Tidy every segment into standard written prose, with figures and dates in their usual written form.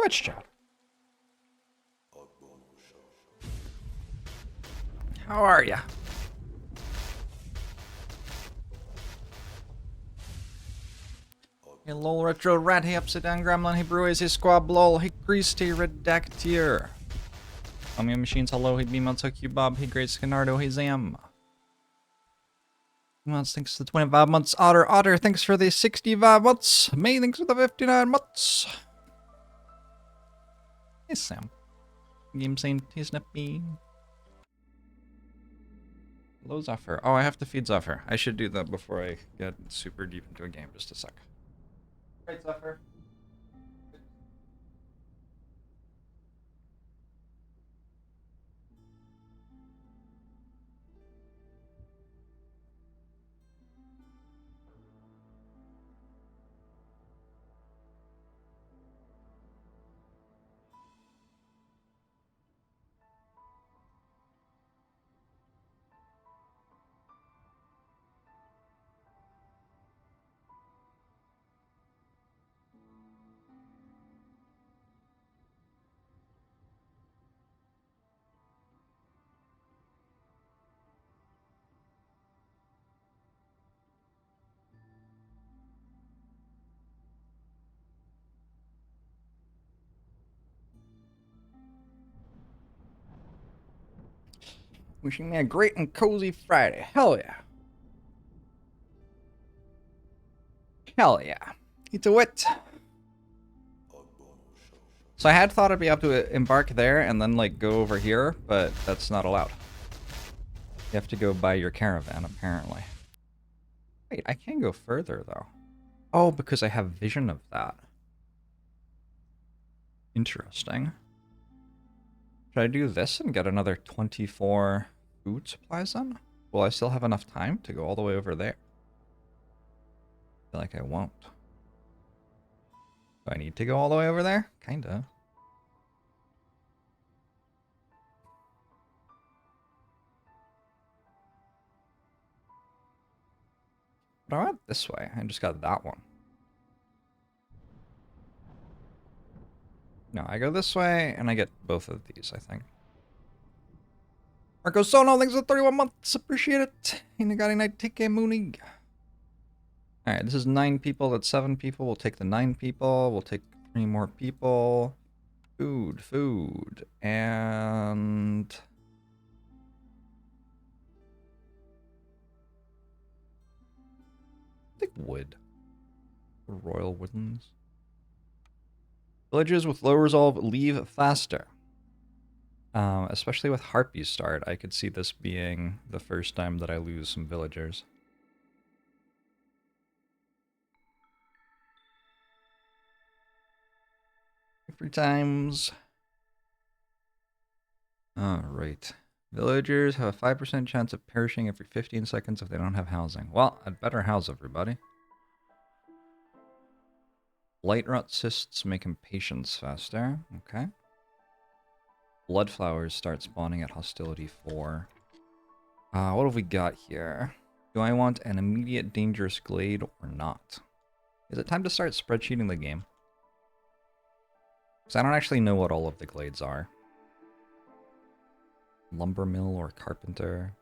Twitch chat. How are ya? Hey lol retro rat, hey upside down gremlin, hey bruise, hey squab lol, hey greased, hey redactier. Omeo machines, hello, hey beam out you Bob, hey great Scanardo, hey Zam. Months, thanks for the 25 months. Otter, thanks for the 65 months. May, thanks for the 59 months. Hey Sam. Game saying hey Snippy. Hello Zephyr. Oh, I have to feed Zephyr. I should do that before I get super deep into a game. Just a sec. Right, Zephyr. Wishing me a great and cozy Friday. Hell yeah. Hell yeah. It's a wit. So I had thought I'd be able to embark there and then like go over here, but that's not allowed. You have to go by your caravan, apparently. Wait, I can go further though. Oh, because I have vision of that. Interesting. Should I do this and get another 24 food supplies then? Will I still have enough time to go all the way over there? I feel like I won't. Do I need to go all the way over there? Kinda. But I went this way. I just got that one. No, I go this way, and I get both of these, I think. Marco Sono, thanks for 31 months. Appreciate it. Inagari Night, take a mooning. Alright, this is 9 people. That's 7 people. We'll take the 9 people. We'll take 3 more people. Food. And... I think wood. Royal woodlands. Villages with low resolve leave faster. Especially with Harpy's start, I could see this being the first time that I lose some villagers. Free times. Alright. Villagers have a 5% chance of perishing every 15 seconds if they don't have housing. Well, I'd better house everybody. Light rot cysts make impatience faster. Okay. Blood flowers start spawning at hostility 4. What have we got here? Do I want an immediate dangerous glade or not? Is it time to start spreadsheeting the game? Because I don't actually know what all of the glades are. Lumber mill or carpenter.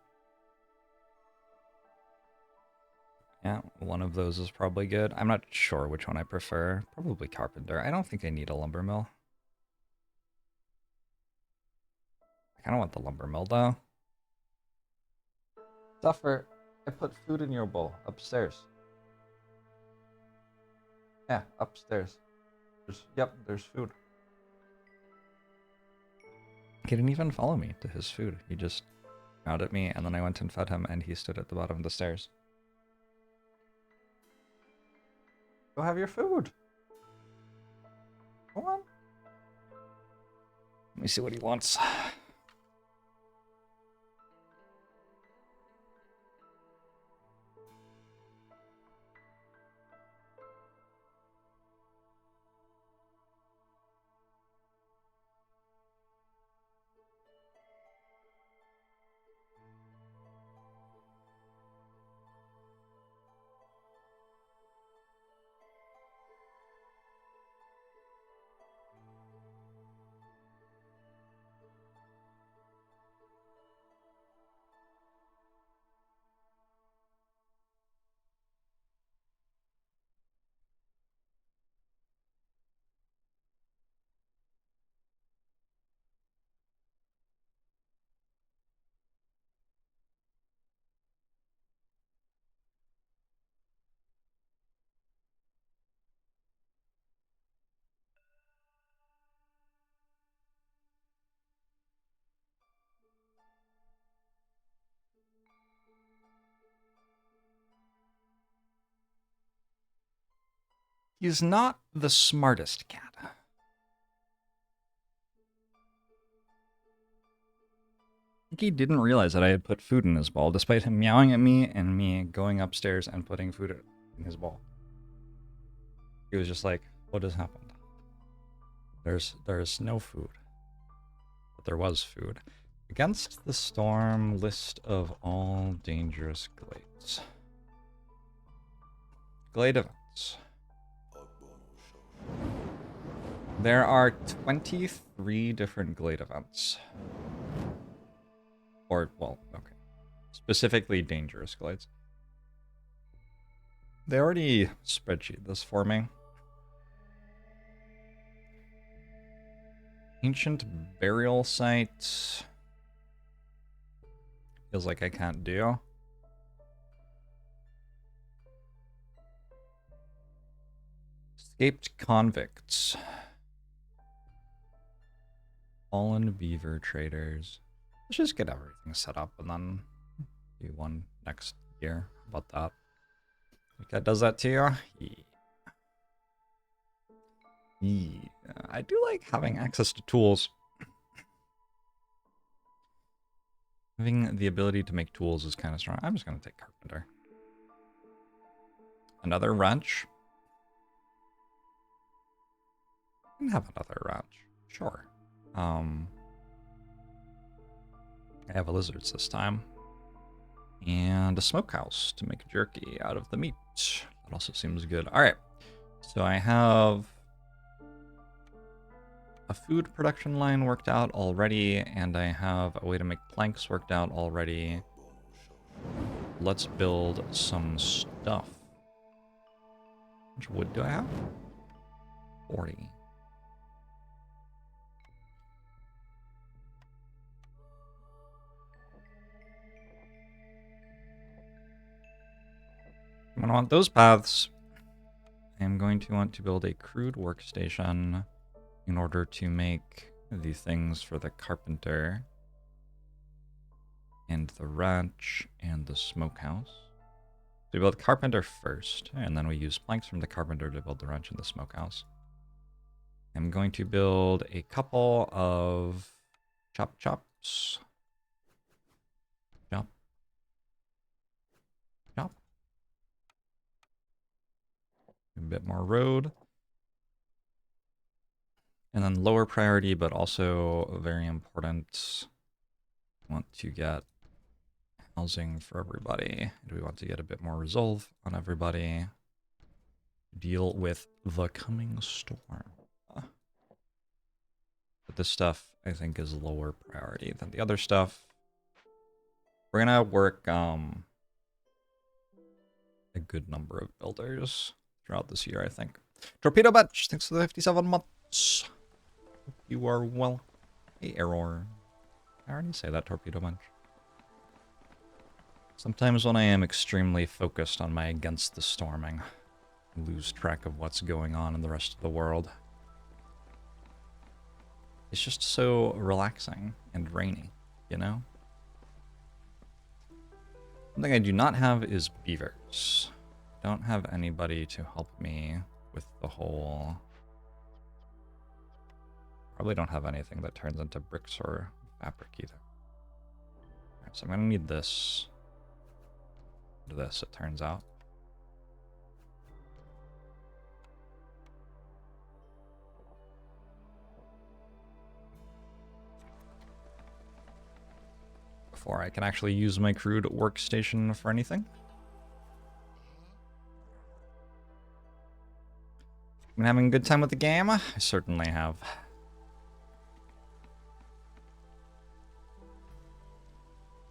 Yeah, one of those is probably good. I'm not sure which one I prefer. Probably carpenter. I don't think I need a lumber mill. I kind of want the lumber mill though. Suffer. I put food in your bowl upstairs. Yeah, upstairs. There's food. He didn't even follow me to his food. He just growled at me, and then I went and fed him, and he stood at the bottom of the stairs. Go have your food. Go on. Let me see what he wants. He's not the smartest cat. I think he didn't realize that I had put food in his bowl, despite him meowing at me and me going upstairs and putting food in his bowl. He was just like, what has happened? There's no food. But there was food. Against the storm, list of all dangerous glades. Glade events. There are 23 different glade events. Or, well, okay. Specifically dangerous glades. They already spreadsheet this for me. Ancient burial site. Feels like I can't do. Escaped convicts. Fallen beaver traders. Let's just get everything set up and then do one next year. How about that? Think that does that to you? Yeah. Yeah. I do like having access to tools. Having the ability to make tools is kind of strong. I'm just going to take carpenter. Another wrench. I can have another wrench. Sure. I have a lizards this time. And a smokehouse to make jerky out of the meat. That also seems good. Alright. So I have a food production line worked out already, and I have a way to make planks worked out already. Let's build some stuff. How much wood do I have? 40. I'm going to want those paths. I'm going to want to build a crude workstation in order to make the things for the carpenter and the ranch and the smokehouse. So we build carpenter first, and then we use planks from the carpenter to build the ranch and the smokehouse. I'm going to build a couple of chops. Chop. Chop. A bit more road. And then lower priority, but also very important. We want to get housing for everybody. Do we want to get a bit more resolve on everybody? Deal with the coming storm. But this stuff, I think, is lower priority than the other stuff. We're gonna work a good number of builders throughout this year, I think. Torpedo Bench, thanks for the 57 months. Hope you are well. Hey, error. I already say that, Torpedo Bench. Sometimes when I am extremely focused on my against the storming, I lose track of what's going on in the rest of the world. It's just so relaxing and rainy, you know? One thing I do not have is beavers. I don't have anybody to help me with the whole... Probably don't have anything that turns into bricks or fabric either. Alright, so I'm gonna need this. This, it turns out. Before I can actually use my crude workstation for anything. Been having a good time with the game? I certainly have.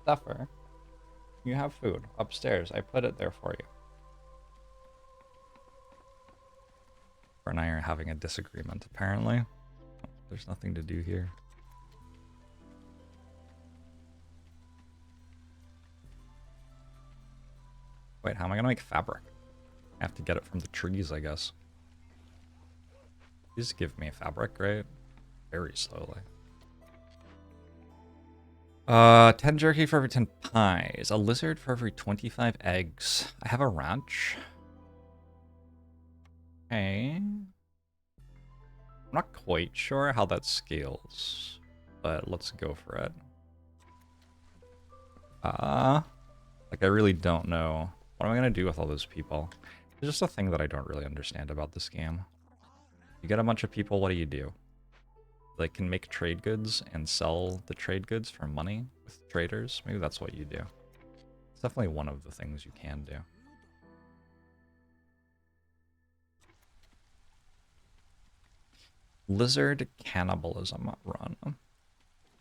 Stuffer, you have food upstairs. I put it there for you. Her and I are having a disagreement, apparently. There's nothing to do here. Wait, how am I gonna make fabric? I have to get it from the trees, I guess. Please give me fabric, right? Very slowly. 10 jerky for every 10 pies. A lizard for every 25 eggs. I have a ranch. Okay. I'm not quite sure how that scales, but let's go for it. Like I really don't know. What am I gonna do with all those people? It's just a thing that I don't really understand about this game. You get a bunch of people, what do you do? They can make trade goods and sell the trade goods for money with traders. Maybe that's what you do. It's definitely one of the things you can do. Lizard cannibalism run.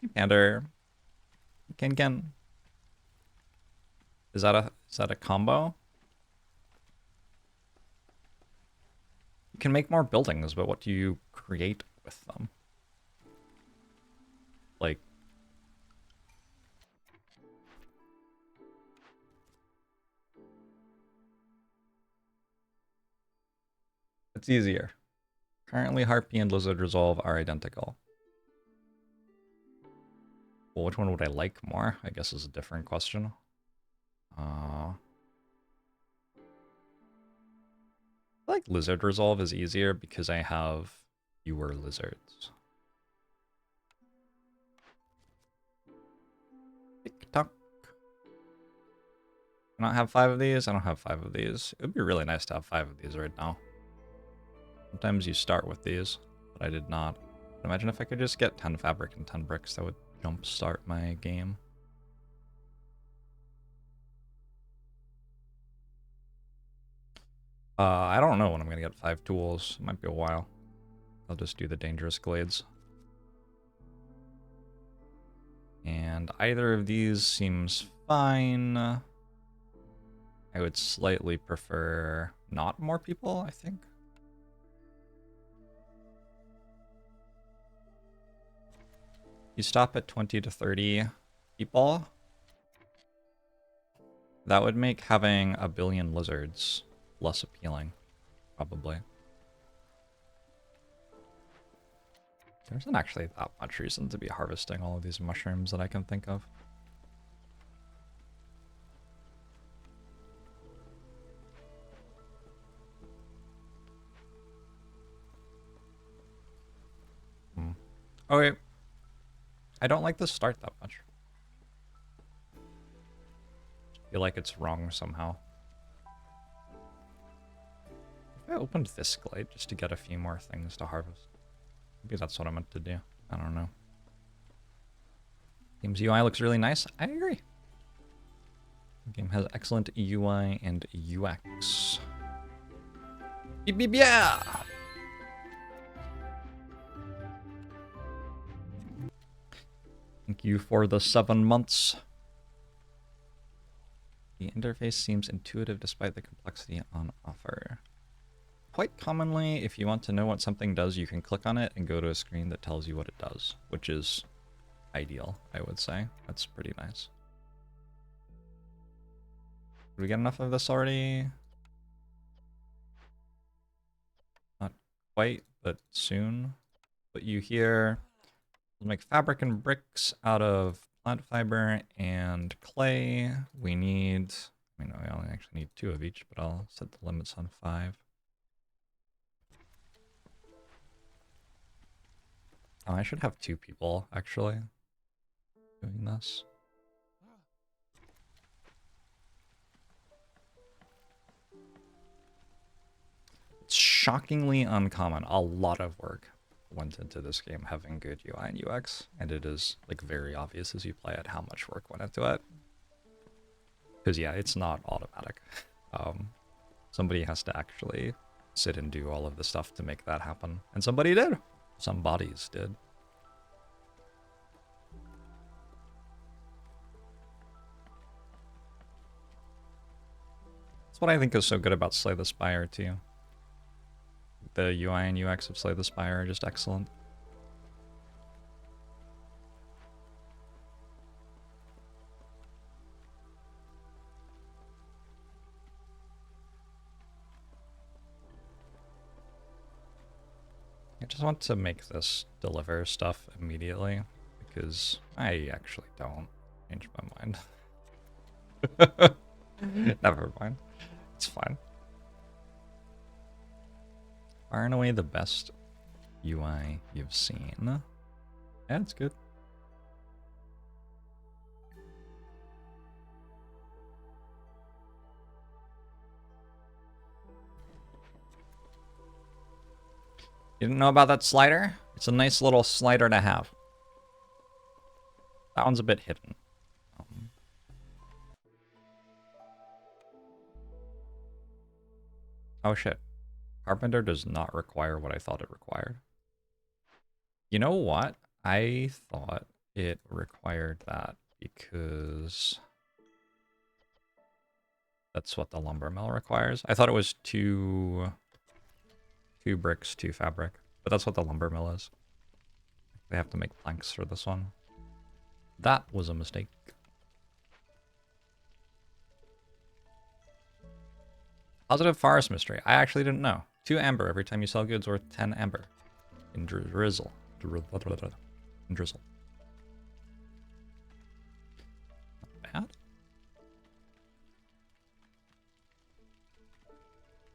Hey, Pander. Ken. Is that a combo? You can make more buildings, but what do you create with them? Like, it's easier. Currently, Harpy and Lizard Resolve are identical. Well, which one would I like more? I guess is a different question. I feel like Lizard Resolve is easier because I have fewer lizards. Tick-tock. I don't have 5 of these. I don't have 5 of these. It would be really nice to have 5 of these right now. Sometimes you start with these, but I did not. Imagine if I could just get 10 fabric and 10 bricks. That would jumpstart my game. I don't know when I'm going to get 5 tools. It might be a while. I'll just do the dangerous glades. And either of these seems fine. I would slightly prefer not more people, I think. You stop at 20 to 30 people. That would make having a billion lizards less appealing, probably. There isn't actually that much reason to be harvesting all of these mushrooms that I can think of. Okay. I don't like the start that much. I feel like it's wrong somehow. If I opened this glade just to get a few more things to harvest. Maybe that's what I meant to do. I don't know. Game's UI looks really nice. I agree. The game has excellent UI and UX. Yeah! Thank you for the 7 months. The interface seems intuitive despite the complexity on offer. Quite commonly, if you want to know what something does, you can click on it and go to a screen that tells you what it does, which is ideal, I would say. That's pretty nice. Did we get enough of this already? Not quite, but soon. Put you here. We'll make fabric and bricks out of plant fiber and clay. We need, I mean, we only actually need 2 of each, but I'll set the limits on 5. Oh, I should have 2 people, actually, doing this. It's shockingly uncommon. A lot of work went into this game having good UI and UX, and it is like very obvious as you play it how much work went into it. Because yeah, it's not automatic. Somebody has to actually sit and do all of the stuff to make that happen, and somebody did. Some bodies did. That's what I think is so good about Slay the Spire too. The UI and UX of Slay the Spire are just excellent. I just want to make this deliver stuff immediately, because I actually don't change my mind. Never mind. It's fine. Far and away the best UI you've seen. Yeah, it's good. You didn't know about that slider? It's a nice little slider to have. That one's a bit hidden. Oh shit. Carpenter does not require what I thought it required. You know what? I thought it required that because that's what the lumber mill requires. I thought it was two bricks, 2 fabric, but that's what the lumber mill is. They have to make planks for this one. That was a mistake. Positive forest mystery. I actually didn't know. 2 amber every time you sell goods worth 10 amber. In drizzle. In drizzle. Not bad.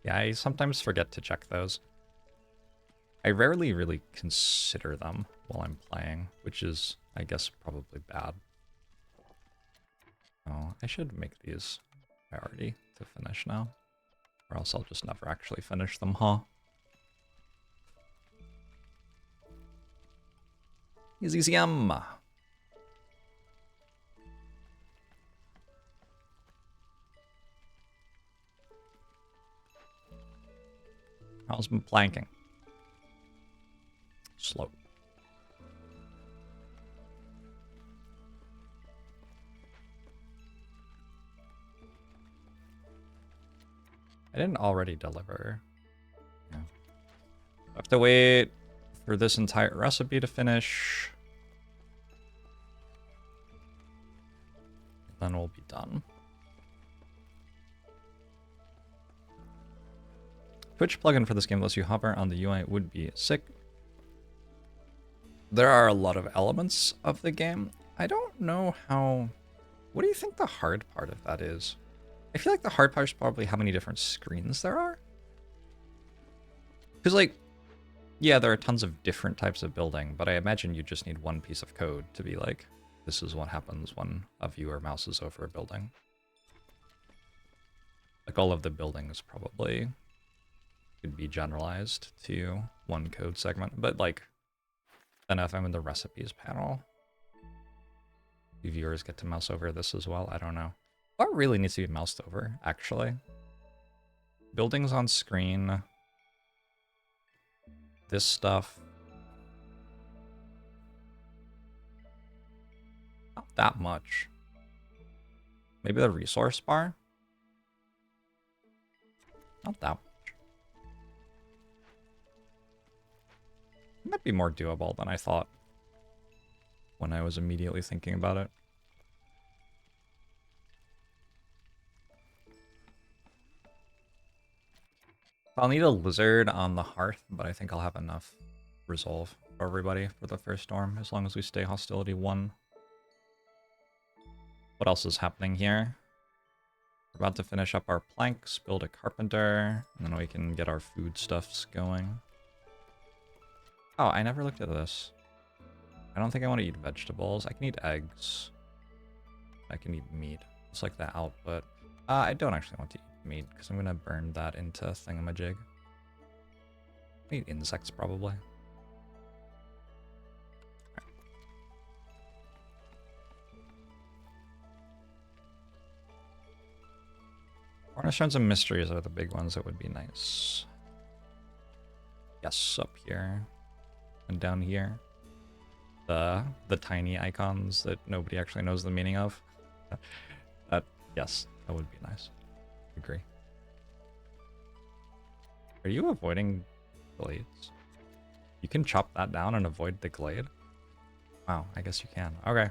Yeah, I sometimes forget to check those. I rarely really consider them while I'm playing, which is, I guess, probably bad. Oh, I should make these priority to finish now. Or else I'll just never actually finish them, huh? Easy yum. How's my planking? Slow. I didn't already deliver. Yeah. I have to wait for this entire recipe to finish. Then we'll be done. Twitch plugin for this game lets you hover on the UI would be sick. There are a lot of elements of the game. I don't know how... What do you think the hard part of that is? I feel like the hard part is probably how many different screens there are. Because, like, yeah, there are tons of different types of building, but I imagine you just need one piece of code to be like, this is what happens when a viewer mouses over a building. Like, all of the buildings probably could be generalized to one code segment, but, like, then if I'm in the recipes panel, do viewers get to mouse over this as well? I don't know. What really needs to be moused over, actually? Buildings on screen. This stuff. Not that much. Maybe the resource bar? Not that much. It might be more doable than I thought when I was immediately thinking about it. I'll need a lizard on the hearth, but I think I'll have enough resolve for everybody for the first storm, as long as we stay hostility 1. What else is happening here? We're about to finish up our planks, build a carpenter, and then we can get our foodstuffs going. Oh, I never looked at this. I don't think I want to eat vegetables. I can eat eggs. I can eat meat. It's like the output. I don't actually want to eat meat, because I'm going to burn that into thingamajig. I eat insects, probably. Cornerstones and mysteries are the big ones that would be nice. Yes, up here. And down here. The tiny icons that nobody actually knows the meaning of. Yes, that would be nice. Agree. Are you avoiding glades? You can chop that down and avoid the glade? Wow, I guess you can. Okay.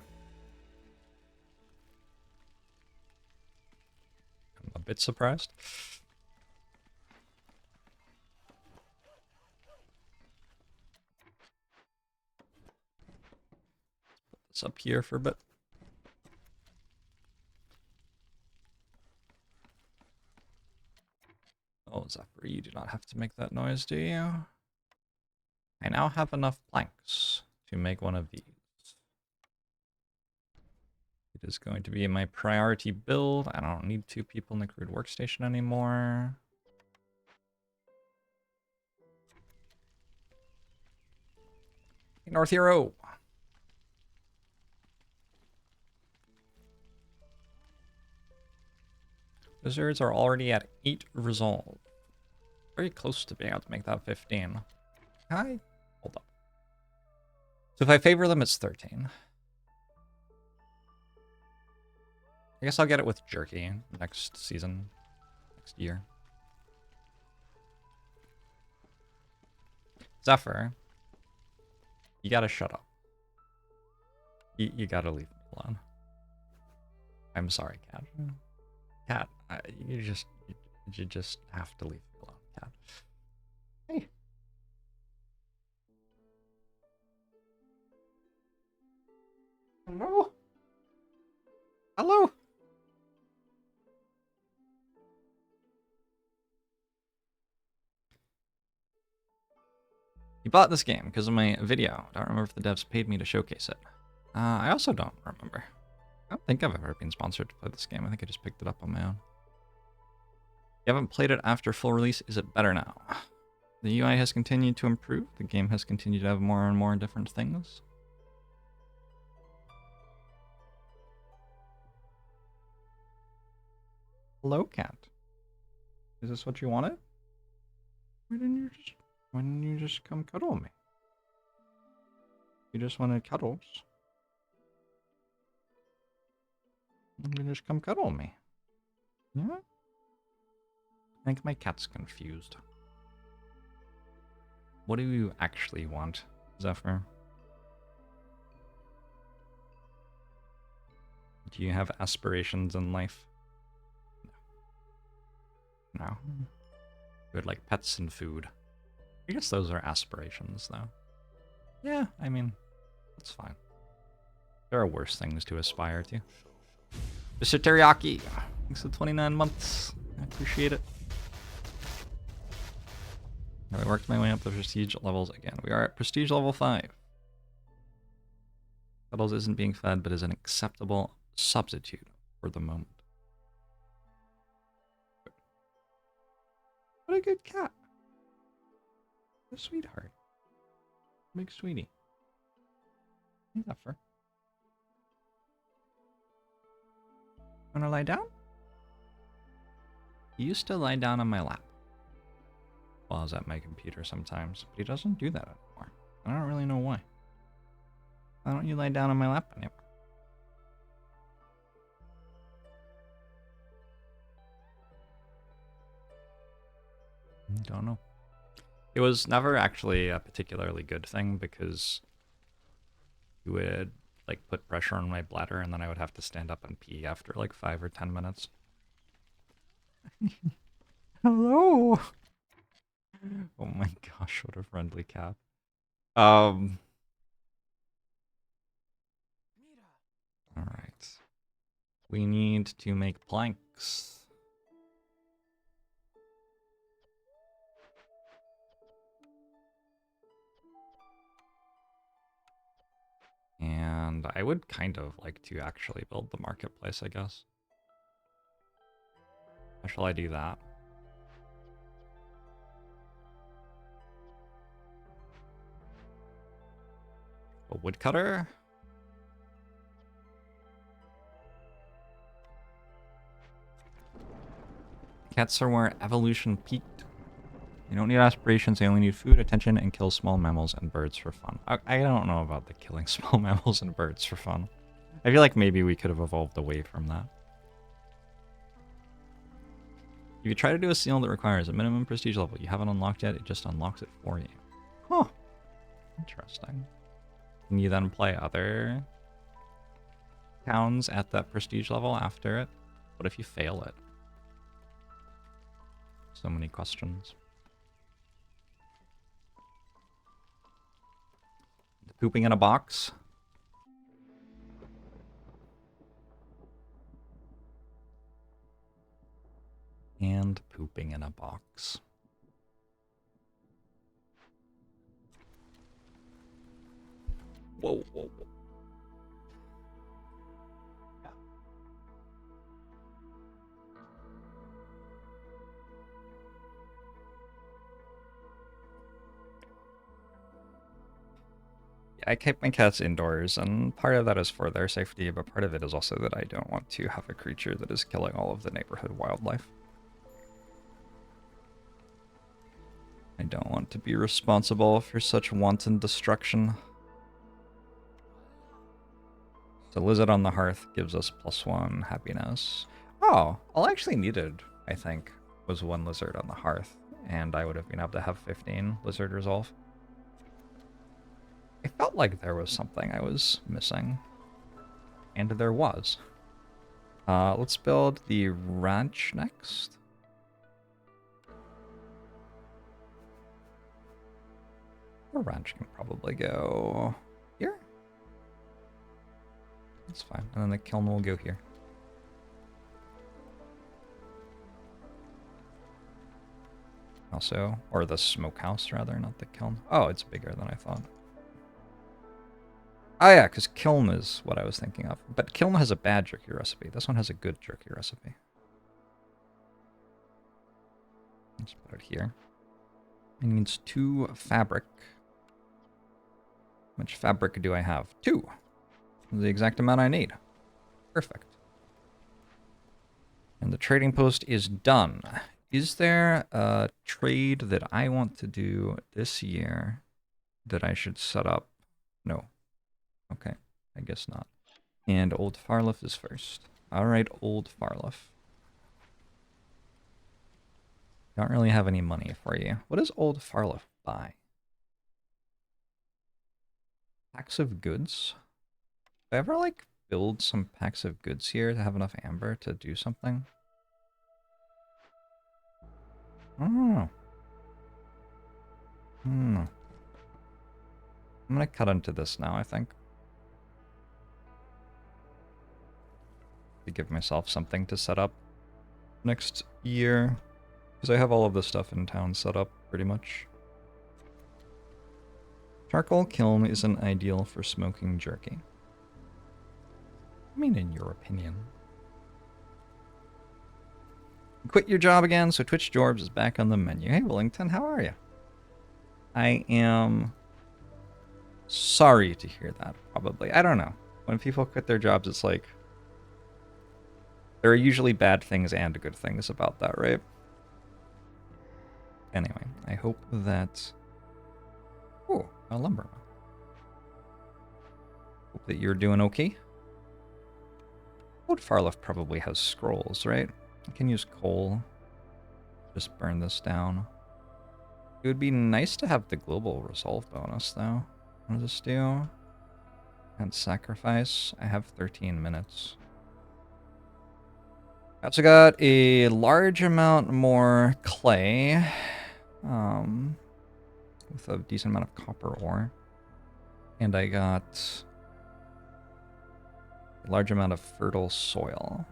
I'm a bit surprised. Put this up here for a bit. Oh, Zephyr You do not have to make that noise, do you? I now have enough planks to make one of these. It is going to be my priority build. I don't need 2 people in the crude workstation anymore. North Hero. Wizards are already at 8 resolve. Very close to being able to make that 15. Hi. Hold up. So if I favor them, it's 13. I guess I'll get it with Jerky next season, next year. Zephyr, you gotta shut up. You gotta leave me alone. I'm sorry, Cat. Cat, you just have to leave me alone, Cat. Hey. Hello? Hello? You bought this game because of my video. I don't remember if the devs paid me to showcase it. I also don't remember. I don't think I've ever been sponsored to play this game. I think I just picked it up on my own. You haven't played it after full release. Is it better now? The UI has continued to improve. The game has continued to have more and more different things. Hello, Cat. Is this what you wanted? Why didn't you just come cuddle me? You just wanted cuddles. You just come cuddle me. Yeah? I think my cat's confused. What do you actually want, Zephyr? Do you have aspirations in life? No. No. You would like pets and food. I guess those are aspirations, though. Yeah, I mean, that's fine. There are worse things to aspire to. Mr. Teriyaki, thanks for 29 months. I appreciate it. I worked my way up the prestige levels again. We are at prestige level 5. Cuddles isn't being fed, but is an acceptable substitute for the moment. What a good cat. A sweetheart. Big sweetie. Zephyr. Wanna lie down? He used to lie down on my lap while I was at my computer sometimes, but he doesn't do that anymore. I don't really know why. Why don't you lie down on my lap anymore? Don't know. It was never actually a particularly good thing because you would like put pressure on my bladder and then I would have to stand up and pee after like 5 or 10 minutes. Hello. Oh my gosh, what a friendly cat. All right. We need to make planks. And I would kind of like to actually build the marketplace, I guess. How shall I do that? A woodcutter? Cats are where evolution peaked. You don't need aspirations, they only need food, attention, and kill small mammals and birds for fun. I don't know about the killing small mammals and birds for fun. I feel like maybe we could have evolved away from that. If you try to do a seal that requires a minimum prestige level you haven't unlocked yet, it just unlocks it for you. Huh. Interesting. Can you then play other towns at that prestige level after it? What if you fail it? So many questions. Pooping in a box? And pooping in a box. Whoa, whoa, whoa. I keep my cats indoors, and part of that is for their safety, but part of it is also that I don't want to have a creature that is killing all of the neighborhood wildlife. I don't want to be responsible for such wanton destruction. So Lizard on the Hearth gives us +1 happiness. Oh, all I actually needed, I think, was 1 Lizard on the Hearth, and I would have been able to have 15 Lizard Resolve. I felt like there was something I was missing. And there was. Let's build the ranch next. The ranch can probably go here. That's fine. And then the kiln will go here. Also, or the smokehouse rather, not the kiln. Oh, it's bigger than I thought. Oh yeah, because kiln is what I was thinking of. But kiln has a bad jerky recipe. This one has a good jerky recipe. Let's put it here. It needs 2 fabric. How much fabric do I have? 2. The exact amount I need. Perfect. And the trading post is done. Is there a trade that I want to do this year that I should set up? No. Okay, I guess not. And Old Farliff is first. Alright, Old Farliff. Don't really have any money for you. What does Old Farliff buy? Packs of goods? Do I ever, like, build some packs of goods here to have enough amber to do something? I don't know. I'm gonna cut into this now, I think. To give myself something to set up next year. Because I have all of this stuff in town set up, pretty much. Charcoal kiln isn't ideal for smoking jerky. I mean, in your opinion. Quit your job again, so Twitch Jorbs is back on the menu. Hey, Wellington, how are you? I am sorry to hear that, probably. I don't know. When people quit their jobs, it's like... there are usually bad things and good things about that, right? Anyway, I hope that... oh, a lumberman. Hope that you're doing okay. Old Farliff probably has scrolls, right? I can use coal. Just burn this down. It would be nice to have the global resolve bonus, though. What does this do? And sacrifice. I have 13 minutes. I also got a large amount more clay. With a decent amount of copper ore. And I got a large amount of fertile soil.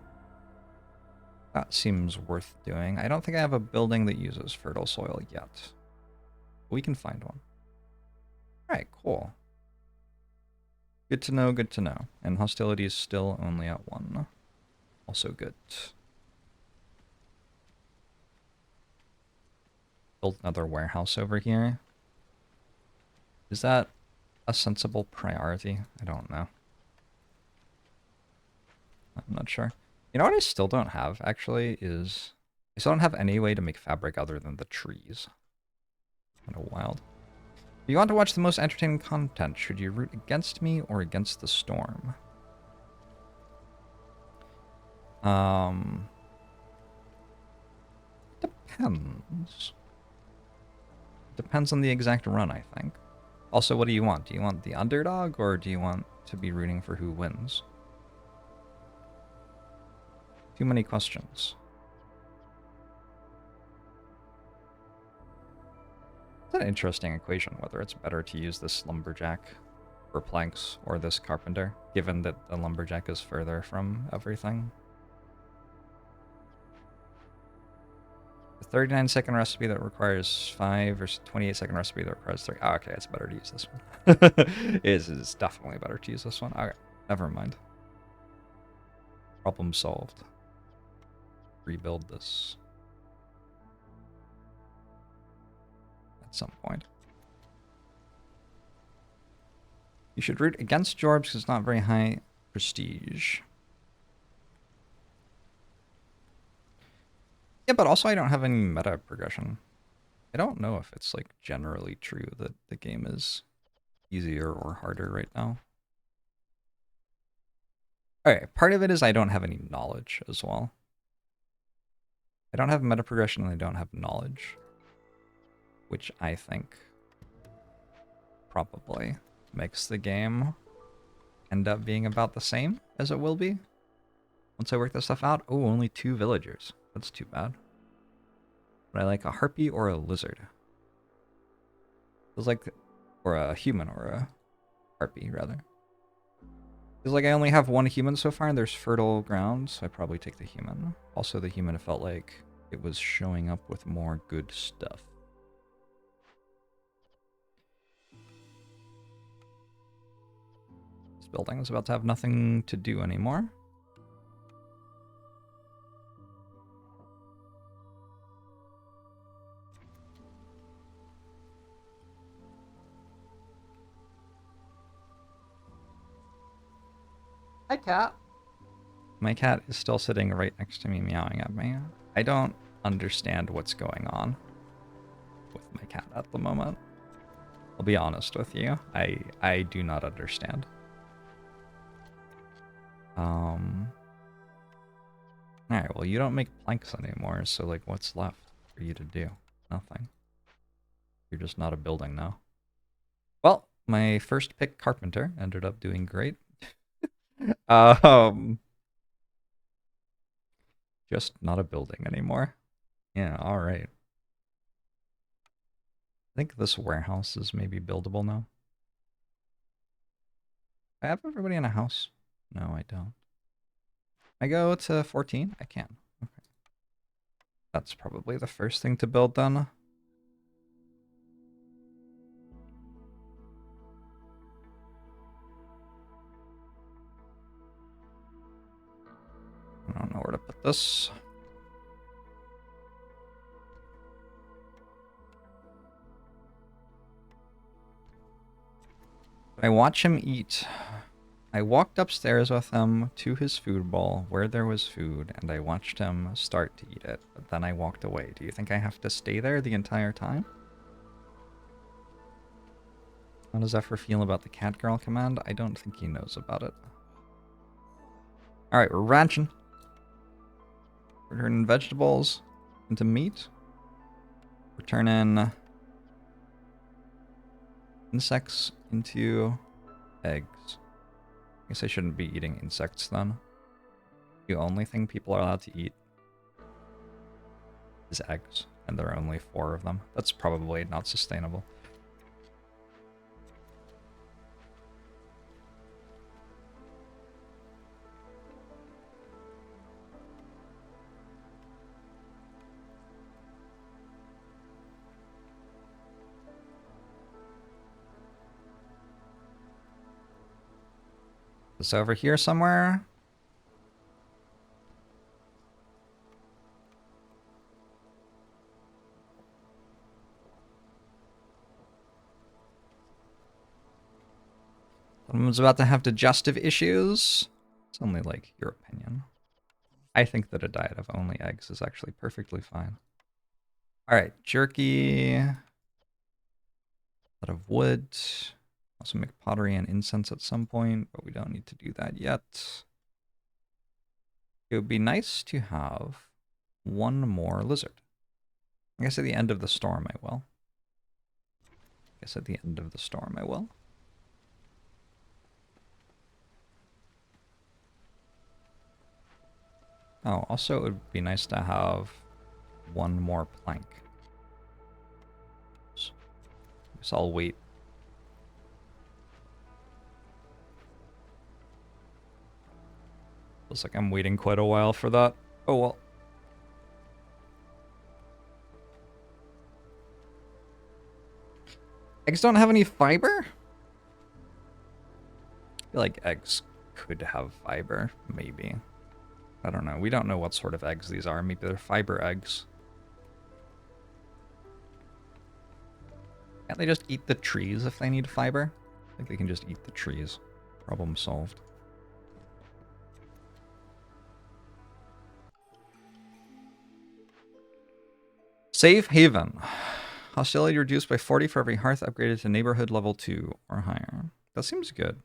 That seems worth doing. I don't think I have a building that uses fertile soil yet. We can find one. Alright, cool. Good to know, good to know. And hostility is still only at 1. Also good. Build another warehouse over here. Is that a sensible priority? I don't know. I'm not sure. You know what I still don't have, actually, is... I still don't have any way to make fabric other than the trees. Kind of wild. If you want to watch the most entertaining content, should you root against me or against the storm? Depends. Depends on the exact run, I think. Also, what do you want? Do you want the underdog, or do you want to be rooting for who wins? Too many questions. It's an interesting equation, whether it's better to use this lumberjack for planks or this carpenter, given that the lumberjack is further from everything. The 39-second recipe that requires 5 or 28-second recipe that requires 3. Oh, okay, it's better to use this one. It's definitely better to use this one. Okay, never mind. Problem solved. Rebuild this at some point. You should root against Jorbs because it's not very high prestige. Yeah, but also I don't have any meta progression. I don't know if it's like generally true that the game is easier or harder right now. Okay, part of it is I don't have any knowledge as well. I don't have meta progression and I don't have knowledge, which I think probably makes the game end up being about the same as it will be once I work this stuff out. Oh, only 2 villagers. That's too bad. But I like a harpy or a lizard. Feels like, or a human or a harpy rather. Feels like I only have 1 human so far and there's fertile ground, so I probably take the human. Also, the human felt like it was showing up with more good stuff. This building is about to have nothing to do anymore. Hi, cat. My cat is still sitting right next to me, meowing at me. I don't understand what's going on with my cat at the moment. I'll be honest with you. I do not understand. Alright, well, you don't make planks anymore, so, like, what's left for you to do? Nothing. You're just not a building now. Well, my first pick carpenter ended up doing great. Just not a building anymore. Yeah, alright. I think this warehouse is maybe buildable now. I have everybody in a house? No, I don't. I go to 14? I can. Okay. That's probably the first thing to build then. I don't know where to put this. I watch him eat. I walked upstairs with him to his food bowl where there was food, and I watched him start to eat it, but then I walked away. Do you think I have to stay there the entire time? How does Zephyr feel about the cat girl command? I don't think he knows about it. Alright, we're ranching. We're turning vegetables into meat. We're turning insects into eggs. I guess I shouldn't be eating insects then. The only thing people are allowed to eat is eggs, and there are only 4 of them. That's probably not sustainable. It's over here somewhere. Someone's about to have digestive issues. It's only like your opinion. I think that a diet of only eggs is actually perfectly fine. Alright, jerky. A lot of wood. Also make pottery and incense at some point, but we don't need to do that yet. It would be nice to have 1 more lizard. I guess at the end of the storm I will. Oh, also it would be nice to have 1 more plank. So, I guess I'll wait. Looks like I'm waiting quite a while for that. Oh well. Eggs don't have any fiber? I feel like eggs could have fiber, maybe. I don't know. We don't know what sort of eggs these are. Maybe they're fiber eggs. Can't they just eat the trees if they need fiber? I think they can just eat the trees. Problem solved. Safe haven. Hostility reduced by 40 for every hearth upgraded to neighborhood level 2 or higher. That seems good.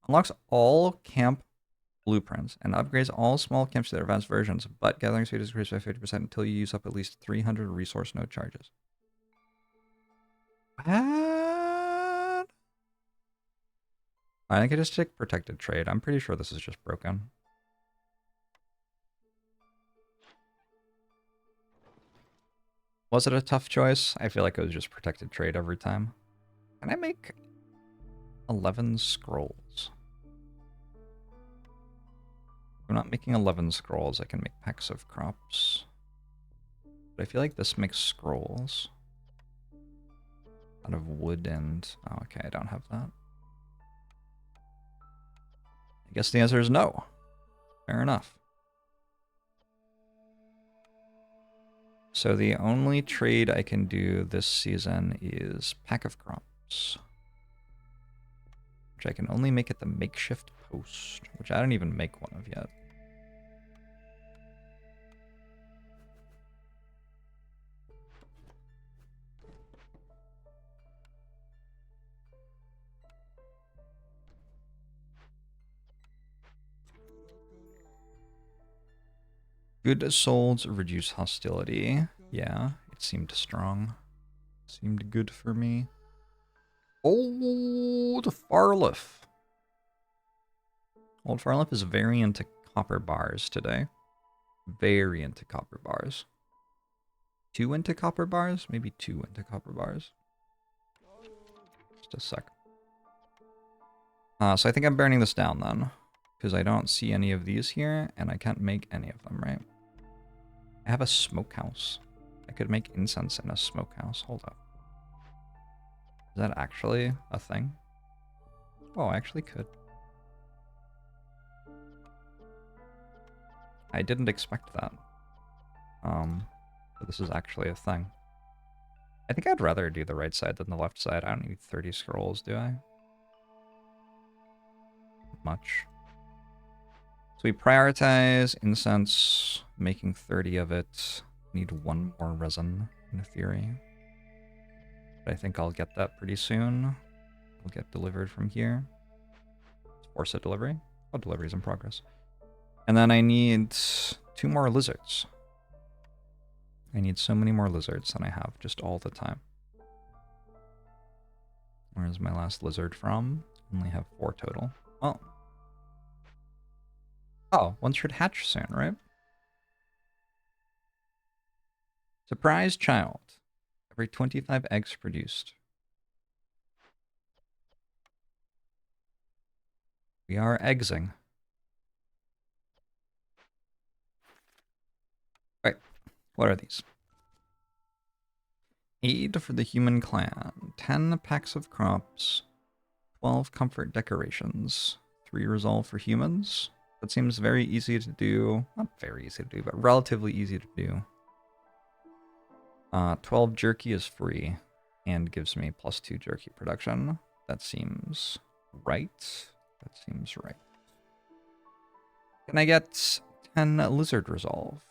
Unlocks all camp blueprints and upgrades all small camps to their advanced versions, but gathering speed is increased by 50% until you use up at least 300 resource node charges. What? I think I just take protected trade. I'm pretty sure this is just broken. Was it a tough choice? I feel like it was just protected trade every time. Can I make 11 scrolls? If I'm not making 11 scrolls, I can make packs of crops. But I feel like this makes scrolls out of wood and... Oh, okay, I don't have that. I guess the answer is no. Fair enough. So the only trade I can do this season is pack of crops, which I can only make at the makeshift post, which I don't even make one of yet. Good souls reduce hostility. Yeah, it seemed strong. Seemed good for me. Old Farliff. Old Farliff is very into copper bars today. Very into copper bars. 2 into copper bars? Maybe 2 into copper bars. Just a sec. So I think I'm burning this down then. Because I don't see any of these here, and I can't make any of them, right? I have a smokehouse. I could make incense in a smokehouse. Hold up. Is that actually a thing? Oh, I actually could. I didn't expect that. But this is actually a thing. I think I'd rather do the right side than the left side. I don't need 30 scrolls, do I? Much. So we prioritize incense, making 30 of it. Need 1 more resin, in theory. But I think I'll get that pretty soon. It'll get delivered from here. Force a delivery. Oh, delivery's in progress. And then I need 2 more lizards. I need so many more lizards than I have just all the time. Where's my last lizard from? Only have 4 total. Well. Oh, one should hatch soon, right? Surprise child. Every 25 eggs produced. We are eggsing. Right. What are these? Aid for the human clan. 10 packs of crops. 12 comfort decorations. 3 resolve for humans. That seems very easy to do. Not very easy to do, but relatively easy to do. 12 jerky is free and gives me +2 jerky production. That seems right. That seems right. Can I get 10 lizard resolve?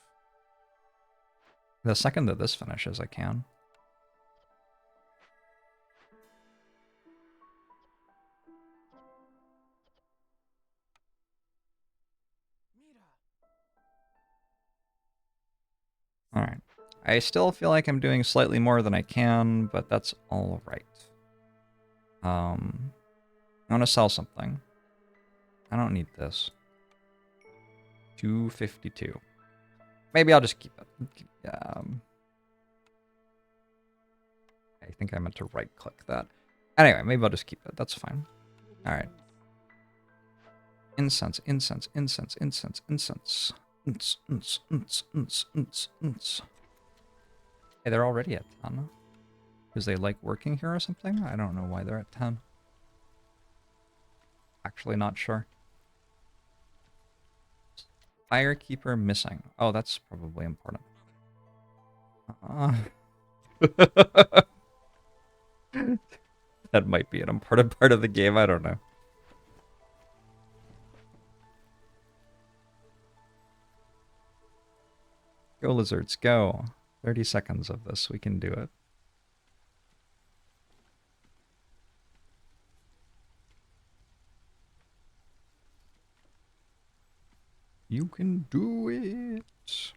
The second that this finishes, I can. Alright. I still feel like I'm doing slightly more than I can, but that's all right. I want to sell something. I don't need this. 252. Maybe I'll just keep it. I think I meant to right-click that. Anyway, maybe I'll just keep it. That's fine. Alright. Incense, incense, incense, incense, incense. Hey, they're already at 10. Because they like working here or something? I don't know why they're at 10. Actually not sure. Firekeeper missing. Oh, that's probably important. That might be an important part of the game, I don't know. Go, lizards, go. 30 seconds of this, we can do it. You can do it.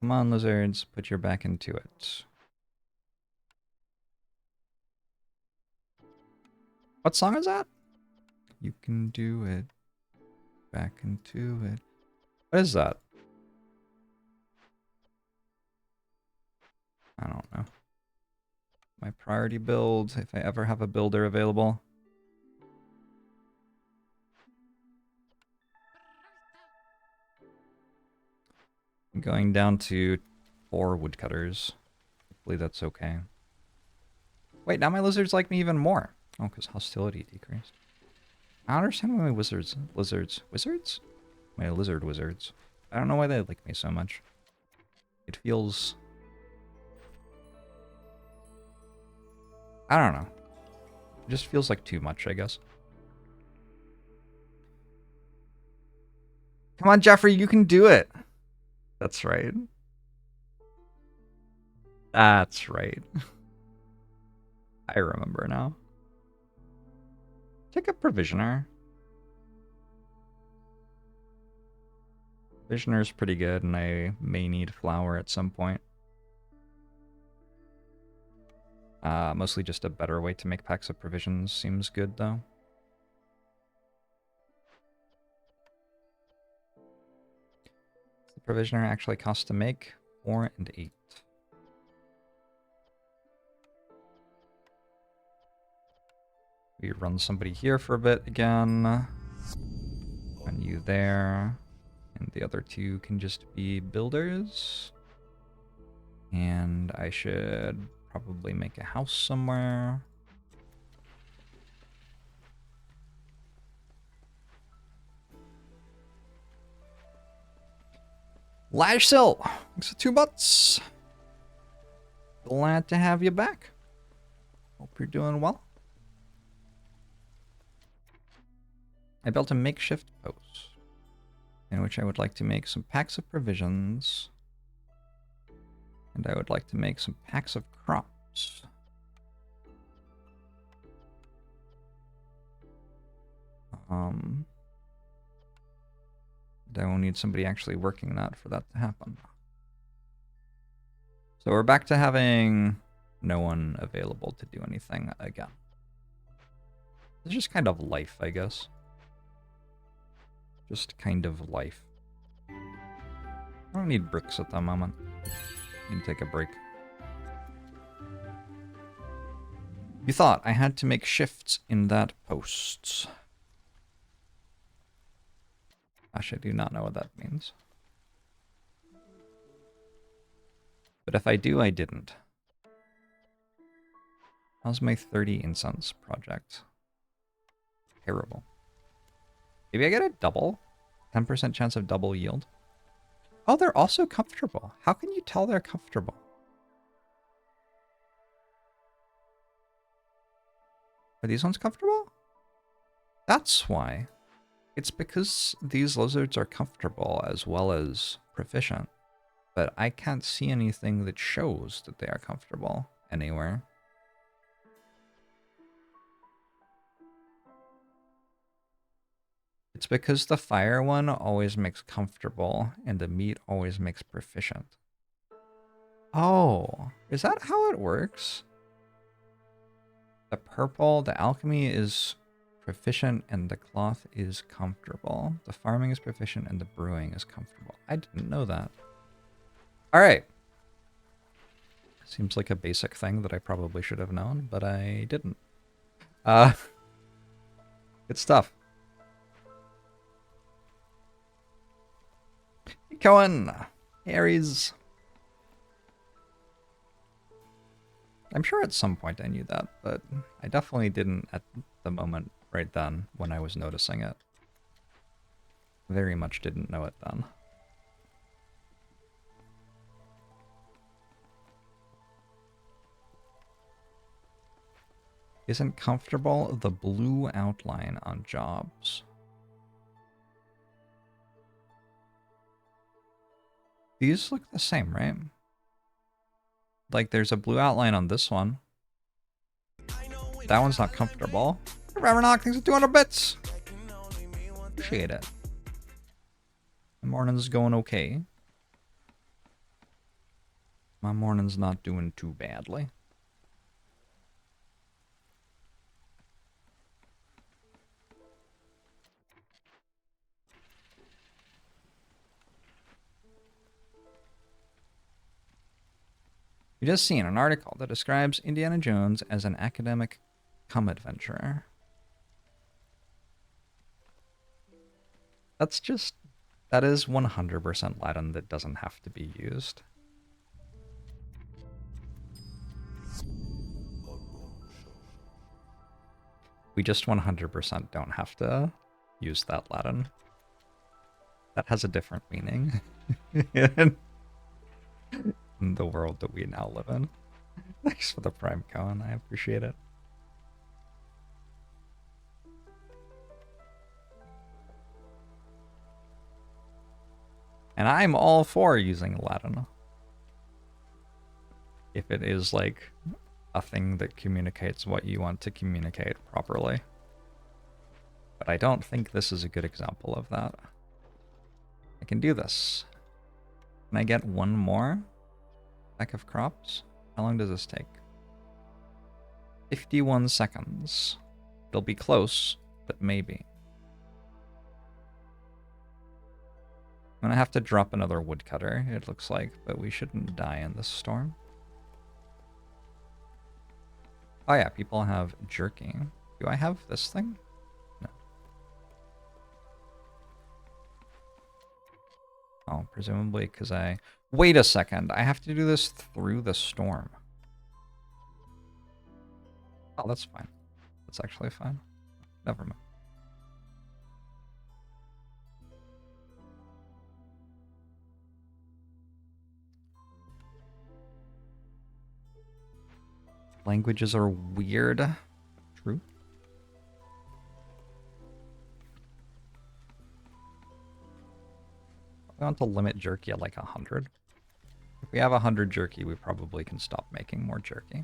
Come on, lizards, put your back into it. What song is that? You can do it. Back into it. What is that? I don't know. My priority build, if I ever have a builder available. I'm going down to 4 woodcutters. Hopefully that's okay. Wait, now my lizards like me even more. Oh, because hostility decreased. I don't understand why my wizards... Wizards? My lizard wizards. I don't know why they like me so much. It feels... I don't know. It just feels like too much, I guess. Come on, Jeffrey, you can do it! That's right. That's right. I remember now. Take a provisioner. Provisioner's pretty good, and I may need flour at some point. Mostly just a better way to make packs of provisions seems good, though. The provisioner actually costs to make 4 and 8. We run somebody here for a bit again. And you there. And the other 2 can just be builders. And I should probably make a house somewhere. Lashsill! Thanks for 2 months. Glad to have you back. Hope you're doing well. I built a makeshift post in which I would like to make some packs of provisions. And I would like to make some packs of crops. I will need somebody actually working that for that to happen. So we're back to having no one available to do anything again. It's just kind of life, I guess. Just kind of life. I don't need bricks at the moment. I can take a break. You thought I had to make shifts in that post. Gosh, I do not know what that means. But if I do, I didn't. How's my 30 incense project? Terrible. Maybe I get a double? 10% chance of double yield? Oh, they're also comfortable. How can you tell they're comfortable? Are these ones comfortable? That's why. It's because these lizards are comfortable as well as proficient. But I can't see anything that shows that they are comfortable anywhere. It's because the fire one always makes comfortable and the meat always makes proficient. Oh, is that how it works? The purple, the alchemy is proficient and the cloth is comfortable. The farming is proficient and the brewing is comfortable. I didn't know that. All right. Seems like a basic thing that I probably should have known, but I didn't. Good stuff. Hey, Cohen. Hey, Aries. I'm sure at some point I knew that, but I definitely didn't at the moment right then when I was noticing it. Very much didn't know it then. Isn't comfortable the blue outline on jobs. These look the same, right? Like there's a blue outline on this one. That one's not comfortable. Remember knock things at 200 bits. Appreciate it. My morning's going okay. My morning's not doing too badly. You just seen an article that describes Indiana Jones as an academic cum adventurer. That is 100% Latin that doesn't have to be used. We just 100% don't have to use that Latin. That has a different meaning in the world that we now live in. Thanks for the Prime Con, I appreciate it. And I'm all for using Latin. If it is like a thing that communicates what you want to communicate properly. But I don't think this is a good example of that. I can do this. Can I get one more pack of crops? How long does this take? 51 seconds. It'll be close, but maybe. I'm gonna have to drop another woodcutter, it looks like, but we shouldn't die in this storm. Oh yeah, people have jerky. Do I have this thing? No. Oh, presumably because I... Wait a second, I have to do this through the storm. Oh, that's fine. That's actually fine. Never mind. Languages are weird. True. I want to limit jerky at like 100. If we have 100 jerky, we probably can stop making more jerky.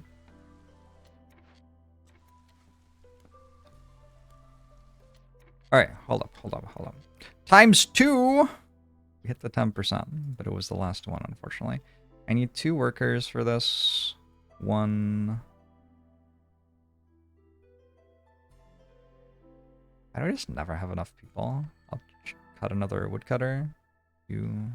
Alright, hold up. ×2! We hit the 10%, but it was the last one, unfortunately. I need 2 workers for this. 1... I don't just never have enough people. I'll cut another woodcutter. We're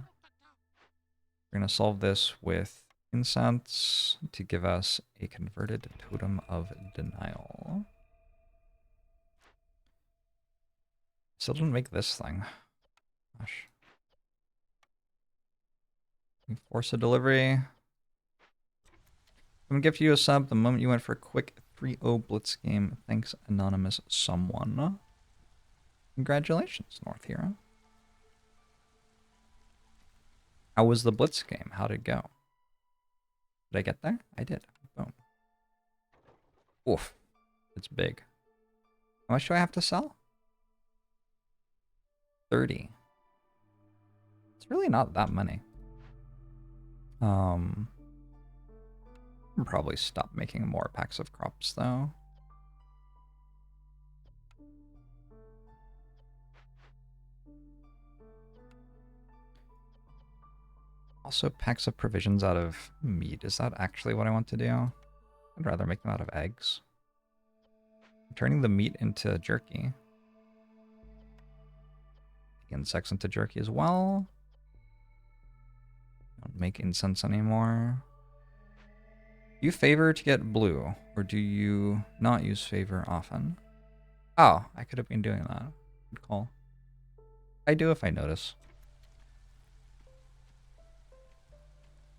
gonna solve this with incense to give us a converted totem of denial. Still didn't make this thing. Gosh. We force a delivery. I'm gonna give you a sub the moment you went for a quick 3-0 blitz game. Thanks, anonymous someone. Congratulations, North Hero. How was the blitz game? How'd it go? Did I get there? I did. Boom. Oof. It's big. How much do I have to sell? 30. It's really not that many. I'll probably stop making more packs of crops, though. Also, packs of provisions out of meat. Is that actually what I want to do? I'd rather make them out of eggs. I'm turning the meat into jerky. The insects into jerky as well. Don't make incense anymore. Do you favor to get blue, or do you not use favor often? Oh, I could have been doing that. Good call. I do if I notice.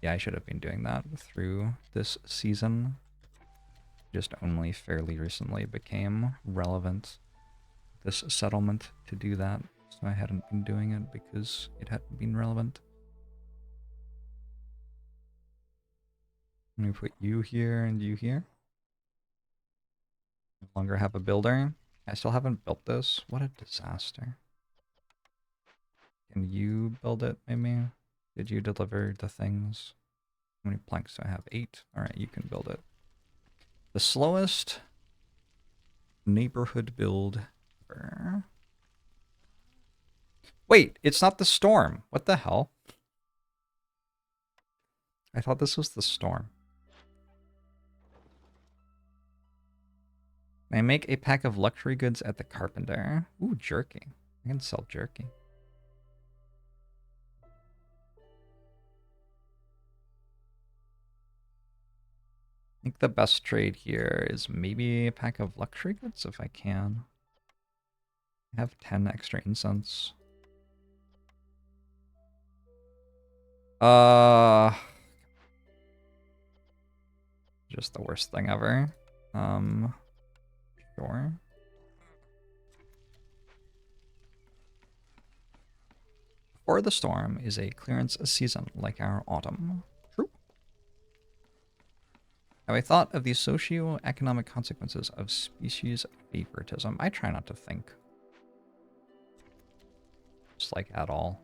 Yeah, I should have been doing that through this season. Just only fairly recently became relevant, this settlement, to do that. So I hadn't been doing it because it hadn't been relevant. Let me put you here and you here. No longer have a builder. I still haven't built this. What a disaster. Can you build it, maybe? Did you deliver the things? How many planks do I have? 8? Alright, you can build it. The slowest neighborhood build ever. Wait, it's not the storm. What the hell? I thought this was the storm. Can I make a pack of luxury goods at the carpenter? Ooh, jerky. I can sell jerky. I think the best trade here is maybe a pack of luxury goods if I can. I have 10 extra incense. Just the worst thing ever. Sure. Before the storm is a clearance season like our autumn. True. Have I thought of the socio-economic consequences of species favoritism? I try not to think. Just like at all.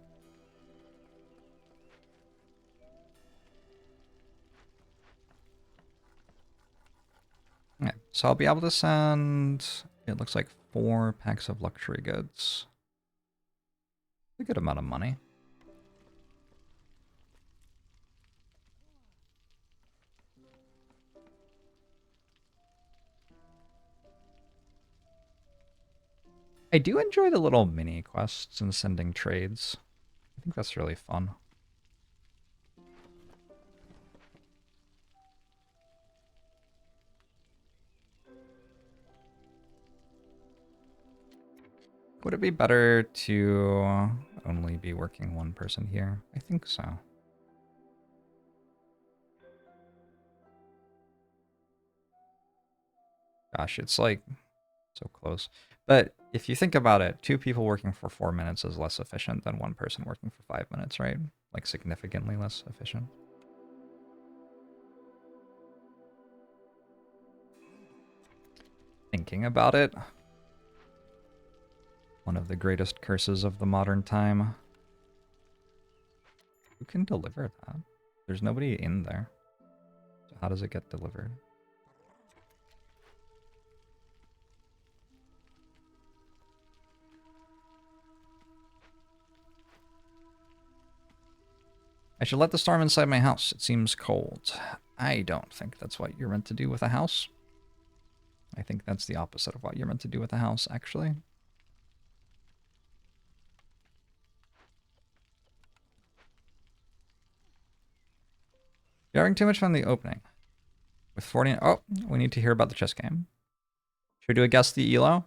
Okay, so I'll be able to send, it looks like 4 packs of luxury goods. A good amount of money. I do enjoy the little mini quests and sending trades. I think that's really fun. Would it be better to only be working one person here? I think so. Gosh, it's like so close. But if you think about it, 2 people working for 4 minutes is less efficient than 1 person working for 5 minutes, right? Like significantly less efficient. Thinking about it, one of the greatest curses of the modern time. Who can deliver that? There's nobody in there. So how does it get delivered? I should let the storm inside my house. It seems cold. I don't think that's what you're meant to do with a house. I think that's the opposite of what you're meant to do with a house, actually. You're having too much fun in the opening. With 40... Oh, we need to hear about the chess game. Should we do a guess the ELO?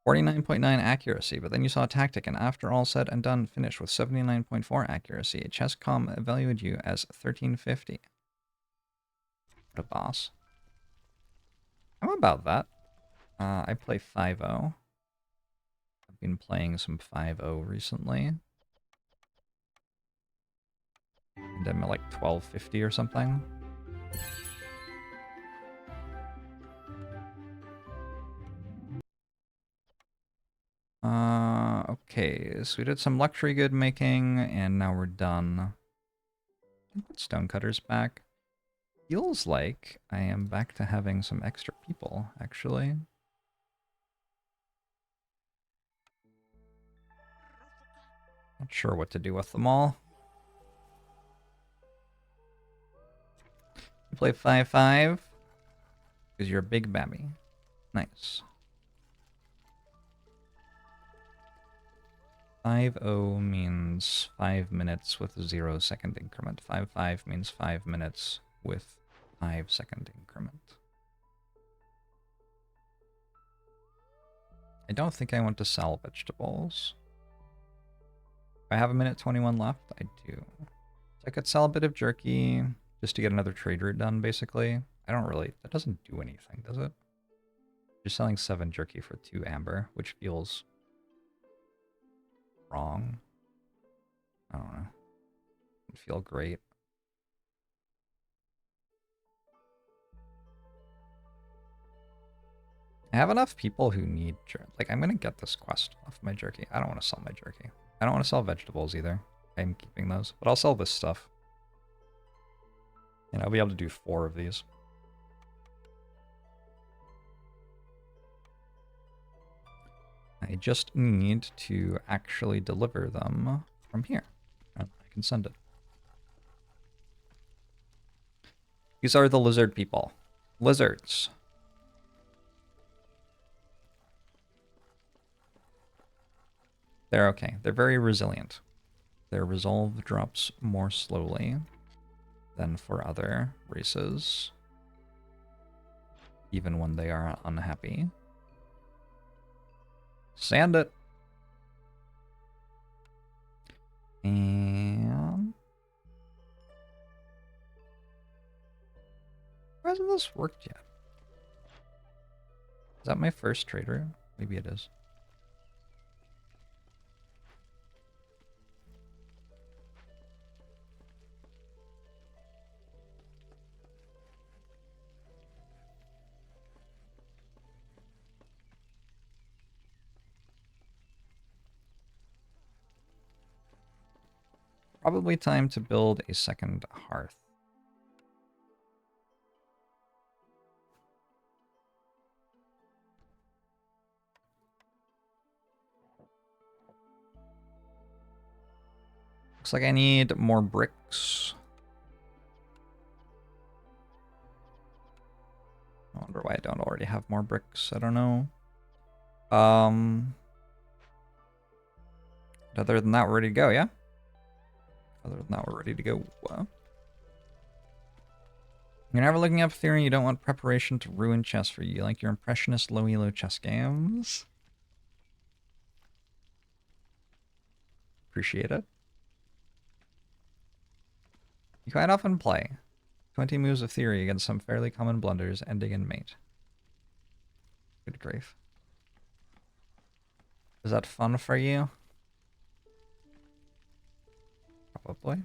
49.9 accuracy, but then you saw a tactic, and after all said and done, finished with 79.4 accuracy. Chess.com evaluated you as 1350. What a boss. How about that? I play 5-0. I've been playing some 5-0 recently. And I'm at like 1250 or something. Okay, so we did some luxury good making, and now we're done. Put stonecutters back. Feels like I am back to having some extra people, actually. Not sure what to do with them all. You play 5-5 because you're a big babby. Nice. 5-0 means 5 minutes with a 0-second increment. 5-5 means 5 minutes with 5-second increment. I don't think I want to sell vegetables. I have 1:21 left. I do. So I could sell a bit of jerky just to get another trade route done, basically. I don't really... That doesn't do anything, does it? You're selling 7 jerky for 2 amber, which feels wrong. I don't know. Doesn't feel great. I have enough people who need jerky. Like, I'm gonna get this quest off my jerky. I don't want to sell my jerky. I don't want to sell vegetables either. I'm keeping those. But I'll sell this stuff. And I'll be able to do 4 of these. I just need to actually deliver them from here. And I can send it. These are the lizard people. Lizards. They're okay. They're very resilient. Their resolve drops more slowly than for other races, even when they are unhappy. Sand it. And... why hasn't this worked yet? Is that my first trader? Maybe it is. Probably time to build a second hearth. Looks like I need more bricks. I wonder why I don't already have more bricks. I don't know. Other than that, we're ready to go, yeah? Other than that, we're ready to go. What? You're never looking up theory, you don't want preparation to ruin chess for you. You like your impressionist low elo chess games. Appreciate it. You quite often play 20 moves of theory against some fairly common blunders, ending in mate. Good grief. Is that fun for you? Probably.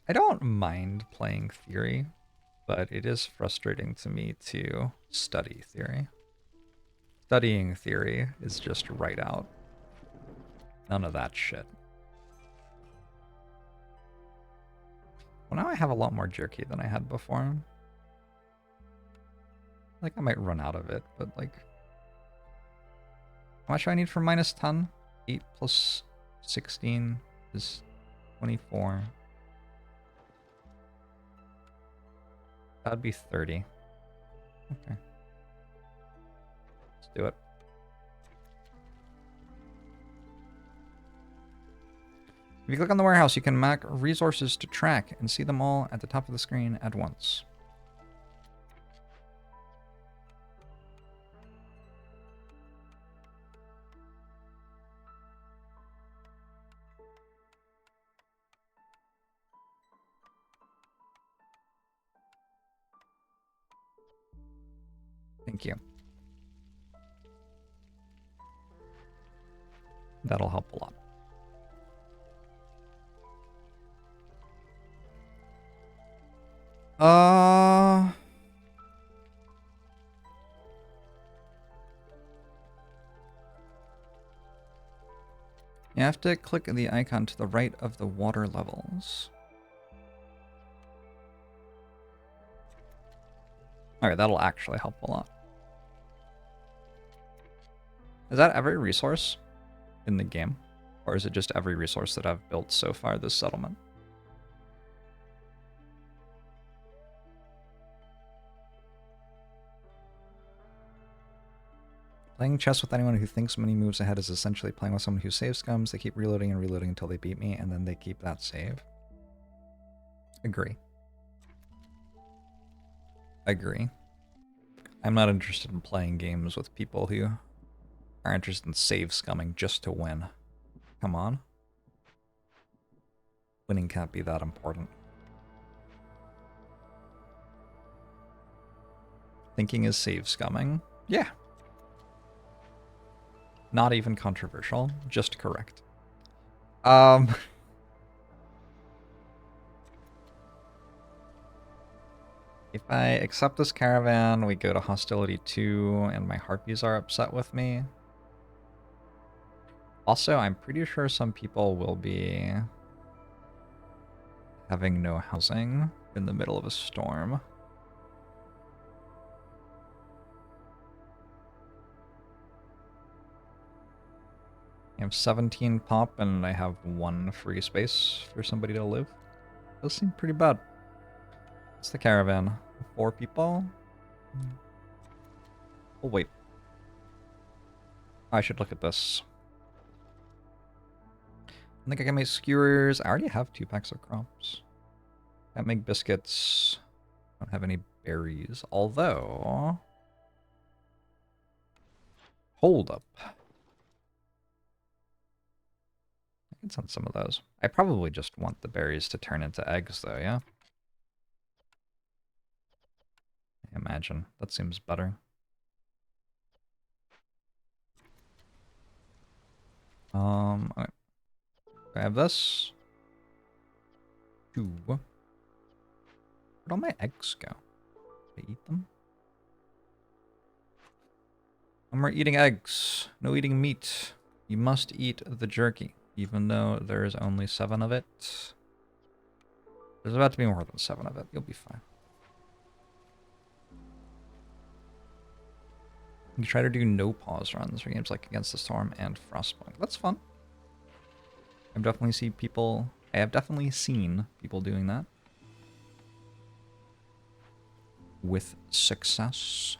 I don't mind playing theory, but it is frustrating to me to study theory. Studying theory is just right out. None of that shit. Well, now I have a lot more jerky than I had before. Like, I might run out of it, but like... how much do I need for minus 10? 8 plus 16 is 24. That'd be 30. Okay. Let's do it. If you click on the warehouse, you can mark resources to track and see them all at the top of the screen at once. Thank you. That'll help a lot. You have to click the icon to the right of the water levels. Alright, that'll actually help a lot. Is that every resource in the game? Or is it just every resource that I've built so far this settlement? Playing chess with anyone who thinks many moves ahead is essentially playing with someone who save scums. They keep reloading and reloading until they beat me, and then they keep that save. Agree. Agree. I'm not interested in playing games with people who are interested in save scumming just to win. Come on. Winning can't be that important. Thinking is save scumming. Yeah. Not even controversial, just correct. If I accept this caravan, we go to hostility 2, and my harpies are upset with me. Also, I'm pretty sure some people will be having no housing in the middle of a storm. I have 17 pop, and I have 1 free space for somebody to live. Those seem pretty bad. It's the caravan. 4 people? Oh, wait. I should look at this. I think I can make skewers. I already have 2 packs of crops. Can't make biscuits. Don't have any berries. Although... Hold up. I can send some of those. I probably just want the berries to turn into eggs, though, yeah? I imagine. That seems better. Okay. I have this. 2. Where'd all my eggs go? Did I eat them? No more eating eggs. No eating meat. You must eat the jerky, even though there's only 7 of it. There's about to be more than 7 of it. You'll be fine. You try to do no pause runs for games like Against the Storm and Frostpunk. That's fun. I have definitely seen people doing that. With success.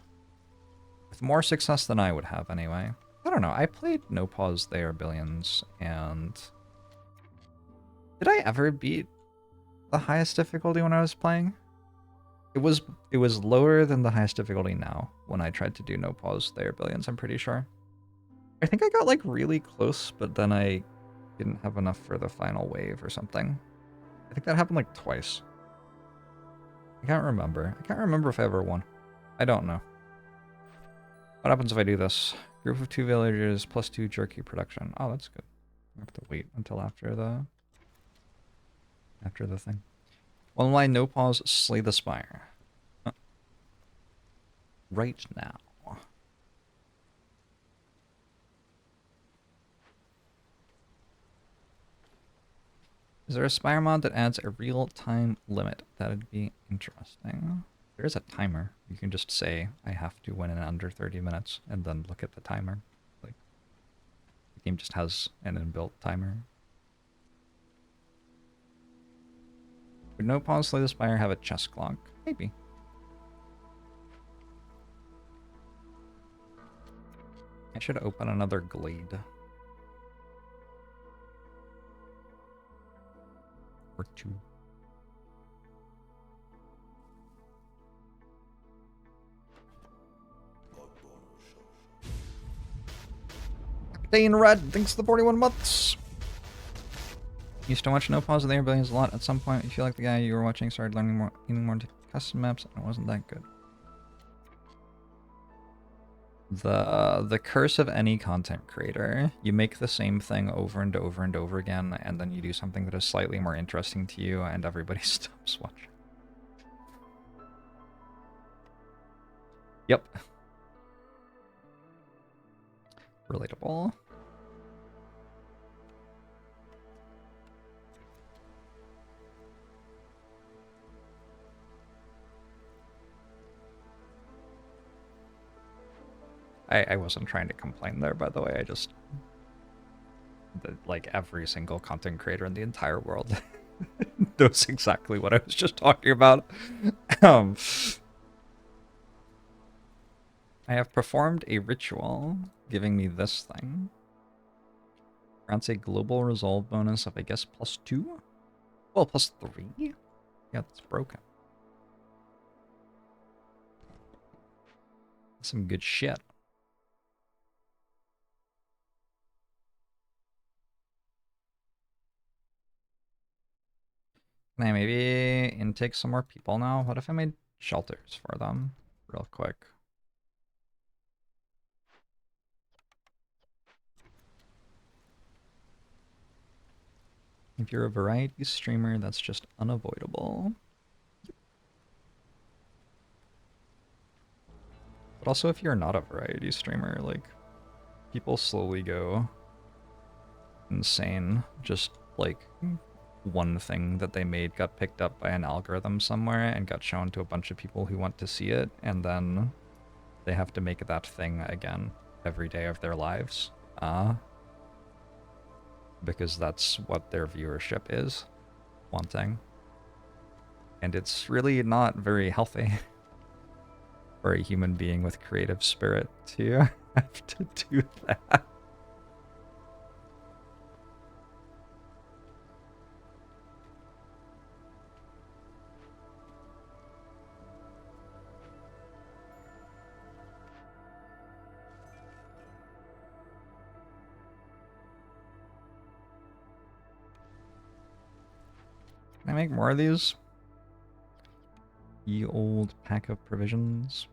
With more success than I would have, anyway. I don't know. I played No Pause There Billions, and... Did I ever beat the highest difficulty when I was playing? It was lower than the highest difficulty now when I tried to do No Pause There Billions, I'm pretty sure. I think I got, like, really close, but then I didn't have enough for the final wave or something. I think that happened, like, twice. I can't remember. I can't remember if I ever won. I don't know. What happens if I do this? Group of 2 villagers plus 2 jerky production. Oh, that's good. I have to wait until after the thing. Well, my no pause slay the spire. Right now. Is there a spire mod that adds a real-time limit? That'd be interesting. There is a timer. You can just say, I have to win in under 30 minutes, and then look at the timer. Like, the game just has an inbuilt timer. Would no pause slay the spire have a chess clock? Maybe. I should open another glade. Or 2. Captain Red, thanks for the 41 months. Used to watch No Pause There Billions a lot. At some point, you feel like the guy you were watching started learning more into custom maps, and it wasn't that good. The curse of any content creator. You make the same thing over and over and over again, and then you do something that is slightly more interesting to you, and everybody stops watching. Yep. Relatable. I wasn't trying to complain there, by the way. I just... like, every single content creator in the entire world knows exactly what I was just talking about. I have performed a ritual giving me this thing. Grants a global resolve bonus of, I guess, +2? Well, +3? Yeah, that's broken. Some good shit. Can I maybe intake some more people now? What if I made shelters for them real quick? If you're a variety streamer, that's just unavoidable. But also if you're not a variety streamer, like, people slowly go insane. Just, like, one thing that they made got picked up by an algorithm somewhere and got shown to a bunch of people who want to see it, and then they have to make that thing again every day of their lives. Because that's what their viewership is wanting. And it's really not very healthy for a human being with creative spirit to have to do that. Can I make more of these? Ye old pack of provisions.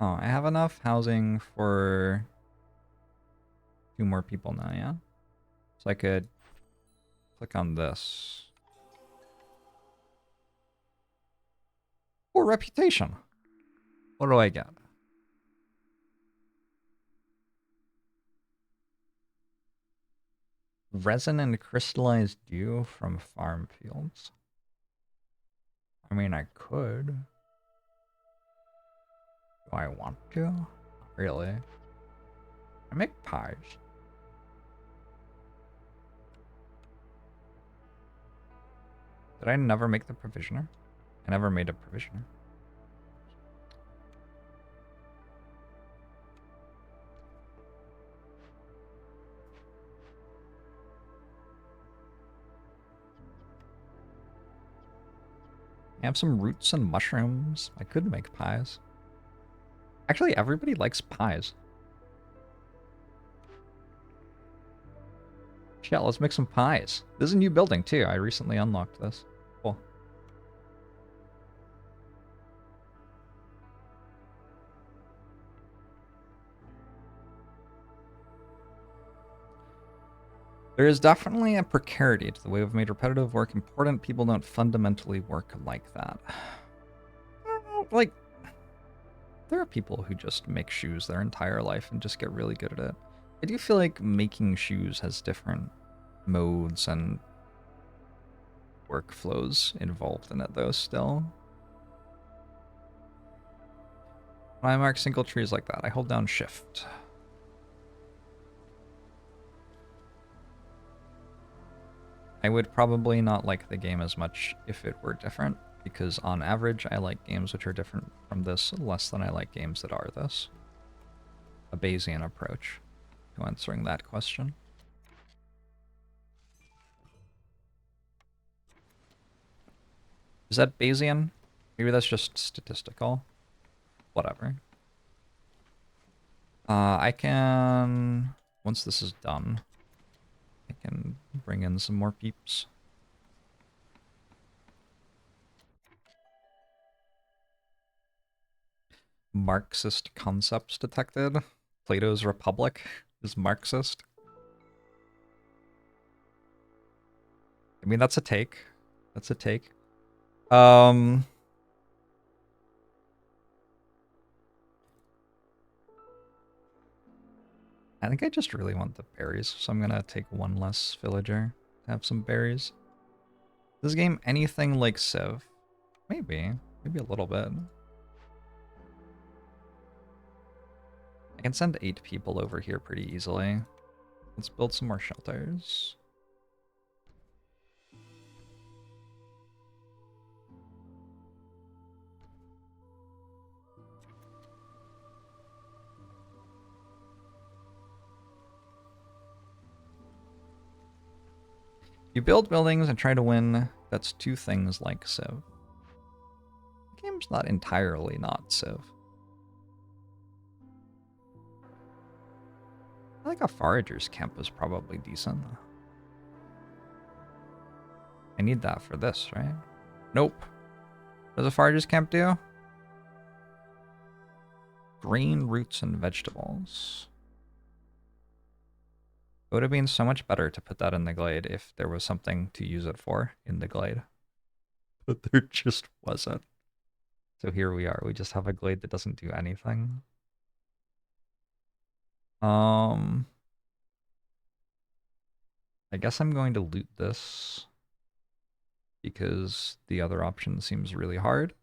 Oh, I have enough housing for 2 more people now, yeah? So I could click on this. Or reputation. What do I get? Resin and crystallized dew from farm fields. I mean, I could. Do I want to? Not really. I make pies. Did I never make the provisioner? I never made a provisioner. I have some roots and mushrooms. I could make pies. Actually, everybody likes pies. Yeah, let's make some pies. This is a new building, too. I recently unlocked this. Cool. There is definitely a precarity to the way we've made repetitive work important. People don't fundamentally work like that. I don't know, like, there are people who just make shoes their entire life and just get really good at it. I do feel like making shoes has different modes and workflows involved in it, though, still. When I mark single trees like that, I hold down shift. I would probably not like the game as much if it were different, because on average, I like games which are different from this less than I like games that are this. A Bayesian approach to answering that question. Is that Bayesian? Maybe that's just statistical. Whatever. I can... Once this is done, I can bring in some more peeps. Marxist concepts detected. Plato's Republic is Marxist. I mean, that's a take. That's a take. I think I just really want the berries, so I'm gonna take one less villager to have some berries. This game anything like Civ? Maybe. Maybe a little bit. I can send 8 people over here pretty easily. Let's build some more shelters. You build buildings and try to win. That's 2 things like Civ. The game's not entirely not Civ. I think a forager's camp is probably decent. I need that for this, right? Nope. What does a forager's camp do? Green roots and vegetables. It would have been so much better to put that in the glade if there was something to use it for in the glade. But there just wasn't. So here we are. We just have a glade that doesn't do anything. I guess I'm going to loot this because the other option seems really hard.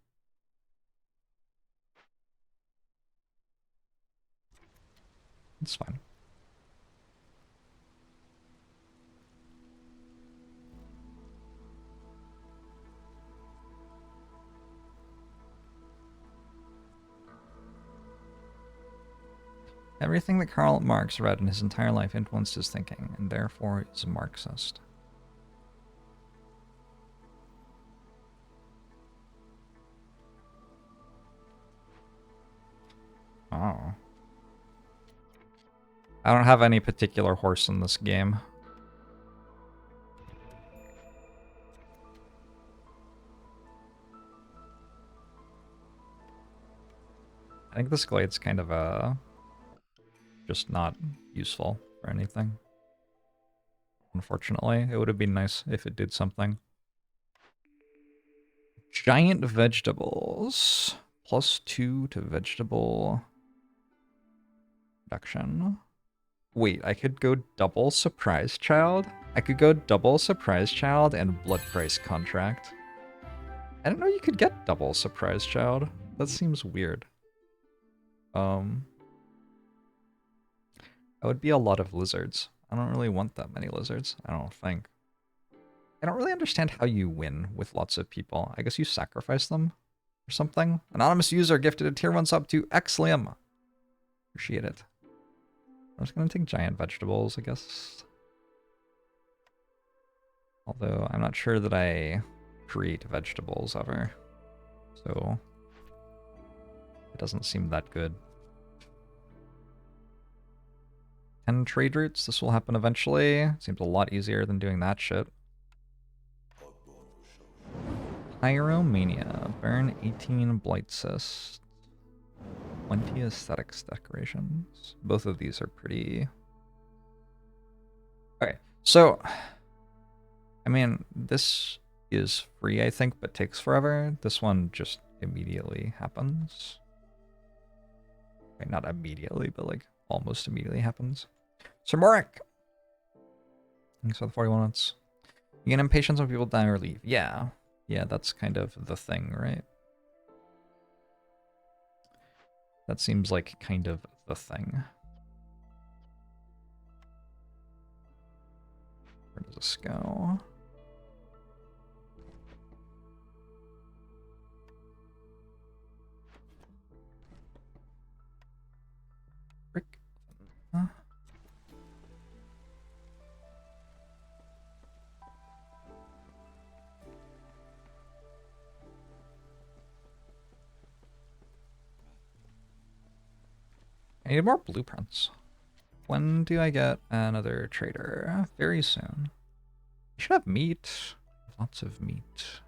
It's fine. Everything that Karl Marx read in his entire life influenced his thinking, and therefore is a Marxist. Oh. I don't have any particular horse in this game. I think this glade's kind of just not useful for anything. Unfortunately, it would have been nice if it did something. Giant vegetables. +2 to vegetable production. Wait, I could go double surprise child? I could go double surprise child and blood price contract. I didn't know you could get double surprise child. That seems weird. That would be a lot of lizards. I don't really want that many lizards, I don't think. I don't really understand how you win with lots of people. I guess you sacrifice them or something. Anonymous user gifted a tier 1 sub to Xlium. Appreciate it. I'm just gonna take giant vegetables, I guess. Although I'm not sure that I create vegetables ever. So it doesn't seem that good. 10 trade routes, this will happen eventually. Seems a lot easier than doing that shit. Pyromania. Burn 18 blight cysts. 20 aesthetics decorations. Both of these are pretty... Okay, so... I mean, this is free, I think, but takes forever. This one just immediately happens. Okay, not immediately, but like almost immediately happens. Sir Morik! Thanks for the 41 months. You get impatience when people die or leave. Yeah. Yeah, that's kind of the thing, right? That seems like kind of the thing. Where does this go? Frick. Huh? I need more blueprints. When do I get another trader? Very soon. You should have meat. Lots of meat.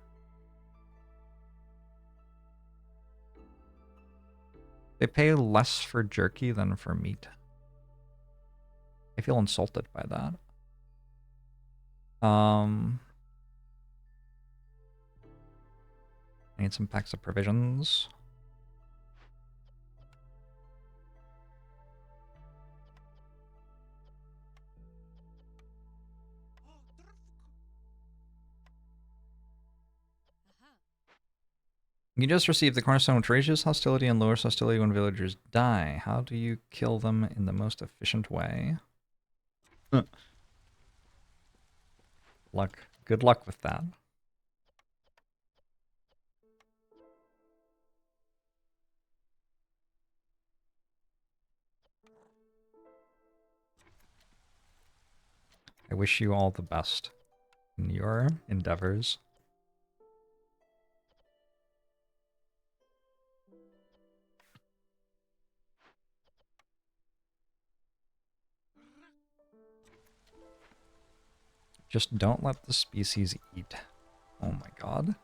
They pay less for jerky than for meat. I feel insulted by that. I need some packs of provisions. You just received the cornerstone which raises hostility and lowers hostility when villagers die. How do you kill them in the most efficient way? Luck. Good luck with that. I wish you all the best in your endeavors. Just don't let the species eat. Oh my god.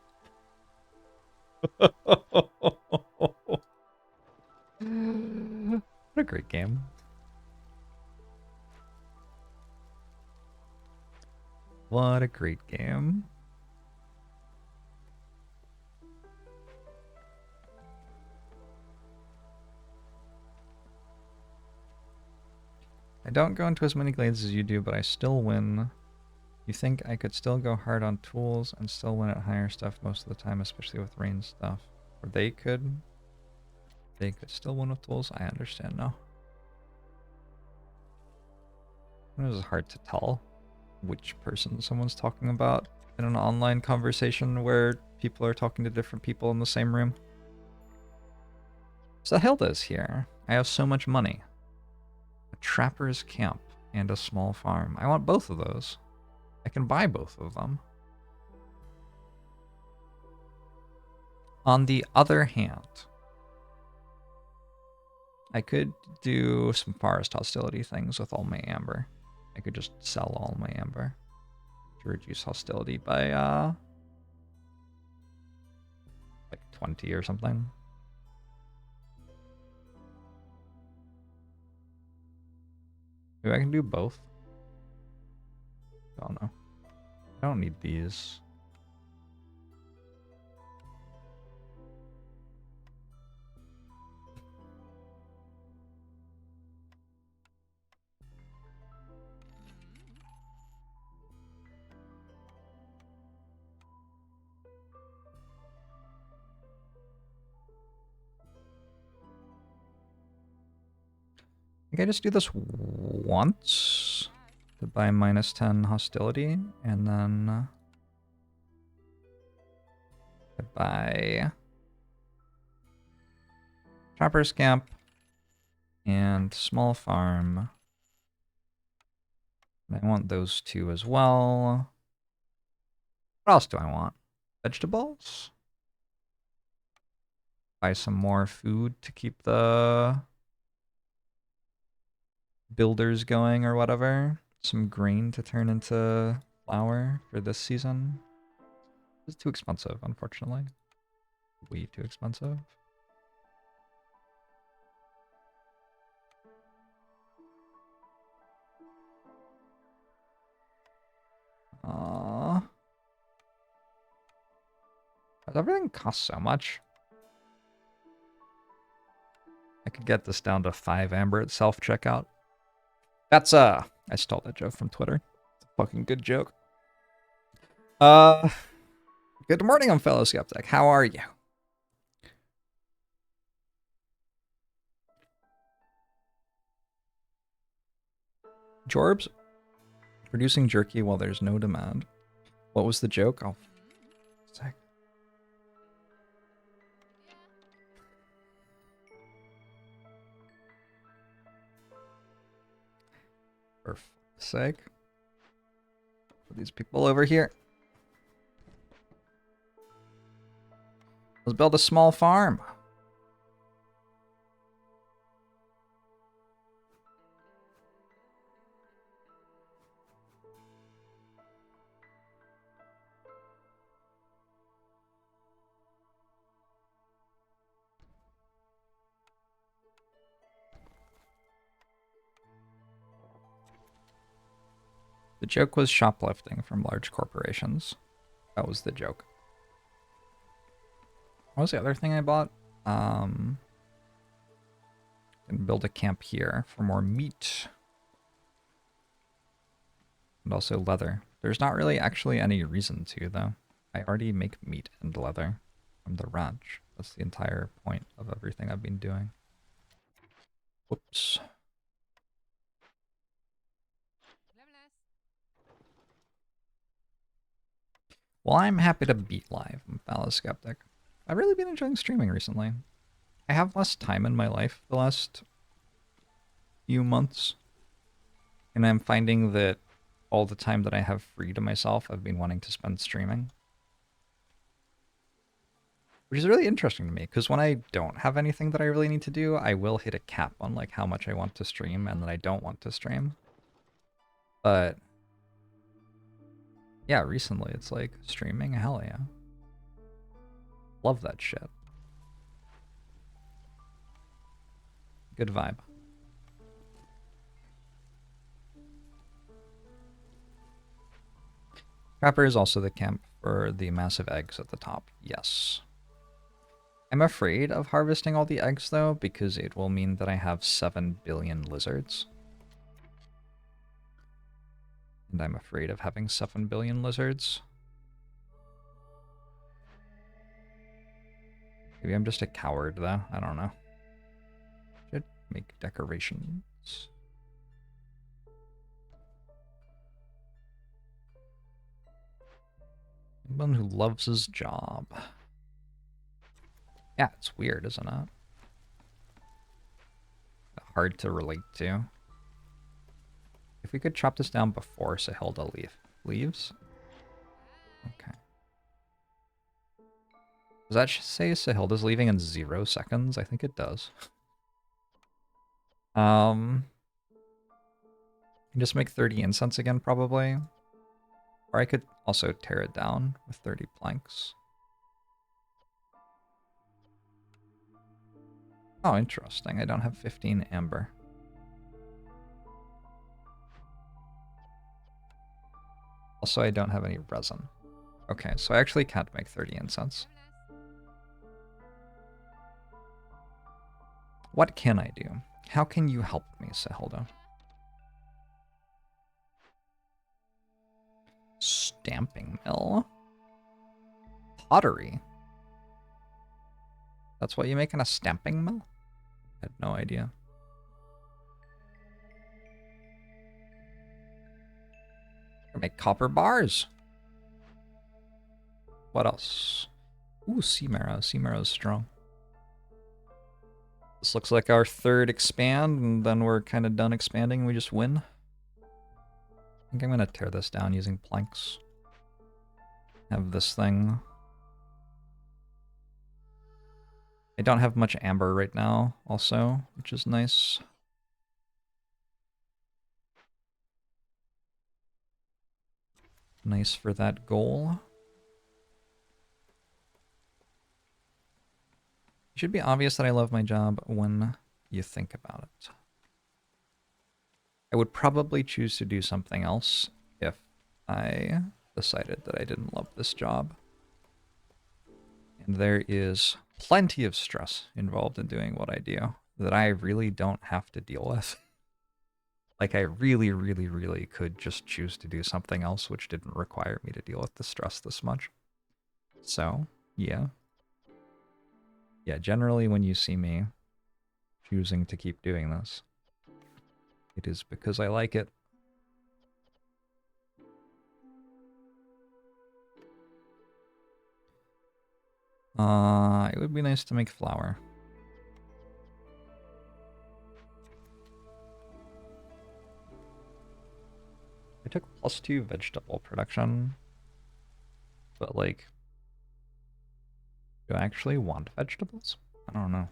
What a great game. What a great game. I don't go into as many glades as you do, but I still win. You think I could still go hard on tools and still win at higher stuff most of the time, especially with rain stuff? Or they could still win with tools? I understand now. It was hard to tell which person someone's talking about in an online conversation where people are talking to different people in the same room. So Hilda's here. I have so much money. A trapper's camp and a small farm. I want both of those. I can buy both of them. On the other hand, I could do some forest hostility things with all my amber. I could just sell all my amber to reduce hostility by like 20 or something. Maybe I can do both. I don't know. I don't need these. I think I just do this once to buy -10 hostility, and then I buy Trapper's Camp and Small Farm. And I want those two as well. What else do I want? Vegetables? Buy some more food to keep the builders going or whatever. Some grain to turn into flour for this season. It's too expensive, unfortunately. Way too expensive. Aww. Everything costs so much. I could get this down to 5 amber at self-checkout. That's, I stole that joke from Twitter. It's a fucking good joke. Good morning, I'm fellow skeptic. How are you? Jorbs? Producing jerky while there's no demand. What was the joke? Oh, sake. For fuck's sake. Put these people over here. Let's build a small farm. The joke was shoplifting from large corporations. That was the joke. What was the other thing I bought? And build a camp here for more meat. And also leather. There's not really actually any reason to, though. I already make meat and leather from the ranch. That's the entire point of everything I've been doing. Whoops. Well, I'm happy to beat live. I'm fellow skeptic. I've really been enjoying streaming recently. I have less time in my life the last few months. And I'm finding that all the time that I have free to myself, I've been wanting to spend streaming. Which is really interesting to me, because when I don't have anything that I really need to do, I will hit a cap on like how much I want to stream and then I don't want to stream. But Yeah, recently it's like streaming. Hell yeah. Love that shit. Good vibe. Trapper is also the camp for the massive eggs at the top. Yes. I'm afraid of harvesting all the eggs, though, because it will mean that I have 7 billion lizards. And I'm afraid of having 7 billion lizards. Maybe I'm just a coward, though. I don't know. Should make decorations. Someone who loves his job. Yeah, it's weird, isn't it? Hard to relate to. If we could chop this down before Sahilda leaves. Okay. Does that say Sahilda's leaving in 0 seconds? I think it does. Just make 30 incense again, probably. Or I could also tear it down with 30 planks. Oh, interesting. I don't have 15 amber. Also, I don't have any resin. Okay, so I actually can't make 30 incense. What can I do? How can you help me, Sahilda? Stamping mill? Pottery? That's what you make in a stamping mill? I had no idea. I make copper bars. What else? Ooh, sea marrow. Sea marrow's strong. This looks like our third expand, and then we're kind of done expanding and we just win. I think I'm going to tear this down using planks. Have this thing. I don't have much amber right now, also, which is nice. Nice for that goal. It should be obvious that I love my job when you think about it. I would probably choose to do something else if I decided that I didn't love this job. And there is plenty of stress involved in doing what I do that I really don't have to deal with. Like, I really, really, really could just choose to do something else which didn't require me to deal with the stress this much. So, yeah. Yeah, generally when you see me choosing to keep doing this, it is because I like it. It would be nice to make flour. I took +2 vegetable production, but like, do I actually want vegetables? I don't know.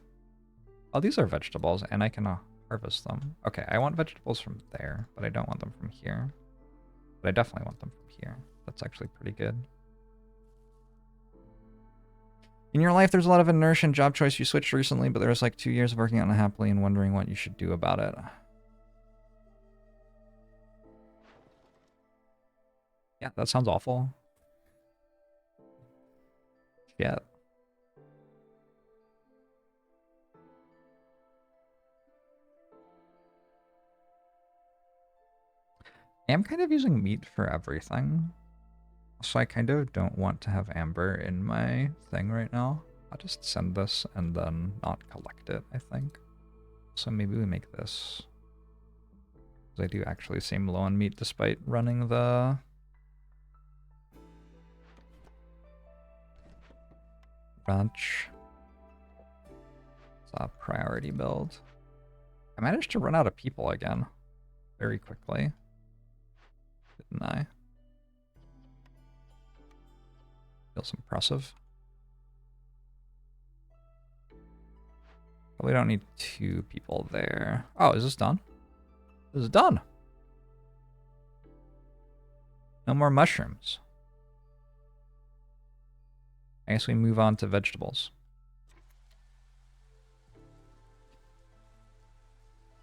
Oh, these are vegetables, and I can harvest them. Okay, I want vegetables from there, but I don't want them from here. But I definitely want them from here. That's actually pretty good. In your life, there's a lot of inertia and job choice. You switched recently, but there was like 2 years of working out unhappily and wondering what you should do about it. Yeah, that sounds awful. Yeah. I am kind of using meat for everything. So I kind of don't want to have amber in my thing right now. I'll just send this and then not collect it, I think. So maybe we make this. Because I do actually seem low on meat despite running the ranch. It's a priority build. I managed to run out of people again very quickly. Didn't I? Feels impressive. Probably don't need 2 people there. Oh, is this done? This is done. No more mushrooms. I guess we move on to vegetables.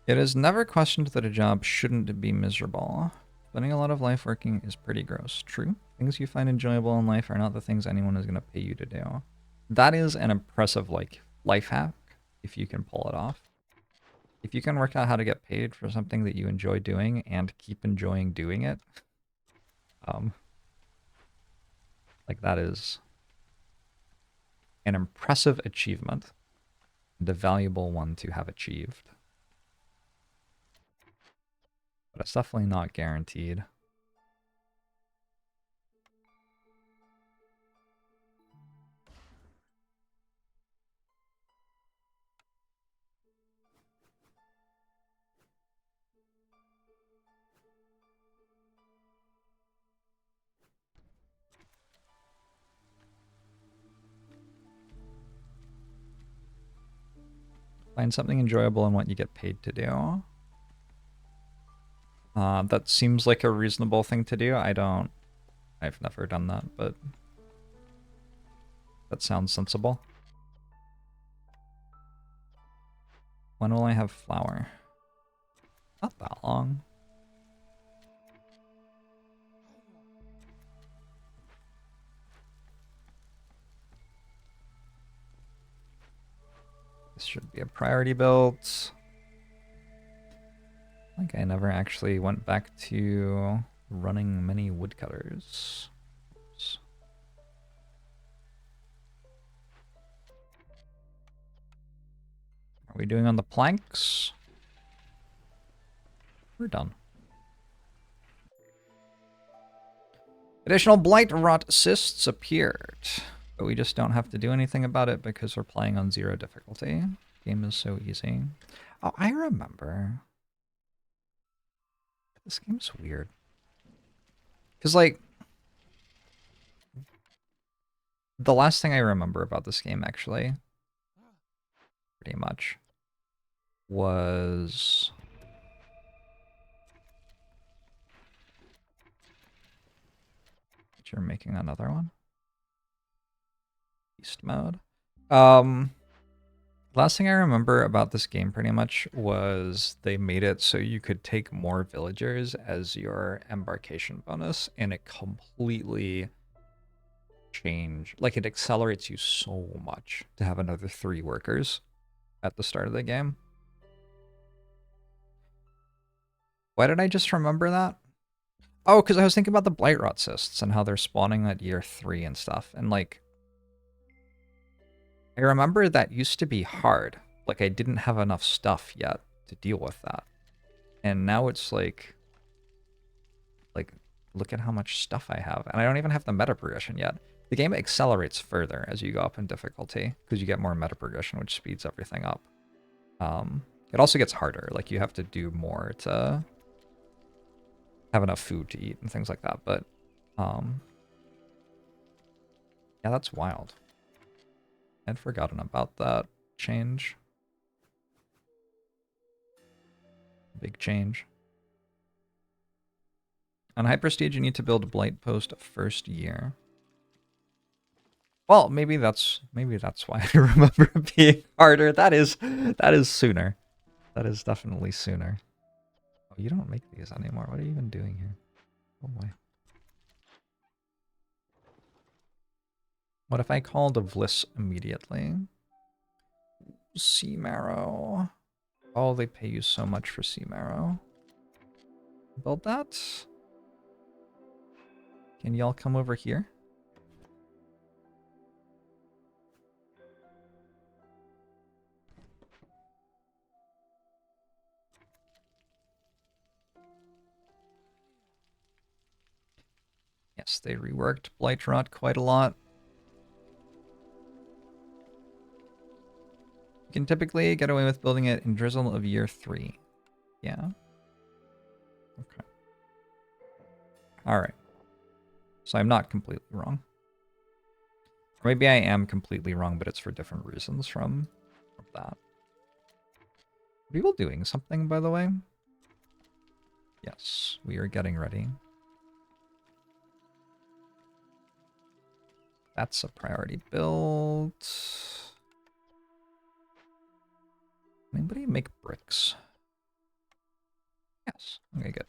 It is never questioned that a job shouldn't be miserable. Spending a lot of life working is pretty gross. True. Things you find enjoyable in life are not the things anyone is going to pay you to do. That is an impressive, like, life hack, if you can pull it off. If you can work out how to get paid for something that you enjoy doing and keep enjoying doing it, like, that is an impressive achievement and a valuable one to have achieved. But it's definitely not guaranteed. Find something enjoyable in what you get paid to do. That seems like a reasonable thing to do. I've never done that, but that sounds sensible. When will I have flour? Not that long. This should be a priority build. Like I never actually went back to running many woodcutters. Oops. Are we doing on the planks? We're done. Additional blight rot cysts appeared, but we just don't have to do anything about it because we're playing on 0 difficulty. Game is so easy. Oh, I remember. This game's weird. Because, like, the last thing I remember about this game, actually, pretty much, was... You're making another one? Beast mode. Last thing I remember about this game pretty much was they made it so you could take more villagers as your embarkation bonus, and it completely changed. Like, it accelerates you so much to have another 3 workers at the start of the game. Why did I just remember that? Oh, because I was thinking about the blight rot cysts and how they're spawning at year 3 and stuff. And, like, I remember that used to be hard. Like, I didn't have enough stuff yet to deal with that. And now it's like, look at how much stuff I have. And I don't even have the meta progression yet. The game accelerates further as you go up in difficulty because you get more meta progression, which speeds everything up. It also gets harder. Like, you have to do more to have enough food to eat and things like that. But, yeah, that's wild. I'd forgotten about that change. Big change. On High Prestige, you need to build a Blight Post first year. Well, maybe that's why I remember it being harder. That is sooner. That is definitely sooner. Oh, you don't make these anymore. What are you even doing here? Oh boy. What if I called a Vliss immediately? Sea Marrow. Oh, they pay you so much for Sea Marrow. Build that. Can y'all come over here? Yes, they reworked Blight Rot quite a lot. You can typically get away with building it in Drizzle of year 3. Yeah. Okay. Alright. So I'm not completely wrong. Or maybe I am completely wrong, but it's for different reasons from that. Are people doing something, by the way? Yes, we are getting ready. That's a priority build. Anybody make bricks? Yes. Okay, good.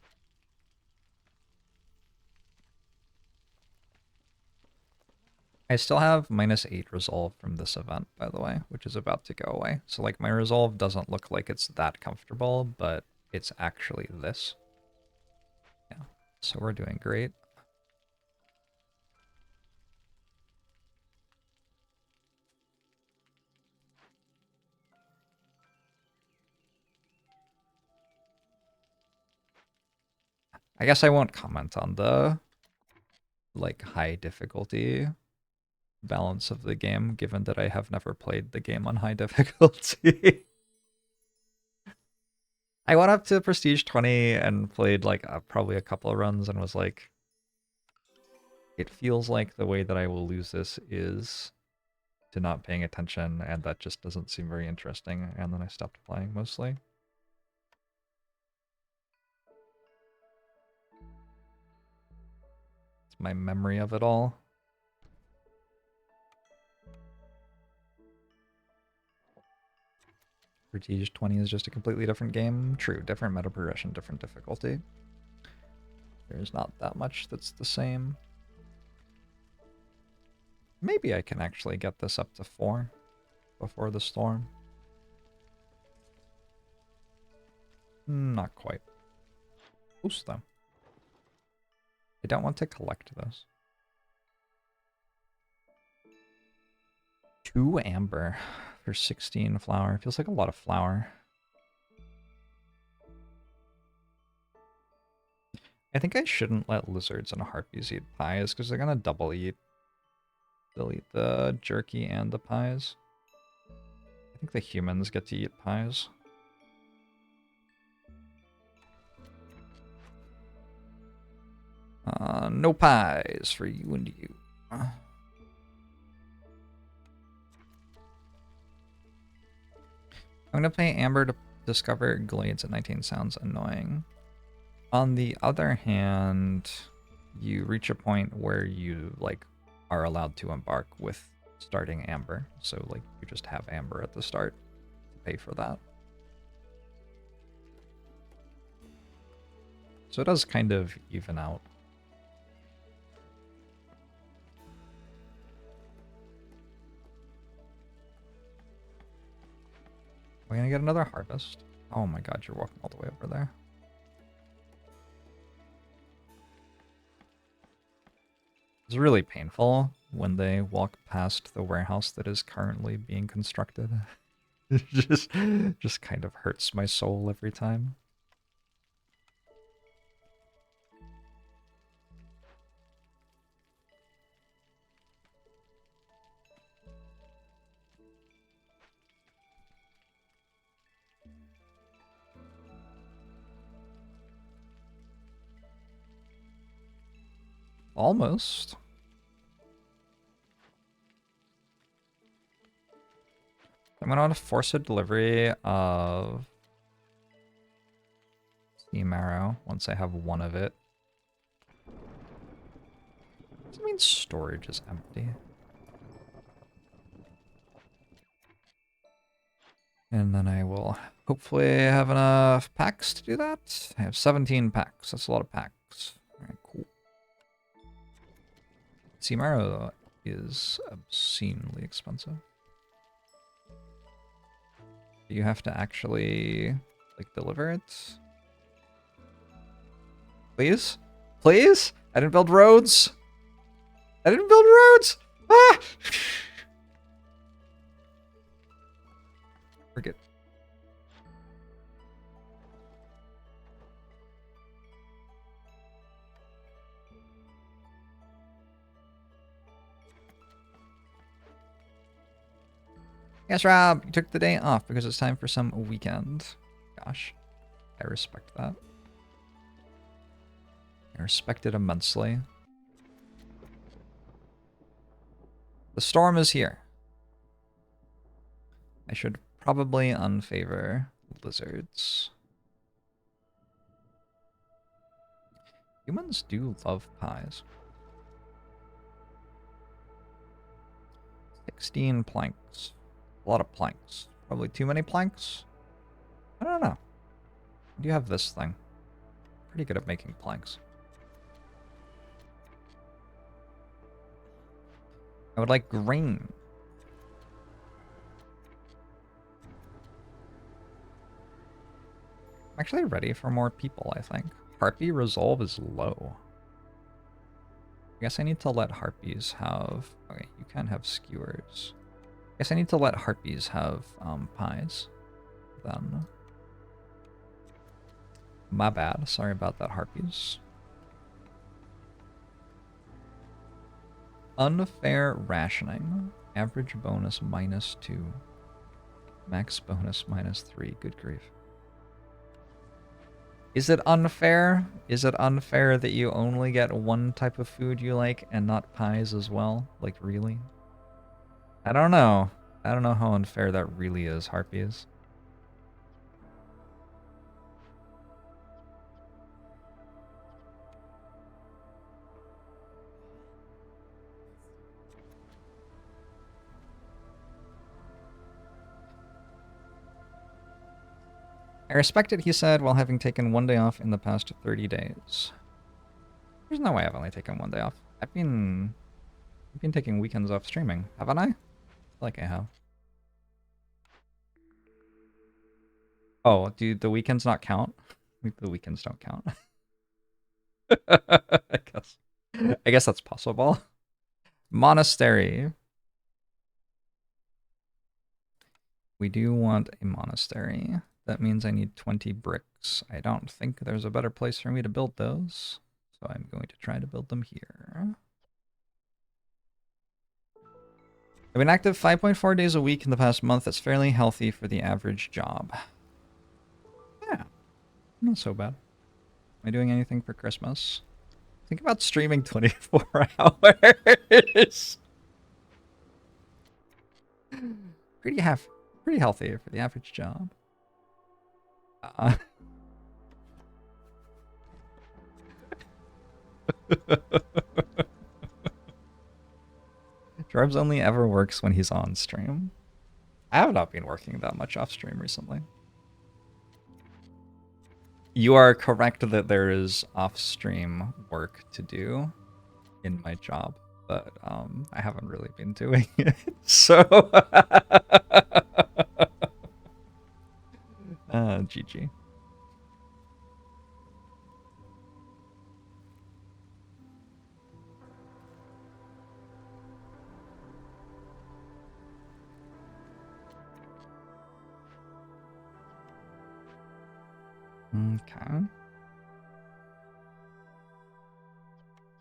I still have -8 resolve from this event, by the way, which is about to go away. So like my resolve doesn't look like it's that comfortable, but it's actually this. Yeah. So we're doing great. I guess I won't comment on the like high difficulty balance of the game, given that I have never played the game on high difficulty. I went up to Prestige 20 and played like probably a couple of runs and was like, it feels like the way that I will lose this is to not paying attention, and that just doesn't seem very interesting, and then I stopped playing mostly. It's my memory of it all. Prestige 20 is just a completely different game. True, different meta progression, different difficulty. There's not that much that's the same. Maybe I can actually get this up to 4 before the storm. Not quite. Boost them. I don't want to collect those. 2 amber for 16 flour. Feels like a lot of flour. I think I shouldn't let lizards and harpies eat pies because they're gonna double eat. They'll eat the jerky and the pies. I think the humans get to eat pies. No pies for you and you. I'm gonna play Amber to discover glades at 19 sounds annoying. On the other hand, you reach a point where you like are allowed to embark with starting Amber. So like you just have Amber at the start to pay for that. So it does kind of even out. We're gonna get another harvest. Oh my god, you're walking all the way over there. It's really painful when they walk past the warehouse that is currently being constructed. It just kind of hurts my soul every time. Almost. I'm gonna force a delivery of steam arrow once I have one of it. Does it mean storage is empty? And then I will hopefully have enough packs to do that. I have 17 packs. That's a lot of packs. Alright, cool. Steam arrow is obscenely expensive. You have to actually, like, deliver it? Please? Please? I didn't build roads! I didn't build roads! Ah! Forget. Yes, Rob, you took the day off because it's time for some weekend. Gosh, I respect that. I respect it immensely. The storm is here. I should probably unfavor lizards. Humans do love pies. 16 planks. A lot of planks. Probably too many planks? I don't know. I do have this thing. Pretty good at making planks. I would like grain. I'm actually ready for more people, I think. Harpy resolve is low. I guess I need to let harpies have... Okay, you can have skewers. I guess I need to let harpies have pies. Then. My bad. Sorry about that, harpies. Unfair rationing. Average bonus -2. Max bonus -3. Good grief. Is it unfair? Is it unfair that you only get one type of food you like and not pies as well? Like, really? I don't know. I don't know how unfair that really is, harpies. I respect it, he said, while having taken 1 day off in the past 30 days. There's no way I've only taken 1 day off. I've been taking weekends off streaming, haven't I? I feel like I have. Oh, do the weekends not count? The weekends don't count. I guess that's possible. Monastery. We do want a monastery. That means I need 20 bricks. I don't think there's a better place for me to build those, so I'm going to try to build them here. I've been active 5.4 days a week in the past month. That's fairly healthy for the average job. Yeah, not so bad. Am I doing anything for Christmas? Think about streaming 24 hours. Pretty healthy for the average job. Jorbs only ever works when he's on stream. I have not been working that much off stream recently. You are correct that there is off-stream work to do in my job, but I haven't really been doing it, so... GG. Okay.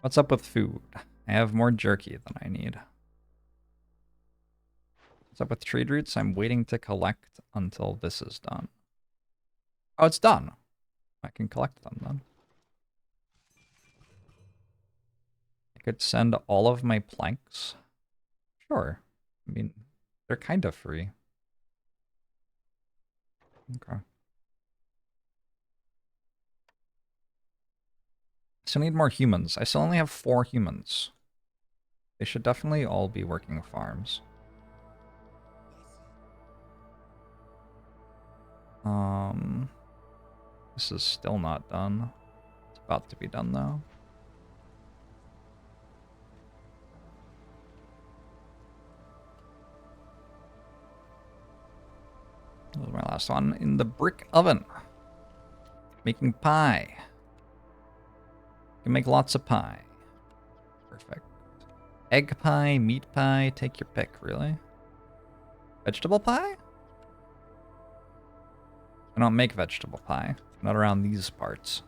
What's up with food? I have more jerky than I need. What's up with tree roots? I'm waiting to collect until this is done. Oh, it's done. I can collect them then. I could send all of my planks. Sure. I mean, they're kind of free. Okay. Still need more humans. I still only have 4 humans. They should definitely all be working farms. This is still not done. It's about to be done though. That was my last one. In the brick oven. Making pie. You can make lots of pie. Perfect. Egg pie, meat pie, take your pick, really. Vegetable pie? I don't make vegetable pie. Not around these parts.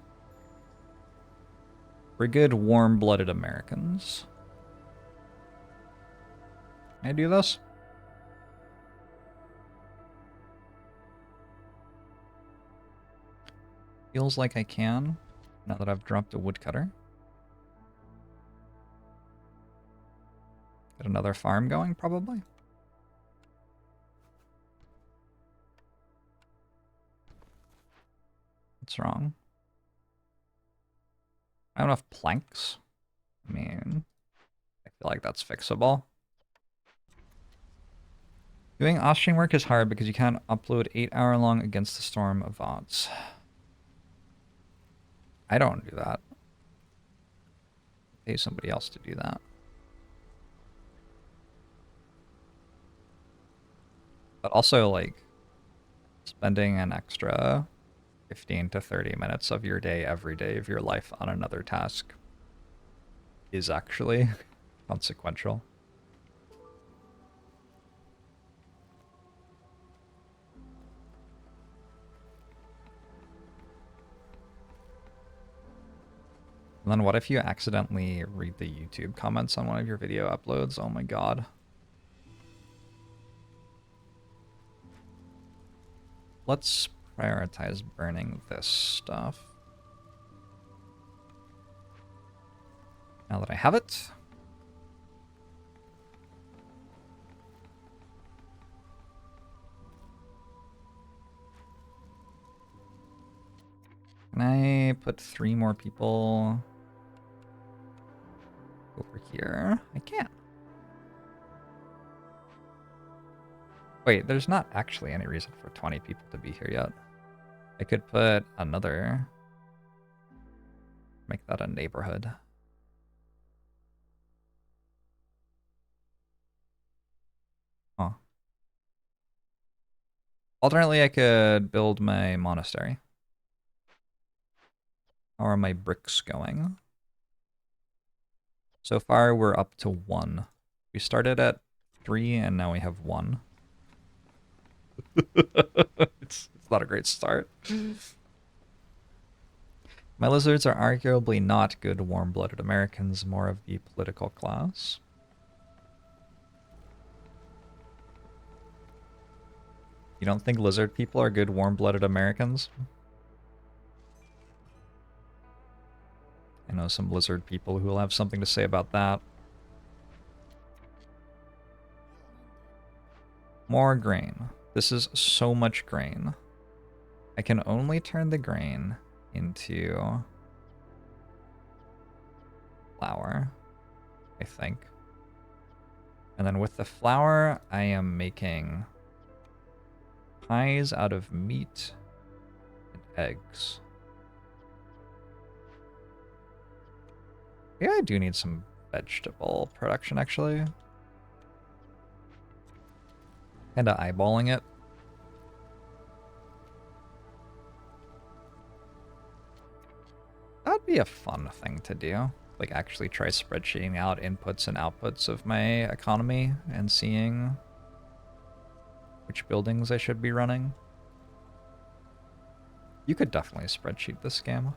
We're good, warm-blooded Americans. Can I do this? Feels like I can, now that I've dropped a woodcutter. Get another farm going, probably. What's wrong? I don't have enough planks. I mean, I feel like that's fixable. Doing off-stream work is hard because you can't upload 8-hour-long Against the Storm of VODs. I don't do that. Pay somebody else to do that. But also, like, spending an extra 15 to 30 minutes of your day every day of your life on another task is actually consequential. And then what if you accidentally read the YouTube comments on one of your video uploads? Oh my god. Let's prioritize burning this stuff. Now that I have it. Can I put 3 more people over here? I can't. Wait, there's not actually any reason for 20 people to be here yet. I could put another... Make that a neighborhood. Huh. Alternately, I could build my monastery. How are my bricks going? So far, we're up to 1. We started at 3, and now we have 1. It's not a great start. My lizards are arguably not good warm-blooded Americans, more of the political class. You don't think lizard people are good warm-blooded Americans? I know some lizard people who will have something to say about that. More grain. This is so much grain. I can only turn the grain into flour, I think. And then with the flour, I am making pies out of meat and eggs. Yeah, I do need some vegetable production, actually. Kinda eyeballing it. That'd be a fun thing to do. Like, actually try spreadsheeting out inputs and outputs of my economy and seeing which buildings I should be running. You could definitely spreadsheet this game.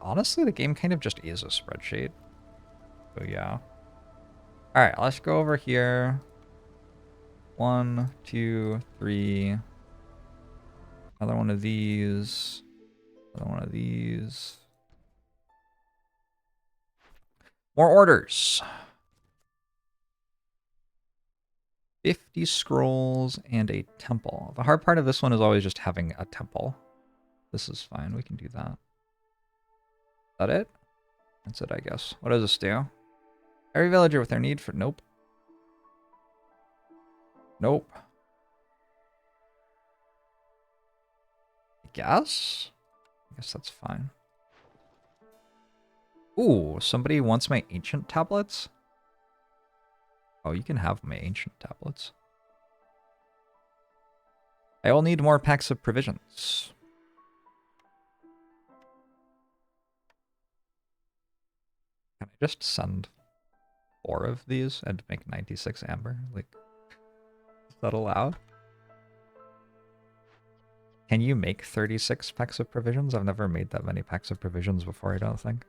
Honestly, the game kind of just is a spreadsheet. So yeah. Alright, let's go over here. 1, 2, 3. Another one of these. Another one of these. More orders. 50 scrolls and a temple. The hard part of this one is always just having a temple. This is fine. We can do that. Is that it? That's it, I guess. What does this do? Every villager with their need for... Nope. Nope. I guess that's fine. Ooh, somebody wants my ancient tablets? Oh, you can have my ancient tablets. I will need more packs of provisions. Can I just send 4 of these and make 96 amber? Like, is that allowed? Can you make 36 packs of provisions? I've never made that many packs of provisions before, I don't think.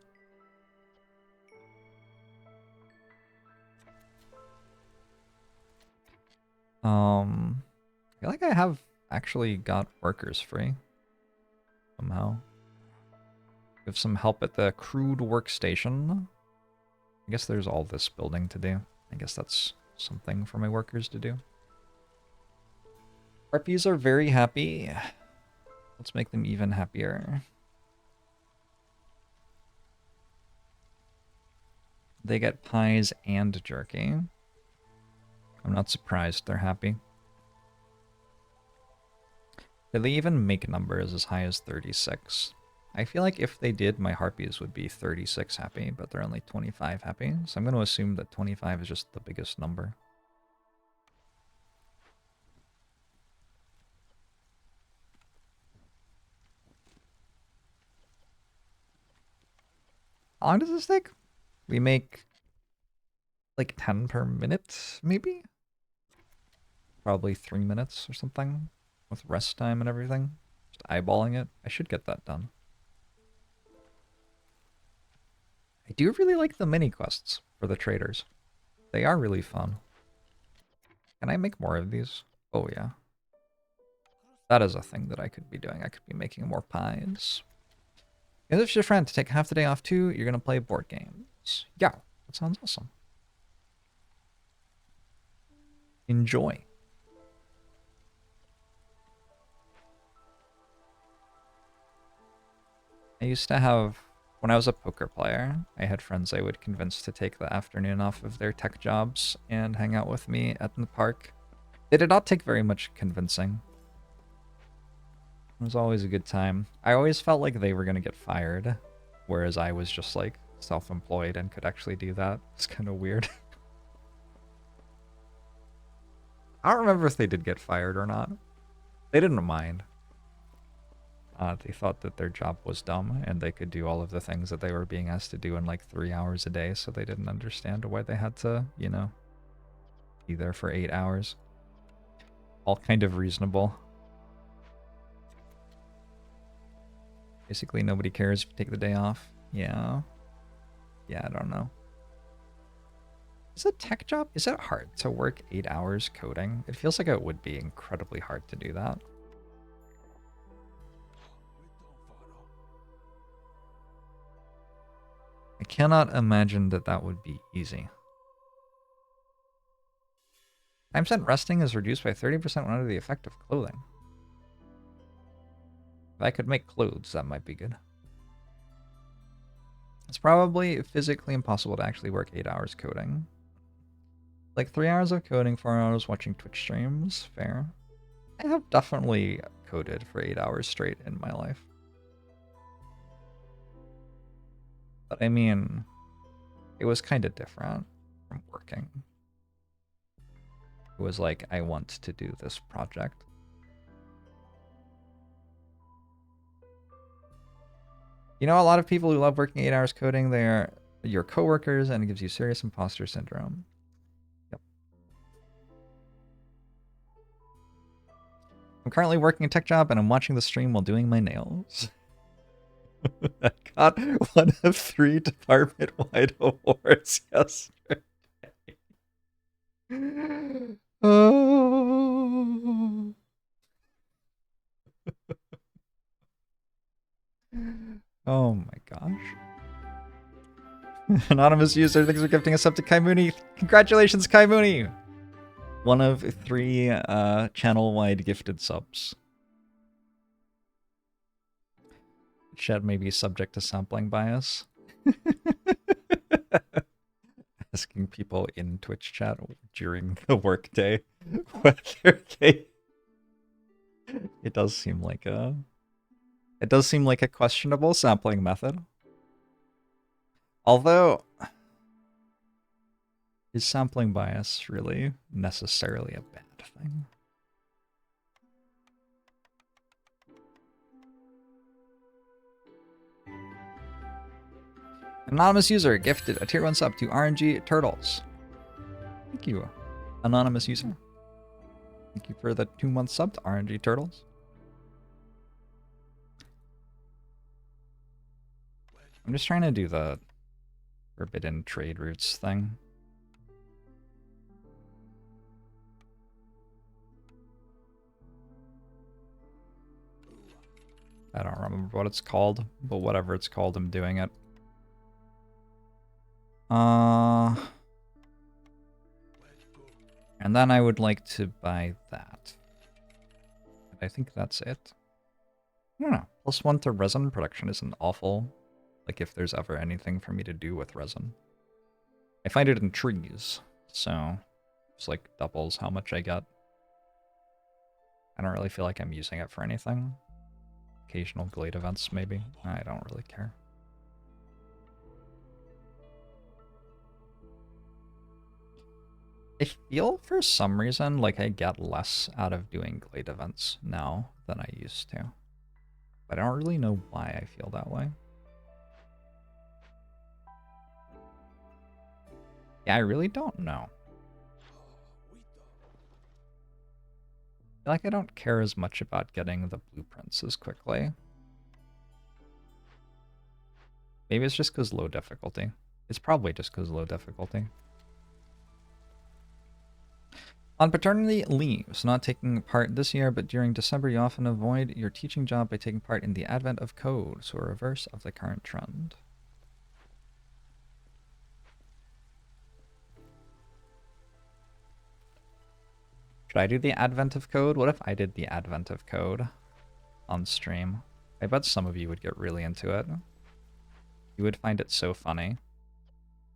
I feel like I have actually got workers free. Somehow. Give some help at the crude workstation. I guess there's all this building to do. I guess that's something for my workers to do. Harpies are very happy. Let's make them even happier. They get pies and jerky. I'm not surprised they're happy. Did they even make numbers as high as 36? I feel like if they did, my harpies would be 36 happy, but they're only 25 happy. So I'm going to assume that 25 is just the biggest number. How long does this take? We make like 10 per minute, maybe? Probably 3 minutes or something with rest time and everything. Just eyeballing it. I should get that done. I do really like the mini quests for the traders. They are really fun. Can I make more of these? Oh yeah. That is a thing that I could be doing. I could be making more pies. And if your friend to take half the day off too, you're gonna play board games. Yeah, that sounds awesome. Enjoy. I used to have, when I was a poker player, I had friends I would convince to take the afternoon off of their tech jobs and hang out with me at the park. It did not take very much convincing. It was always a good time. I always felt like they were going to get fired, whereas I was just like self-employed and could actually do that. It's kind of weird. I don't remember if they did get fired or not. They didn't mind. They thought that their job was dumb and they could do all of the things that they were being asked to do in like 3 hours a day, so they didn't understand why they had to, you know, be there for 8 hours. All kind of reasonable. Basically, nobody cares if you take the day off. Yeah. Yeah, I don't know. Is a tech job, is it hard to work 8 hours coding? It feels like it would be incredibly hard to do that. I cannot imagine that that would be easy. Time spent resting is reduced by 30% when under the effect of clothing. If I could make clothes, that might be good. It's probably physically impossible to actually work 8 hours coding. Like 3 hours of coding, 4 hours watching Twitch streams. Fair. I have definitely coded for 8 hours straight in my life. But I mean, it was kind of different from working. It was like, I want to do this project. You know, a lot of people who love working 8 hours coding, they're your coworkers, and it gives you serious imposter syndrome. Yep. I'm currently working a tech job, and I'm watching the stream while doing my nails. I got one of 3 department-wide awards yesterday. Oh. Oh my gosh. Anonymous user, thanks for gifting us up to Kaimuni. Congratulations, Kaimuni! One of 3 channel-wide gifted subs. Chat may be subject to sampling bias. Asking people in Twitch chat during the workday whether they... It does seem like a questionable sampling method. Although, is sampling bias really necessarily a bad thing? Anonymous user gifted a tier 1 sub to RNG Turtles. Thank you, anonymous user. Thank you for the 2-month sub to RNG Turtles. I'm just trying to do the forbidden trade routes thing. I don't remember what it's called, but whatever it's called, I'm doing it. And then I would like to buy that. I think that's it. I don't know. +1 to resin production isn't awful. Like, if there's ever anything for me to do with resin. I find it in trees, so Just like doubles how much I get. I don't really feel like I'm using it for anything. Occasional Glade events, maybe. I don't really care. I feel for some reason like I get less out of doing Glade events now than I used to. But I don't really know why I feel that way. Yeah, I really don't know. I feel like I don't care as much about getting the blueprints as quickly. Maybe it's just because low difficulty. It's probably just because low difficulty. On paternity leaves, not taking part this year, but during December, you often avoid your teaching job by taking part in the advent of code, so a reverse of the current trend. Should I do the advent of code? What if I did the advent of code on stream? I bet some of you would get really into it. You would find it so funny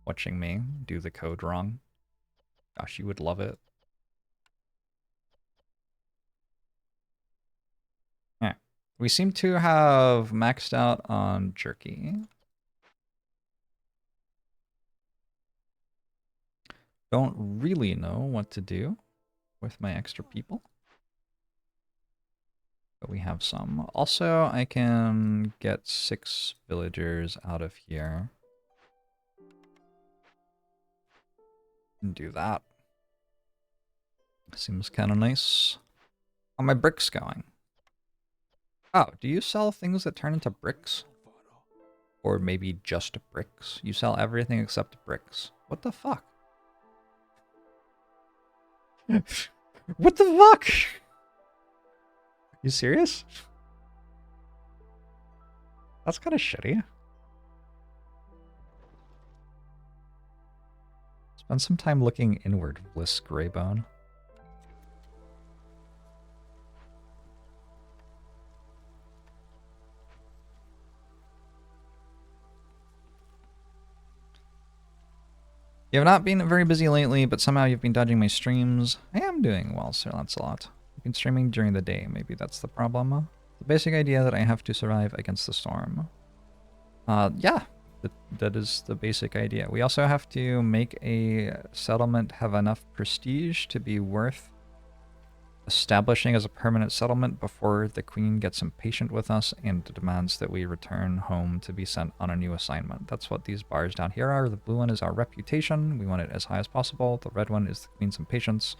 watching me do the code wrong. Gosh, you would love it. Yeah. We seem to have maxed out on jerky. Don't really know what to do with my extra people. But we have some. Also, I can get 6 villagers out of here. And do that. Seems kind of nice. How are my bricks going? Oh, do you sell things that turn into bricks? Or maybe just bricks? You sell everything except bricks. What the fuck? What the fuck? You serious? That's kind of shitty. Spend some time looking inward, Bliss Greybone. You have not been very busy lately, but somehow you've been dodging my streams. I am doing well, Sir Lancelot. You've been streaming during the day. Maybe that's the problem. The basic idea that I have to survive against the storm. Yeah, that is the basic idea. We also have to make a settlement have enough prestige to be worth establishing as a permanent settlement before the Queen gets impatient with us and demands that we return home to be sent on a new assignment. That's what these bars down here are. The blue one is our reputation. We want it as high as possible. The red one is the Queen's impatience.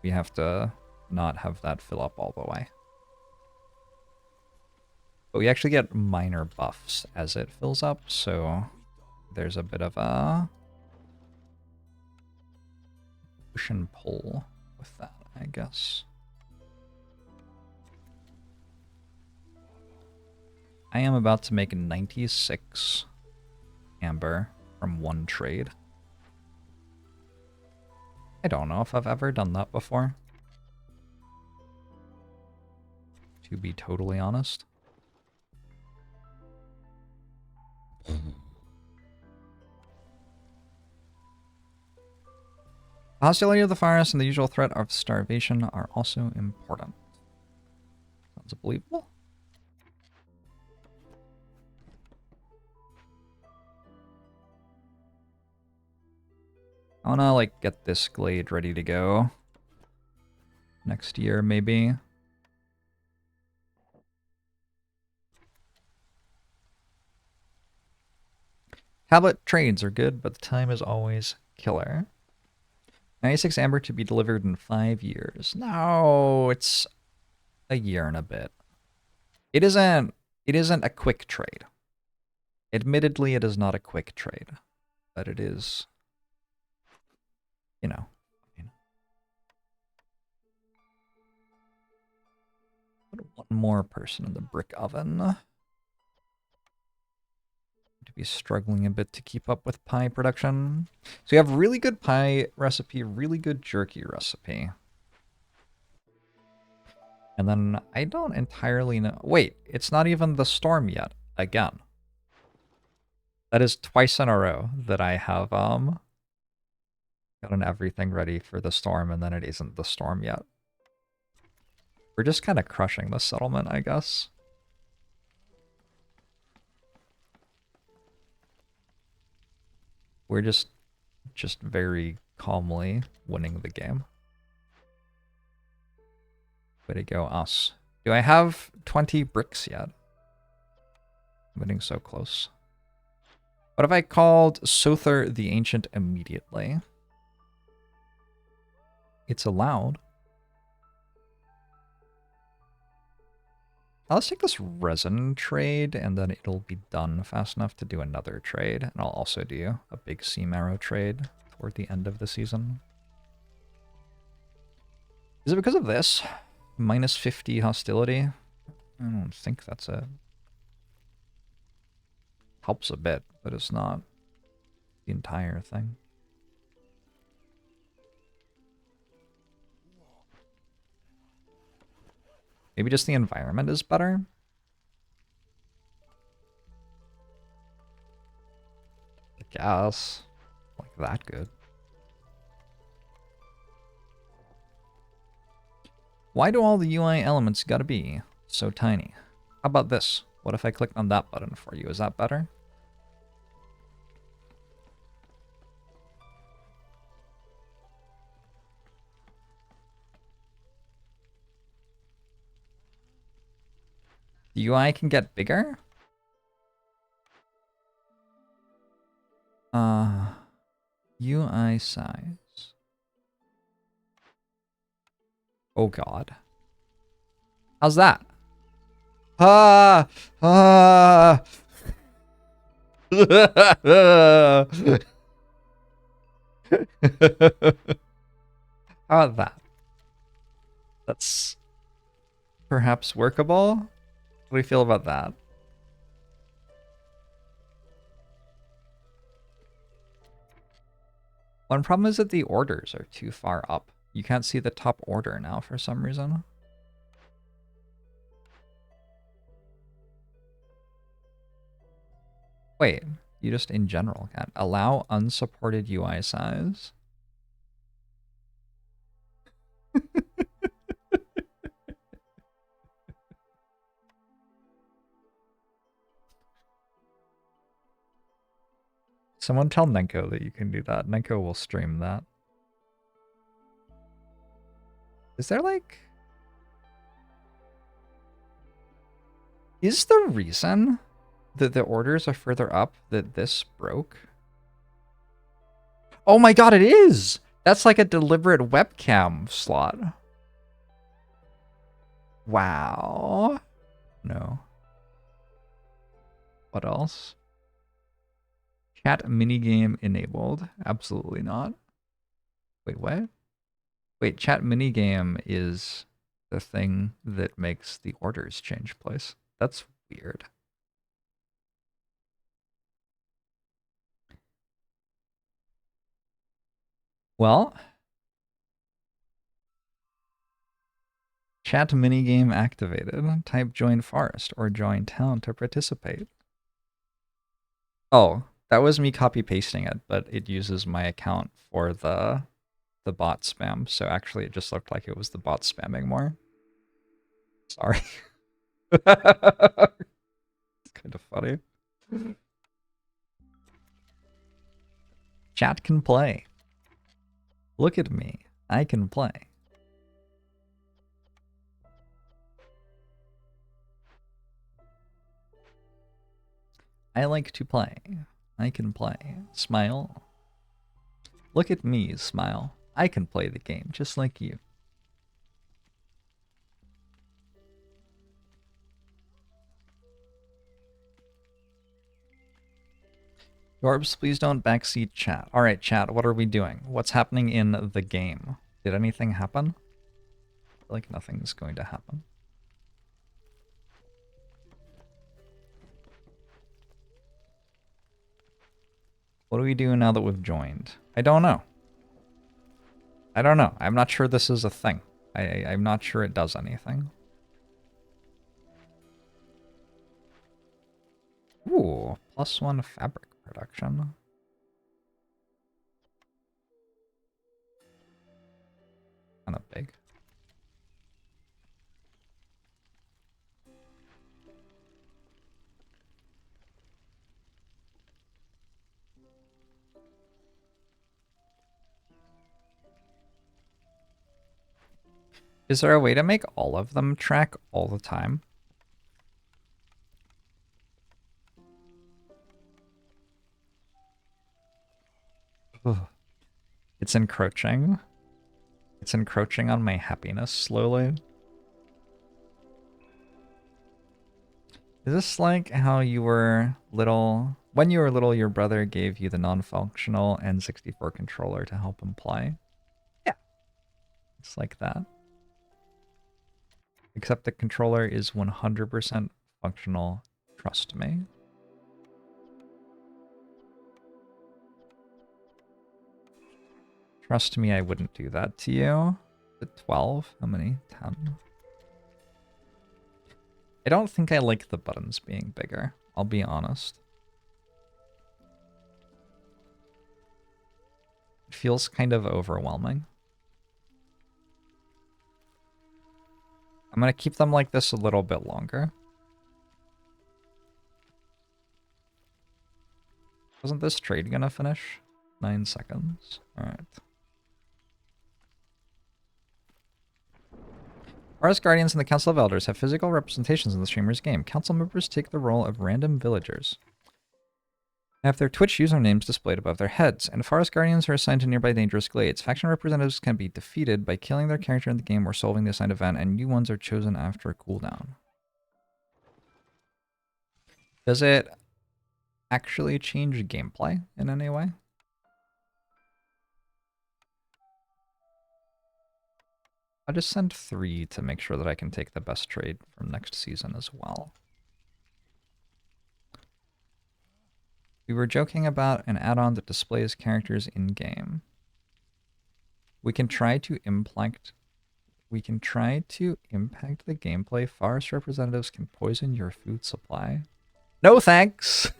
We have to not have that fill up all the way. But we actually get minor buffs as it fills up, so there's a bit of a push and pull with that, I guess. I am about to make 96 amber from one trade. I don't know if I've ever done that before, to be totally honest. The hostility of the forest and the usual threat of starvation are also important. Sounds believable. I wanna, like, get this glade ready to go. Next year, maybe. Tablet trades are good, but the time is always killer. 96 amber to be delivered in 5 years. No, it's a year and a bit. It isn't a quick trade. Admittedly, it is not a quick trade, but it is, you know. Put one more person in the brick oven. To be struggling a bit to keep up with pie production. So you have really good pie recipe, really good jerky recipe. And then I don't entirely know. Wait, it's not even the storm yet. Again. That is twice in a row that I have got Gotten everything ready for the storm, and then it isn't the storm yet. We're just kind of crushing the settlement, I guess. We're just very calmly winning the game. Way to go, us. Do I have 20 bricks yet? I'm getting so close. What if I called Sother the Ancient immediately? It's allowed. Now let's take this resin trade, and then it'll be done fast enough to do another trade. And I'll also do a big sea marrow trade toward the end of the season. Is it because of this? Minus 50 hostility? I don't think that's it. Helps a bit, but it's not the entire thing. Maybe just the environment is better? I guess. Like that good. Why do all the UI elements gotta be so tiny? How about this? What if I clicked on that button for you? Is that better? The UI can get bigger? UI size. Oh god. How's that? Ah! Ah! How about that? That's perhaps workable? What do you feel about that? One problem is that the orders are too far up. You can't see the top order now for some reason. Wait, you just in general can't. Allow unsupported UI size. Someone tell Nenko that you can do that. Nenko will stream that. Is there like... Is the reason that the orders are further up that this broke? Oh my god, it is! That's like a deliberate webcam slot. Wow. No. What else? Chat minigame enabled. Absolutely not. Wait, what? Wait, chat minigame is the thing that makes the orders change place. That's weird. Well, chat minigame activated. Type join forest or join town to participate. Oh, that was me copy pasting it, but it uses my account for the bot spam. So actually it just looked like it was the bot spamming more. Sorry. It's kind of funny. Chat can play. Look at me. I can play. I like to play. I can play. Smile. Look at me, smile. I can play the game just like you. Jorbs, please don't backseat chat. Alright, chat, what are we doing? What's happening in the game? Did anything happen? I feel like nothing's going to happen. What do we do now that we've joined? I don't know. I don't know. I'm not sure this is a thing. I'm not sure it does anything. Ooh, +1 fabric production. kind of big. Is there a way to make all of them track all the time? Ugh. It's encroaching. It's encroaching on my happiness slowly. Is this like how you were little? When you were little, your brother gave you the non-functional N64 controller to help him play? Yeah. It's like that. Except the controller is 100% functional. Trust me. Trust me, I wouldn't do that to you. The 12? How many? 10. I don't think I like the buttons being bigger. I'll be honest. It feels kind of overwhelming. I'm going to keep them like this a little bit longer. Wasn't this trade going to finish? 9 seconds. All right. Forest Guardians and the Council of Elders have physical representations in the streamer's game. Council members take the role of random villagers and have their Twitch usernames displayed above their heads, and Forest Guardians are assigned to nearby dangerous glades. Faction representatives can be defeated by killing their character in the game or solving the assigned event, and new ones are chosen after a cooldown. Does it actually change gameplay in any way? I'll just send 3 to make sure that I can take the best trade from next season as well. We were joking about an add-on that displays characters in-game. We can try to impact the gameplay. Forest representatives can poison your food supply. No thanks!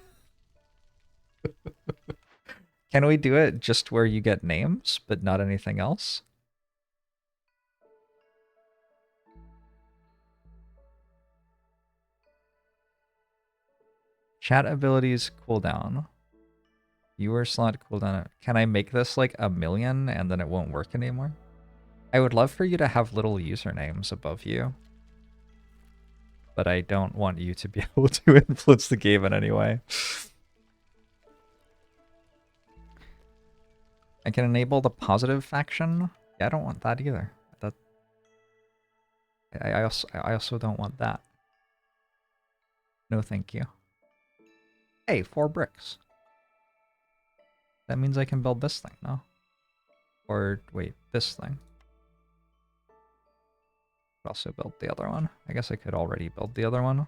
Can we do it just where you get names, but not anything else? Chat abilities cooldown. Viewer slot cooldown. Can I make this like 1,000,000 and then it won't work anymore? I would love for you to have little usernames above you. But I don't want you to be able to influence the game in any way. I can enable the positive faction. Yeah, I don't want that either. I also don't want that. No, thank you. Hey, 4 bricks. That means I can build this thing, no? Or, wait, this thing. Could also build the other one. I guess I could already build the other one.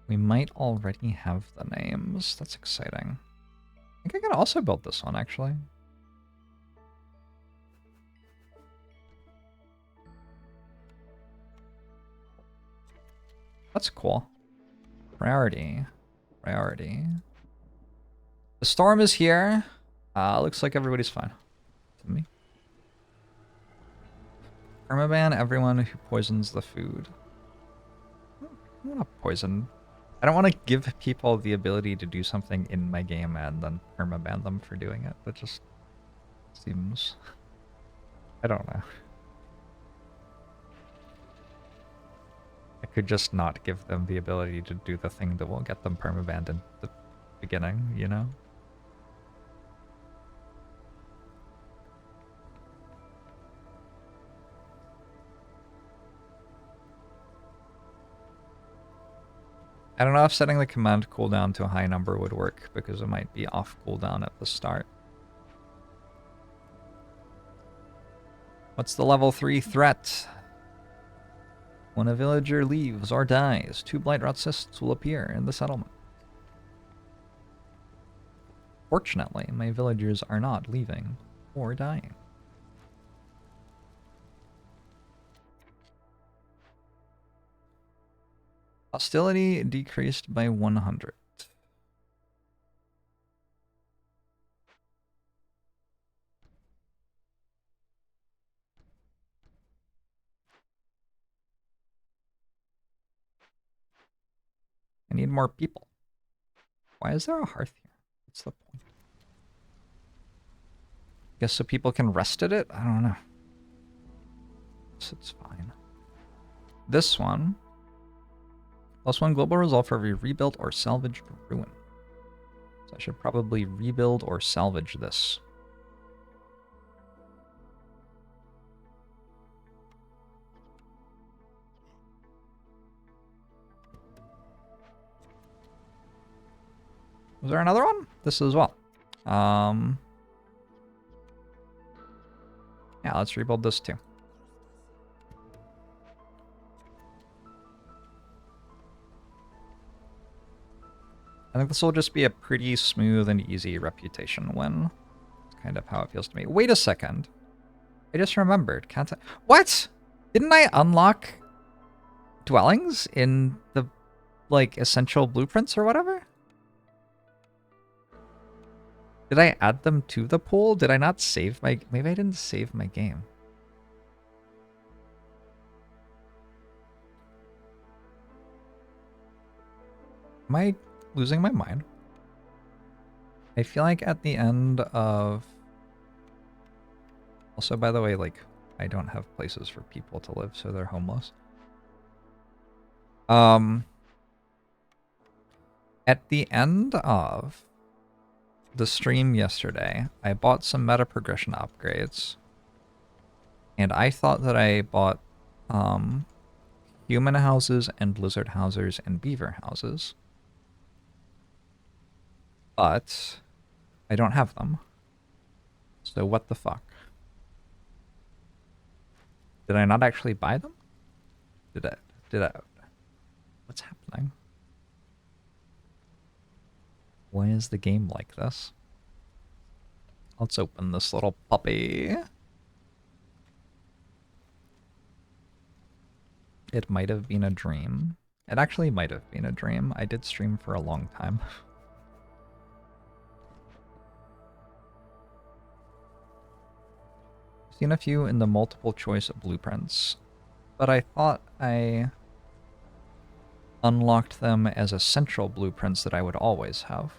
We might already have the names. That's exciting. I think I can also build this one, actually. That's cool. Priority. Priority. The storm is here. Looks like everybody's fine. To me. Permaban everyone who poisons the food. I'm not poison. I don't want to give people the ability to do something in my game and then permaban them for doing it. That just seems... I don't know. I could just not give them the ability to do the thing that will get them permabanned in the beginning, you know? I don't know if setting the command cooldown to a high number would work, because it might be off cooldown at the start. What's the level 3 threat? When a villager leaves or dies, 2 blight-rot cysts will appear in the settlement. Fortunately, my villagers are not leaving or dying. Hostility decreased by 100. I need more people. Why is there a hearth here? What's the point? Guess so people can rest at it? I don't know. Guess it's fine. This one. +1 global resolve for every rebuilt or salvaged ruin. So I should probably rebuild or salvage this. Was there another one? This as well. Yeah, let's rebuild this too. I think this will just be a pretty smooth and easy reputation win. That's kind of how it feels to me. Wait a second. I just remembered. Can't I? What? Didn't I unlock dwellings in the, like, essential blueprints or whatever? Did I add them to the pool? Did I not save my... Maybe I didn't save my game. Am I losing my mind? I feel like at the end of... Also, by the way, like, I don't have places for people to live, so they're homeless. At the end of the stream yesterday, I bought some meta progression upgrades. And I thought that I bought human houses and lizard houses and beaver houses. But I don't have them. So what the fuck? Did I not actually buy them? Did I? What's happening? Why is the game like this? Let's open this little puppy. It might have been a dream. It actually might have been a dream. I did stream for a long time. I've seen a few in the multiple choice blueprints, but I thought I unlocked them as essential blueprints that I would always have.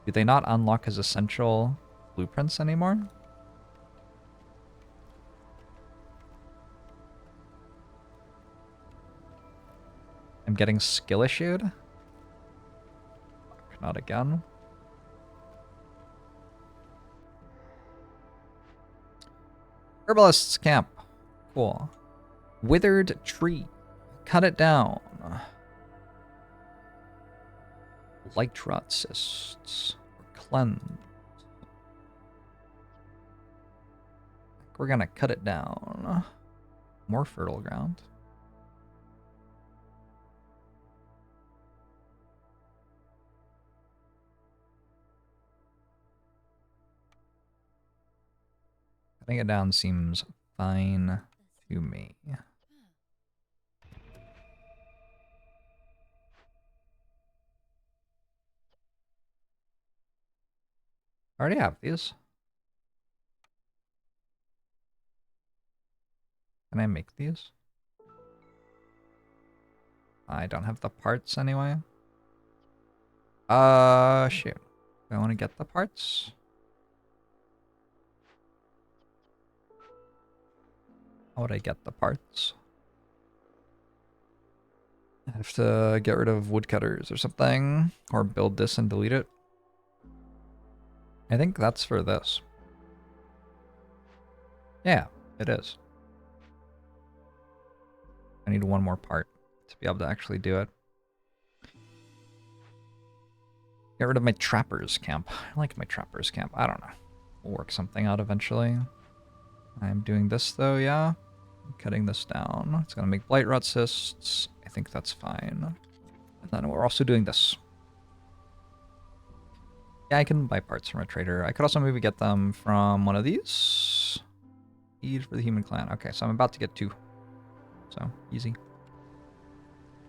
Do they not unlock as essential blueprints anymore? I'm getting skill issued? Fuck, not again. Herbalist's camp. Cool. Withered tree. Cut it down. Light rot cysts. Cleanse. We're gonna cut it down. More fertile ground. Cutting it down seems fine to me. I already have these. Can I make these? I don't have the parts anyway. Shoot. Do I want to get the parts? How would I get the parts? I have to get rid of woodcutters or something. Or build this and delete it. I think that's for this. Yeah, it is. I need one more part to be able to actually do it. Get rid of my trappers camp. I like my trappers camp. I don't know. We'll work something out eventually. I'm doing this though, yeah. I'm cutting this down. It's gonna make blight rot cysts. I think that's fine. And then we're also doing this. Yeah, I can buy parts from a trader. I could also maybe get them from one of these. Feed for the human clan. Okay, so I'm about to get 2. So, easy.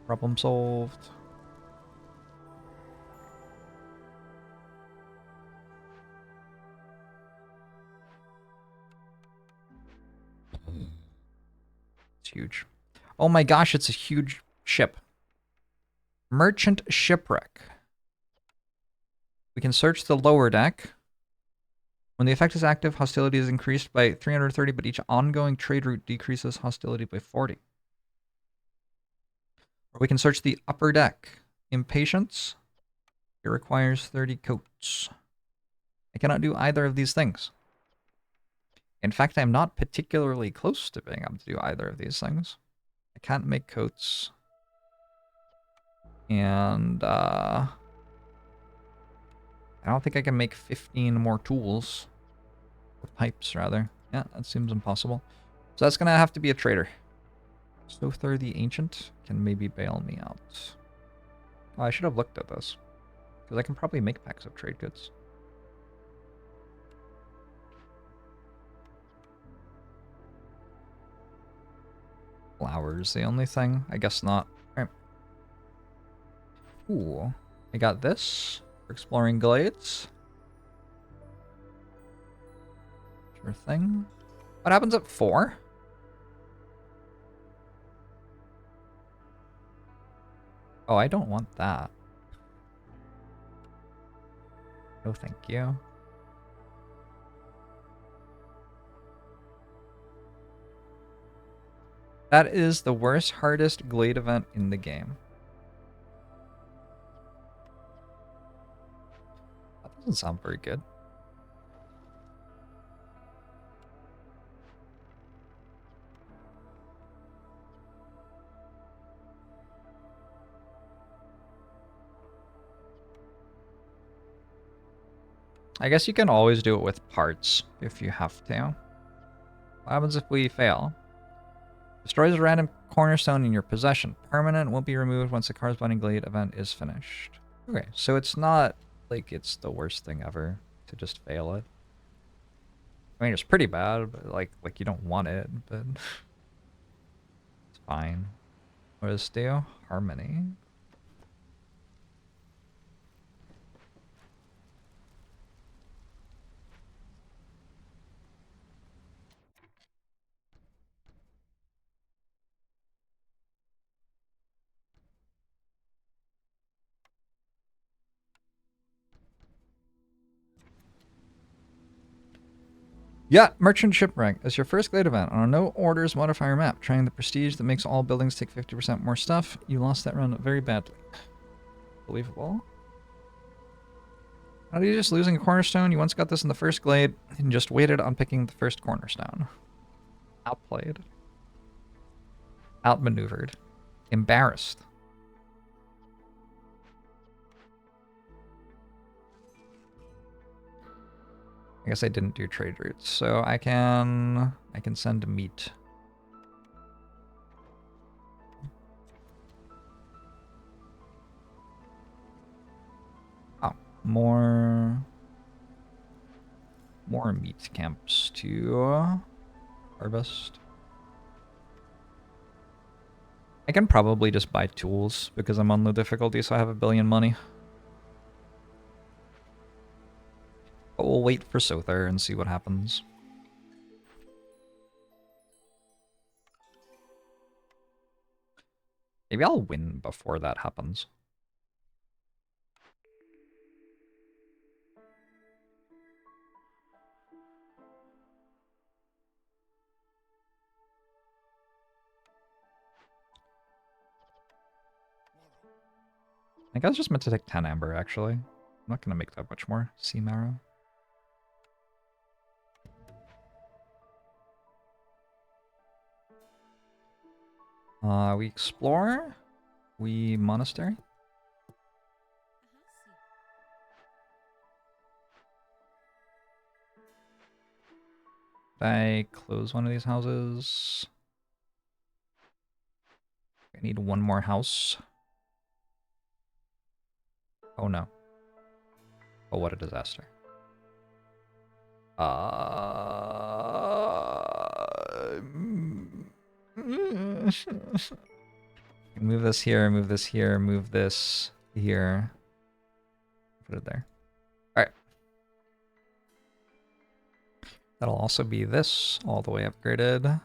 Problem solved. It's huge. Oh my gosh, it's a huge ship. Merchant shipwreck. We can search the lower deck. When the effect is active, hostility is increased by 330, but each ongoing trade route decreases hostility by 40. Or we can search the upper deck. Impatience. It requires 30 coats. I cannot do either of these things. In fact, I'm not particularly close to being able to do either of these things. I can't make coats. And I don't think I can make 15 more tools. Or pipes, rather. Yeah, that seems impossible. So that's going to have to be a trader. Sother the Ancient can maybe bail me out. Oh, I should have looked at this. Because I can probably make packs of trade goods. Flowers, the only thing? I guess not. Alright. Ooh. I got this for exploring glades. Sure thing. What happens at 4? Oh, I don't want that. No, thank you. That is the worst, hardest glade event in the game. That doesn't sound very good. I guess you can always do it with parts if you have to. What happens if we fail? Destroys a random cornerstone in your possession. Permanent won't be removed once the corresponding glade event is finished. Okay, so it's not like it's the worst thing ever to just fail it. I mean, it's pretty bad, but like you don't want it, but it's fine. What does it do? Harmony. Yeah, Merchant Shipwreck. As your first glade event on a no orders modifier map, trying the prestige that makes all buildings take 50% more stuff. You lost that run very badly. Believable. How are you just losing a cornerstone? You once got this in the first glade and just waited on picking the first cornerstone. Outplayed. Outmaneuvered. Embarrassed. I guess I didn't do trade routes, so I can send meat. Oh, more meat camps to harvest. I can probably just buy tools because I'm on low difficulty, so I have 1 billion money. But we'll wait for Sother and see what happens. Maybe I'll win before that happens. I think I was just meant to take 10 amber, actually. I'm not going to make that much more. Sea marrow. We explore. We monastery. I close one of these houses. I need one more house. Oh no. Oh, what a disaster. Move this here, move this here, move this here. Put it there. Alright. That'll also be this, all the way upgraded.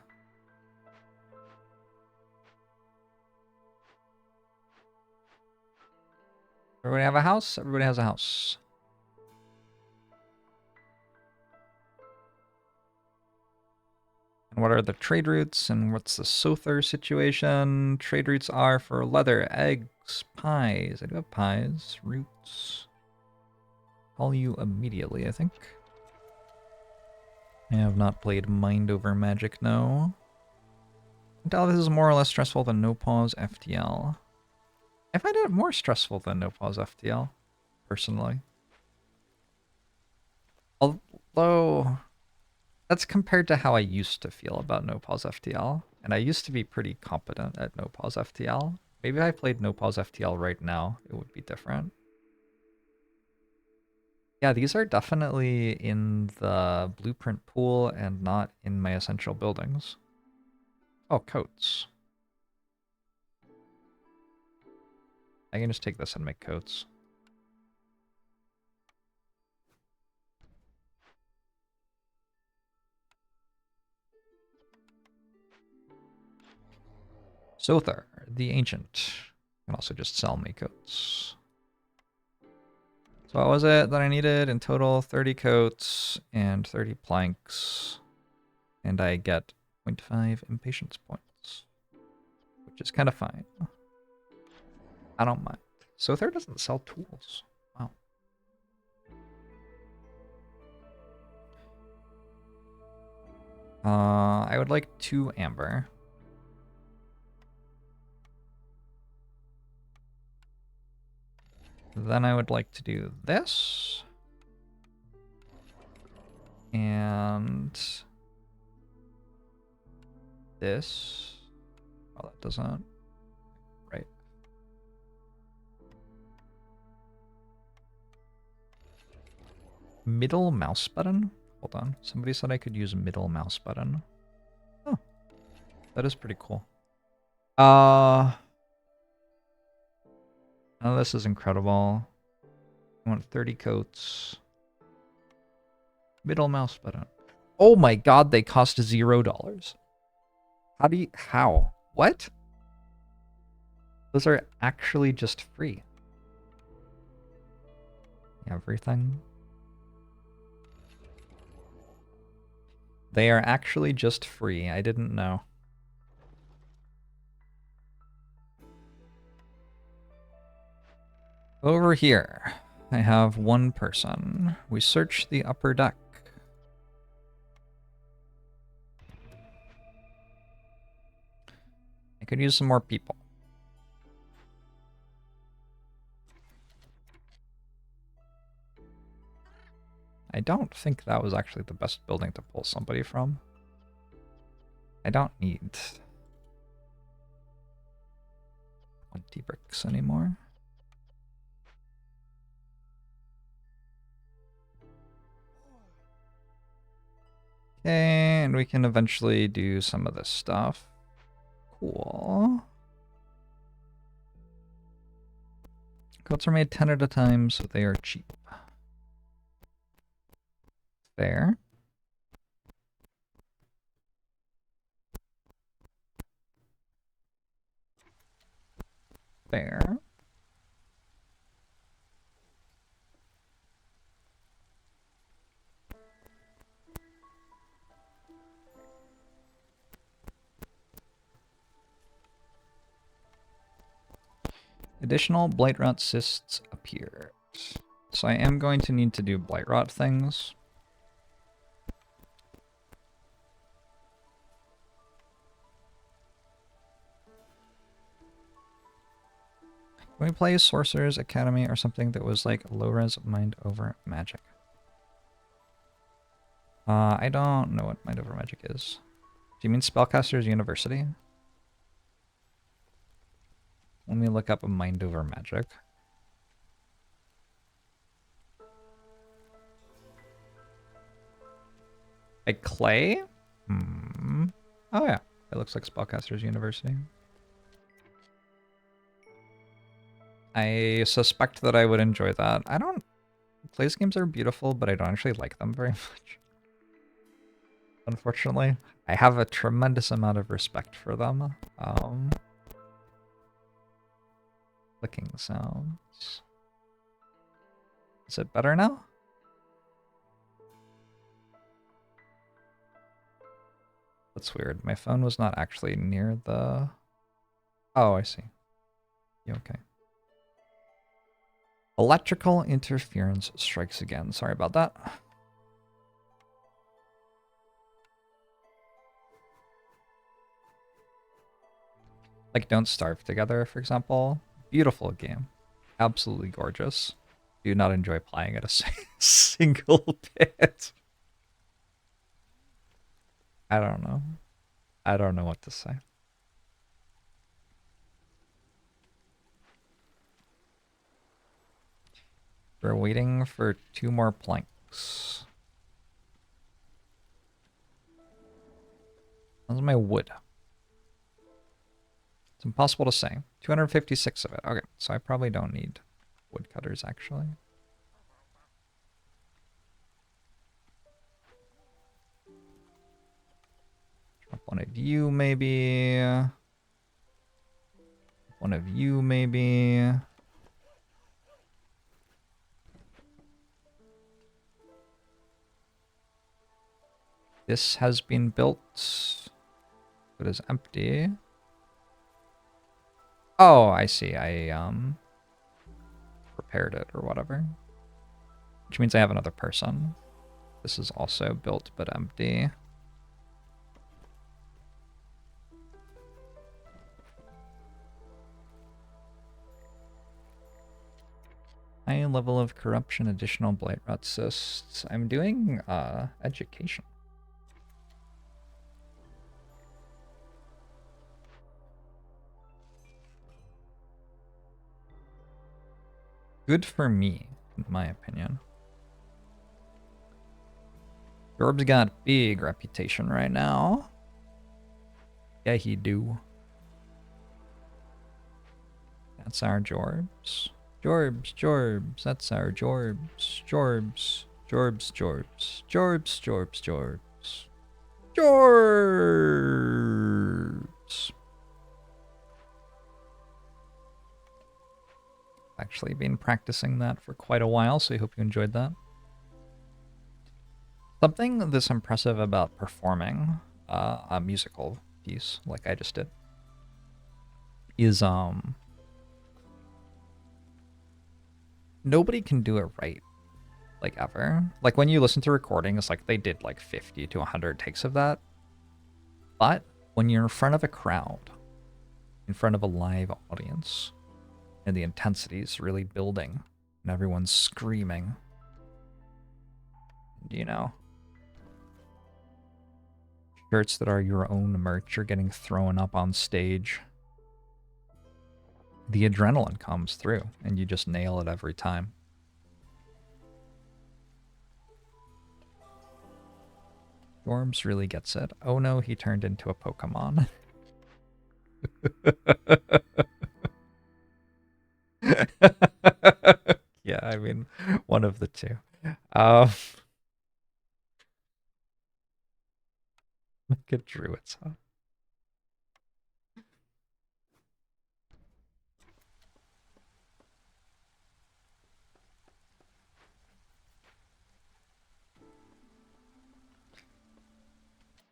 Everybody have a house? Everybody has a house. And what are the trade routes and what's the Sother situation? Trade routes are for leather, eggs, pies. I do have pies, roots. Call you immediately, I think. I have not played Mind Over Magic, no. I doubt this is more or less stressful than No Pause FTL. I find it more stressful than No Pause FTL, personally. Although, that's compared to how I used to feel about No Pause FTL. And I used to be pretty competent at No Pause FTL. Maybe if I played No Pause FTL right now, it would be different. Yeah, these are definitely in the blueprint pool and not in my essential buildings. Oh, coats. I can just take this and make coats. Sother, the Ancient. Can also just sell me coats. So what was it that I needed in total? 30 coats and 30 planks. And I get 0.5 impatience points, which is kind of fine. I don't mind. Sother doesn't sell tools. Wow. I would like 2 amber. Then I would like to do this. And this. Oh, that doesn't. Right. Middle mouse button? Hold on. Somebody said I could use middle mouse button. Oh, that is pretty cool. Oh, this is incredible. I want 30 coats. Middle mouse button. Oh my god, they cost $0. How? What? Those are actually just free. Everything. They are actually just free. I didn't know. Over here, I have one person. We search the upper deck. I could use some more people. I don't think that was actually the best building to pull somebody from. I don't need 20 bricks anymore. Okay, and we can eventually do some of this stuff. Cool. Coats are made 10 at a time, so they are cheap. There. There. Additional blight rot cysts appeared. So I am going to need to do blight rot things. Can we play Sorcerer's Academy or something that was like low-res Mind Over Magic? I don't know what Mind Over Magic is. Do you mean Spellcaster's University? Let me look up a Mind Over Magic. A clay? Hmm. Oh yeah, it looks like Spellcaster's University. I suspect that I would enjoy that. I don't... Blaze games are beautiful, but I don't actually like them very much. Unfortunately. I have a tremendous amount of respect for them. Clicking sounds. Is it better now? That's weird. My phone was not actually near the... Oh, I see. You okay? Electrical interference strikes again. Sorry about that. Like Don't Starve Together, for example. Beautiful game. Absolutely gorgeous. Do not enjoy playing it a single bit. I don't know. I don't know what to say. We're waiting for 2 more planks. How's my wood? It's impossible to say. 256 of it. Okay, so I probably don't need woodcutters, actually. Drop one of you, maybe. One of you, maybe. This has been built. It is empty. Oh, I see. I prepared it or whatever. Which means I have another person. This is also built but empty. High level of corruption, additional blight rot cysts. I'm doing education. Good for me, in my opinion. Jorbs got big reputation right now. Yeah, he do. That's our Jorbs. Jorbs, Jorbs, that's our Jorbs. Jorbs, Jorbs, Jorbs. Jorbs, Jorbs, Jorbs. Jorbs! Actually been practicing that for quite a while, so I hope you enjoyed that. Something this impressive about performing a musical piece, like I just did, is nobody can do it right, like ever. Like when you listen to recordings, like they did like 50 to 100 takes of that. But when you're in front of a crowd, in front of a live audience, and the intensity is really building, and everyone's screaming, you know, shirts that are your own merch are getting thrown up on stage. The adrenaline comes through, and you just nail it every time. Jorbs really gets it. Oh no, he turned into a Pokemon. Yeah, I mean, one of the two. Like a druid's hut.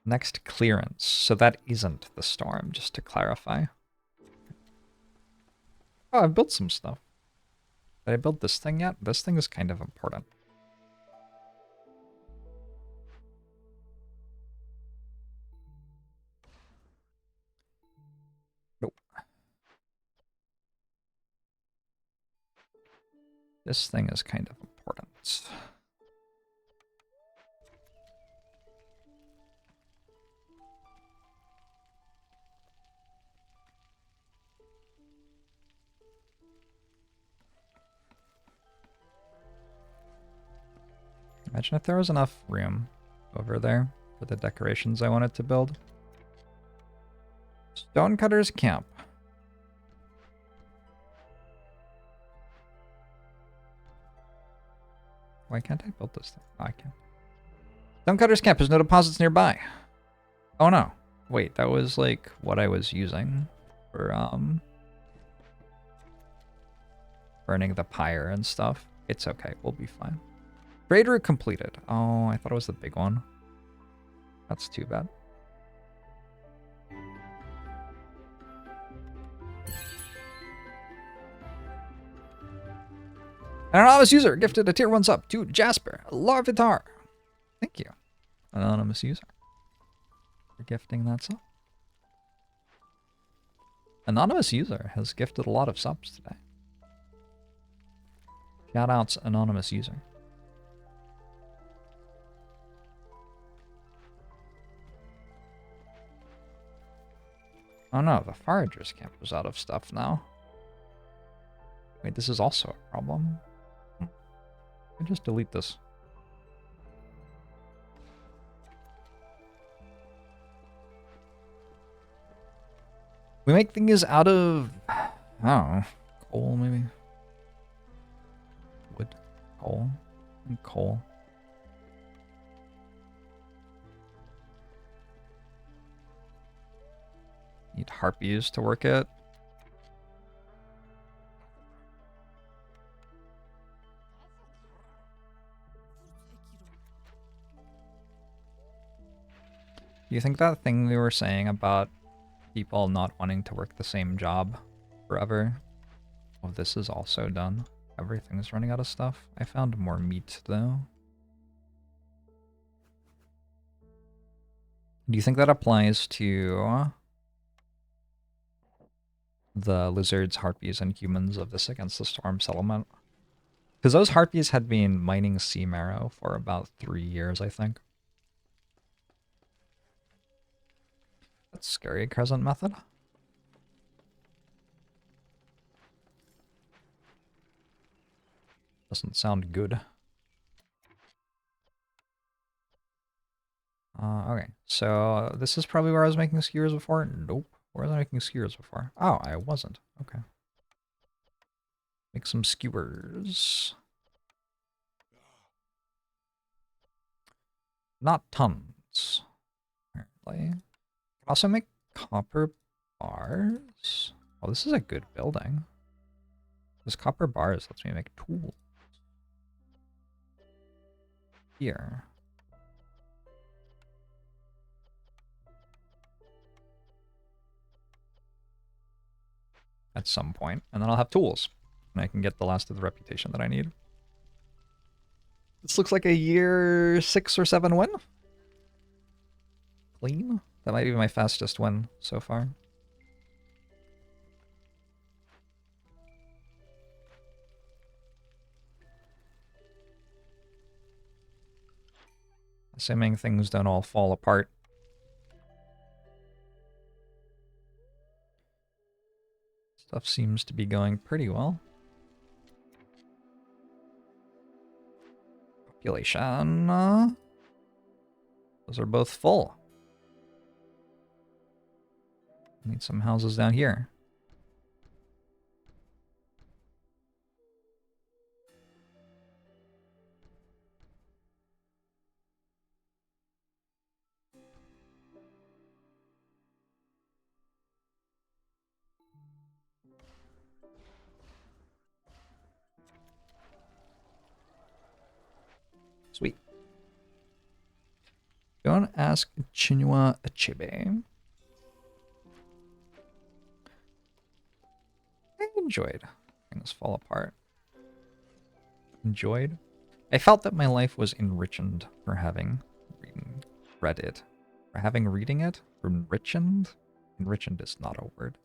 Next clearance. So that isn't the storm, just to clarify. Oh, I've built some stuff. Did I build this thing yet? This thing is kind of important. Nope. This thing is kind of important. Imagine if there was enough room over there for the decorations I wanted to build. Stonecutter's Camp. Why can't I build this thing? Oh, I can. Stonecutter's camp. There's no deposits nearby. Oh no. Wait, that was like what I was using for burning the pyre and stuff. It's okay. We'll be fine. Trade route completed. Oh, I thought it was the big one. That's too bad. An anonymous user gifted a tier 1 sub to Jasper Larvitar. Thank you, anonymous user, for gifting that sub. Anonymous user has gifted a lot of subs today. Shoutouts, anonymous user. Oh no, the Foragers camp was out of stuff now. Wait, this is also a problem. Let me just delete this. We make things out of, I don't know, coal maybe? Wood, coal, and coal. Need harpies to work it. Do you think that thing we were saying about people not wanting to work the same job forever? Oh, this is also done. Everything's running out of stuff. I found more meat, though. Do you think that applies to the lizards, harpies, and humans of this Against the Storm settlement? Because those harpies had been mining sea marrow for about 3 years, I think. That's scary, Crescent method. Doesn't sound good. Okay, so this is probably where I was making skewers before. Nope. Where was I making skewers before? Oh, I wasn't. Okay. Make some skewers. Not tons, apparently. Can also make copper bars. Oh, this is a good building. This copper bars lets me make tools. Here. At some point, and then I'll have tools. And I can get the last of the reputation that I need. This looks like a year 6 or 7 win. Clean. That might be my fastest win so far. Assuming things don't all fall apart. Stuff seems to be going pretty well. Population. Those are both full. Need some houses down here. Sweet. Go and ask Chinua Achebe. I enjoyed things fall apart. Enjoyed? I felt that my life was enriched for having read it. For having reading it? Enriched? Enriched is not a word.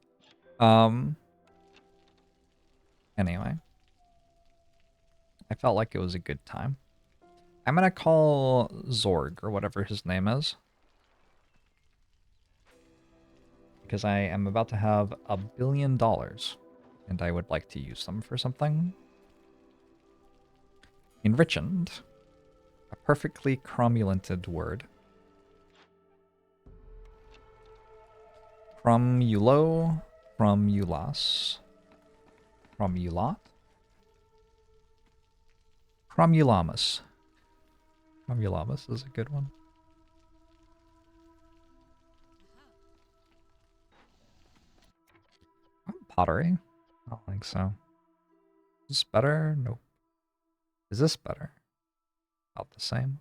Anyway. I felt like it was a good time. I'm gonna call Zorg, or whatever his name is. Because I am about to have $1 billion. And I would like to use them for something. Enriched. A perfectly cromulent word. Cromulo. Cromulas. Cromulat. Cromulamus. Cromulamus is a good one. Pottery? I don't think so. Is this better? Nope. Is this better? About the same.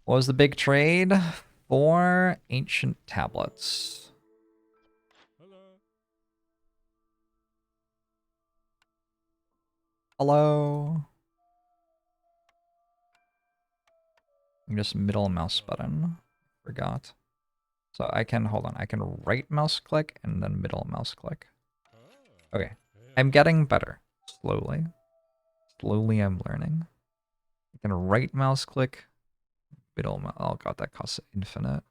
What was the big trade? 4 ancient tablets. Hello. Just middle mouse button. Forgot. So I can, hold on, I can right mouse click and then middle mouse click. Okay. I'm getting better. Slowly. Slowly I'm learning. I can right mouse click, middle mouse. Oh god, that costs infinite.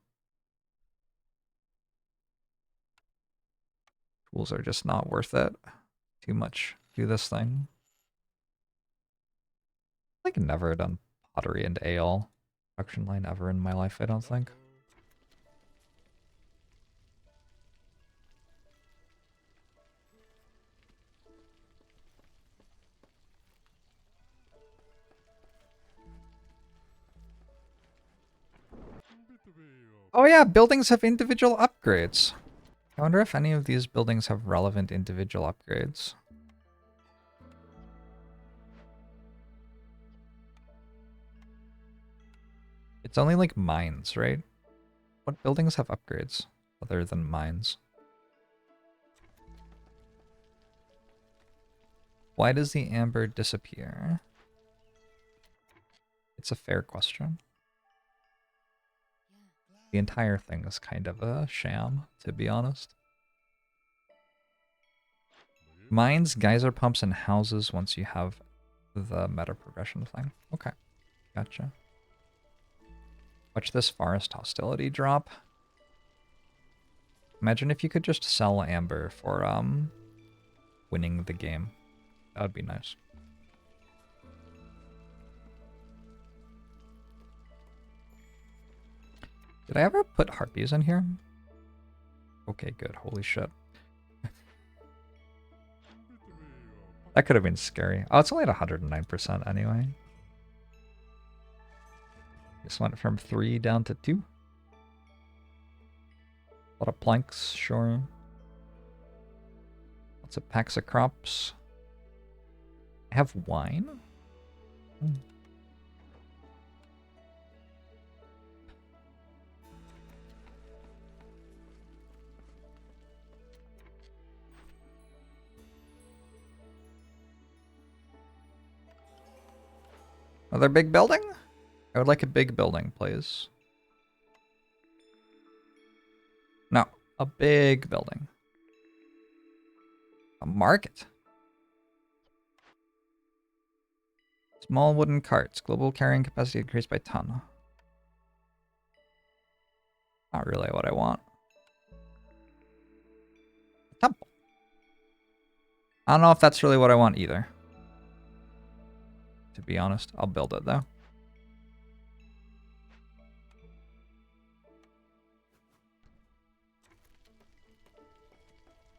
Tools are just not worth it. Too much. Do this thing. I've like never done pottery and ale production line ever in my life, I don't think. Oh yeah, buildings have individual upgrades. I wonder if any of these buildings have relevant individual upgrades. It's only like mines, right? What buildings have upgrades other than mines? Why does the amber disappear? It's a fair question. The entire thing is kind of a sham, to be honest. Mines, geyser pumps, and houses once you have the meta progression thing. Okay, gotcha. Watch this forest hostility drop. Imagine if you could just sell amber for winning the game. That would be nice. Did I ever put harpies in here? Okay, good. Holy shit. That could have been scary. Oh, it's only at 109% anyway. Just went from 3 down to 2. A lot of planks, sure. Lots of packs of crops. I have wine? Hmm. Another big building? I would like a big building, please. No, a big building. A market. Small wooden carts. Global carrying capacity increased by ton. Not really what I want. A temple. I don't know if that's really what I want either. To be honest, I'll build it though.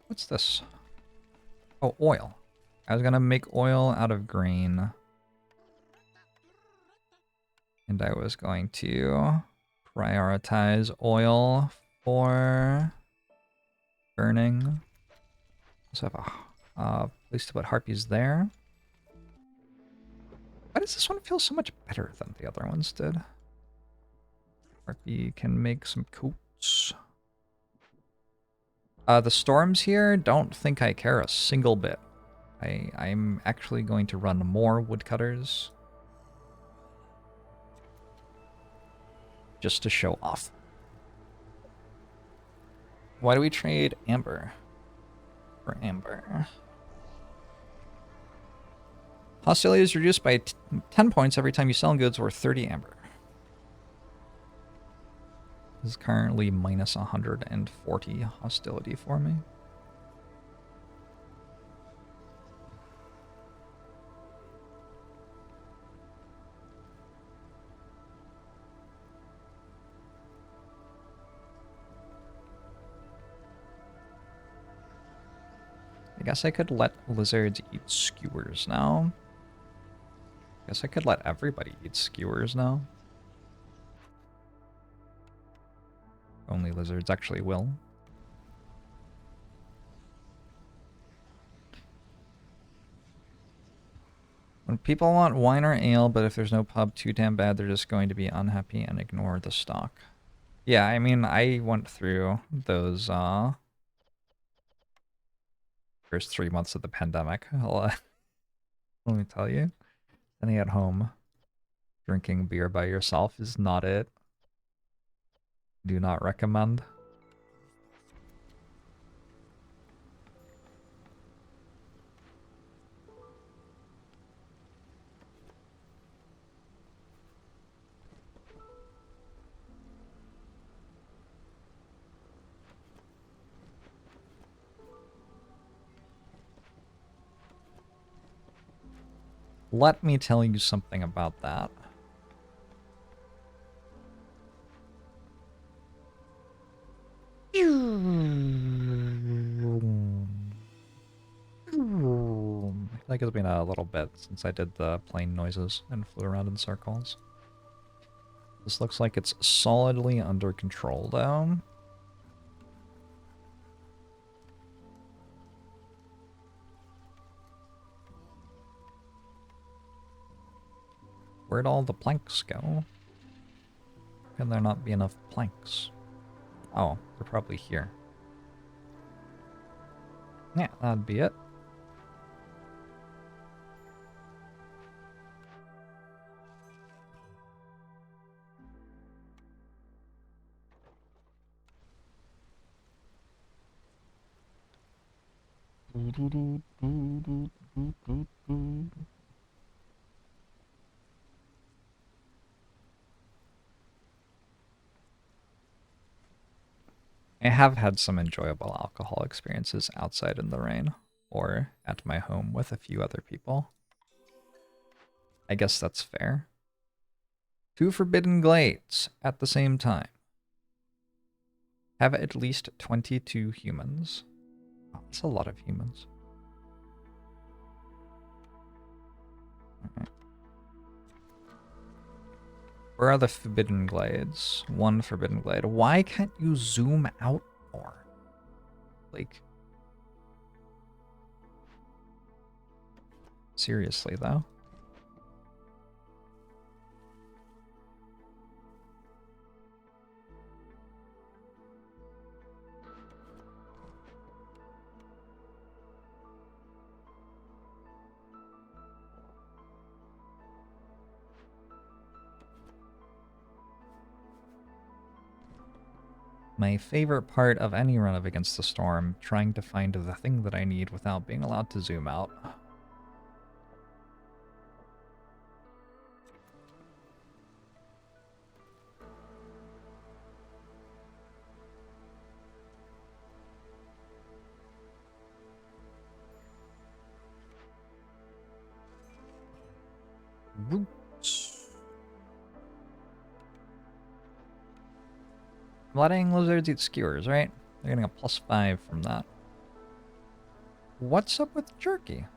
What's this? Oh, oil. I was gonna make oil out of grain. And I was going to prioritize oil for burning. Also have a place to put harpies there. Why does this one feel so much better than the other ones did? Harpy can make some coats. The storms here, don't think I care a single bit. I'm actually going to run more woodcutters. Just to show off. Why do we trade amber for amber? Hostility is reduced by 10 points every time you sell goods worth 30 amber. This is currently minus 140 hostility for me. I guess I could let lizards eat skewers now. Guess I could let everybody eat skewers now. Only lizards actually will. When people want wine or ale, but if there's no pub too damn bad, they're just going to be unhappy and ignore the stock. Yeah, I mean, I went through those first 3 months of the pandemic. Let me tell you. Sitting at home, drinking beer by yourself is not it. Do not recommend. Let me tell you something about that. I feel like it's been a little bit since I did the plane noises and flew around in circles. This looks like it's solidly under control, though. Where'd all the planks go? Can there not be enough planks? Oh, they're probably here. Yeah, that'd be it. I have had some enjoyable alcohol experiences outside in the rain, or at my home with a few other people. I guess that's fair. 2 forbidden glades at the same time. Have at least 22 humans. Oh, that's a lot of humans. Okay. Where are the forbidden glades? 1 forbidden glade. Why can't you zoom out more? Like, seriously though? My favorite part of any run of Against the Storm, trying to find the thing that I need without being allowed to zoom out. Roots. I'm letting lizards eat skewers, right? They're getting a +5 from that. What's up with jerky?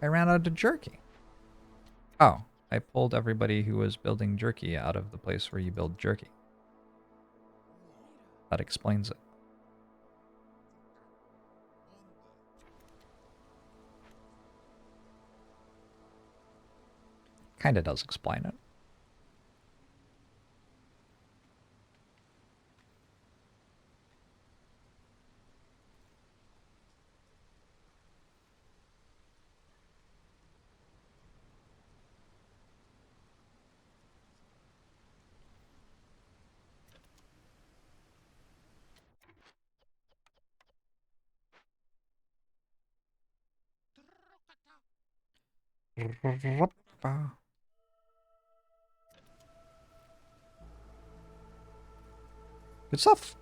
I ran out of jerky. Oh, I pulled everybody who was building jerky out of the place where you build jerky. That explains it. Kinda does explain it. Good stuff.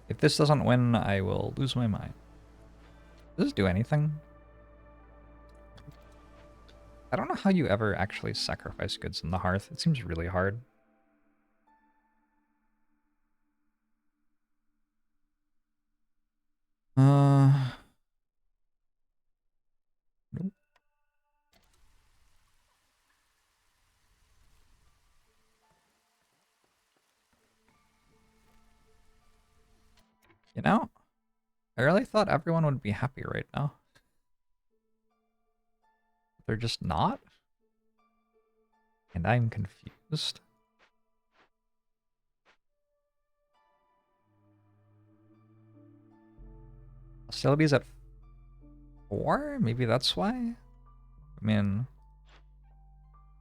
If this doesn't win, I will lose my mind. Does this do anything? I don't know how you ever actually sacrifice goods in the hearth. It seems really hard. Nope. You know, I really thought everyone would be happy right now. They're just not? And I'm confused. Hostility's at 4? Maybe that's why? I mean,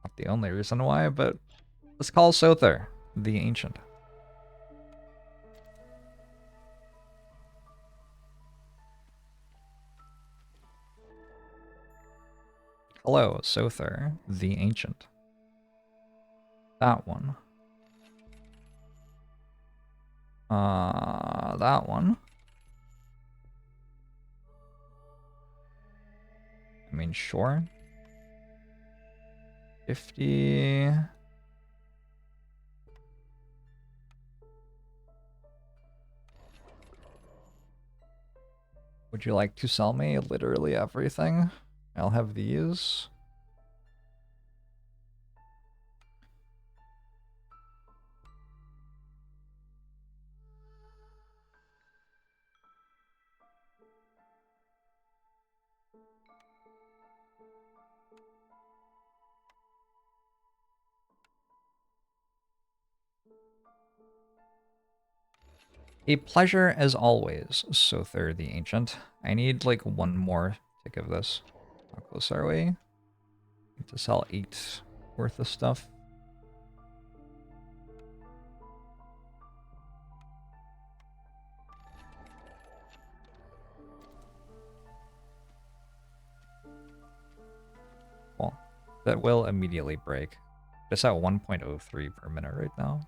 not the only reason why, but let's call Sother the Ancient. Hello, Sother the Ancient. That one. That one. I mean, sure. 50. Would you like to sell me literally everything? I'll have these. A pleasure as always, Sother the Ancient. I need like one more tick of this. How close are we? Need to sell 8 worth of stuff. Well, that will immediately break. It's at 1.03 per minute right now.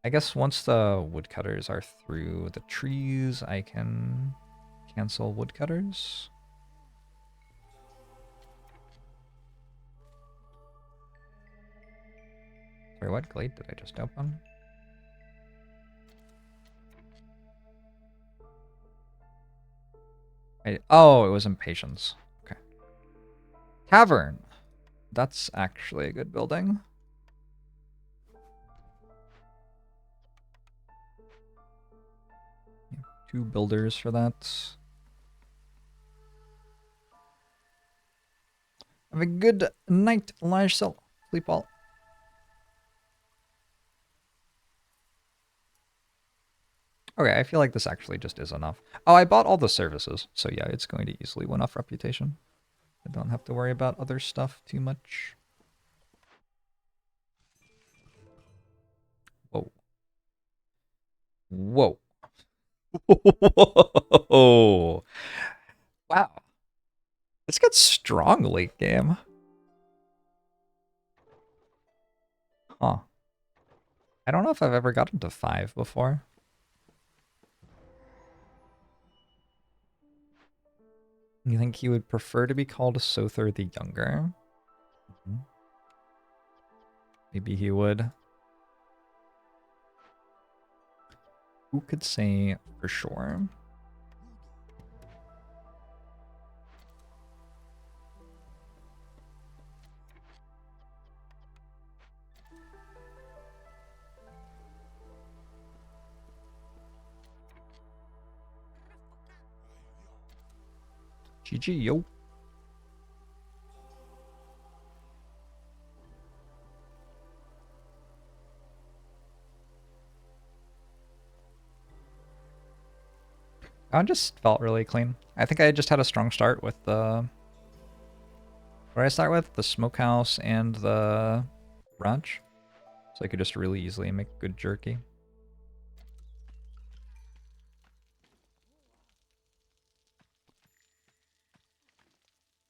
I guess once the woodcutters are through the trees, I can cancel woodcutters. Sorry, what glade did I just open? Oh, it was Impatience. Okay. Tavern. That's actually a good building. Two builders for that. Have a good night, Elijah. Sleep well. Okay, I feel like this actually just is enough. Oh, I bought all the services, so yeah, it's going to easily win off reputation. I don't have to worry about other stuff too much. Whoa. Whoa. Whoa. Wow. This gets strong late game. Huh. I don't know if I've ever gotten to 5 before. You think he would prefer to be called Sother the Younger? Maybe he would. Who could say for sure? GG, yo. I just felt really clean. I think I just had a strong start with the... What did I start with? The smokehouse and the ranch. So I could just really easily make good jerky.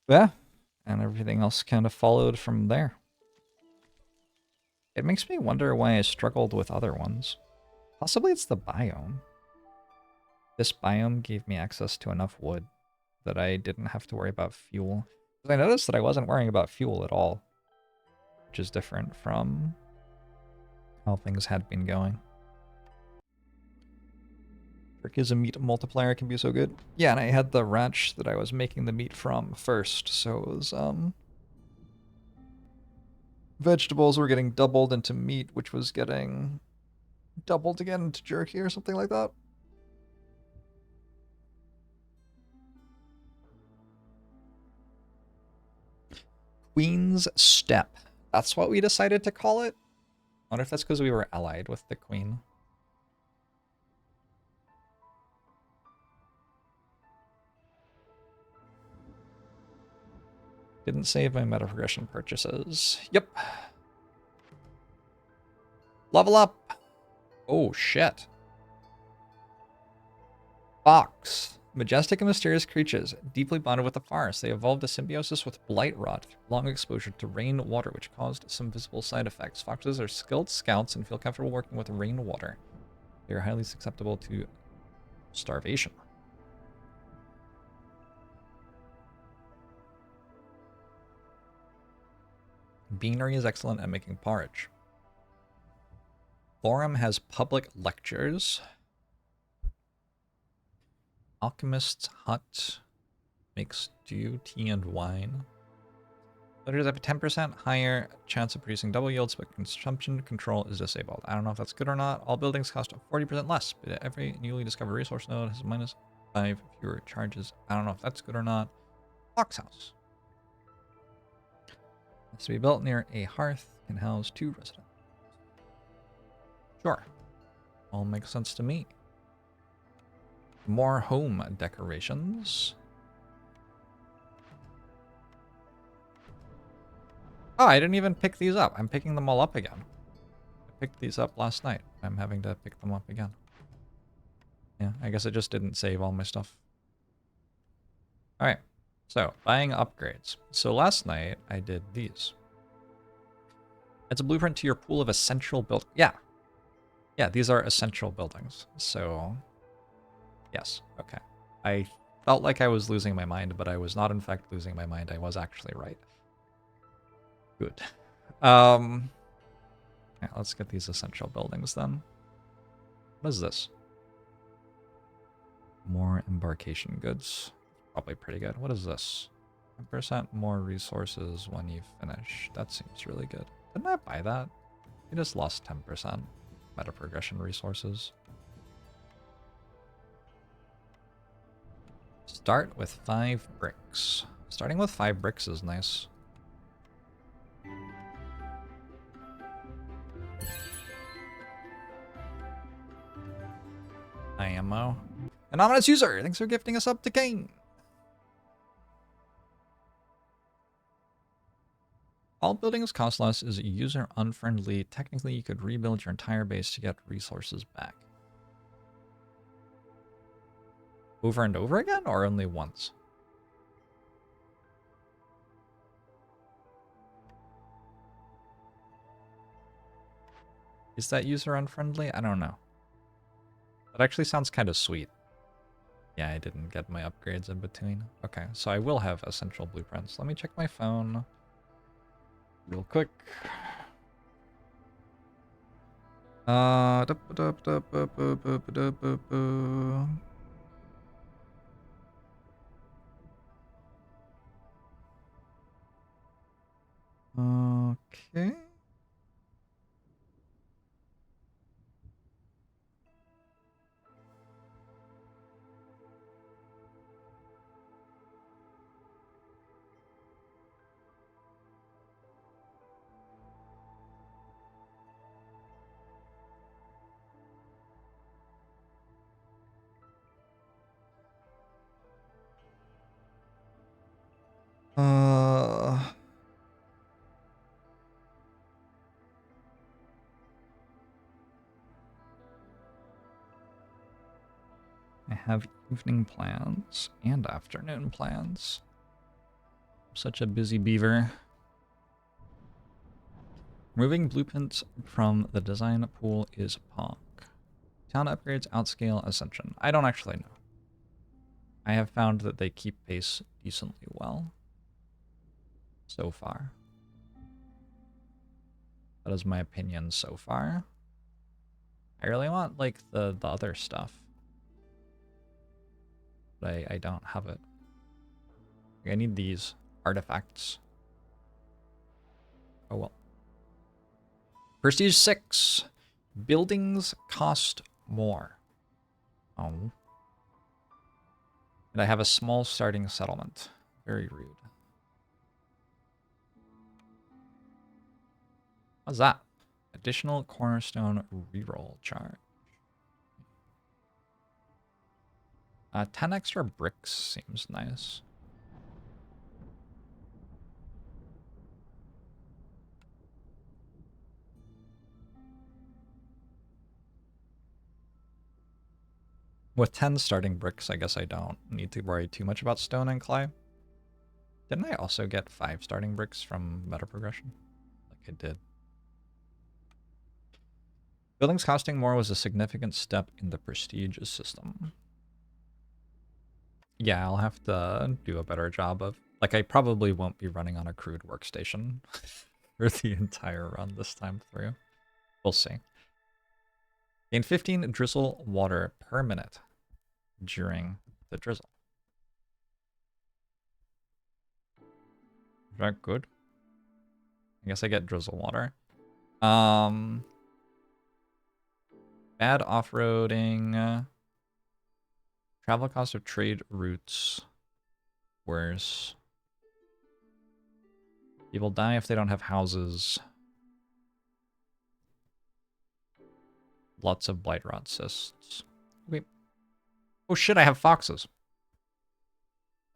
Yeah. And everything else kind of followed from there. It makes me wonder why I struggled with other ones. Possibly it's the biome. This biome gave me access to enough wood that I didn't have to worry about fuel. Because I noticed that I wasn't worrying about fuel at all, which is different from how things had been going. Jerk is a meat multiplier, can be so good. Yeah, and I had the ranch that I was making the meat from first, so it was, vegetables were getting doubled into meat, which was getting doubled again into jerky or something like that. Queen's Step. That's what we decided to call it? I wonder if that's because we were allied with the queen. Didn't save my meta progression purchases. Yep. Level up. Oh, shit. Fox. Majestic and mysterious creatures, deeply bonded with the forest. They evolved a symbiosis with blight rot, long exposure to rainwater, which caused some visible side effects. Foxes are skilled scouts and feel comfortable working with rainwater. They are highly susceptible to starvation. Beanery is excellent at making porridge. Forum has public lectures. Alchemist's hut makes stew, tea, and wine. Villagers have a 10% higher chance of producing double yields, but consumption control is disabled. I don't know if that's good or not. All buildings cost 40% less, but every newly discovered resource node has -5 fewer charges. I don't know if that's good or not. Fox house. Has to be built near a hearth, can house 2 residents. Sure. All makes sense to me. More home decorations. Oh, I didn't even pick these up. I'm picking them all up again. I picked these up last night. I'm having to pick them up again. Yeah, I guess it just didn't save all my stuff. Alright, so buying upgrades. So last night I did these. It's a blueprint to your pool of essential build. Yeah. Yeah, these are essential buildings. So, yes, okay. I felt like I was losing my mind, but I was not in fact losing my mind. I was actually right. Good. Yeah, let's get these essential buildings then. What is this? More embarkation goods. Probably pretty good. What is this? 10% more resources when you finish. That seems really good. Didn't I buy that? I just lost 10% meta progression resources. Start with 5 bricks. Starting with 5 bricks is nice. IMO. Anonymous user, thanks for gifting us up to King. All buildings cost less is user unfriendly. Technically, you could rebuild your entire base to get resources back. Over and over again, or only once? Is that user unfriendly? I don't know. That actually sounds kind of sweet. Yeah, I didn't get my upgrades in between. Okay, so I will have essential blueprints. Let me check my phone real quick. Okay. I have evening plans and afternoon plans. I'm such a busy beaver. Removing blueprints from the design pool is Pong. Town upgrades outscale Ascension. I don't actually know. I have found that they keep pace decently well. So far. That is my opinion so far. I really want, like, the other stuff. but I don't have it. I need these artifacts. Oh well. Prestige 6. Buildings cost more. Oh. And I have a small starting settlement. Very rude. What's that? Additional cornerstone reroll charge. 10 extra bricks seems nice. With 10 starting bricks, I guess I don't need to worry too much about stone and clay. Didn't I also get 5 starting bricks from meta progression? Like I did. Buildings costing more was a significant step in the prestige system. Yeah, I'll have to do a better job of... Like, I probably won't be running on a crude workstation for the entire run this time through. We'll see. Gain 15 drizzle water per minute during the drizzle. Is that good? I guess I get drizzle water. Bad off-roading. Travel cost of trade routes. Worse. People die if they don't have houses. Lots of blight rot cysts. Wait. Oh shit, I have foxes.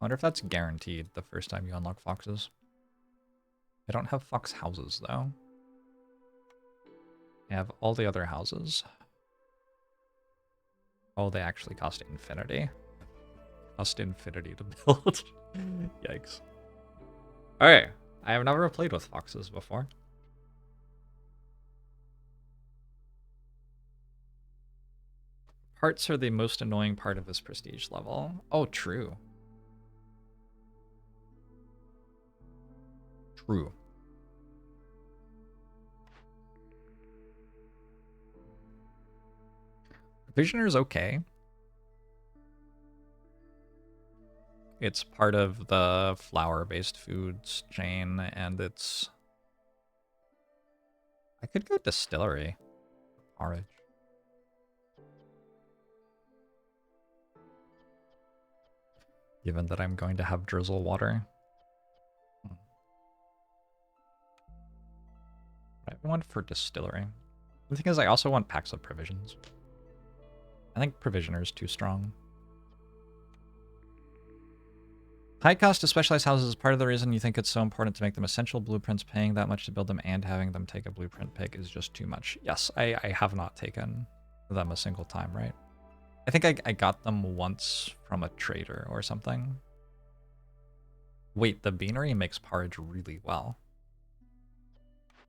I wonder if that's guaranteed the first time you unlock foxes. I don't have fox houses, though. I have all the other houses. Oh, they actually cost infinity. Cost infinity to build. Yikes. Alright. I have never played with foxes before. Parts are the most annoying part of this prestige level. Oh, true. True. Visioner's okay. It's part of the flour-based foods chain, and it's... I could go distillery. Porridge. Given that I'm going to have drizzle water. I want for distillery. The thing is, I also want packs of provisions. I think provisioner is too strong. High cost of specialized houses is part of the reason you think it's so important to make them essential blueprints. Paying that much to build them and having them take a blueprint pick is just too much. Yes, I have not taken them a single time, right? I think I got them once from a trader or something. Wait, the beanery makes porridge really well.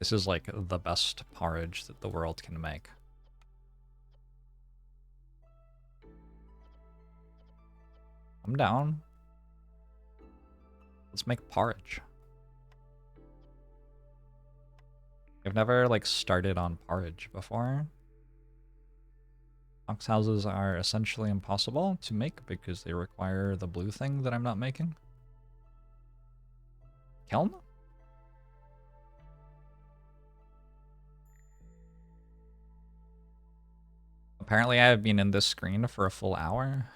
This is like the best porridge that the world can make. I'm down. Let's make porridge. I've never like started on porridge before. Fox houses are essentially impossible to make because they require the blue thing that I'm not making. Kelm? Apparently I have been in this screen for a full hour.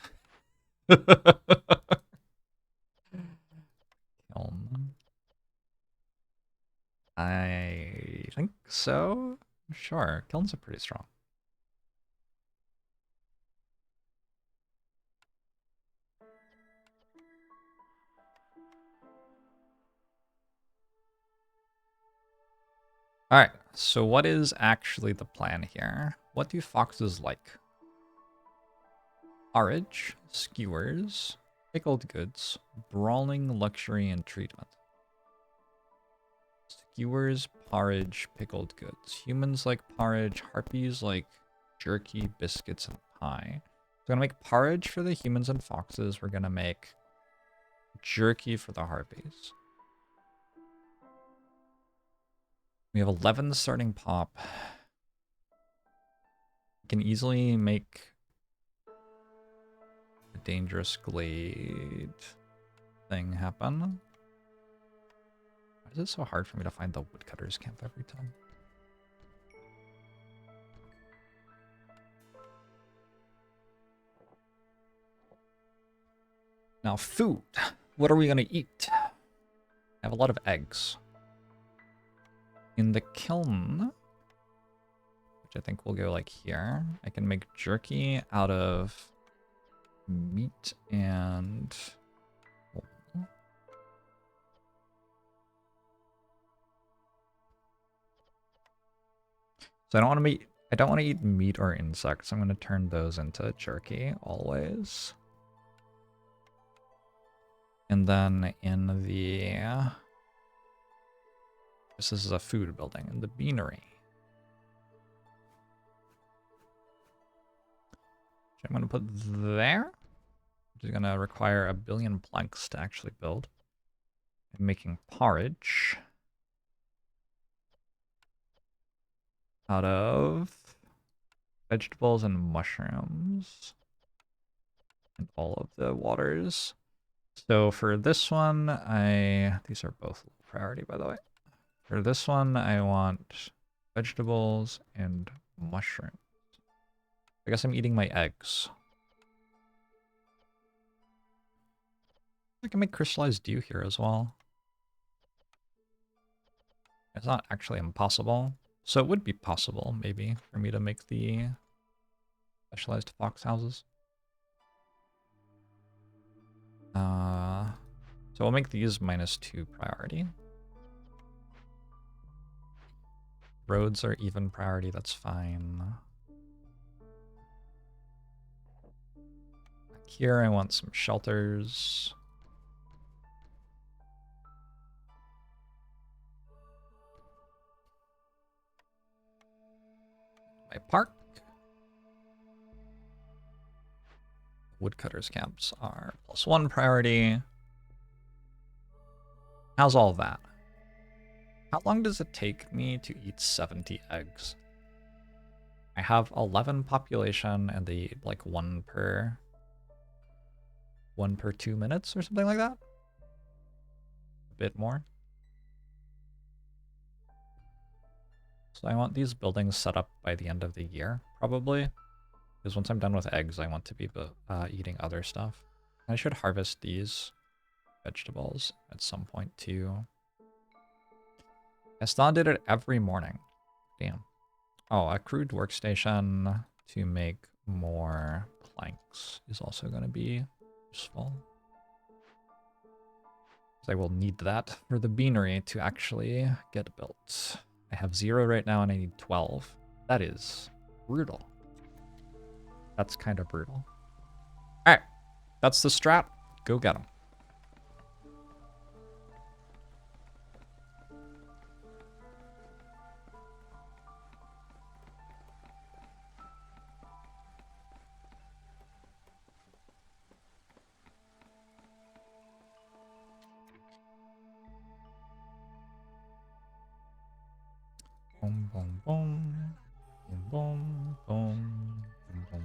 Kelm. I think so. Sure, kilns are pretty strong. Alright, so what is actually the plan here? What do foxes like? Porridge, skewers, pickled goods, brawling, luxury, and treatment. Skewers, porridge, pickled goods. Humans like porridge, harpies like jerky, biscuits, and pie. So we're gonna make porridge for the humans and foxes. We're gonna make jerky for the harpies. We have 11 starting pop. We can easily make a dangerous glade thing happen. Why is it so hard for me to find the woodcutters camp every time? Now food. What are we gonna eat? I have a lot of eggs. In the kiln, which I think will go like here, I can make jerky out of meat and... So I don't want to eat meat or insects. I'm going to turn those into jerky always. And then in the... This is a food building in the beanery. Which I'm going to put there. Which is going to require 1 billion planks to actually build. I'm making porridge out of vegetables and mushrooms and all of the waters. So for this one, these are both priority, by the way. For this one, I want vegetables and mushrooms. I guess I'm eating my eggs. I can make crystallized dew here as well. It's not actually impossible. So it would be possible, maybe, for me to make the specialized fox houses. So we'll make these -2 priority. Roads are even priority, that's fine. Back here I want some shelters. My park. Woodcutters camps are +1 priority. How's all that? How long does it take me to eat 70 eggs? I have 11 population and they like one per 2 minutes or something like that. A bit more. So I want these buildings set up by the end of the year, probably. Because once I'm done with eggs, I want to be eating other stuff. I should harvest these vegetables at some point too. Gaston did it every morning. Damn. Oh, a crude workstation to make more planks is also going to be useful. I will need that for the beanery to actually get built. I have 0 right now and I need 12. That is brutal. That's kind of brutal. Alright, that's the strat. Go get them. Boom, boom, boom. Boom, boom, boom. Boom, boom,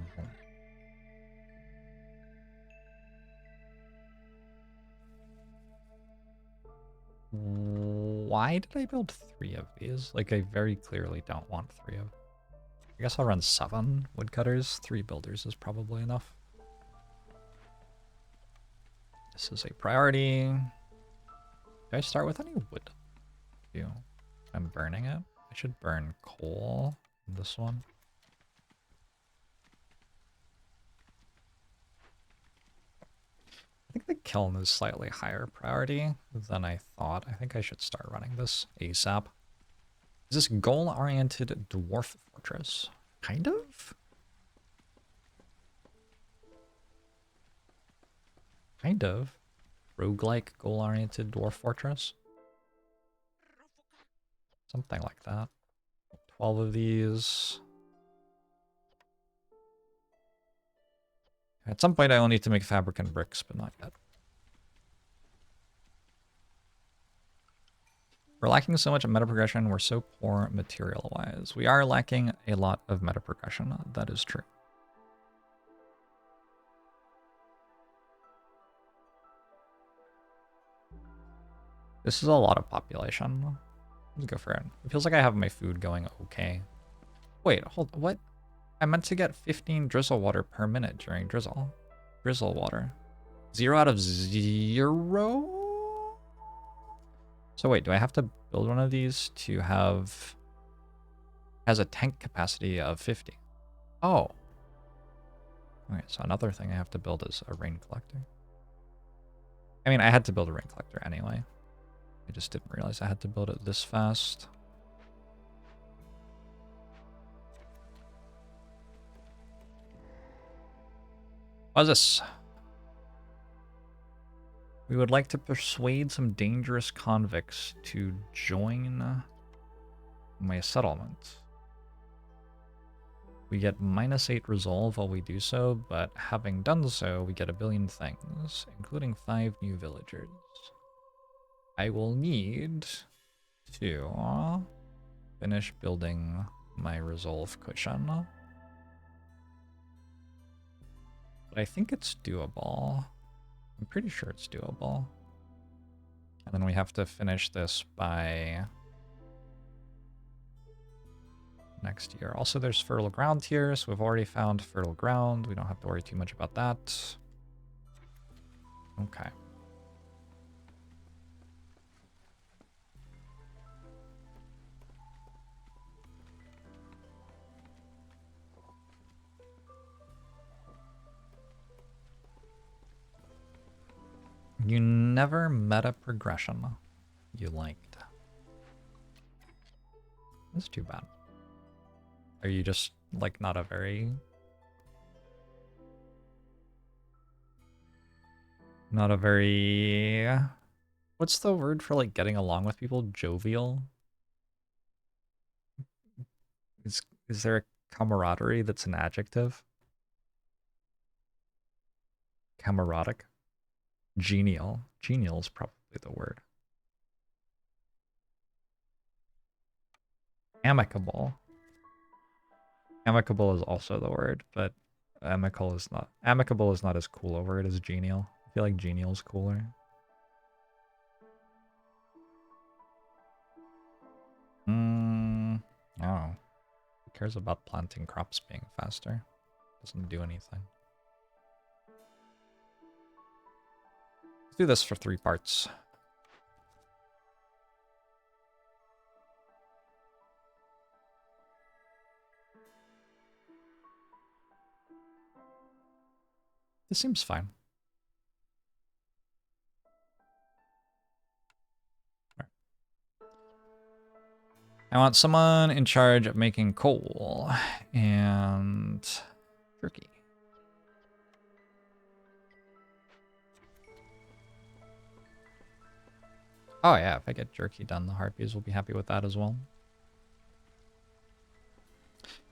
boom. Why did I build 3 of these? Like, I very clearly don't want 3 of... I guess I'll run 7 woodcutters. 3 builders is probably enough. This is a priority. Do I start with any wood? I'm burning it. I should burn coal in this one. I think the kiln is slightly higher priority than I thought. I think I should start running this ASAP. Is this goal-oriented dwarf fortress? Kind of? Kind of. Roguelike goal-oriented dwarf fortress? Something like that. 12 of these. At some point I will need to make fabric and bricks, but not yet. We're lacking so much of meta progression, we're so poor material-wise. We are lacking a lot of meta progression, that is true. This is a lot of population. Let's go for it. It feels like I have my food going okay. Wait, hold, what? I meant to get 15 drizzle water per minute during drizzle. Drizzle water. 0 out of 0? So wait, do I have to build one of these to have... Has a tank capacity of 50. Oh. Okay, so another thing I have to build is a rain collector. I mean, I had to build a rain collector anyway. I just didn't realize I had to build it this fast. What's this? We would like to persuade some dangerous convicts to join my settlement. We get -8 resolve while we do so, but having done so, we get a billion things, including 5 new villagers. I will need to finish building my resolve cushion. But I think it's doable. I'm pretty sure it's doable. And then we have to finish this by next year. Also, there's fertile ground here, so we've already found fertile ground. We don't have to worry too much about that. Okay. You never met a progression you liked. That's too bad. Are you just, like, not a very... Not a very... What's the word for, like, getting along with people? Jovial? Is there a camaraderie that's an adjective? Camaradic? Genial. Genial is probably the word. Amicable. Amicable is also the word, but amicable is not as cool a word as genial. I feel like genial is cooler. Oh. Who cares about planting crops being faster? Doesn't do anything. Let's do this for 3 parts. This seems fine. Right. I want someone in charge of making coal and jerky. Oh yeah, if I get jerky done, the harpies will be happy with that as well.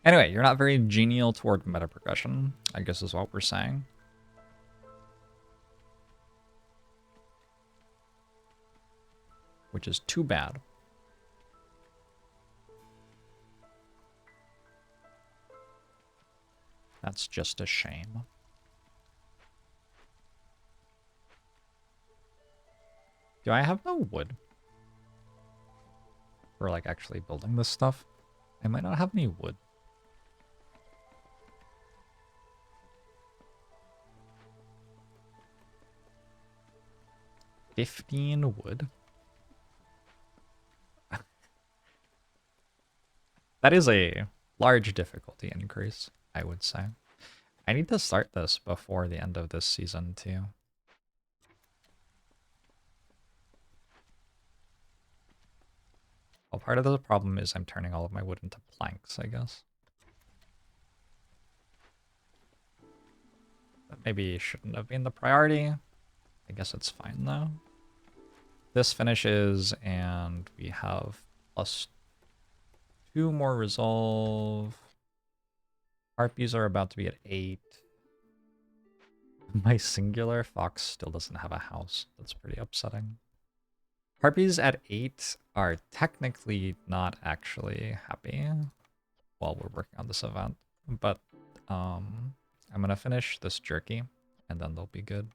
Anyway, you're not very genial toward meta progression, I guess is what we're saying. Which is too bad. That's just a shame. Do I have no wood for, like, actually building this stuff? I might not have any wood. $15 wood? That is a large difficulty increase, I would say. I need to start this before the end of this season, too. Well, part of the problem is I'm turning all of my wood into planks, I guess. That maybe shouldn't have been the priority. I guess it's fine, though. This finishes, and we have +2 more resolve. Harpies are about to be at 8. My singular fox still doesn't have a house. That's pretty upsetting. Harpies at 8 are technically not actually happy while we're working on this event. But I'm going to finish this jerky, and then they'll be good.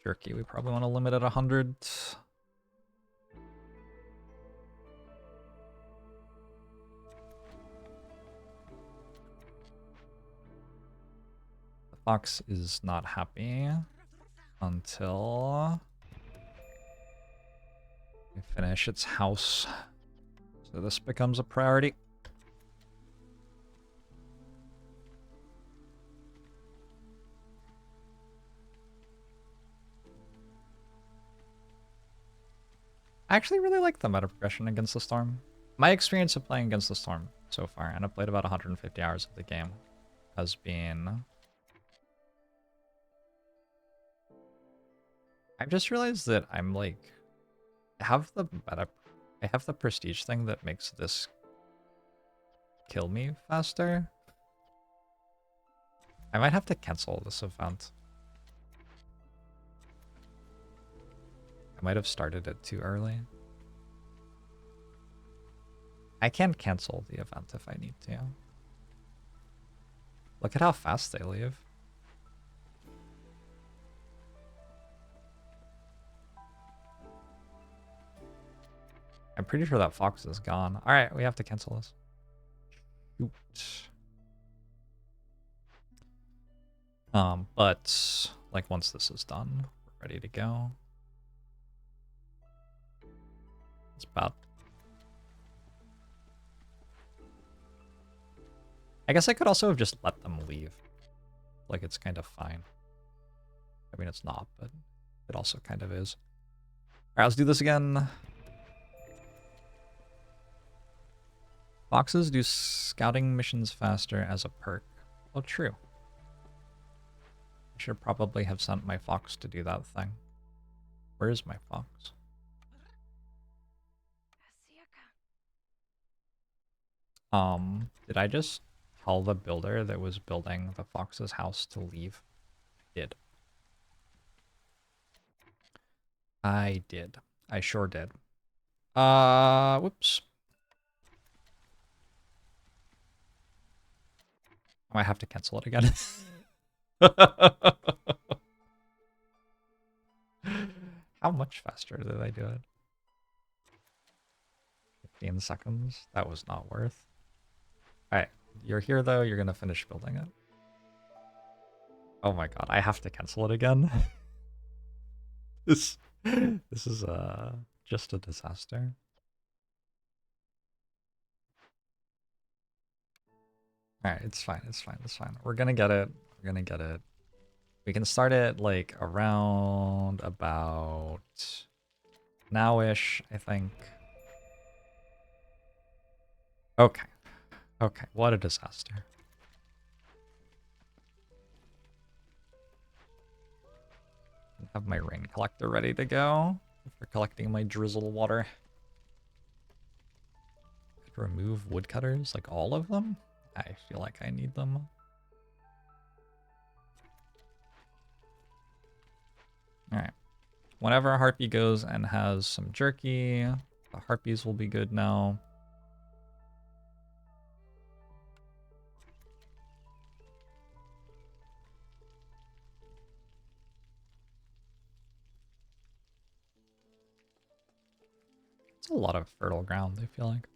jerky, we probably want to limit at 100. The fox is not happy until we finish its house. So this becomes a priority. I actually really like the meta progression against the storm. My experience of playing against the storm so far, and I've played about 150 hours of the game, has been... I've just realized that I'm like... I have the prestige thing that makes this kill me faster. I might have to cancel this event. I might have started it too early. I can cancel the event if I need to. Look at how fast they leave. I'm pretty sure that fox is gone. Alright, we have to cancel this. Shoot. But like once this is done, we're ready to go. It's about... I guess I could also have just let them leave. Like it's kind of fine. I mean, it's not, but it also kind of is. Alright, let's do this again. Foxes do scouting missions faster as a perk. Oh, true. I should probably have sent my fox to do that thing. Where is my fox? Did I just tell the builder that was building the fox's house to leave? I did. I did. I sure did. Whoops. I might have to cancel it again. How much faster did I do it? 15 seconds? That was not worth. Alright, you're here though, you're gonna finish building it. Oh my god, I have to cancel it again. This is just a disaster. Alright, it's fine, it's fine, it's fine. We're gonna get it. We're gonna get it. We can start it like around about now-ish, I think. Okay. Okay, what a disaster. I have my rain collector ready to go for collecting my drizzle water. Could remove woodcutters, like all of them? I feel like I need them. Alright. Whenever a harpy goes and has some jerky, the harpies will be good now. It's a lot of fertile ground, I feel like.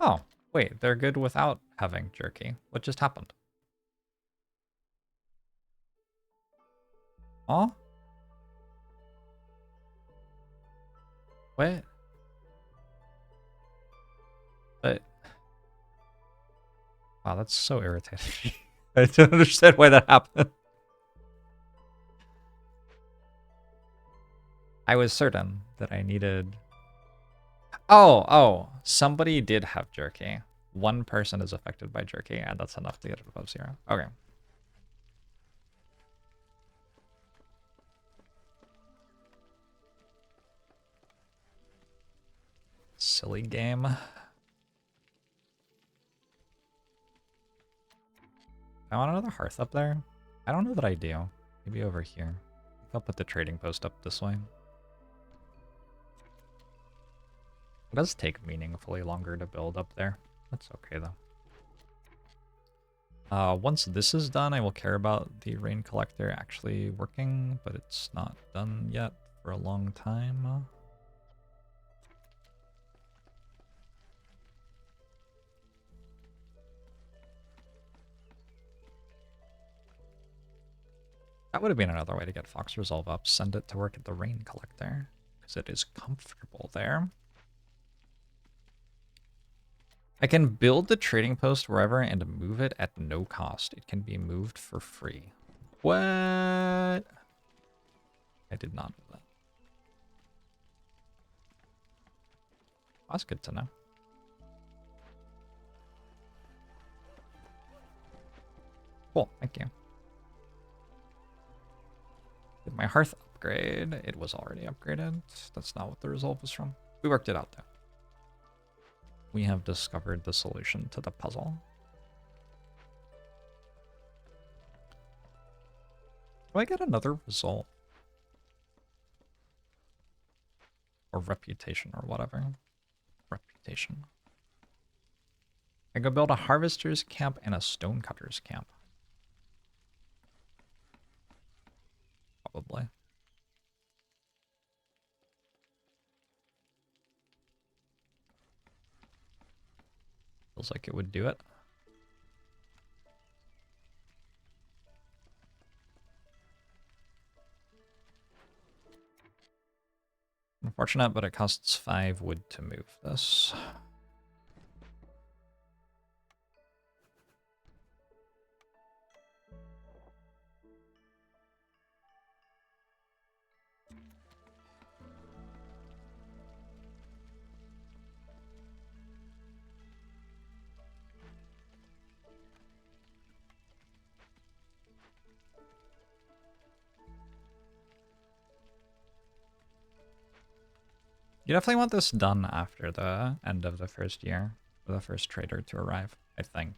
Oh, wait, they're good without having jerky. What just happened? Aw? What? But... Wow, that's so irritating. I don't understand why that happened. I was certain that I needed... Oh, somebody did have jerky. One person is affected by jerky, and that's enough to get it above 0. Okay. Silly game. I want another hearth up there. I don't know that I do. Maybe over here. I think I'll put the trading post up this way. It does take meaningfully longer to build up there. That's okay, though. Once this is done, I will care about the rain collector actually working, but it's not done yet for a long time. That would have been another way to get Fox Resolve up. Send it to work at the rain collector, because it is comfortable there. I can build the trading post wherever and move it at no cost. It can be moved for free. What? I did not know that. That's good to know. Cool, thank you. Did my hearth upgrade? It was already upgraded. That's not what the resolve was from. We worked it out though. We have discovered the solution to the puzzle. Do I get another resolve? Or reputation or whatever. Reputation. I go build a harvester's camp and a stonecutter's camp. Probably. Feels like it would do it. Unfortunate, but it costs 5 wood to move this. You definitely want this done after the end of the first year for the first trader to arrive, I think.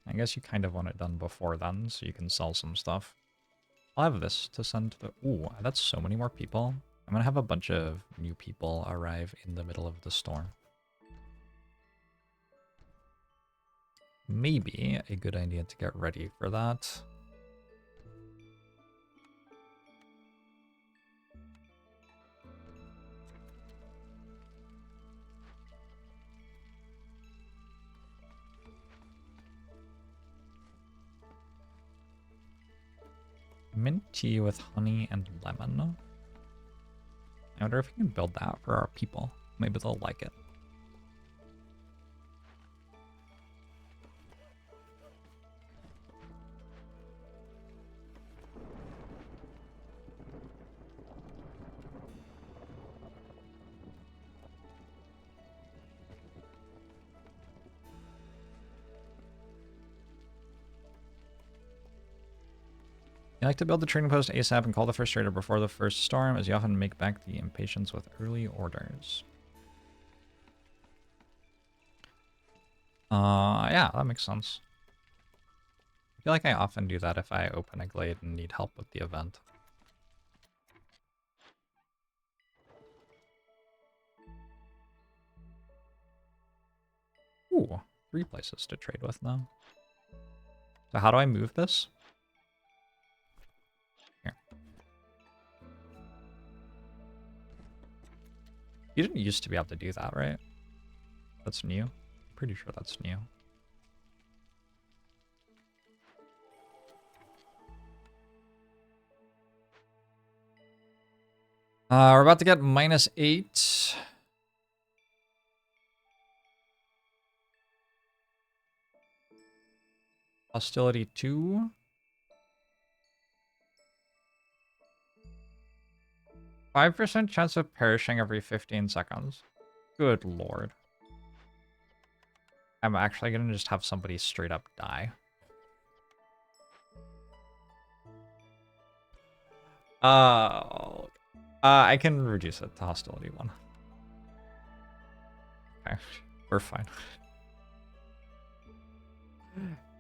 I guess you kind of want it done before then so you can sell some stuff. I'll have this to send to the... Ooh, that's so many more people. I'm gonna have a bunch of new people arrive in the middle of the storm. Maybe a good idea to get ready for that. Mint tea with honey and lemon. I wonder if we can build that for our people. Maybe they'll like it. You like to build the trading post ASAP and call the first trader before the first storm, as you often make back the impatience with early orders. Yeah, that makes sense. I feel like I often do that if I open a glade and need help with the event. Ooh, 3 places to trade with now. So how do I move this? Here. You didn't used to be able to do that, right? That's new. Pretty sure that's new. We're about to get -8. Hostility 2. 5% chance of perishing every 15 seconds. Good lord. I'm actually gonna just have somebody straight up die. I can reduce it to hostility 1. Okay, we're fine.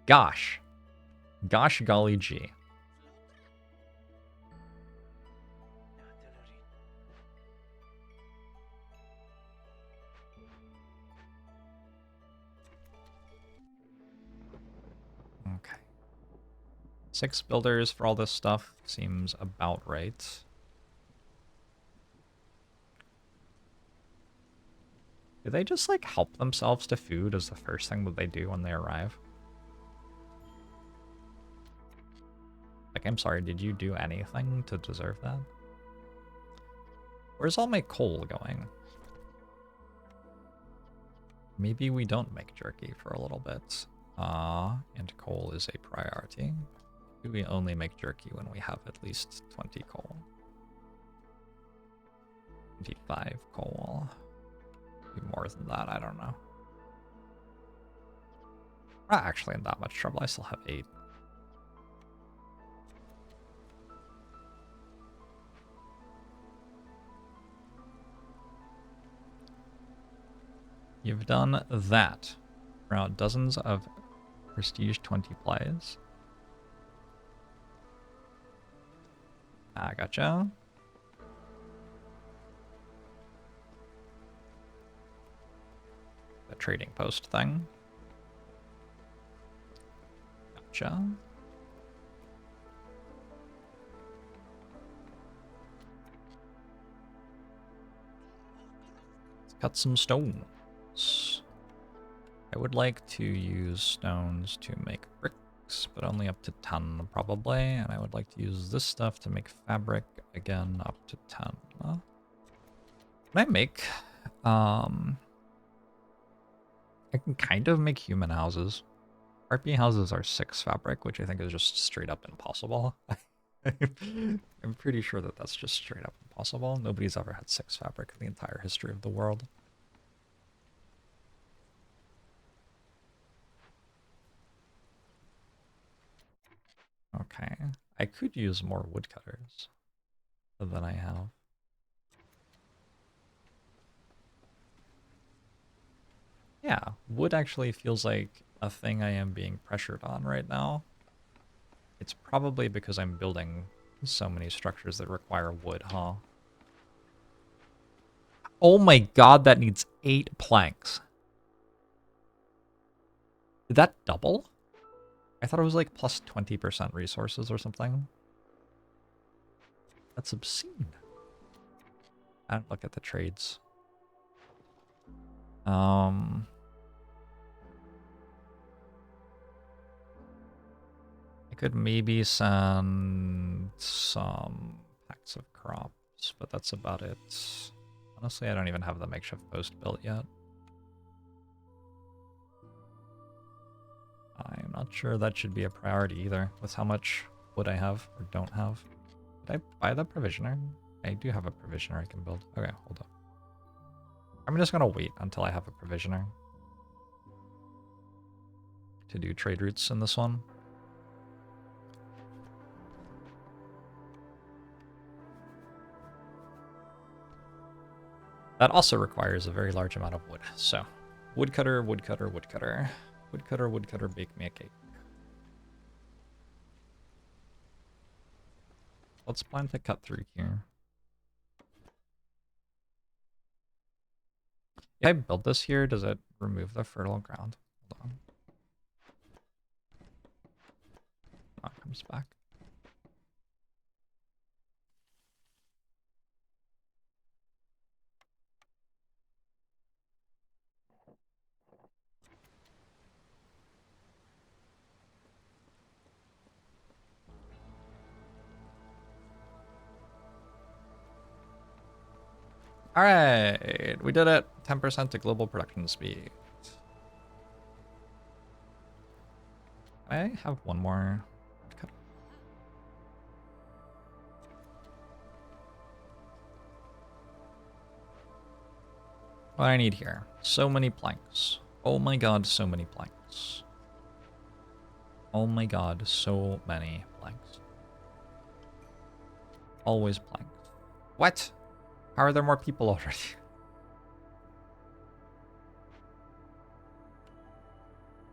Gosh. Gosh golly gee. 6 builders for all this stuff seems about right. Do they just, like, help themselves to food as the first thing that they do when they arrive? Like, I'm sorry, did you do anything to deserve that? Where's all my coal going? Maybe we don't make jerky for a little bit. And coal is a priority. Maybe we only make jerky when we have at least 20 coal. 25 coal. Maybe more than that, I don't know. We're not actually in that much trouble, I still have 8. You've done that. Around dozens of prestige 20 plays. I gotcha. The trading post thing. Gotcha. Let's cut some stones. I would like to use stones to make bricks, but only up to 10 probably. And I would like to use this stuff to make fabric, again, up to 10. Can I make... I can kind of make human houses. RP houses are 6 fabric, which I think is just straight up impossible. I'm pretty sure that that's just straight up impossible. Nobody's ever had 6 fabric in the entire history of the world. Okay, I could use more woodcutters than I have. Yeah, wood actually feels like a thing I am being pressured on right now. It's probably because I'm building so many structures that require wood, huh? Oh my god, that needs 8 planks. Did that double? I thought it was like plus 20% resources or something. That's obscene. I don't look at the trades. I could maybe send some packs of crops, but that's about it. Honestly, I don't even have the makeshift post built yet. I'm not sure that should be a priority either, with how much wood I have or don't have. Did I buy the provisioner? I do have a provisioner I can build. Okay, hold up. I'm just gonna wait until I have a provisioner to do trade routes in this one. That also requires a very large amount of wood. So, woodcutter, woodcutter, woodcutter. Woodcutter, woodcutter, bake me a cake. Let's plan to cut through here. If I build this here, does it remove the fertile ground? Hold on. Oh, it comes back. All right, we did it. 10% to global production speed. I have one more. What I need here. So many planks. Oh my god, so many planks. Oh my god, so many planks. Always planks. What? How are there more people already?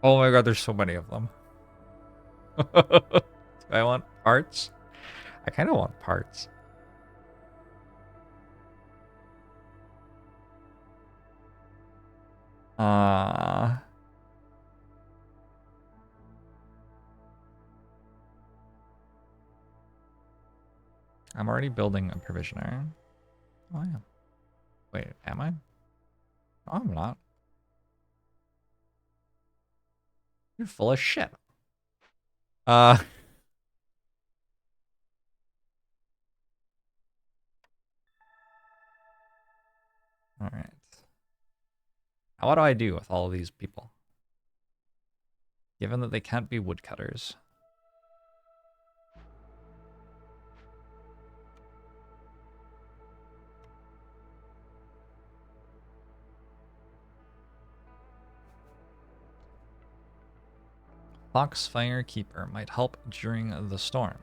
Oh my god, there's so many of them. Do I want parts? I kind of want parts. I'm already building a provisioner. Oh, yeah. Wait, am I? No, I'm not. You're full of shit. Uh... Alright. Now what do I do with all of these people? Given that they can't be woodcutters. Foxfire Keeper might help during the storm.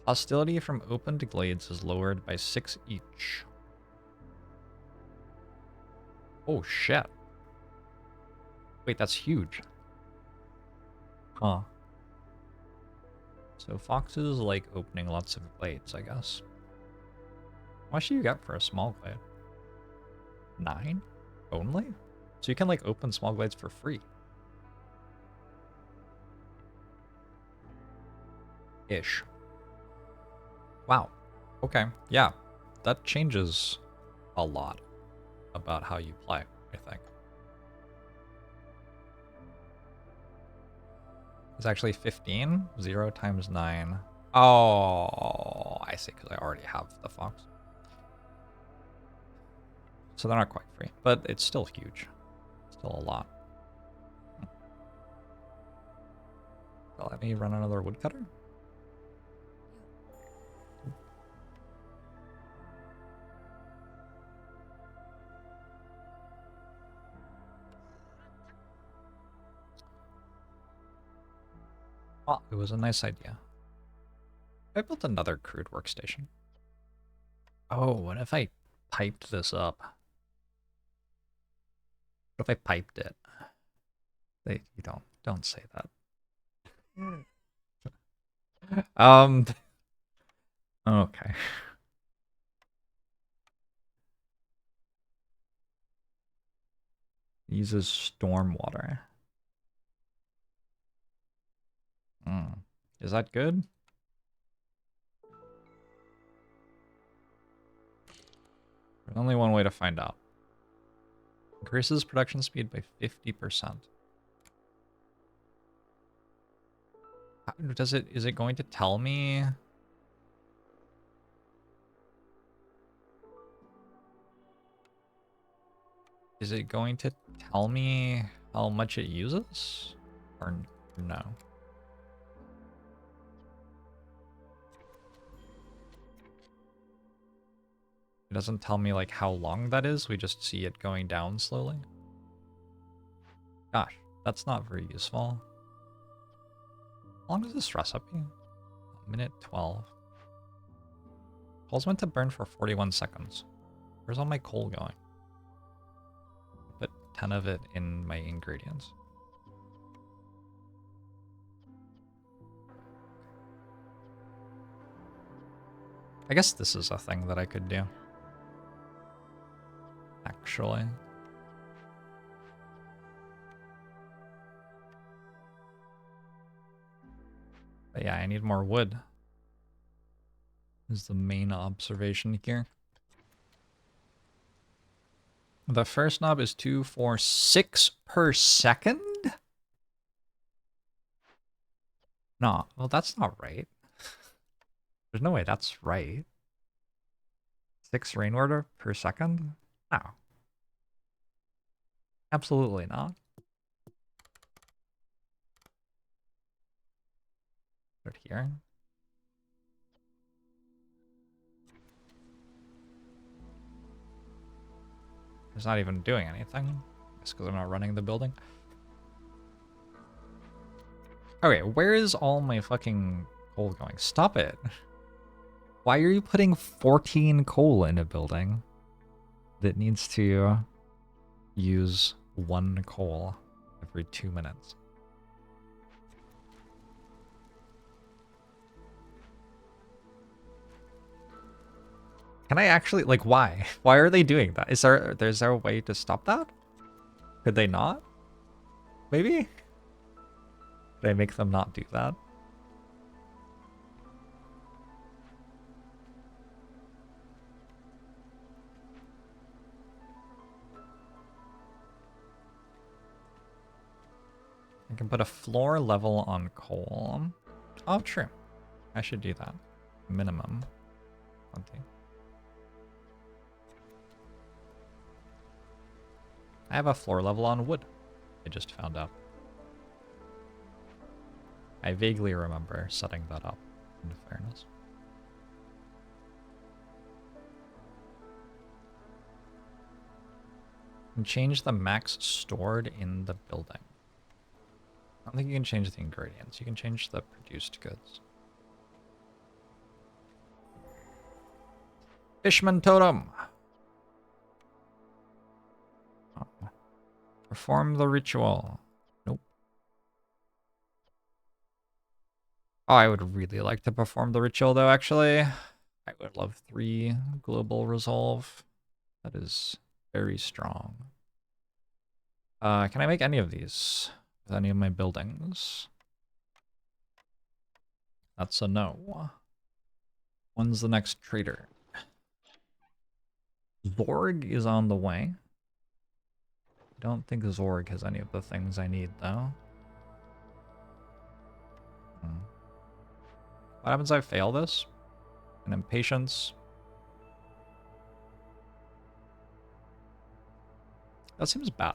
Hostility from opened glades is lowered by 6 each. Oh shit. Wait, that's huge. Huh. So foxes like opening lots of glades, I guess. What should you get for a small glade? 9? Only? So you can like open small glades for free. Ish. Wow. Okay. Yeah. That changes a lot about how you play, I think. It's actually 15. 0 times 9. Oh, I see, because I already have the fox. So they're not quite free, but it's still huge. Still a lot. So let me run another woodcutter. Well, it was a nice idea. I built another crude workstation. Oh, what if I piped this up? What if I piped it? You don't say that. Okay. Uses stormwater. Is that good? There's only one way to find out. Increases production speed by 50%. Is it going to tell me? Is it going to tell me how much it uses? Or no? It doesn't tell me like how long that is, we just see it going down slowly. Gosh, that's not very useful. How long is this recipe? Minute 12. Coal's meant to burn for 41 seconds. Where's all my coal going? Put 10 of it in my ingredients. I guess this is a thing that I could do. Actually. But yeah, I need more wood. Is the main observation here. The first knob is 246 per second? No, well that's not right. There's no way that's right. 6 rainwater per second? No. Absolutely not. Put it here. It's not even doing anything. It's because I'm not running the building. Okay, where is all my fucking coal going? Stop it. Why are you putting 14 coal in a building that needs to use 1 coal every 2 minutes? Can I actually, like, why? Why are they doing that? Is there a way to stop that? Could they not? Maybe? Could I make them not do that? I can put a floor level on coal. Oh, true. I should do that. Minimum 20. I have a floor level on wood. I just found out. I vaguely remember setting that up, in fairness. And change the max stored in the building. I don't think you can change the ingredients. You can change the produced goods. Fishman totem! Oh. Perform the ritual. Nope. Oh, I would really like to perform the ritual though, actually. I would love 3 global resolve. That is very strong. Can I make any of these with any of my buildings? That's a no. When's the next trader? Zorg is on the way. I don't think Zorg has any of the things I need, though. What happens if I fail this? An impatience. That seems bad.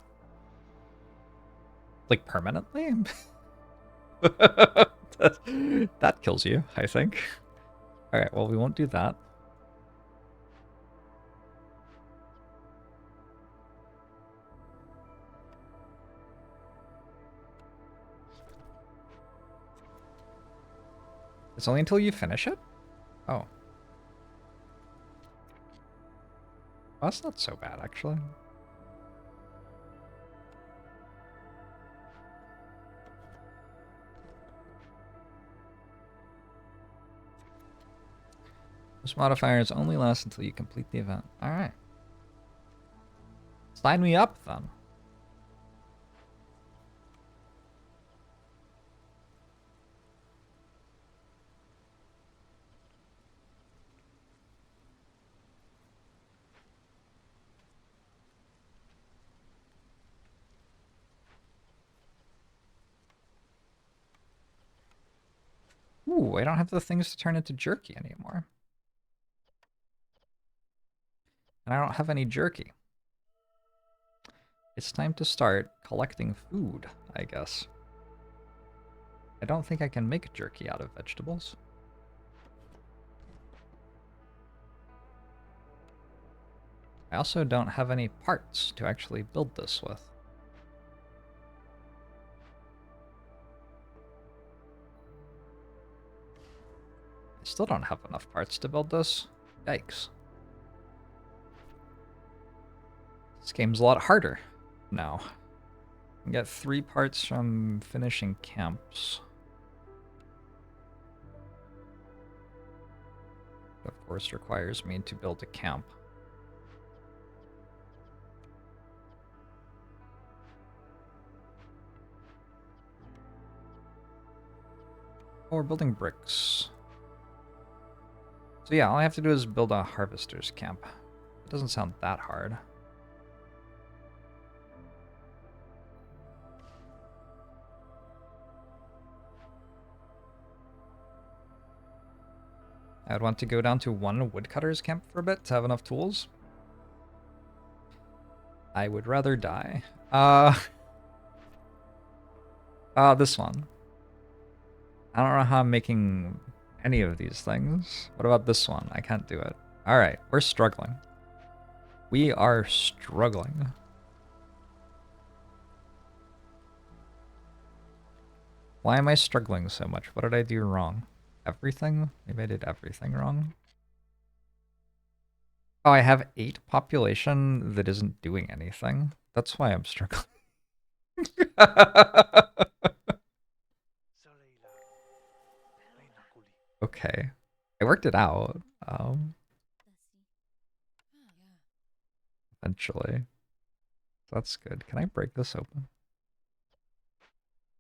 Like, permanently? that kills you, I think. Alright, well, we won't do that. It's only until you finish it? Oh. Well, that's not so bad, actually. This modifiers only last until you complete the event. Alright. Sign me up, then. Ooh, I don't have the things to turn into jerky anymore. And I don't have any jerky. It's time to start collecting food, I guess. I don't think I can make jerky out of vegetables. I also don't have any parts to actually build this with. I still don't have enough parts to build this. Yikes. This game's a lot harder now. I can get 3 parts from finishing camps. Of course, requires me to build a camp. Oh, we're building bricks. So yeah, all I have to do is build a harvester's camp. It doesn't sound that hard. I would want to go down to 1 woodcutter's camp for a bit to have enough tools. I would rather die. This one. I don't know how I'm making any of these things. What about this one? I can't do it. Alright, we're struggling. We are struggling. Why am I struggling so much? What did I do wrong? Everything? Maybe I did everything wrong. Oh, I have 8 population that isn't doing anything. That's why I'm struggling. Okay. I worked it out. Eventually. That's good. Can I break this open?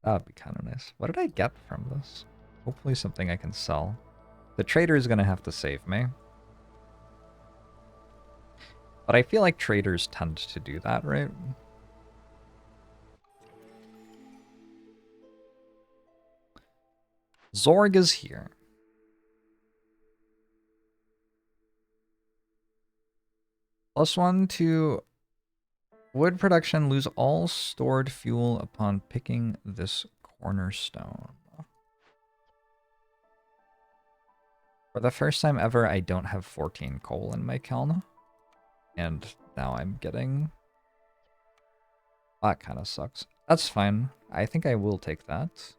That would be kind of nice. What did I get from this? Hopefully something I can sell. The trader is going to have to save me. But I feel like traders tend to do that, right? Zorg is here. +1 to wood production. Lose all stored fuel upon picking this cornerstone. For the first time ever, I don't have 14 coal in my kiln. And now I'm getting... That kind of sucks. That's fine. I think I will take that.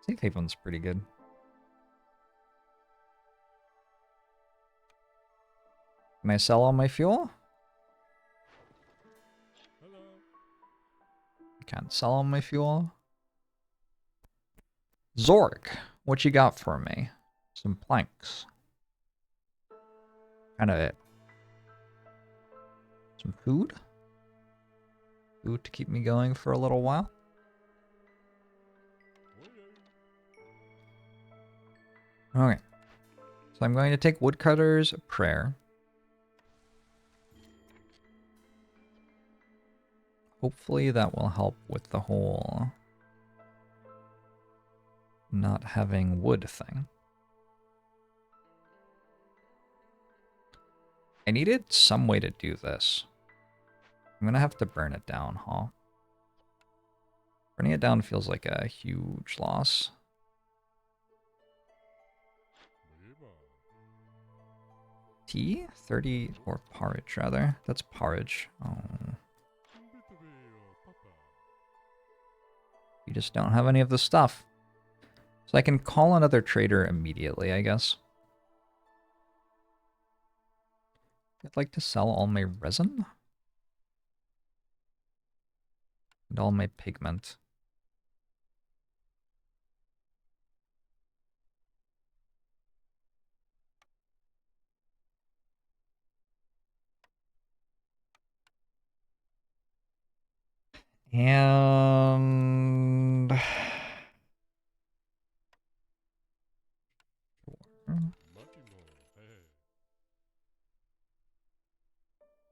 Safe Haven's pretty good. Can I sell all my fuel? Can't sell all my fuel. Zorg, what you got for me? Some planks. Kind of it. Some food. Food to keep me going for a little while. Okay. So I'm going to take Woodcutter's Prayer. Hopefully that will help with the whole not having wood thing. I needed some way to do this. I'm gonna have to burn it down, huh? Burning it down feels like a huge loss. Tea? 30 or porridge, rather. That's porridge. Oh. You just don't have any of the stuff. So I can call another trader immediately, I guess. I'd like to sell all my resin. And all my pigment. And...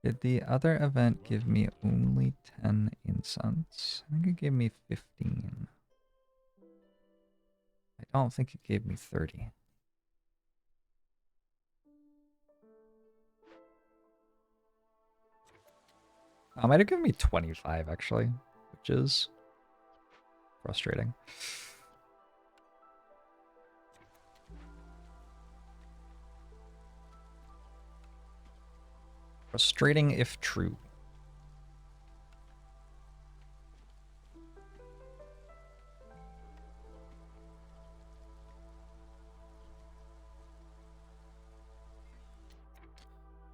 Did the other event give me only 10 incense? I think it gave me 15. I don't think it gave me 30. It might have given me 25, actually, which is frustrating. Frustrating if true.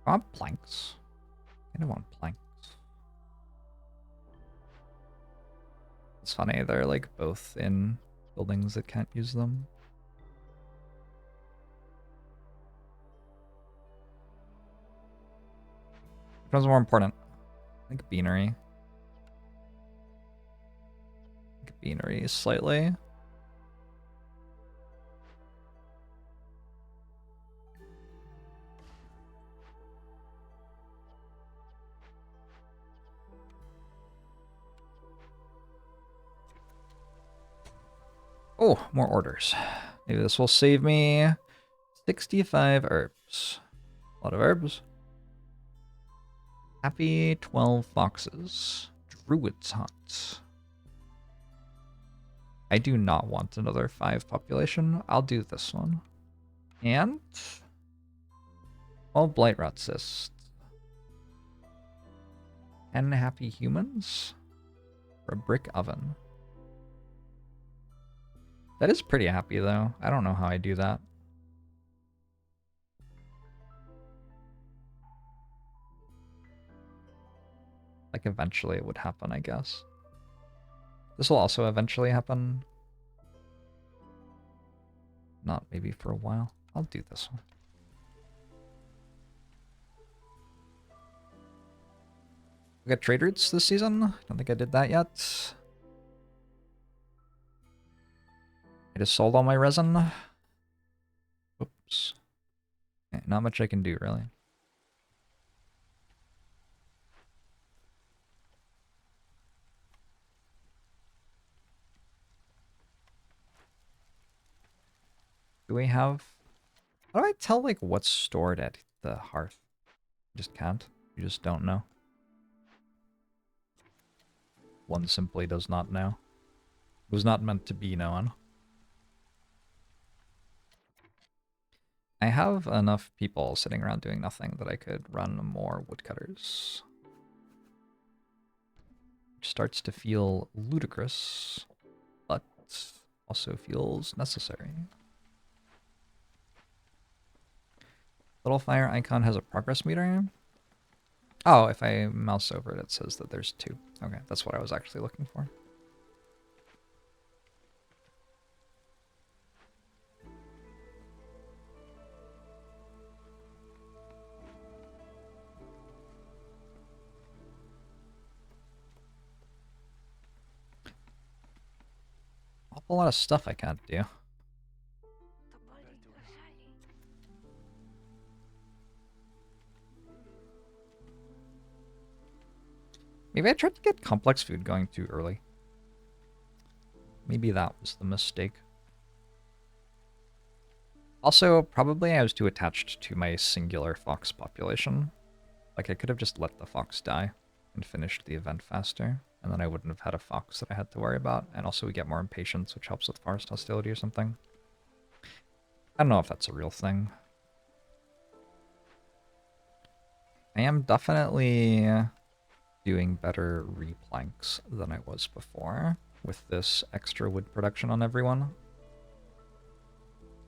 I want planks. I don't want planks. It's funny, they're like both in buildings that can't use them. Which one's more important? I think beanery. Beanery slightly. Oh, more orders. Maybe this will save me 65 herbs. A lot of herbs. Happy 12 foxes. Druid's hut. I do not want another 5 population. I'll do this one. And... all blight rot cysts. 10 happy humans. For a brick oven. That is pretty happy, though. I don't know how I do that. Like, eventually it would happen, I guess. This will also eventually happen. Not maybe for a while. I'll do this one. We got trade routes this season. Don't think I did that yet. I just sold all my resin. Oops. Okay, not much I can do, really. Do we have... How do I tell, like, what's stored at the hearth? You just can't. You just don't know. One simply does not know. It was not meant to be known. I have enough people sitting around doing nothing that I could run more woodcutters. Which starts to feel ludicrous, but also feels necessary. Little fire icon has a progress meter. Oh, if I mouse over it, it says that there's 2. Okay, that's what I was actually looking for. A lot of stuff I can't do. Maybe I tried to get complex food going too early. Maybe that was the mistake. Also, probably I was too attached to my singular fox population. Like, I could have just let the fox die and finished the event faster, and then I wouldn't have had a fox that I had to worry about, and also we get more impatience, which helps with forest hostility or something. I don't know if that's a real thing. I am definitely doing better replanks than I was before with this extra wood production on everyone.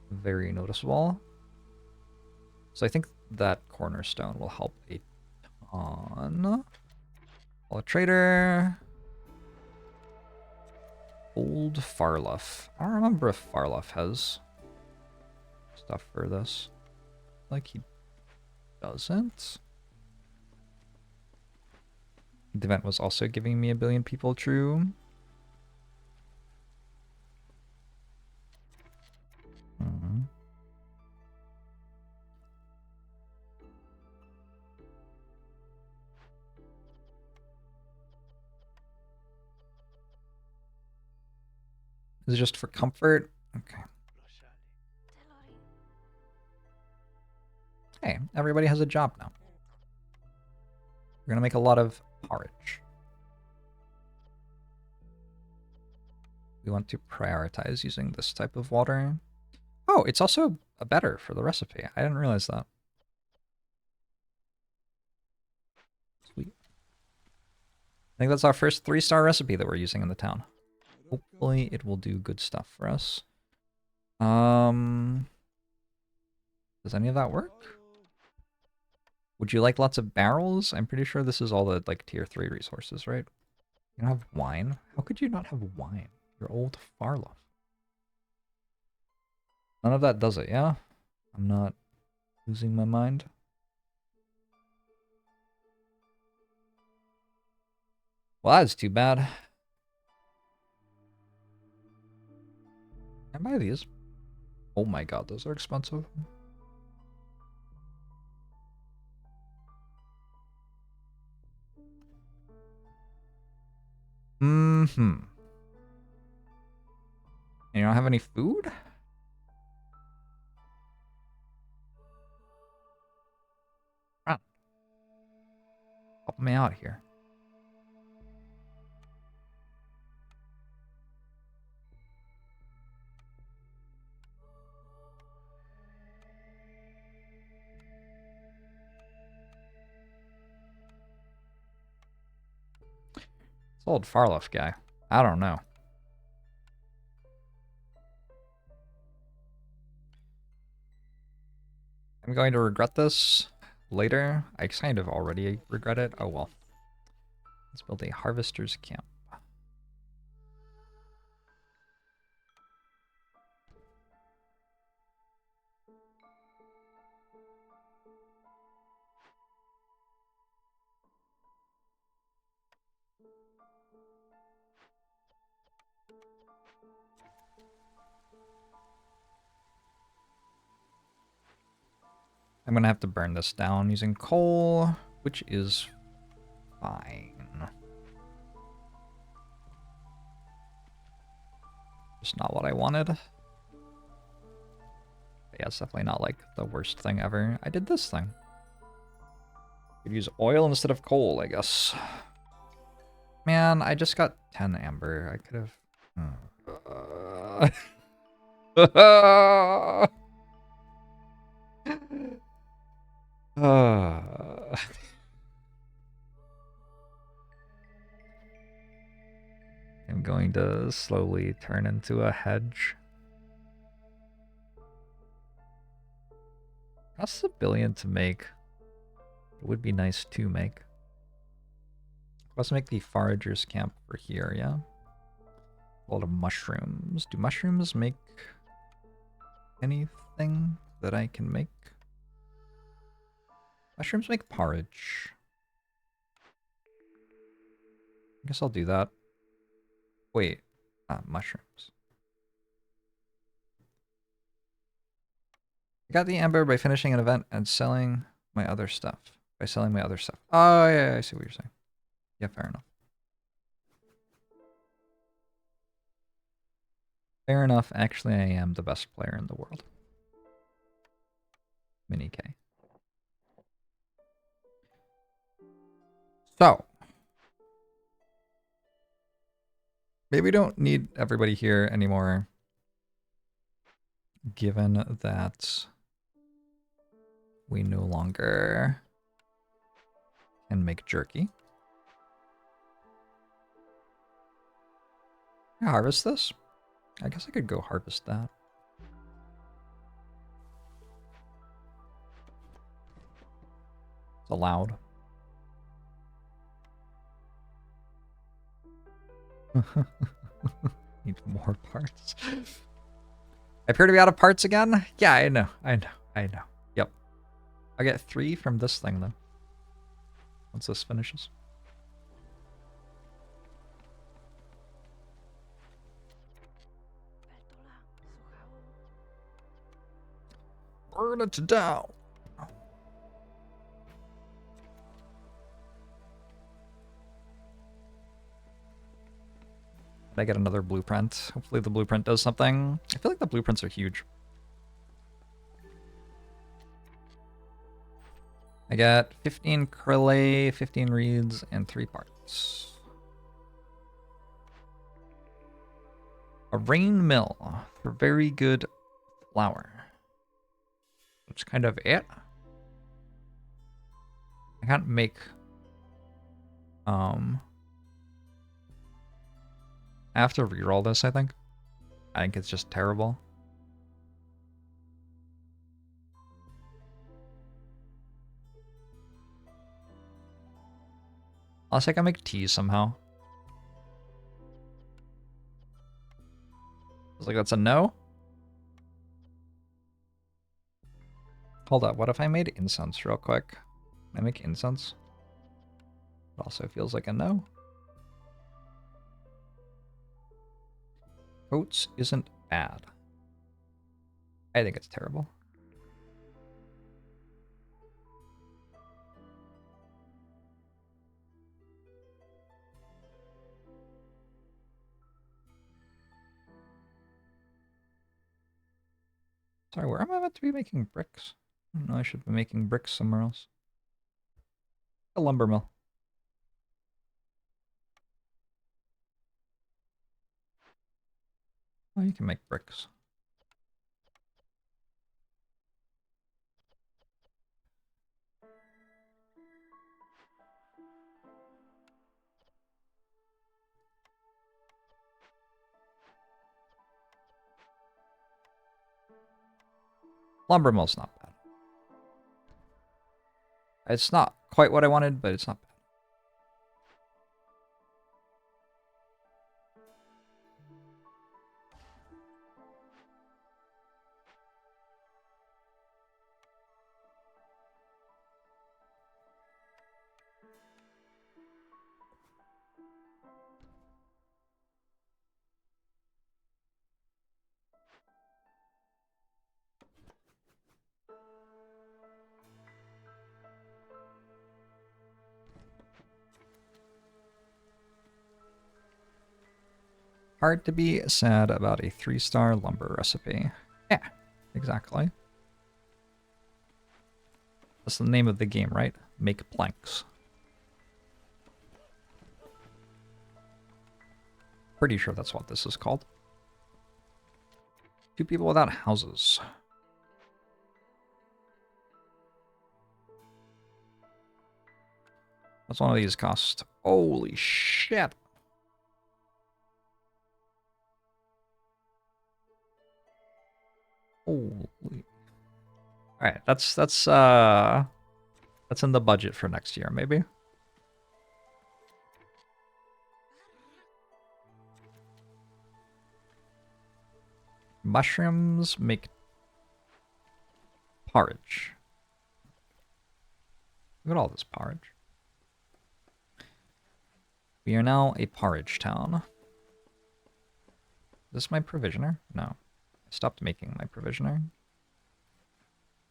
Very noticeable. So I think that cornerstone will help a ton. Call a trader. Old Farluff. I don't remember if Farluff has stuff for this. Like he doesn't. The event was also giving me 1 billion people, true. Mm-hmm. Is it just for comfort? Okay. Hey, everybody has a job now. We're gonna make a lot of porridge. We want to prioritize using this type of water. Oh, it's also better for the recipe. I didn't realize that. Sweet. I think that's our first 3-star recipe that we're using in the town. Hopefully it will do good stuff for us. Does any of that work? Would you like lots of barrels? I'm pretty sure this is all the, like, tier 3 resources, right? You don't have wine? How could you not have wine? You're old Farloff. None of that does it, yeah? I'm not losing my mind. Well, that's too bad. Can I buy these? Oh my god, those are expensive. Mm-hmm. You don't have any food? Ah, help me out here. This old Farloff guy. I don't know. I'm going to regret this later. I kind of already regret it. Oh well. Let's build a harvester's camp. I'm gonna have to burn this down using coal, which is fine. Just not what I wanted. Yeah, it's definitely not like the worst thing ever. I did this thing. Could use oil instead of coal, I guess. Man, I just got 10 amber. I could have... I'm going to slowly turn into a hedge. Costs $1 billion to make. It would be nice to make. Let's make the foragers camp for here, yeah? A lot of mushrooms. Do mushrooms make anything that I can make? Mushrooms make porridge. I guess I'll do that. Wait. Mushrooms. I got the amber by finishing an event and selling my other stuff. By selling my other stuff. Oh, yeah, I see what you're saying. Yeah, fair enough. Fair enough. Actually, I am the best player in the world. Mini K. So. Maybe we don't need everybody here anymore. Given that we no longer can make jerky. Can I harvest this? I guess I could go harvest that. It's allowed. Need more parts. I appear to be out of parts again? Yeah, I know. Yep. I get 3 from this thing then. Once this finishes. Burn it down. I get another blueprint. Hopefully the blueprint does something. I feel like the blueprints are huge. I got 15 clay, 15 reeds, and 3 parts. A rain mill for very good flour. That's kind of it. I can't make... I have to reroll this, I think. I think it's just terrible. Unless I can make tea somehow. I was like, that's a no? Hold up, what if I made incense real quick? Can I make incense? It also feels like a no. Oats isn't bad. I think it's terrible. Sorry, where am I meant to be making bricks? I don't know, I should be making bricks somewhere else. A lumber mill. Oh, you can make bricks. Lumber mill's not bad. It's not quite what I wanted, but it's not bad. Hard to be sad about a 3-star lumber recipe. Yeah, exactly. That's the name of the game, right? Make planks. Pretty sure that's what this is called. 2 people without houses. What's one of these cost? Holy shit. Holy. Alright, that's in the budget for next year, maybe. Mushrooms make porridge. Look at all this porridge. We are now a porridge town. Is this my provisioner? No. I stopped making my provisioner.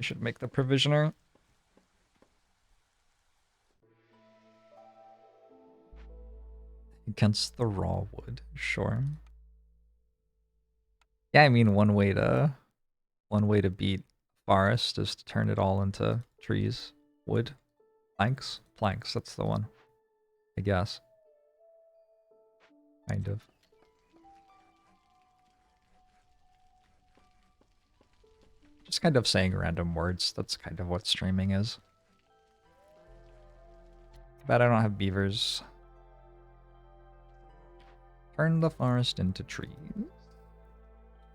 I should make the provisioner. Against the raw wood, sure. Yeah, I mean one way to beat forest is to turn it all into trees, wood, planks. Planks, that's the one. I guess. Kind of. Just kind of saying random words. That's kind of what streaming is. Bet I don't have beavers. Turn the forest into trees.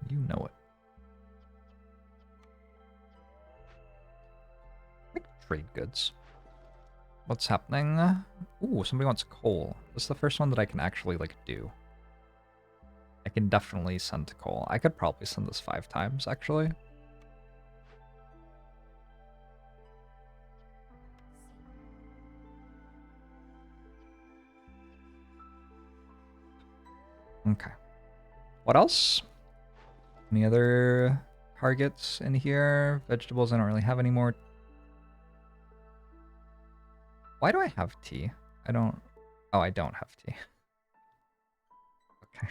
You know it. Make trade goods. What's happening? Ooh, somebody wants coal. This is the first one that I can actually, like, do. I can definitely send coal. I could probably send this 5 times, actually. Okay. What else? Any other targets in here? Vegetables I don't really have anymore. Why do I have tea? I don't... Oh, I don't have tea. Okay.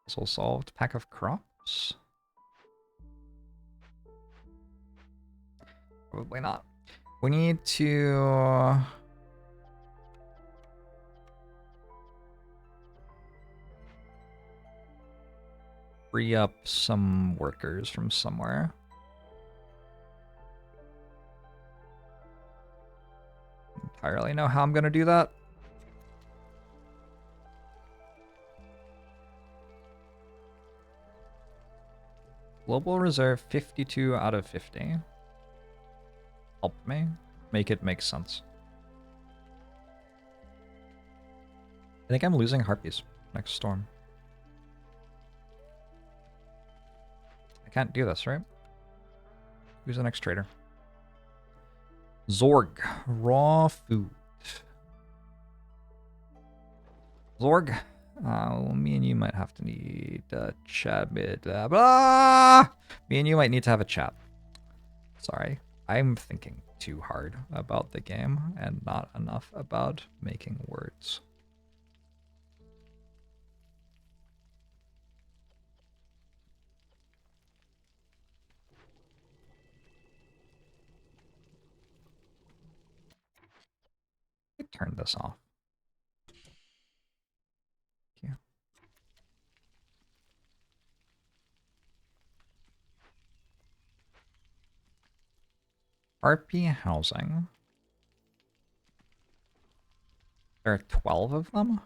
Puzzle solved. Pack of crops? Probably not. We need to... free up some workers from somewhere. Entirely know how I'm gonna do that. Global reserve 52 out of 50. Help me make it make sense. I think I'm losing harpies next storm. I can't do this, right? Who's the next trader? Zorg. Raw food. Zorg. Well, me and you might have to need a chat bit. Blah! Me and you might need to have a chat. Sorry. I'm thinking too hard about the game and not enough about making words. Turn this off. Yeah. RP housing. There are 12 of them?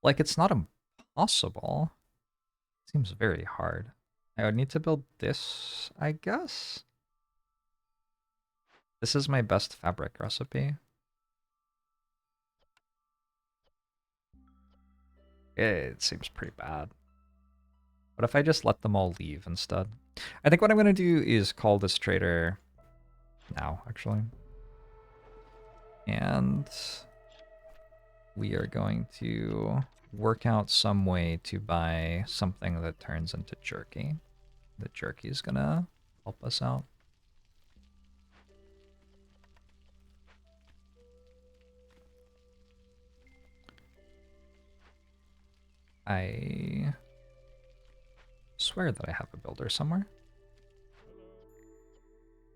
Like, it's not impossible. Seems very hard. I would need to build this, I guess? This is my best fabric recipe. It seems pretty bad. What if I just let them all leave instead? I think what I'm going to do is call this trader now, actually. And we are going to work out some way to buy something that turns into jerky. The jerky is going to help us out. I swear that I have a builder somewhere.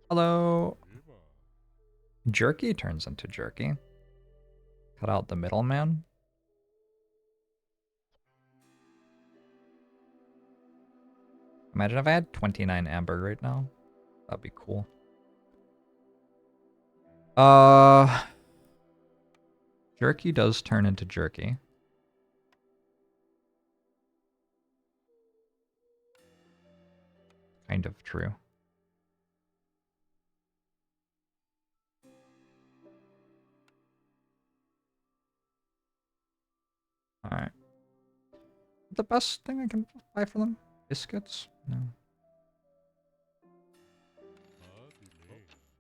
Hello. Jerky turns into jerky. Cut out the middleman. Imagine if I had 29 amber right now. That'd be cool. Jerky does turn into jerky. Kind of true. Alright. The best thing I can buy for them? Biscuits? No.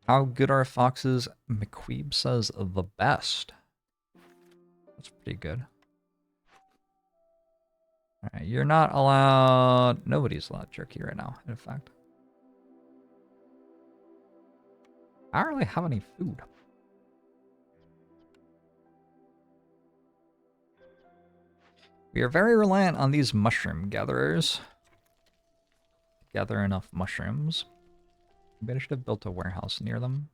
How good are foxes? McQueeb says the best. That's pretty good. Alright, you're not allowed... Nobody's allowed jerky right now, in fact. I don't really have any food. We are very reliant on these mushroom gatherers. To gather enough mushrooms. Maybe I should have built a warehouse near them.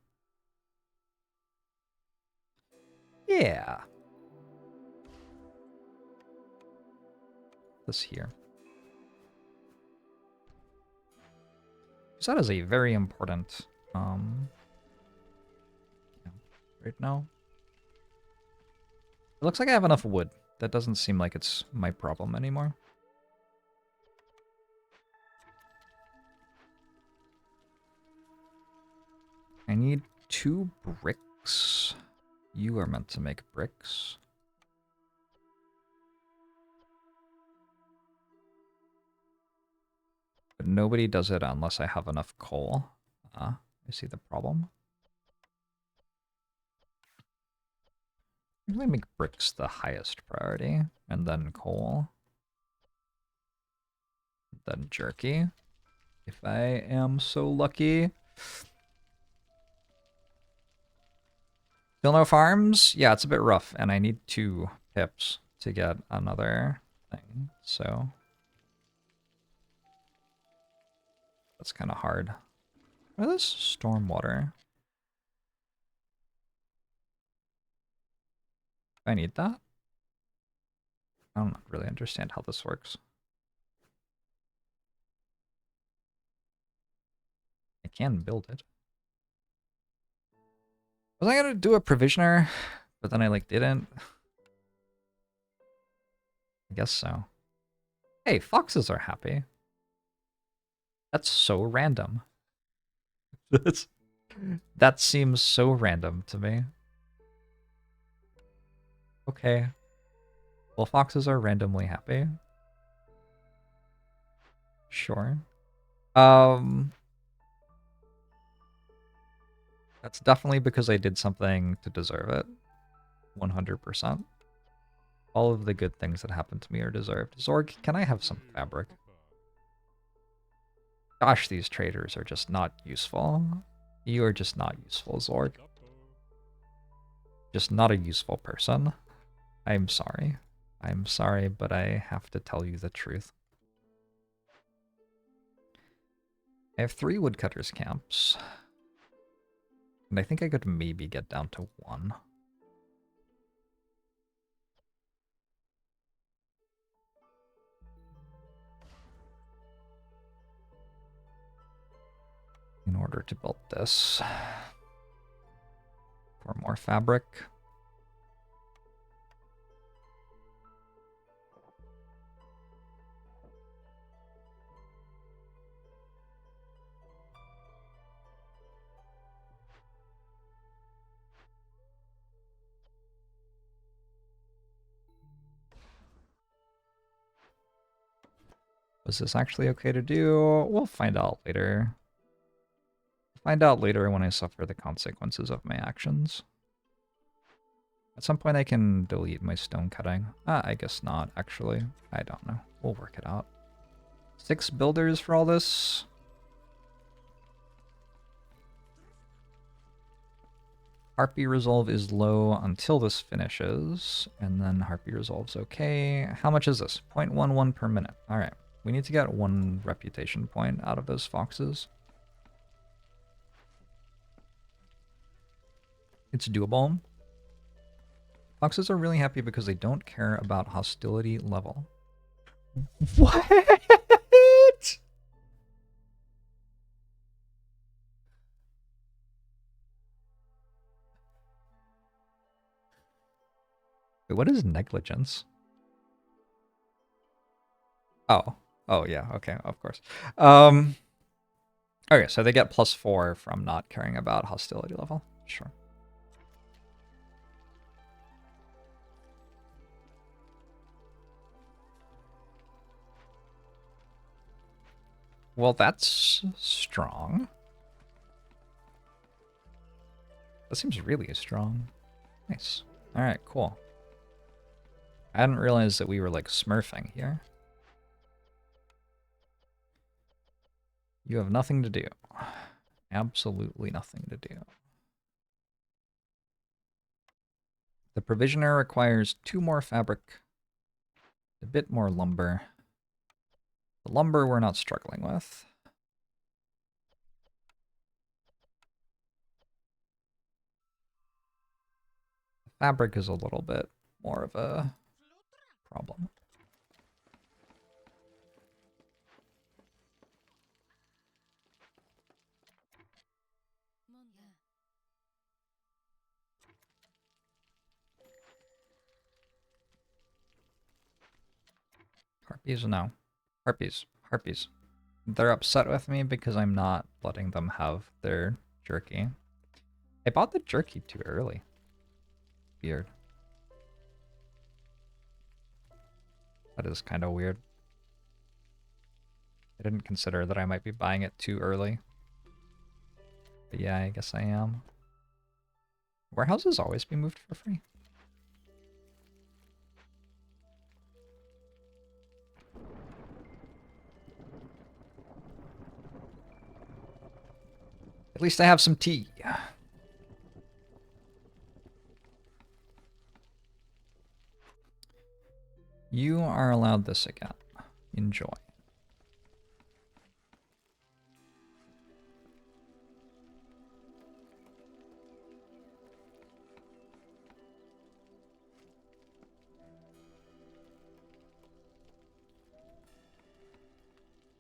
Yeah. This here. So that is a very important right now. It looks like I have enough wood. That doesn't seem like it's my problem anymore. I need 2 bricks. You are meant to make bricks. But nobody does it unless I have enough coal. I see the problem. I'm gonna make bricks the highest priority, and then coal. Then jerky. If I am so lucky. Still no farms? Yeah, it's a bit rough, and I need 2 pips to get another thing, so... That's kind of hard. What is stormwater? Do I need that? I don't really understand how this works. I can build it. Was I gonna do a provisioner, but then I like didn't? I guess so. Hey, foxes are happy. That's so random. That seems so random to me. Okay. Well, foxes are randomly happy. Sure. That's definitely because I did something to deserve it. 100%. All of the good things that happened to me are deserved. Zorg, can I have some fabric? Gosh, these traders are just not useful. You are just not useful, Zorg. Just not a useful person. I'm sorry. I'm sorry, but I have to tell you the truth. I have 3 woodcutters camps. And I think I could maybe get down to 1. In order to build this. For more fabric. Was this actually okay to do? We'll find out later. Find out later when I suffer the consequences of my actions. At some point I can delete my stone cutting. I guess not, actually. I don't know. We'll work it out. 6 builders for all this? Harpy resolve is low until this finishes, and then Harpy resolve's okay. How much is this? 0.11 per minute. Alright. We need to get 1 reputation point out of those foxes. It's doable. Foxes are really happy because they don't care about hostility level. What? Wait, what is negligence? Oh. Oh, yeah. Okay, of course. Okay, so they get +4 from not caring about hostility level. Sure. Well, that's strong. That seems really strong. Nice. All right, cool. I hadn't realized that we were like smurfing here. You have nothing to do. Absolutely nothing to do. The provisioner requires 2 more fabric, a bit more lumber. The lumber we're not struggling with. The fabric is a little bit more of a problem. Harpies, no. Harpies. Harpies. They're upset with me because I'm not letting them have their jerky. I bought the jerky too early. Weird. That is kind of weird. I didn't consider that I might be buying it too early. But yeah, I guess I am. Warehouses always be moved for free. At least I have some tea. You are allowed this again. Enjoy.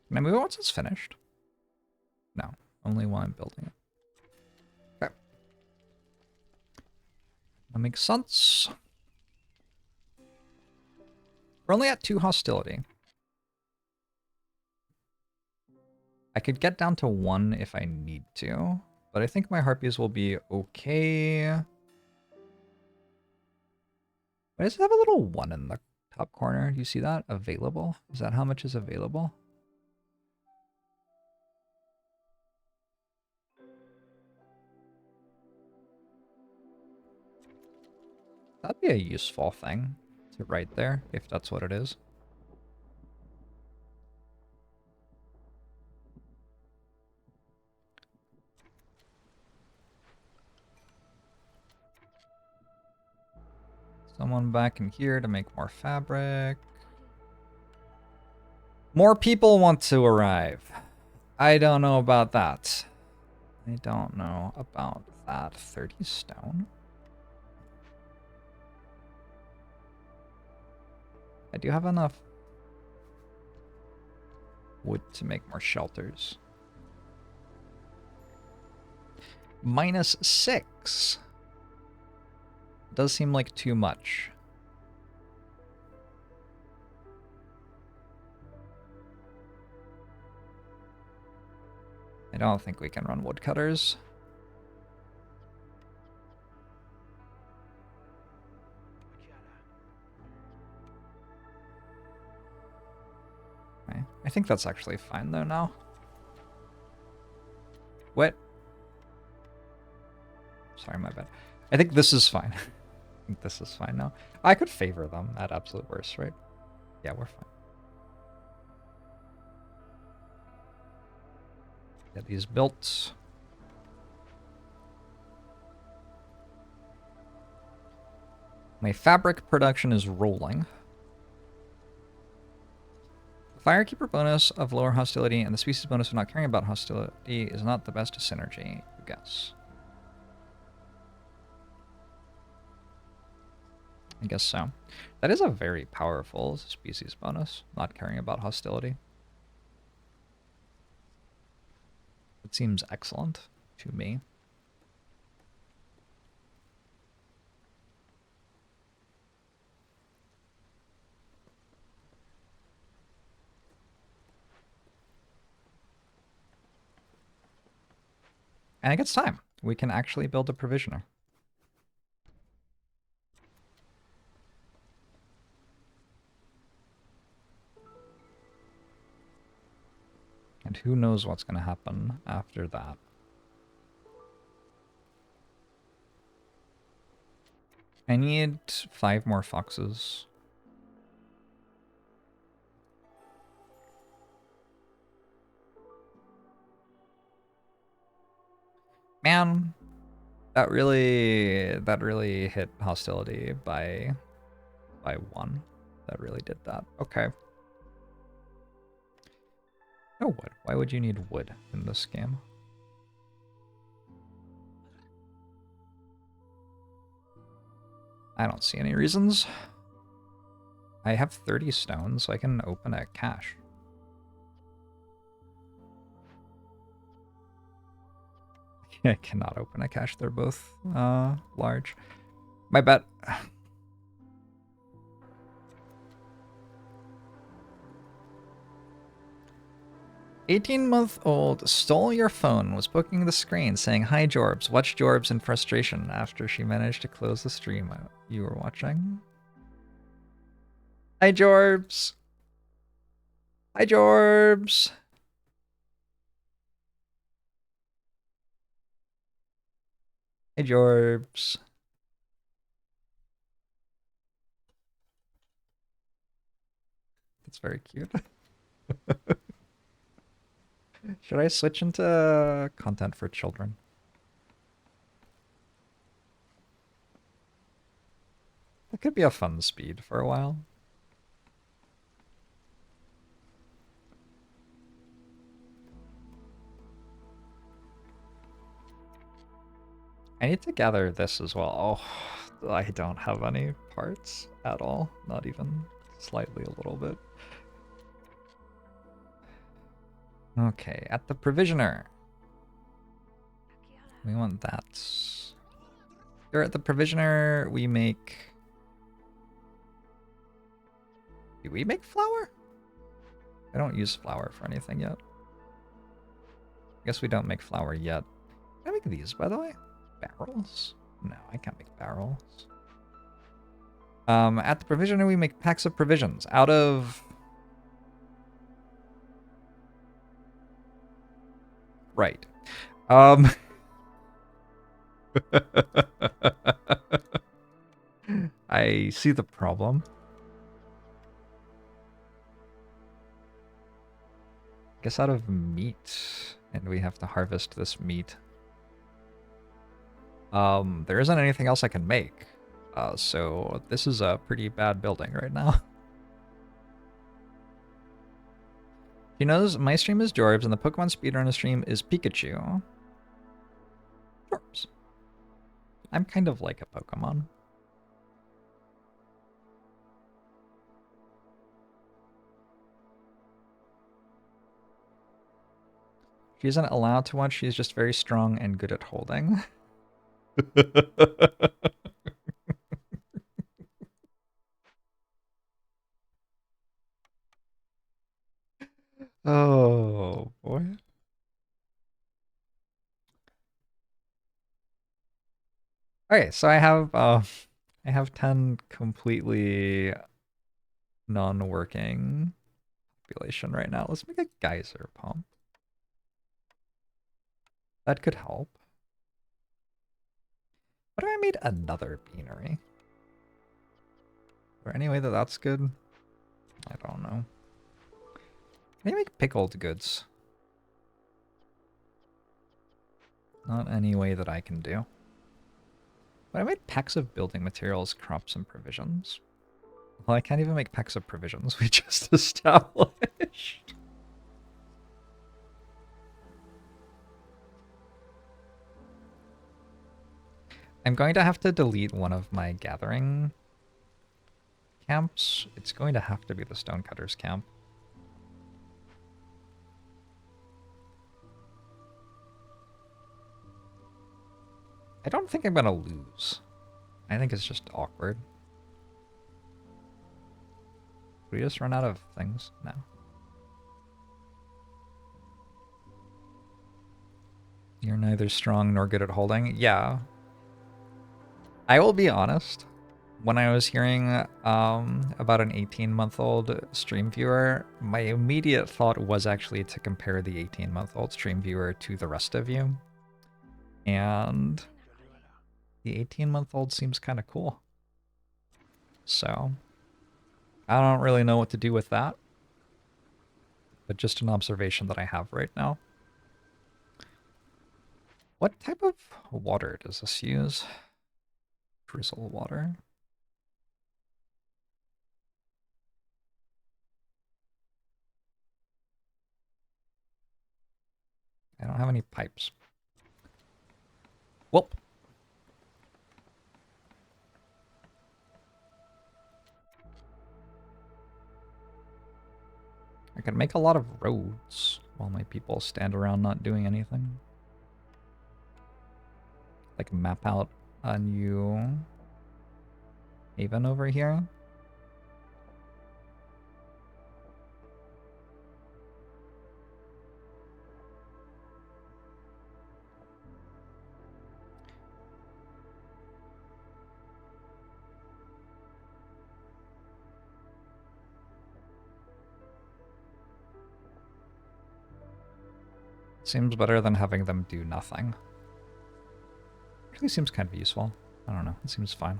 Can I move it once it's finished? No, only while I'm building it. Okay. That makes sense. We're only at 2 hostility. I could get down to 1 if I need to, but I think my harpies will be okay. Why does it have a little 1 in the top corner? Do you see that? Available? Is that how much is available? That'd be a useful thing to write there, if that's what it is. Someone back in here to make more fabric. More people want to arrive. I don't know about that. I don't know about that. 30 stone. I do have enough wood to make more shelters. -6. Does seem like too much. I don't think we can run woodcutters. Okay. I think that's actually fine though now. What? Sorry, my bad. I think this is fine. I think this is fine now. I could favor them at absolute worst, right? Yeah, we're fine. Get these built. My fabric production is rolling. Firekeeper bonus of lower hostility and the species bonus of not caring about hostility is not the best synergy, I guess. I guess so. That is a very powerful species bonus, not caring about hostility. It seems excellent to me. And I think it's time. We can actually build a provisioner. And who knows what's going to happen after that. I need 5 more foxes. Man, that really hit hostility by 1. That really did that. Okay. No wood. Why would you need wood in this game? I don't see any reasons. I have 30 stones, so I can open a cache. I cannot open a cache. They're both large. My bet. 18-month-old stole your phone, was poking the screen saying, "Hi, Jorbs." Watch Jorbs in frustration after she managed to close the stream you were watching. Hi, Jorbs. Hi, Jorbs. Hey, Jorbs. That's very cute. Should I switch into content for children? That could be a fun speed for a while. I need to gather this as well. Oh, I don't have any parts at all. Not even slightly a little bit. Okay, at the provisioner. We want that. Here at the provisioner, we make... Do we make flour? I don't use flour for anything yet. I guess we don't make flour yet. Can I make these, by the way? Barrels? No, I can't make barrels. At the provisioner, we make packs of provisions out of... Right. I see the problem. Guess out of meat, and we have to harvest this meat. There isn't anything else I can make, so this is a pretty bad building right now. He knows my stream is Jorbs, and the Pokemon speedrunner stream is Pikachu. Jorbs. I'm kind of like a Pokemon. She isn't allowed to watch, she is just very strong and good at holding. Oh, boy. Okay, so I have 10 completely non-working population right now. Let's make a geyser pump. That could help. What if I made another beanery? Is there any way that that's good? I don't know. Can I make pickled goods? Not any way that I can do. But I made packs of building materials, crops, and provisions. Well, I can't even make packs of provisions. We just established. I'm going to have to delete one of my gathering camps. It's going to have to be the Stonecutters camp. I don't think I'm going to lose. I think it's just awkward. Did we just run out of things? No. You're neither strong nor good at holding. Yeah. I will be honest. When I was hearing about an 18-month-old stream viewer, my immediate thought was actually to compare the 18-month-old stream viewer to the rest of you. And the 18-month-old seems kind of cool. So, I don't really know what to do with that. But just an observation that I have right now. What type of water does this use? Drizzle water. I don't have any pipes. Whoop. I can make a lot of roads while my people stand around not doing anything. Like map out a new haven over here. Seems better than having them do nothing. Actually seems kind of useful. I don't know. It seems fine.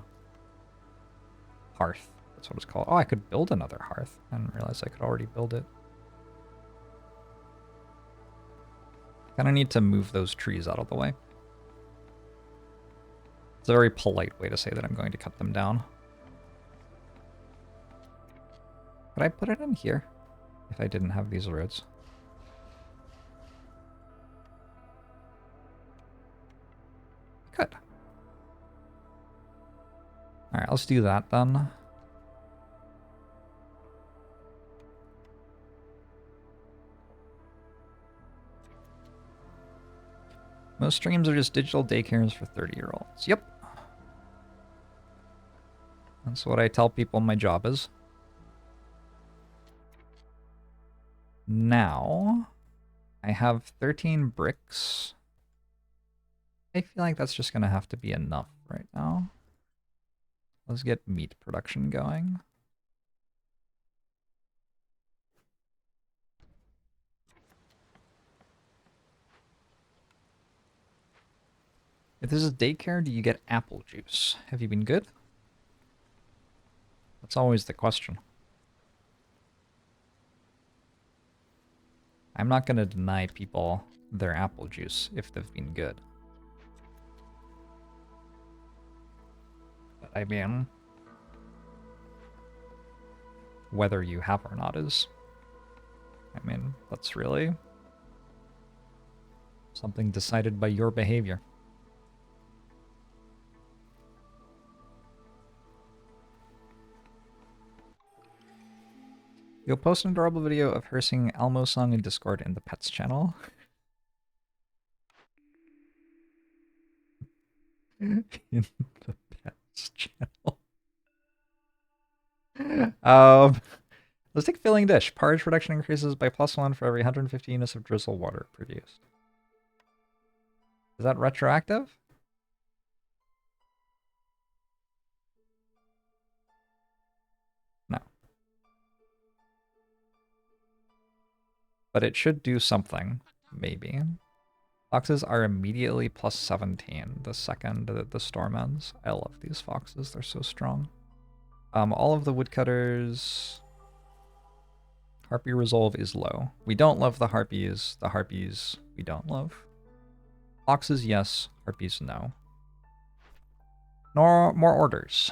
Hearth. That's what it's called. Oh, I could build another hearth. I didn't realize I could already build it. Kind of need to move those trees out of the way. It's a very polite way to say that I'm going to cut them down. Could I put it in here if I didn't have these roads? Good. Alright, let's do that then. Most streams are just digital daycares for 30-year-olds. Yep. That's what I tell people my job is. Now, I have 13 bricks. I feel like that's just going to have to be enough right now. Let's get meat production going. If this is daycare, do you get apple juice? Have you been good? That's always the question. I'm not going to deny people their apple juice if they've been good. But I mean, whether you have or not is, I mean, that's really something decided by your behavior. You'll post an adorable video of her singing Elmo song in Discord in the pets channel. In the pets channel. Let's take filling dish. Porridge production increases by +1 for every 150 units of drizzle water produced. Is that retroactive? No. But it should do something, maybe. Foxes are immediately +17 the second the storm ends. I love these foxes, they're so strong. All of the woodcutters... Harpy resolve is low. We don't love the harpies we don't love. Foxes, yes. Harpies, no. Nor more orders.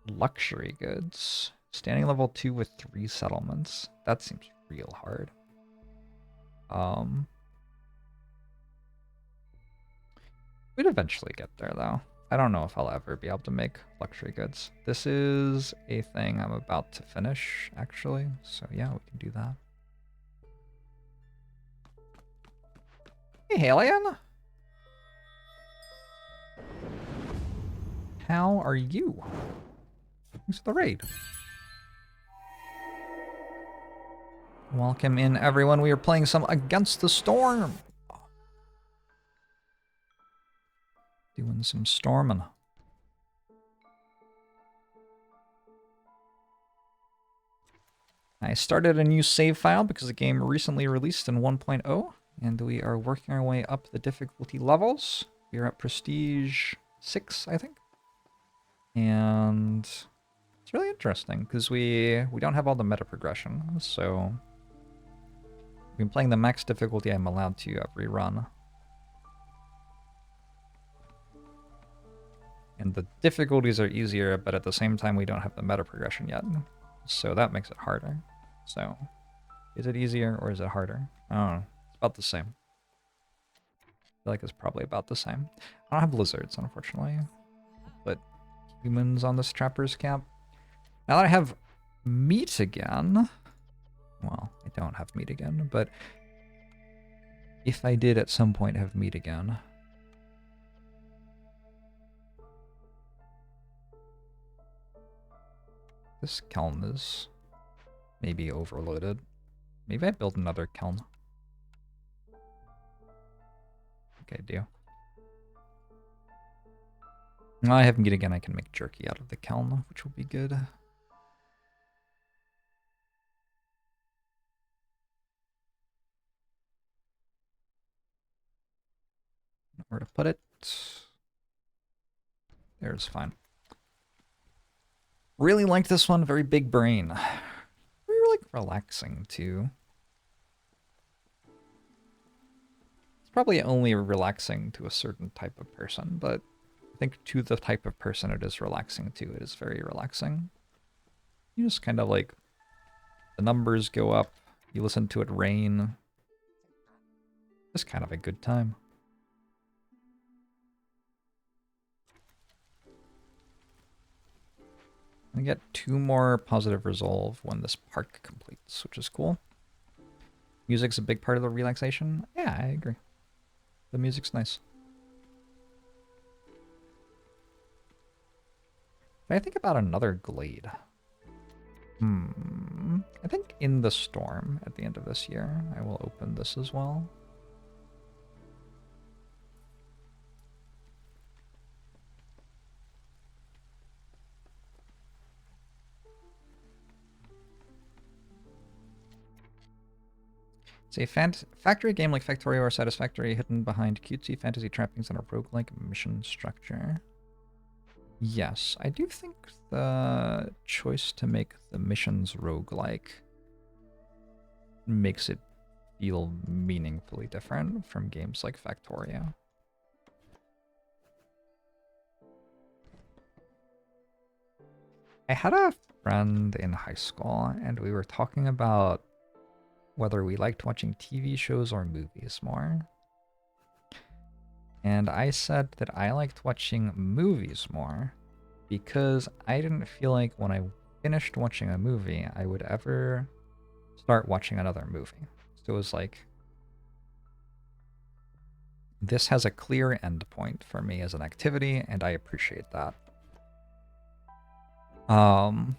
luxury goods. Standing level 2 with 3 settlements. That seems real hard. We'd eventually get there, though. I don't know if I'll ever be able to make luxury goods. This is a thing I'm about to finish, actually. So yeah, we can do that. Hey, Alien! How are you? Thanks for the raid. Welcome in, everyone. We are playing some Against the Storm. Doing some storming. I started a new save file because the game recently released in 1.0, and we are working our way up the difficulty levels. We are at Prestige 6, I think. And it's really interesting because we don't have all the meta progression, so I've been playing the max difficulty I'm allowed to every run. And the difficulties are easier, but at the same time we don't have the meta progression yet. So that makes it harder. So, is it easier or is it harder? I don't know. It's about the same. I feel like it's probably about the same. I don't have lizards, unfortunately. But humans on this trapper's camp. Now that I have meat again... Well, I don't have meat again, but... if I did at some point have meat again... This kiln is maybe overloaded. Maybe I build another kiln. Okay, do. Well, I have meat again. I can make jerky out of the kiln, which will be good. Where to put it? There's fine. Really like this one. Very big brain. Very like relaxing too. It's probably only relaxing to a certain type of person, but I think to the type of person it is relaxing to, it is very relaxing. You just kind of like, the numbers go up, you listen to it rain. Just kind of a good time. I get 2 more positive resolve when this park completes, which is cool. Music's a big part of the relaxation. Yeah, I agree. The music's nice. But I think about another glade. I think in the storm at the end of this year, I will open this as well. It's a factory game like Factorio or Satisfactory, hidden behind cutesy fantasy trappings and a roguelike mission structure. Yes, I do think the choice to make the missions roguelike makes it feel meaningfully different from games like Factorio. I had a friend in high school, and we were talking about whether we liked watching TV shows or movies more. And I said that I liked watching movies more because I didn't feel like when I finished watching a movie, I would ever start watching another movie. So it was like, this has a clear end point for me as an activity, and I appreciate that. And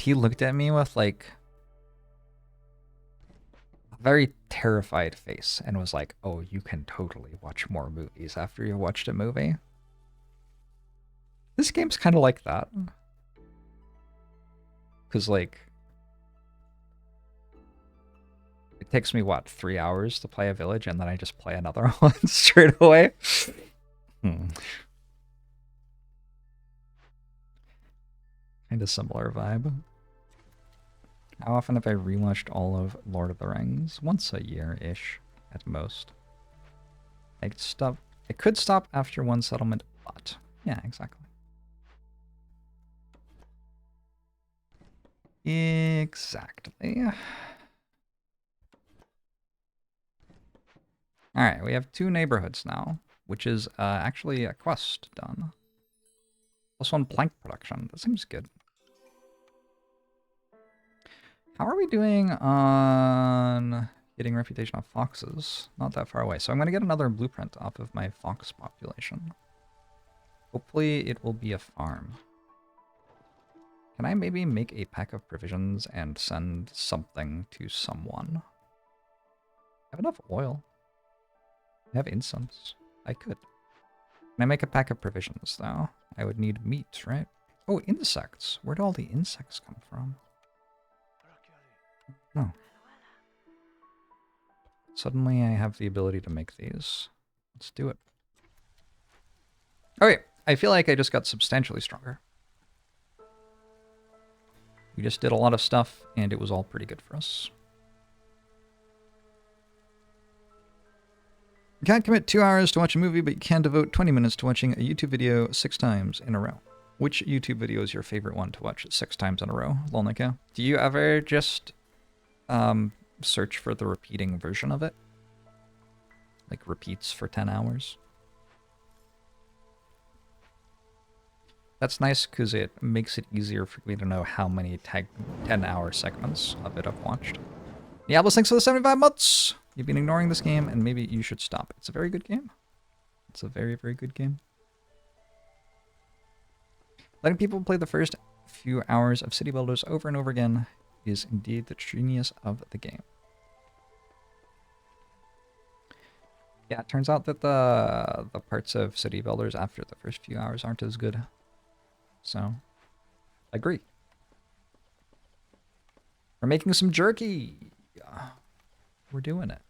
he looked at me with like a very terrified face and was like, oh, you can totally watch more movies after you watched a movie. This game's kind of like that. Because, like, it takes me, what, 3 hours to play a village, and then I just play another one straight away? Kind of similar vibe. How often have I rewatched all of Lord of the Rings? Once a year-ish, at most. I could stop after one settlement, but... yeah, exactly. Exactly. Alright, we have 2 neighborhoods now, which is actually a quest done. Plus 1 plank production. That seems good. How are we doing on getting reputation of foxes? Not that far away. So I'm going to get another blueprint off of my fox population. Hopefully it will be a farm. Can I maybe make a pack of provisions and send something to someone? I have enough oil. I have incense. I could. Can I make a pack of provisions, though? I would need meat, right? Oh, insects. Where'd all the insects come from? No. Suddenly I have the ability to make these. Let's do it. Okay, I feel like I just got substantially stronger. We just did a lot of stuff, and it was all pretty good for us. You can't commit 2 hours to watch a movie, but you can devote 20 minutes to watching a YouTube video 6 times in a row. Which YouTube video is your favorite one to watch 6 times in a row, Lolnica? Do you ever just search for the repeating version of it? Like repeats for 10 hours? That's nice because it makes it easier for me to know how many 10-hour segments of it I've watched. Diablos, thanks for the 75 months! You've been ignoring this game, and maybe you should stop. It's a very good game. It's a very, very good game. Letting people play the first few hours of City Builders over and over again is indeed the genius of the game. Yeah, it turns out that the parts of City Builders after the first few hours aren't as good. So, agree. We're making some jerky. We're doing it.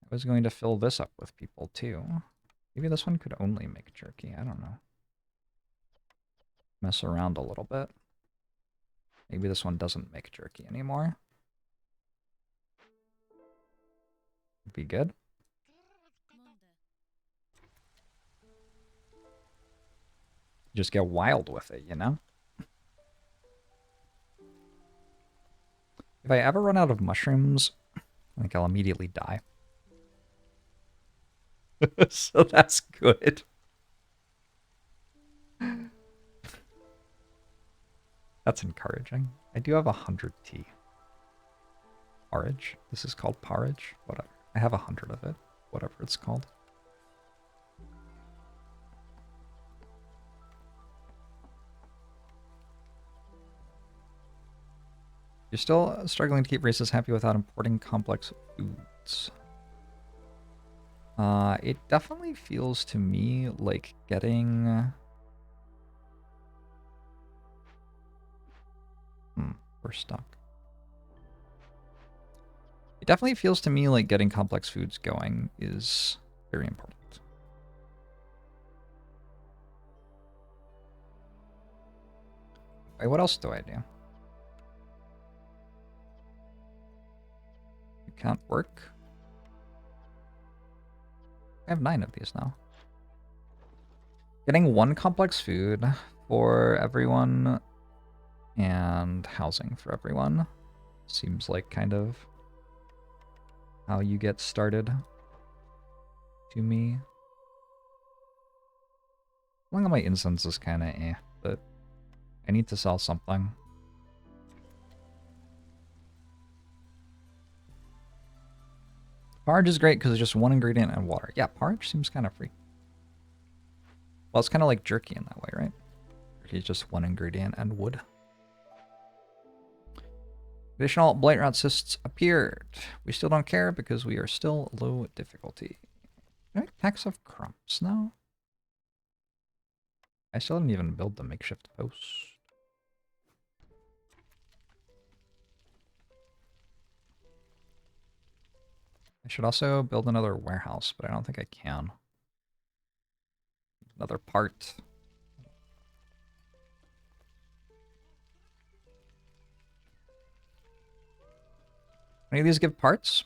I was going to fill this up with people too. Maybe this one could only make jerky. I don't know. Mess around a little bit. Maybe this one doesn't make jerky anymore. Be good. Just get wild with it, you know? If I ever run out of mushrooms, I think I'll immediately die. So that's good. That's encouraging. I do have 100 tea. Porridge. This is called porridge. Whatever. I have 100 of it. Whatever it's called. You're still struggling to keep races happy without importing complex foods. It definitely feels to me like getting... we're stuck. It definitely feels to me like getting complex foods going is very important. Wait, what else do I do? It can't work. I have 9 of these now. Getting 1 complex food for everyone and housing for everyone seems like kind of how you get started to me. Long on my incense is kind of but I need to sell something. Porridge is great because it's just 1 ingredient and water. Yeah, porridge seems kind of free. Well, it's kind of like jerky in that way, right? Jerky is just 1 ingredient and wood. Additional blight rot cysts appeared. We still don't care because we are still low difficulty. Can I make packs of crops now? I still didn't even build the makeshift post. I should also build another warehouse, but I don't think I can. Another part. Any of these give parts?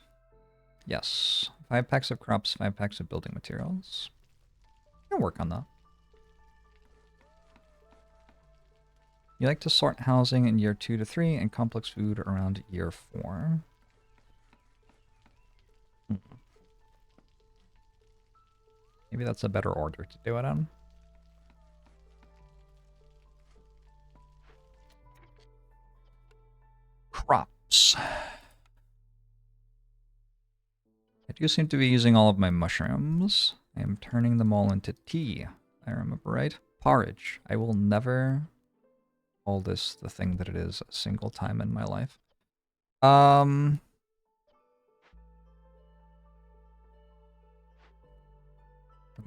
Yes. 5 packs of crops, 5 packs of building materials. I can work on that. You like to sort housing in year 2 to 3 and complex food around year 4. Maybe that's a better order to do it in. Crops. I do seem to be using all of my mushrooms. I am turning them all into tea. I remember right. Porridge. I will never call this the thing that it is a single time in my life.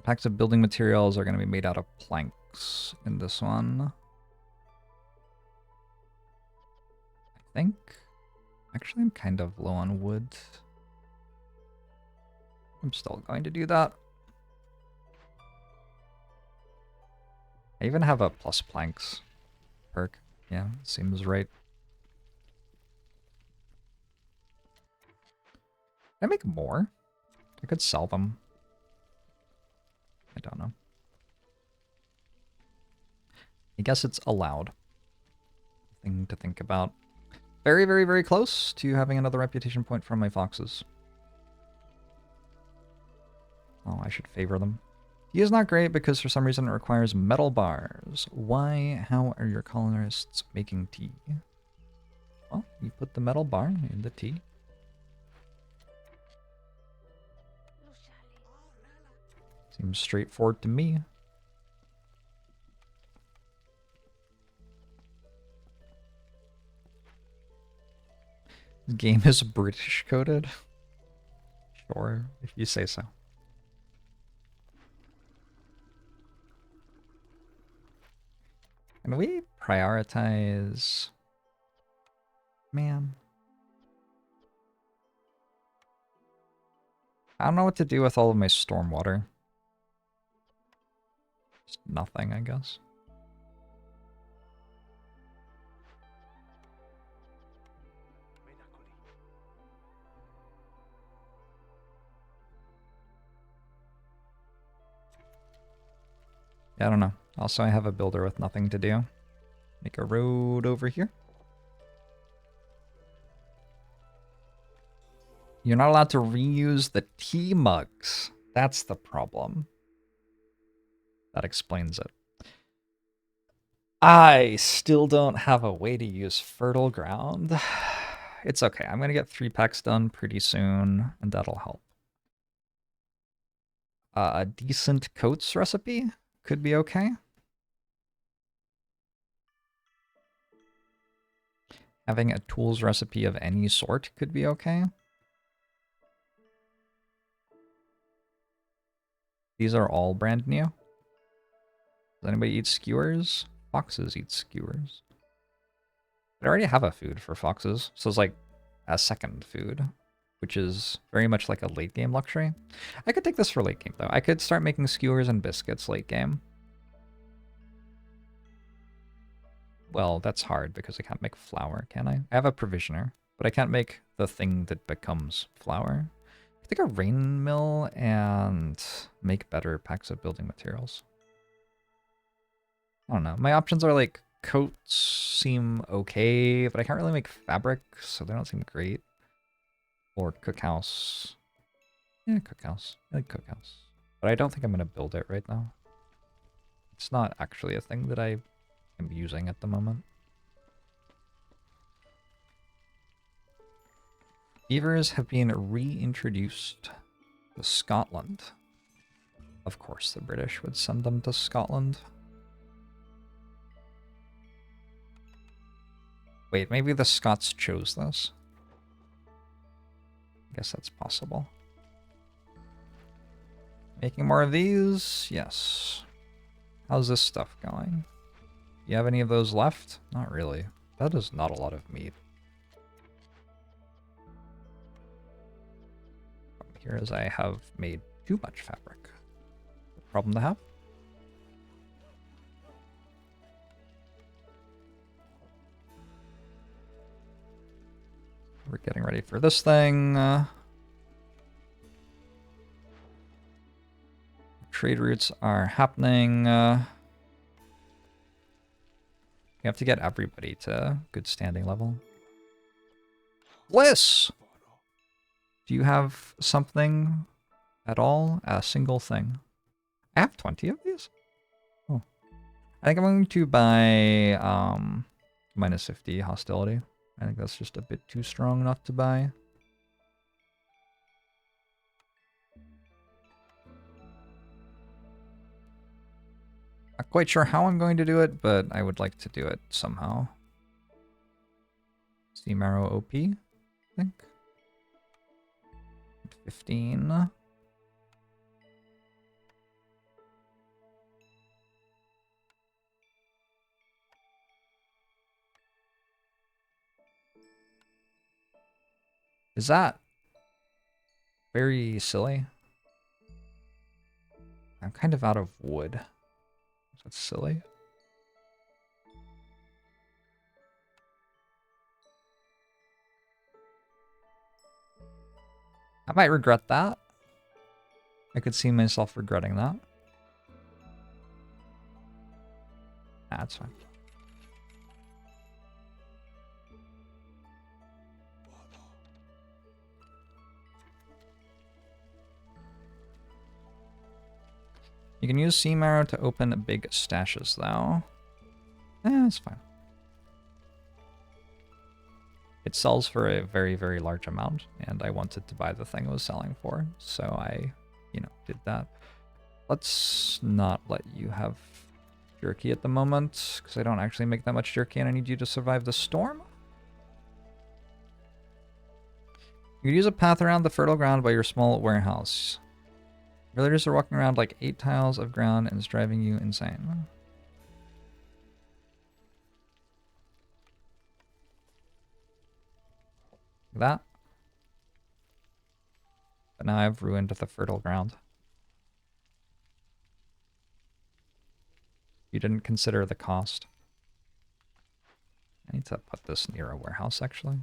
Packs of building materials are going to be made out of planks in this one. I think. Actually, I'm kind of low on wood. I'm still going to do that. I even have a plus planks perk. Yeah, seems right. Can I make more? I could sell them. I don't know. I guess it's allowed. Thing to think about. Very, very, very close to having another reputation point from my foxes. Oh, I should favor them. Tea is not great because for some reason it requires metal bars. Why? How are your colonists making tea? Well, you put the metal bar in the tea. Seems straightforward to me. This game is British coded. Sure, if you say so. Can we prioritize... Man. I don't know what to do with all of my stormwater. Just nothing, I guess. Yeah, I don't know. Also, I have a builder with nothing to do. Make a road over here. You're not allowed to reuse the tea mugs. That's the problem. That explains it. I still don't have a way to use fertile ground. It's okay. I'm going to get 3 packs done pretty soon, and that'll help. A decent coats recipe could be okay. Having a tools recipe of any sort could be okay. These are all brand new. Does anybody eat skewers? Foxes eat skewers. I already have a food for foxes, so it's like a second food, which is very much like a late game luxury. I could take this for late game though. I could start making skewers and biscuits late game. Well, that's hard because I can't make flour, can I? I have a provisioner, but I can't make the thing that becomes flour. I think a rain mill and make better packs of building materials. I don't know. My options are like coats seem okay, but I can't really make fabric, so they don't seem great. Or cookhouse. Yeah, cookhouse. I like cookhouse. But I don't think I'm going to build it right now. It's not actually a thing that I am using at the moment. Beavers have been reintroduced to Scotland. Of course the British would send them to Scotland. Wait, maybe the Scots chose this. I guess that's possible. Making more of these? Yes. How's this stuff going? You have any of those left? Not really. That is not a lot of meat. Here is I have made too much fabric. Problem to have. We're getting ready for this thing. Trade routes are happening. You have to get everybody to good standing level. Bliss! Do you have something at all? A single thing? I have 20 of these? Oh. I think I'm going to buy minus 50 hostility. I think that's just a bit too strong not to buy. Not quite sure how I'm going to do it, but I would like to do it somehow. Sea Marrow OP, I think. 15. Is that very silly? I'm kind of out of wood. That's silly. I might regret that. I could see myself regretting that. That's fine. You can use Sea Marrow to open big stashes, though. It's fine. It sells for a very, very large amount, and I wanted to buy the thing it was selling for, so I, did that. Let's not let you have jerky at the moment, because I don't actually make that much jerky, and I need you to survive the storm. You could use a path around the fertile ground by your small warehouse. Villagers are walking around like 8 tiles of ground, and it's driving you insane. That. But now I've ruined the fertile ground. You didn't consider the cost. I need to put this near a warehouse, actually.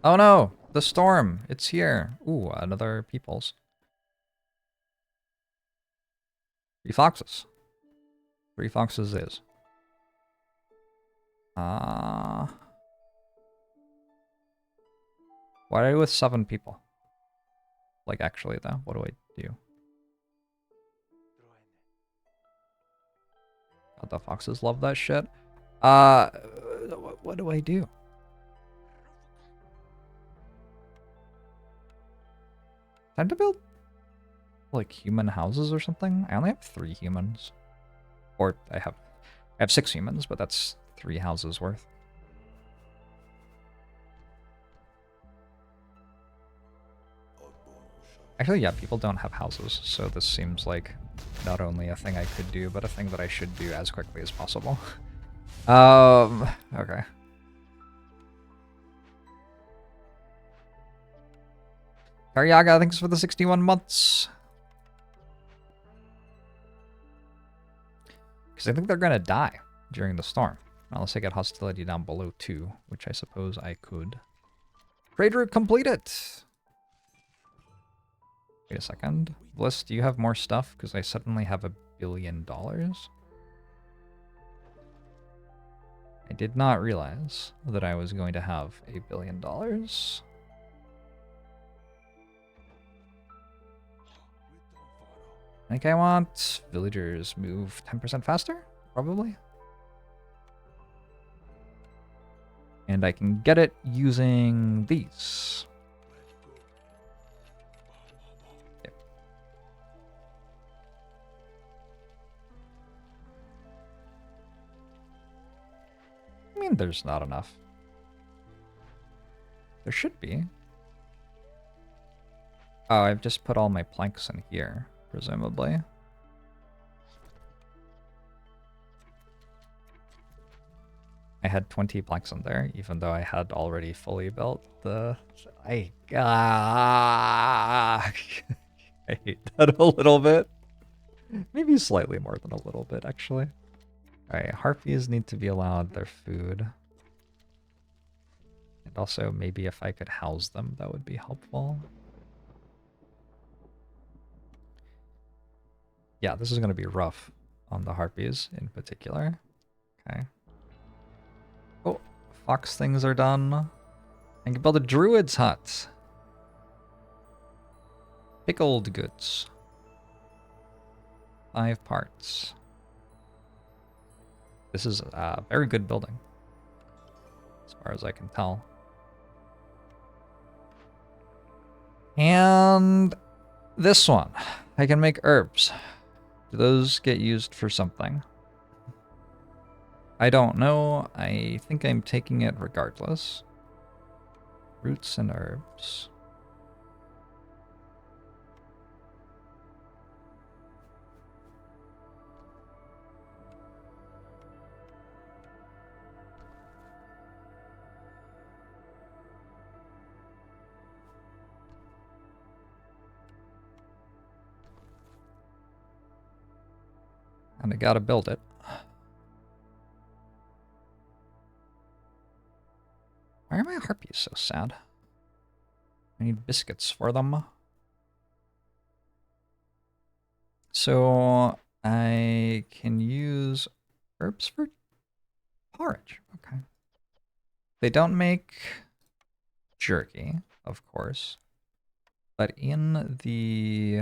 Oh no! The storm! It's here! Ooh, another people's. 3 foxes. 3 foxes is. Why are you with 7 people? Like, actually, though, what do I do? God, the foxes love that shit. What do I do? Time to build, like, human houses or something? I only have 3 humans. Or, I have 6 humans, but that's 3 houses worth. Actually, yeah, people don't have houses, so this seems like not only a thing I could do, but a thing that I should do as quickly as possible. Okay. Karyaga, thanks for the 61 months. Because I think they're gonna die during the storm. Unless I get hostility down below 2, which I suppose I could. Trade route completed! Wait a second. Bliss, do you have more stuff? Because I suddenly have $1 billion. I did not realize that I was going to have $1 billion. I think I want villagers move 10% faster, probably. And I can get it using these. Yep. I mean, there's not enough. There should be. Oh, I've just put all my planks in here, presumably. I had 20 planks in there, even though I had already fully built the... I hate that a little bit. Maybe slightly more than a little bit, actually. Alright, harpies need to be allowed their food. And also, maybe if I could house them, that would be helpful. Yeah, this is going to be rough on the harpies in particular. Okay. Oh, fox things are done. I can build a druid's hut. Pickled goods. 5 parts. This is a very good building, as far as I can tell. And this one. I can make herbs. Do those get used for something? I don't know. I think I'm taking it regardless. Roots and herbs. And I gotta build it. Why are my harpies so sad? I need biscuits for them. So I can use herbs for porridge. Okay. They don't make jerky, of course. But in the...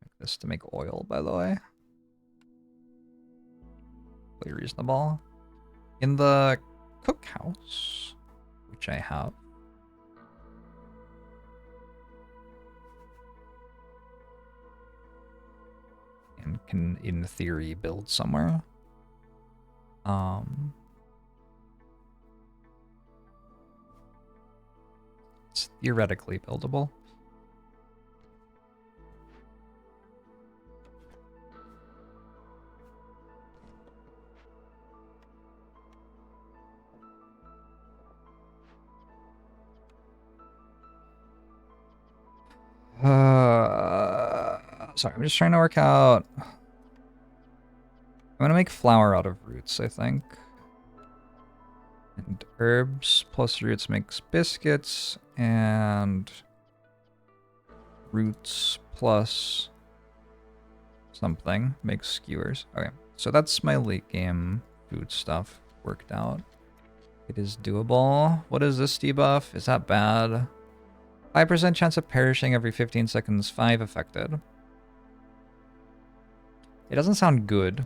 Make this to make oil, by the way. Pretty reasonable. In the cookhouse, which I have, and can, in theory, build somewhere. It's theoretically buildable. Sorry, I'm just trying to work out. I'm gonna make flour out of roots, I think. And herbs plus roots makes biscuits, and roots plus something makes skewers. Okay, so that's my late game food stuff worked out. It is doable. What is this debuff? Is that bad? 5% chance of perishing every 15 seconds, 5 affected. It doesn't sound good.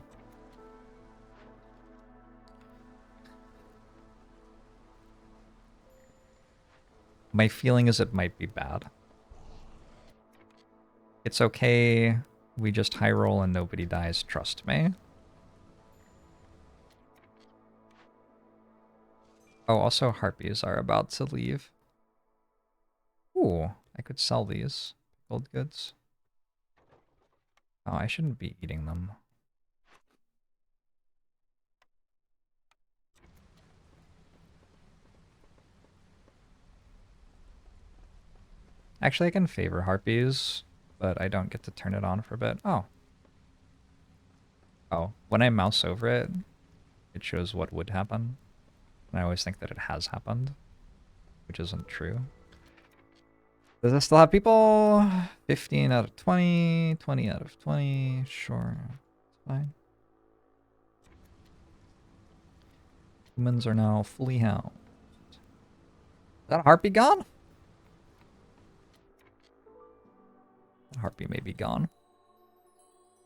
My feeling is it might be bad. It's okay. We just high roll and nobody dies, trust me. Oh, also harpies are about to leave. Ooh, I could sell these gold goods. Oh, I shouldn't be eating them. Actually, I can favor harpies, but I don't get to turn it on for a bit. Oh. Oh, when I mouse over it, it shows what would happen. And I always think that it has happened, which isn't true. Does it still have people? 15 out of 20, 20 out of 20. Sure, it's fine. Humans are now fully housed. Is that harpy gone? That harpy may be gone.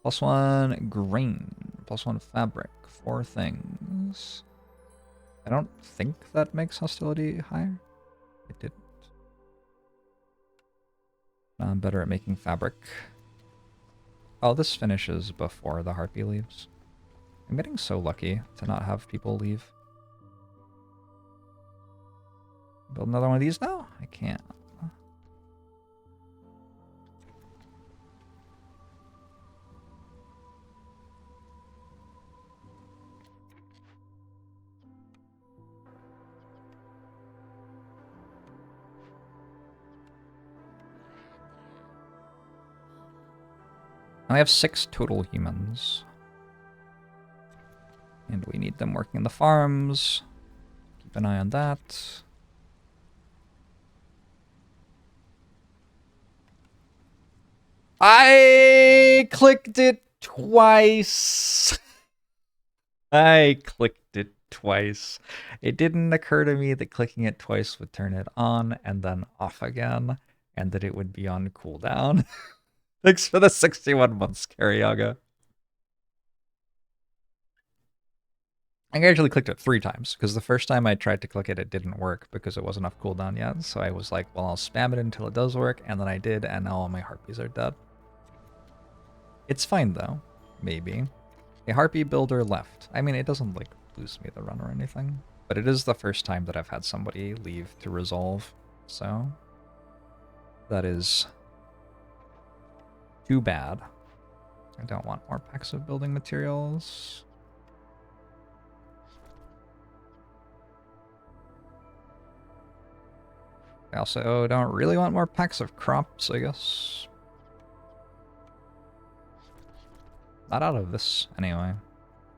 +1 grain. +1 fabric. 4 things. I don't think that makes hostility higher. It didn't. I'm better at making fabric. Oh, this finishes before the harpy leaves. I'm getting so lucky to not have people leave. Build another one of these now? I can't. I have 6 total humans. And we need them working the farms. Keep an eye on that. I clicked it twice. I clicked it twice. It didn't occur to me that clicking it twice would turn it on and then off again, and that it would be on cooldown. Thanks for the 61 months, Carryaga. I actually clicked it 3 times, because the first time I tried to click it, it didn't work because it wasn't off cooldown yet. So I was like, well, I'll spam it until it does work, and then I did, and now all my harpies are dead. It's fine, though. Maybe. A harpy builder left. I mean, it doesn't, like, lose me the run or anything. But it is the first time that I've had somebody leave to resolve. So that is too bad. I don't want more packs of building materials. I also don't really want more packs of crops, I guess. Not out of this, anyway.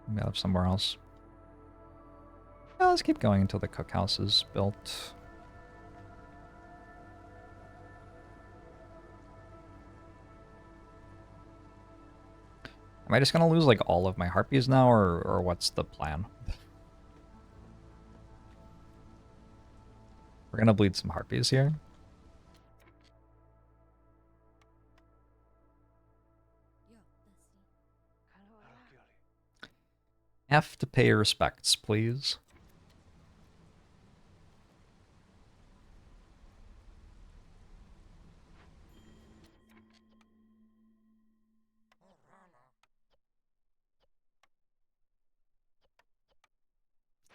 Maybe out of somewhere else. Yeah, let's keep going until the cookhouse is built. Am I just gonna lose, like, all of my harpies now, or what's the plan? We're gonna bleed some harpies here. F to pay your respects, please.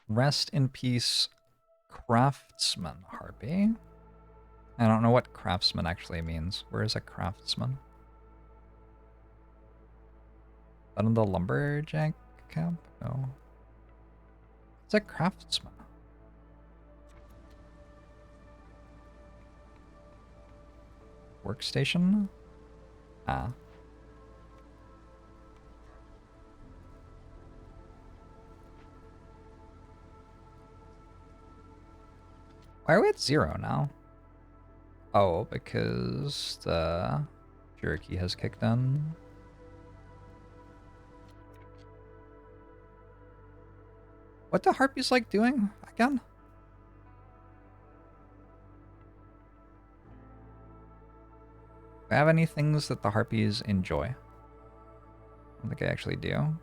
Rest in peace, craftsman harpy. I don't know what craftsman actually means. Where is a craftsman? Is that in the lumberjack camp? No. It's a craftsman. Workstation? Ah. Why are we at 0 now? Oh, because the jerky has kicked in. What do harpies like doing again? Do I have any things that the harpies enjoy? I don't think I actually do.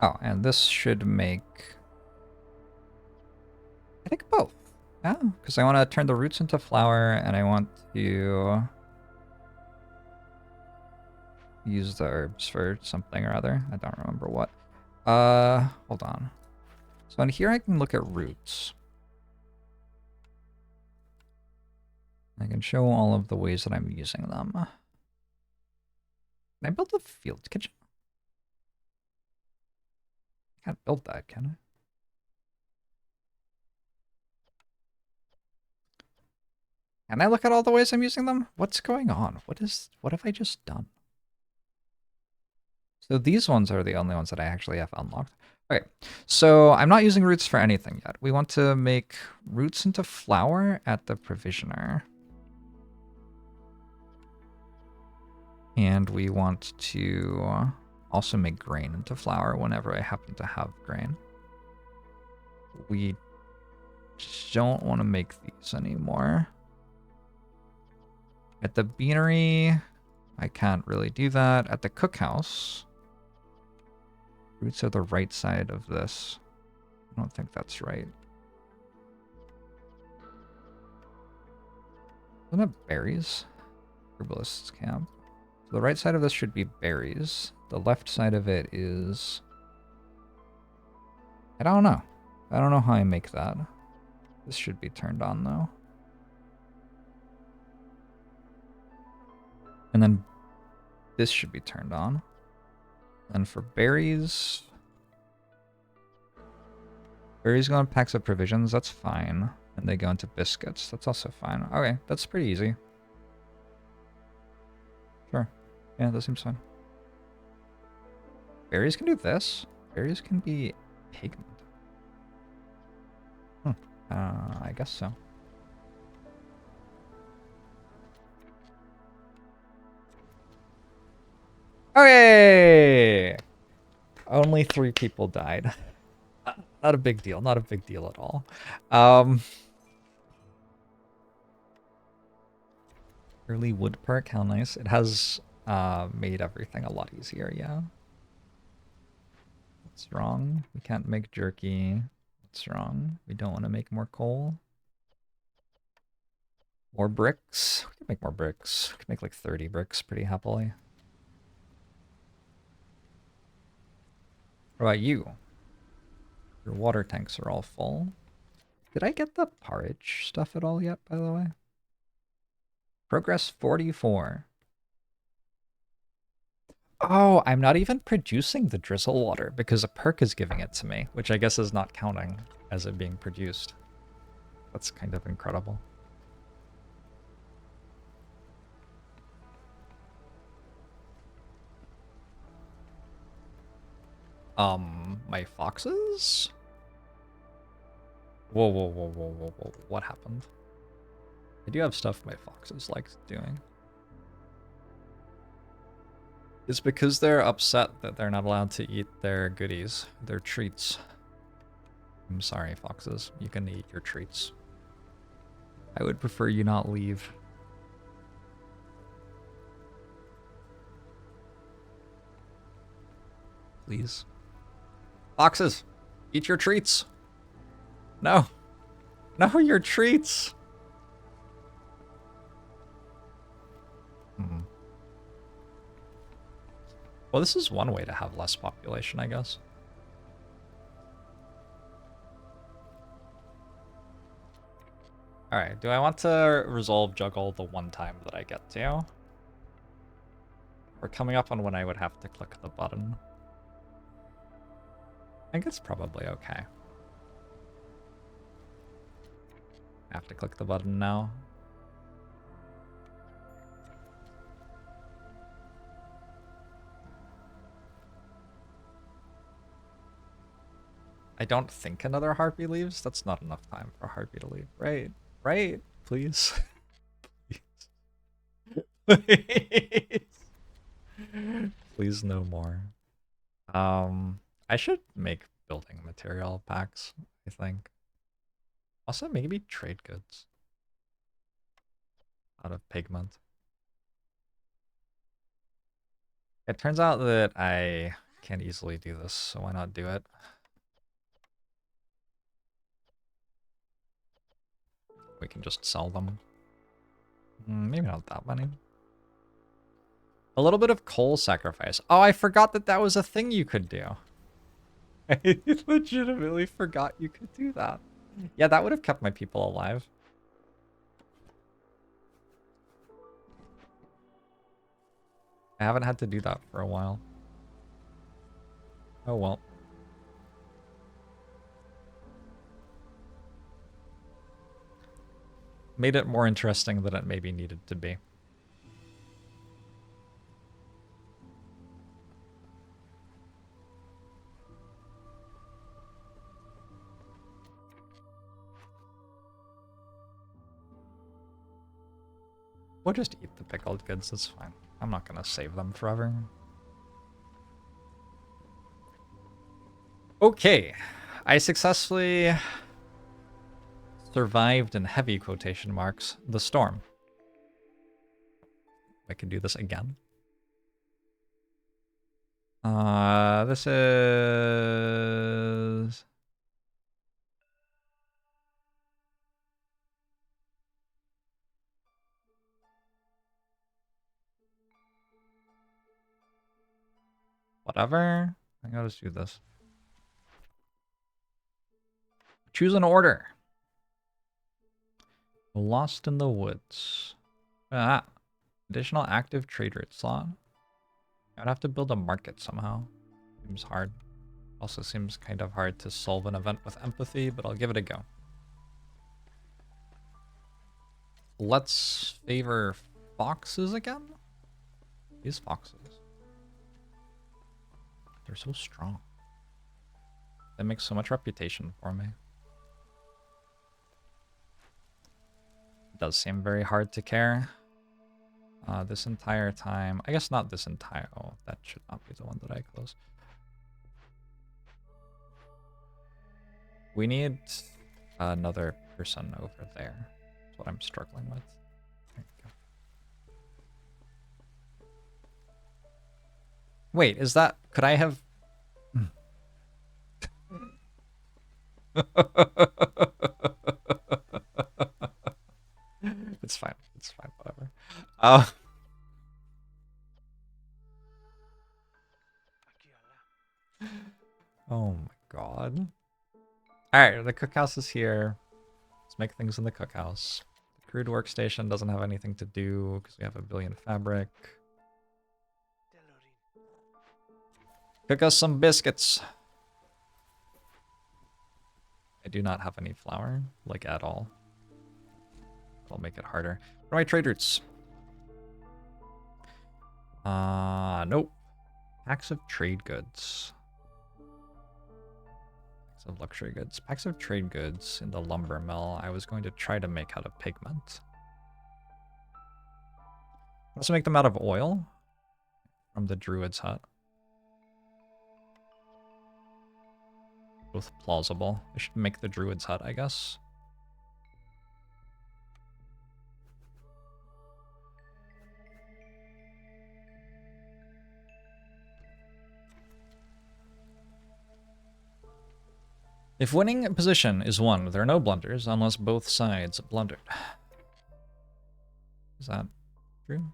Oh, and this should make... I think both. Yeah, because I want to turn the roots into flour, and I want to use the herbs for something or other. I don't remember what. Hold on. So in here I can look at roots. I can show all of the ways that I'm using them. Can I build a field kitchen? I can't build that, can I? Can I look at all the ways I'm using them? What's going on? What have I just done? So these ones are the only ones that I actually have unlocked. Okay, so I'm not using roots for anything yet. We want to make roots into flour at the provisioner. And we want to also make grain into flour whenever I happen to have grain. We don't want to make these anymore. At the beanery, I can't really do that. At the cookhouse, roots are the right side of this. I don't think that's right. Isn't it berries? Herbalist's camp. So the right side of this should be berries. The left side of it is... I don't know. I don't know how I make that. This should be turned on, though. And then this should be turned on. And for berries... Berries go in packs of provisions, that's fine. And they go into biscuits. That's also fine. Okay, that's pretty easy. Sure. Yeah, that seems fine. Berries can do this. Berries can be pigment. I guess so. Okay! Only 3 people died. Not a big deal. Not a big deal at all. Early wood perk, how nice. It has made everything a lot easier, yeah. What's wrong? We can't make jerky. What's wrong? We don't want to make more coal. More bricks? We can make more bricks. We can make like 30 bricks pretty happily. What about you? Your water tanks are all full. Did I get the porridge stuff at all yet, by the way? Progress 44. Oh, I'm not even producing the drizzle water because a perk is giving it to me, which I guess is not counting as it being produced. That's kind of incredible. My foxes? Whoa, whoa, whoa, whoa, whoa, whoa. What happened? I do have stuff my foxes like doing. It's because they're upset that they're not allowed to eat their goodies, their treats. I'm sorry, foxes. You can eat your treats. I would prefer you not leave. Please. Foxes, eat your treats. No. No, your treats. Well, this is one way to have less population, I guess. Alright, do I want to resolve juggle the one time that I get to? We're coming up on when I would have to click the button. I think it's probably okay. I have to click the button now. I don't think another harpy leaves. That's not enough time for a harpy to leave. Right. Right. Please. Please. Please no more. I should make building material packs, I think. Also, maybe trade goods. Out of pigment. It turns out that I can't easily do this, so why not do it? We can just sell them. Maybe not that many. A little bit of coal sacrifice. Oh, I forgot that that was a thing you could do. I legitimately forgot you could do that. Yeah, that would have kept my people alive. I haven't had to do that for a while. Oh well. Made it more interesting than it maybe needed to be. We'll just eat the pickled goods, that's fine. I'm not gonna save them forever. Okay, I successfully survived in heavy quotation marks the storm. I can do this again. This is... Whatever. I gotta just do this. Choose an order. Lost in the woods. Additional active trade route slot. I'd have to build a market somehow. Seems hard. Also seems kind of hard to solve an event with empathy, but I'll give it a go. let's favor foxes again. These foxes. They're so strong. They make so much reputation for me. It does seem very hard to care. This entire time. I guess not this entire... Oh, that should not be the one that I close. We need another person over there. That's what I'm struggling with. There you go. Wait, is that... Could I have... It's fine. It's fine. Whatever. Oh my god. Alright, the cookhouse is here. Let's make things in the cookhouse. The crude workstation doesn't have anything to do because we have a billion fabric. Cook us some biscuits. I do not have any flour, like at all. That'll make it harder. What are my trade routes? Nope. Packs of trade goods. Packs of luxury goods. Packs of trade goods in the lumber mill. I was going to try to make out of pigment. Let's make them out of oil from the druid's hut. Both plausible. I should make the druid's hut, I guess. If winning position is won, there are no blunders unless both sides blundered. Is that true?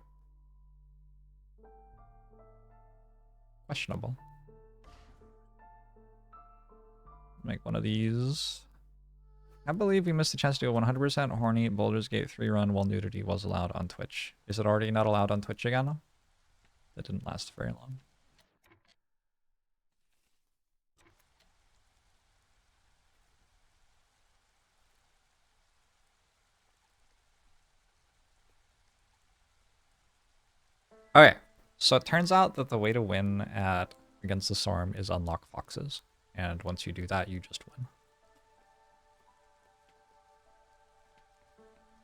Questionable. Make one of these. I believe we missed the chance to do a 100% horny Baldur's Gate 3 run while nudity was allowed on Twitch. Is it already not allowed on Twitch again? That didn't last very long. Okay, so it turns out that the way to win at Against the Storm is unlock foxes. And once you do that, you just win.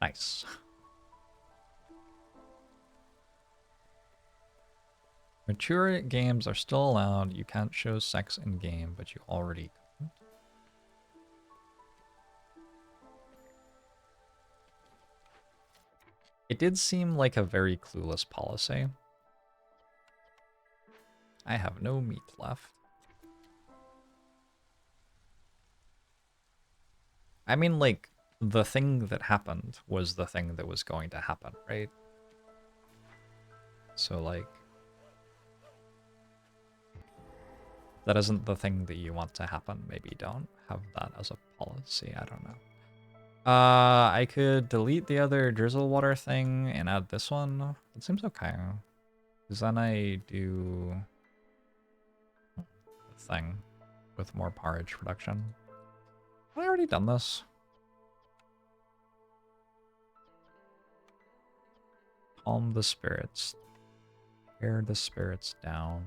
Nice. Mature games are still allowed. You can't show sex in game, but you already couldn't. It did seem like a very clueless policy. I have no meat left. I mean, like, the thing that happened was the thing that was going to happen, right? So, like, that isn't the thing that you want to happen. Maybe don't have that as a policy. I don't know. I could delete the other drizzle water thing and add this one. It seems okay. Because then I do the thing with more porridge production. Have I already done this? Calm the spirits. Tear the spirits down.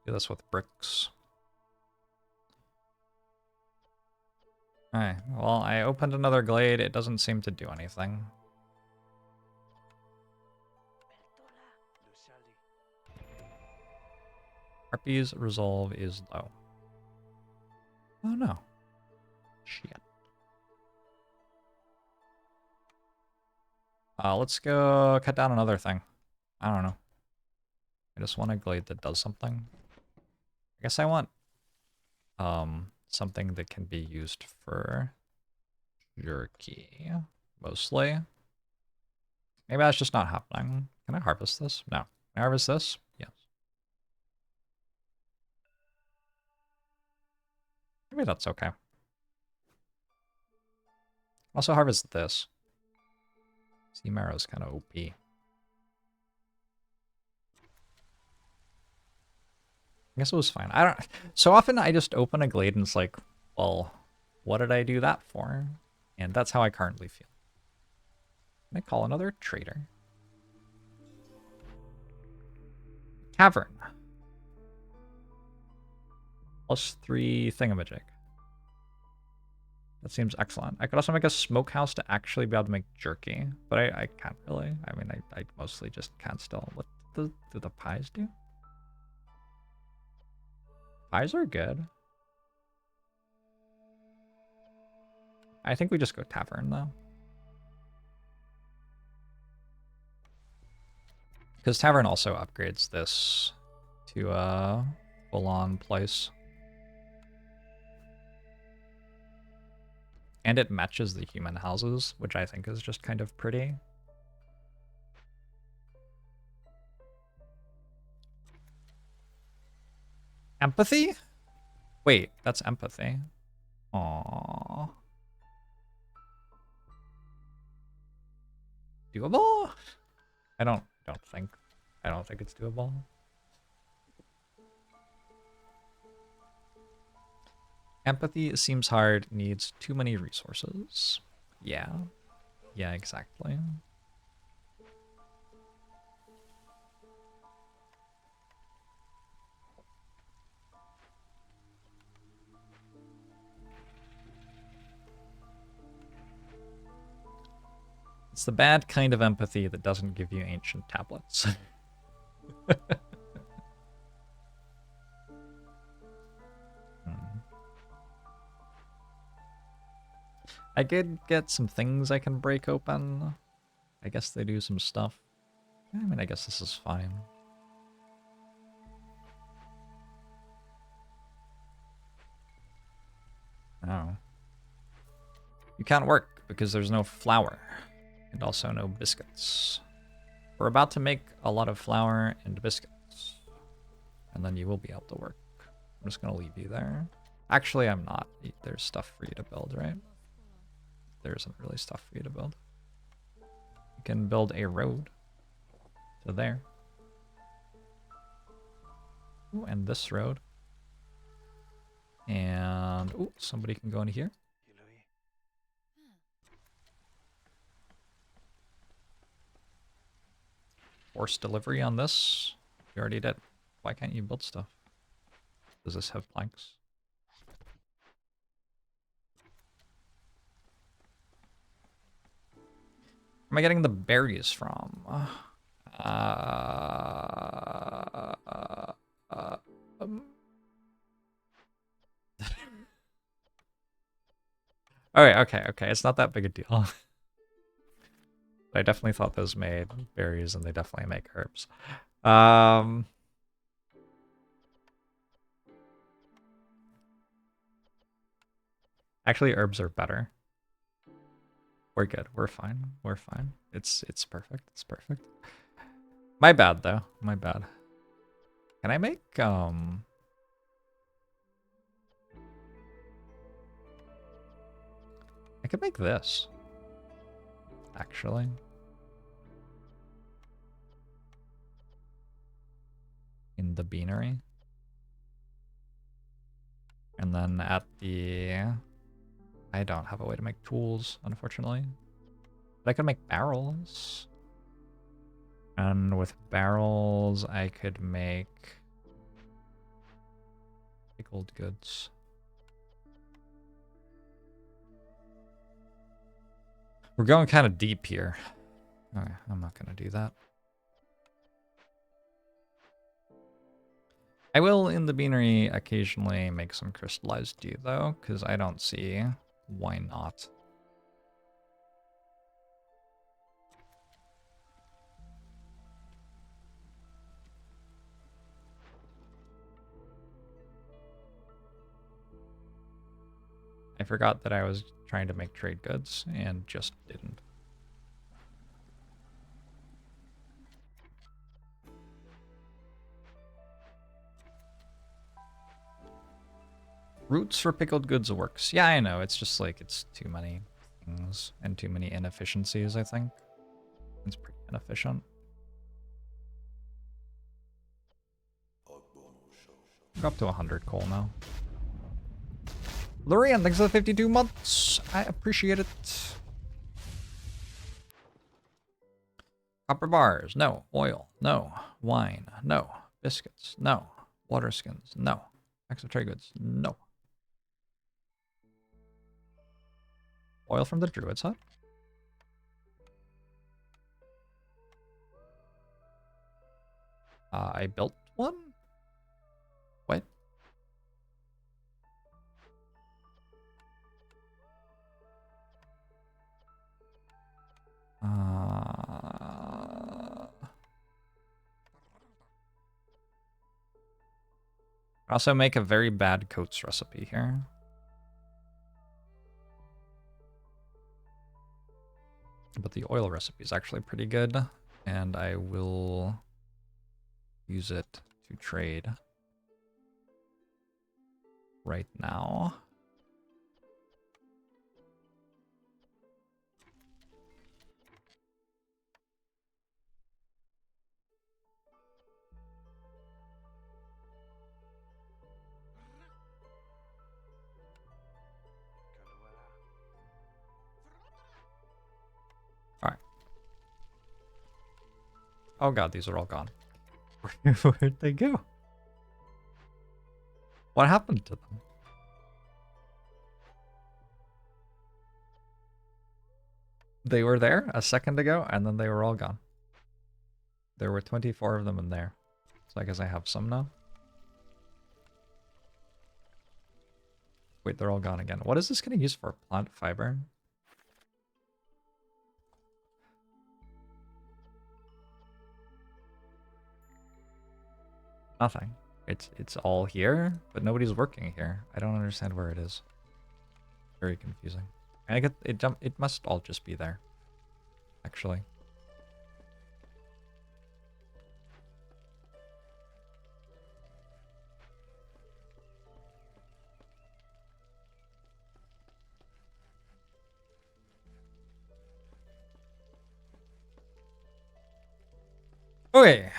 Do this with bricks. Alright, well, I opened another glade. It doesn't seem to do anything. Harpy's resolve is low. Oh no. Shit. Let's go cut down another thing. I don't know. I just want a glade that does something. I guess I want something that can be used for jerky, mostly. Maybe that's just not happening. Can I harvest this? No. Can I harvest this? Yes. Maybe that's okay. Also harvest this. Sea marrow's kind of OP. I guess it was fine. I don't. So often I just open a glade and it's like, well, what did I do that for? And that's how I currently feel. Can I call another trader? Cavern. +3 thingamajig. That seems excellent. I could also make a smokehouse to actually be able to make jerky, but I can't really. I mean, I mostly just can't still. What do the pies do? Pies are good. I think we just go tavern, though. Because tavern also upgrades this to a full-on place. And it matches the human houses, which I think is just kind of pretty. Empathy? Wait, that's empathy. Aww. Doable? I don't think it's doable. Empathy seems hard, needs too many resources. Yeah. Yeah, exactly. It's the bad kind of empathy that doesn't give you ancient tablets. I could get some things I can break open. I guess they do some stuff. I mean, I guess this is fine. Oh. You can't work because there's no flour and also no biscuits. We're about to make a lot of flour and biscuits, and then you will be able to work. I'm just gonna leave you there. Actually, I'm not. There's stuff for you to build, right? There isn't really stuff for you to build. You can build a road to there. Ooh, and this road. And oh, somebody can go into here. Force delivery on this. You already did. Why can't you build stuff? Does this have planks? Where am I getting the berries from? Alright, okay. It's not that big a deal. I definitely thought those made berries, and they definitely make herbs. Actually, herbs are better. We're good. We're fine. We're fine. It's perfect. It's perfect. My bad, though. My bad. Can I make, I could make this. Actually. In the beanery. And then at the... I don't have a way to make tools, unfortunately. But I could make barrels. And with barrels, I could make... pickled goods. We're going kind of deep here. Okay, I'm not going to do that. I will, in the beanery, occasionally make some crystallized dew, though, because I don't see why not. I forgot that I was trying to make trade goods and just didn't. Roots for pickled goods works. Yeah, I know. It's just like it's too many things and too many inefficiencies, I think. It's pretty inefficient. We're up to 100 coal now. Lorian, thanks for the 52 months. I appreciate it. Copper bars, no. Oil, no. Wine, no. Biscuits, no. Water skins, no. Extra trade goods, no. Oil from the Druid's hut? I built one? What? I also make a very bad coats recipe here. But the oil recipe is actually pretty good, and I will use it to trade right now. All right. Oh god, these are all gone. Where'd they go? What happened to them? They were there a second ago, and then they were all gone. There were 24 of them in there. So I guess I have some now. Wait, they're all gone again. What is this going to use for? Plant fiber? Nothing. It's all here, but nobody's working here. I don't understand where it is. Very confusing. And I get it must all just be there. Actually. Okay.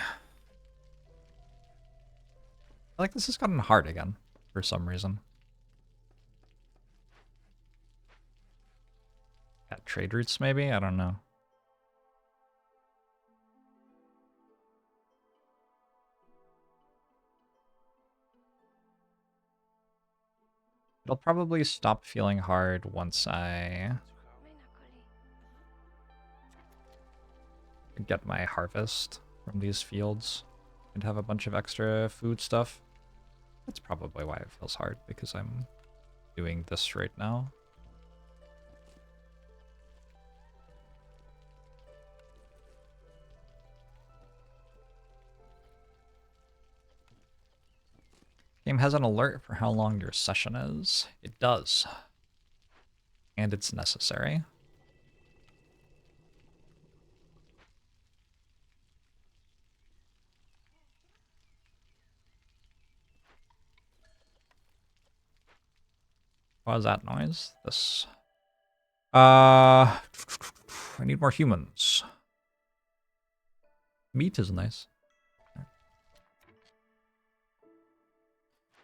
I like this has gotten hard again for some reason. Yeah, trade routes maybe? I don't know. It'll probably stop feeling hard once I get my harvest from these fields and have a bunch of extra food stuff. That's probably why it feels hard, because I'm doing this right now. Game has an alert for how long your session is. It does. And it's necessary. What was that noise? This. I need more humans. Meat is nice.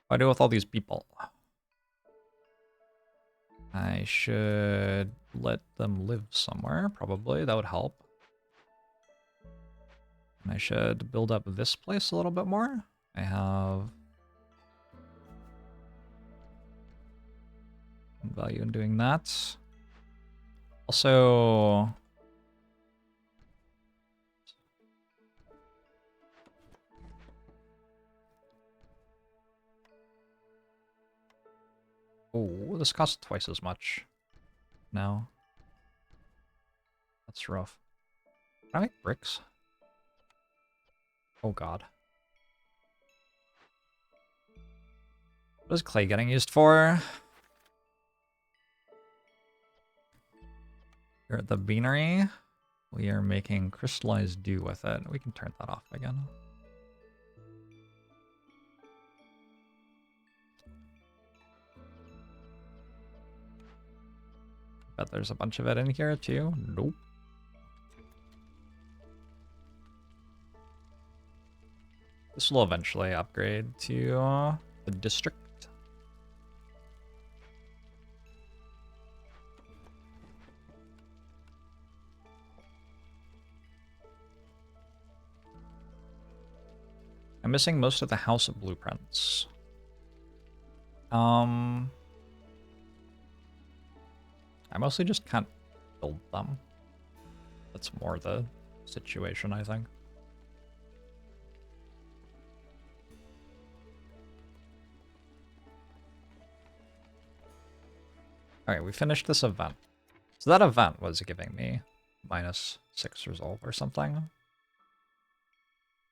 What do I do with all these people? I should let them live somewhere, probably. That would help. And I should build up this place a little bit more. I have value in doing that. Also, oh, this costs twice as much now. That's rough. Can I make bricks? Oh god. What is clay getting used for? Here at the beanery, we are making crystallized dew with it. We can turn that off again. Bet there's a bunch of it in here too. Nope. This will eventually upgrade to the district. I'm missing most of the house blueprints. I mostly just can't build them. That's more the situation, I think. Alright, we finished this event. So that event was giving me -6 resolve or something.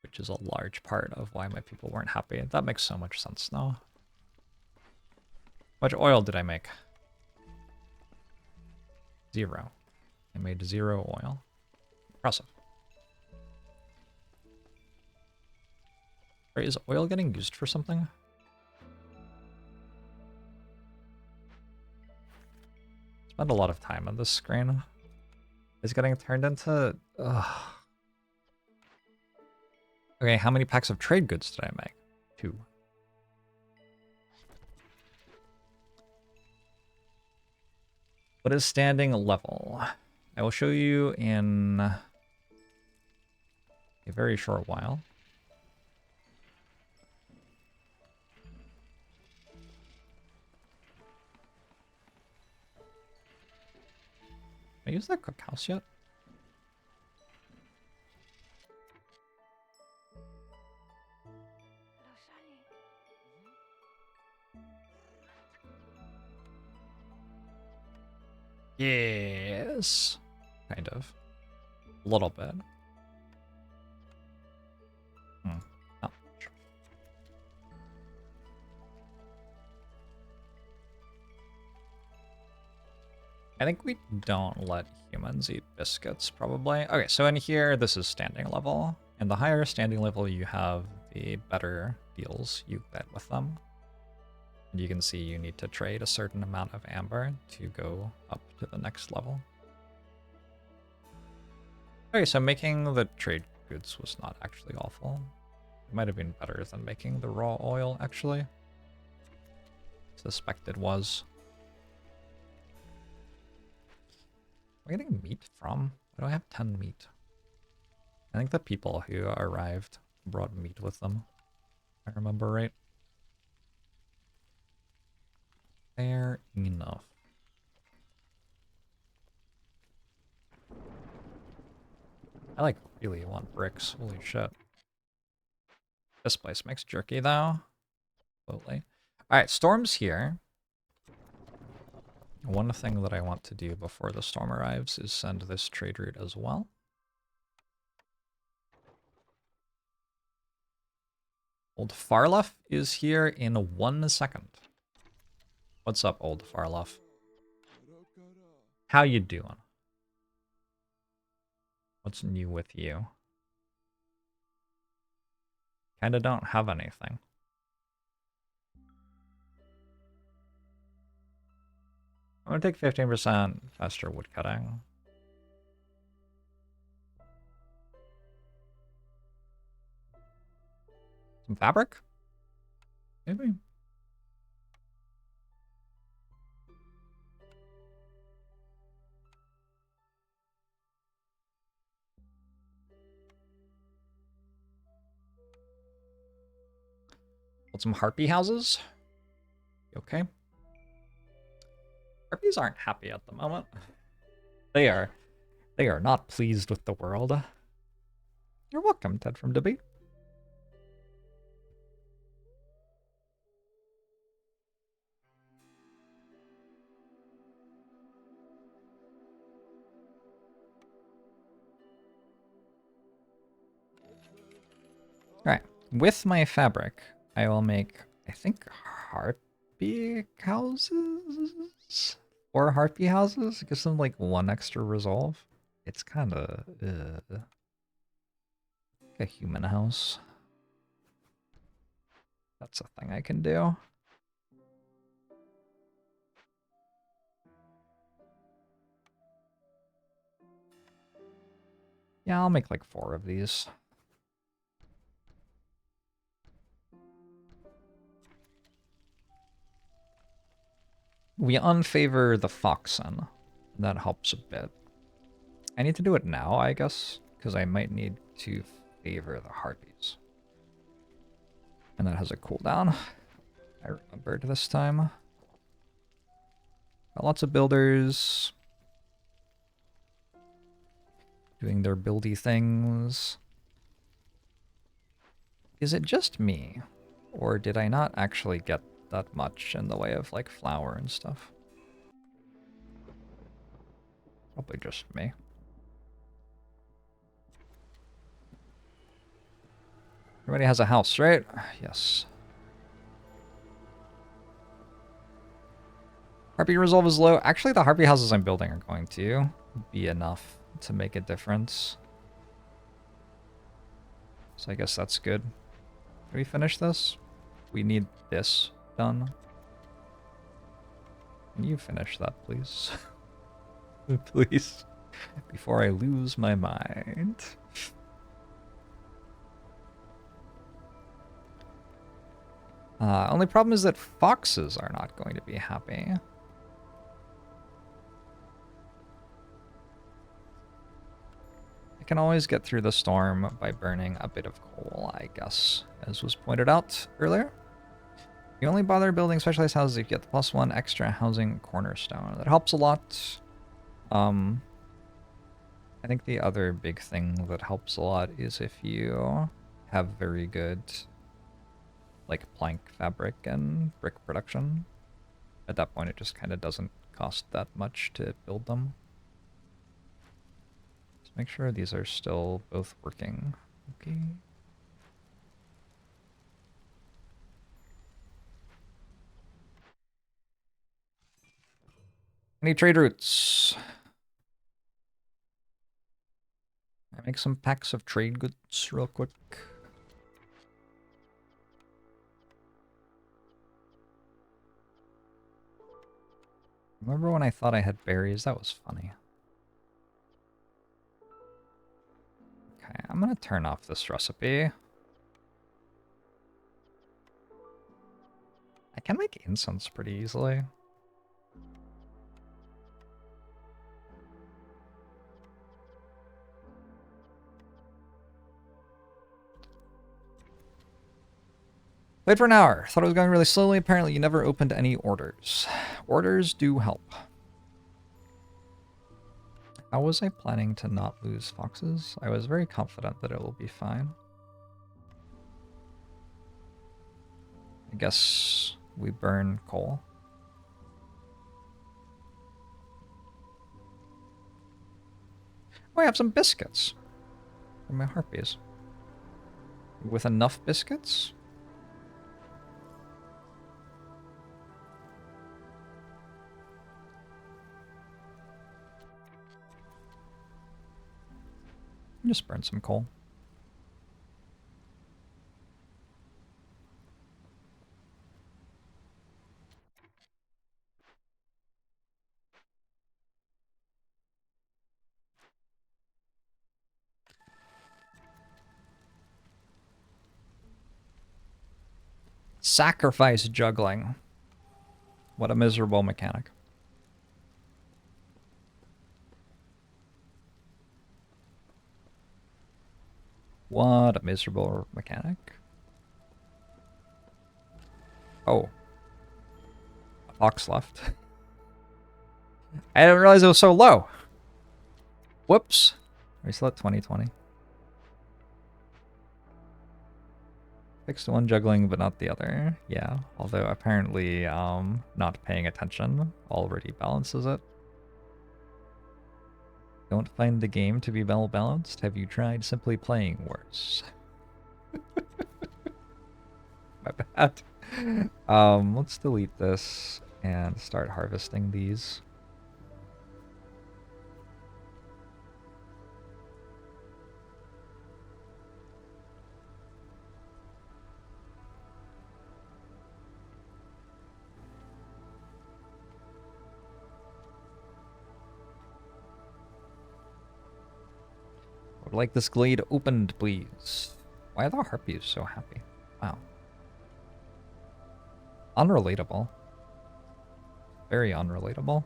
Which is a large part of why my people weren't happy. That makes so much sense now. How much oil did I make? 0. I made 0 oil. Impressive. Right, is oil getting used for something? Spend a lot of time on this screen. It's getting turned into... Ugh. Okay, how many packs of trade goods did I make? 2. What is standing level? I will show you in a very short while. Can I use that cookhouse yet? Yes. Kind of. A little bit. Oh, sure. I think we don't let humans eat biscuits, probably. Okay, so in here, this is standing level. And the higher standing level you have, the better deals you get with them. And you can see you need to trade a certain amount of amber to go up to the next level. Okay, so making the trade goods was not actually awful. It might have been better than making the raw oil, actually. Suspect it was. Where am I getting meat from? Why do I have 10 meat? I think the people who arrived brought meat with them. If I remember right. Fair enough. I like really want bricks. Holy shit. This place makes jerky though. Totally. Alright, storm's here. One thing that I want to do before the storm arrives is send this trade route as well. Old Farluff is here in 1 second. What's up, old Farluff? How you doing? What's new with you? Kinda don't have anything. I'm gonna take 15% faster woodcutting. Some fabric? Maybe. Build some harpy houses. You okay? Harpies aren't happy at the moment. They are not pleased with the world. You're welcome, Ted from Debate. Alright, with my fabric, I will make, I think, harpy houses? Or harpy houses? Gives them like 1 extra resolve. It's kinda, like a human house. That's a thing I can do. Yeah, I'll make like 4 of these. We unfavor the foxen. That helps a bit. I need to do it now, I guess, because I might need to favor the harpies. And that has a cooldown. I remembered this time. Got lots of builders doing their buildy things. Is it just me? Or did I not actually get that much in the way of like flour and stuff? Probably just me. Everybody has a house, right? Yes. Harpy resolve is low. Actually, the harpy houses I'm building are going to be enough to make a difference. So I guess that's good. Can we finish this? We need this done. Can you finish that, please? Please. Before I lose my mind. Only problem is that foxes are not going to be happy. I can always get through the storm by burning a bit of coal, I guess, as was pointed out earlier. You only bother building specialized houses if you get the +1 extra housing cornerstone. That helps a lot. I think the other big thing that helps a lot is if you have very good like plank fabric and brick production. At that point it just kind of doesn't cost that much to build them. Just make sure these are still both working. Okay. Any trade routes? I make some packs of trade goods real quick. Remember when I thought I had berries? That was funny. Okay, I'm gonna turn off this recipe. I can make incense pretty easily. Played for an hour. Thought it was going really slowly. Apparently you never opened any orders. Orders do help. How was I planning to not lose foxes? I was very confident that it will be fine. I guess we burn coal. Oh, I have some biscuits for my harpies. With enough biscuits? Just burn some coal. Sacrifice juggling. What a miserable mechanic. What a miserable mechanic. Oh. A fox left. I didn't realize it was so low. Whoops. Are we still at 2020? Fixed one juggling, but not the other. Yeah, although apparently not paying attention already balances it. Don't find the game to be well balanced? Have you tried simply playing worse? My bad. Let's delete this and start harvesting these. Would like this glade opened, please. Why are the harpies so happy? Wow. Unrelatable. Very unrelatable.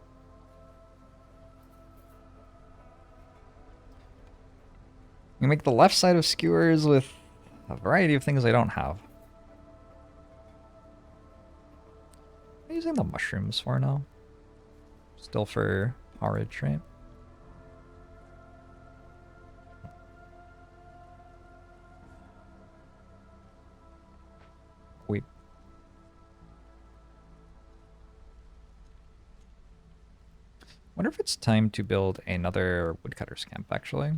You make the left side of skewers with a variety of things I don't have. using the mushrooms for now? Still for porridge, right? Wait. Wonder if it's time to build another woodcutter's camp, actually.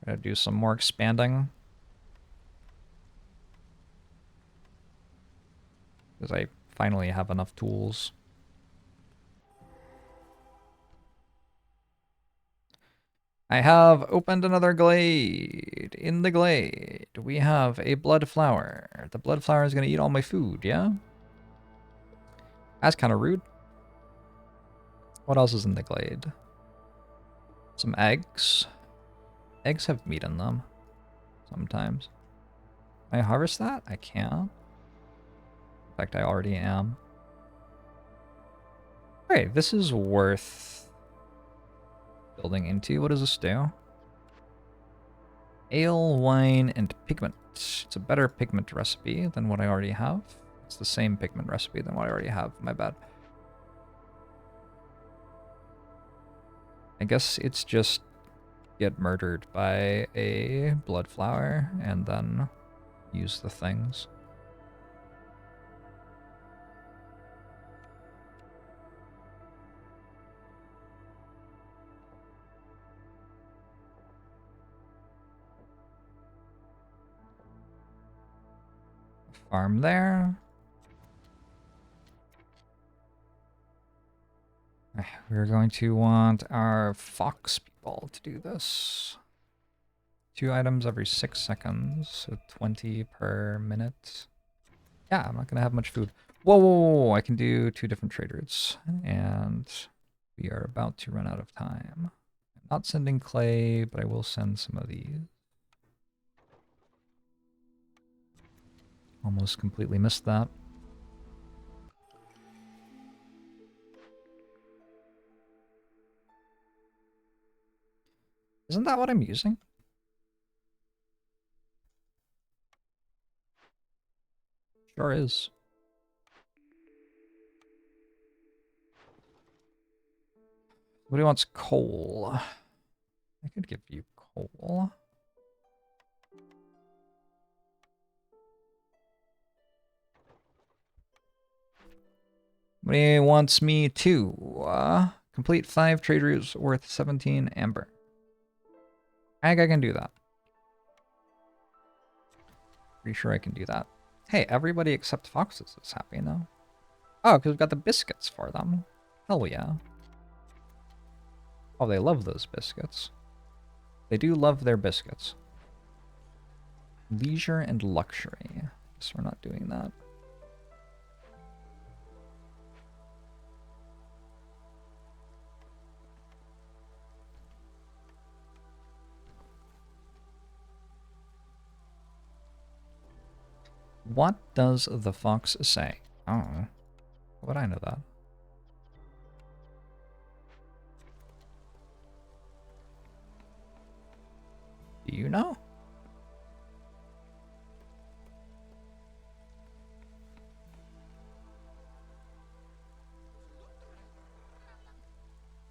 Try to do some more expanding. Because I finally have enough tools. I have opened another glade. In the glade, we have a blood flower. The blood flower is going to eat all my food, yeah? That's kind of rude. What else is in the glade? Some eggs. Eggs have meat in them. Sometimes. Can I harvest that? I can. In fact, I already am. Alright, this is worth building into. What does this do? Ale, wine, and pigment. It's a better pigment recipe than what I already have. It's the same pigment recipe than what I already have. My bad. I guess it's just get murdered by a blood flower and then use the things. Farm there. We're going to want our fox people to do this. 2 items every 6 seconds, so 20 per minute. Yeah, I'm not going to have much food. Whoa, whoa, whoa, I can do 2 different trade routes, and we are about to run out of time. I'm not sending clay, but I will send some of these. Almost completely missed that. Isn't that what I'm using? Sure is. Somebody wants coal. I could give you coal. Somebody wants me to complete 5 trade routes worth 17 amber. I think I can do that. Pretty sure I can do that. Hey, everybody except foxes is happy now. Oh, because we've got the biscuits for them. Hell yeah. Oh, they love those biscuits. They do love their biscuits. Leisure and luxury. Guess we're not doing that. What does the fox say? Oh, how would I know that? Do you know?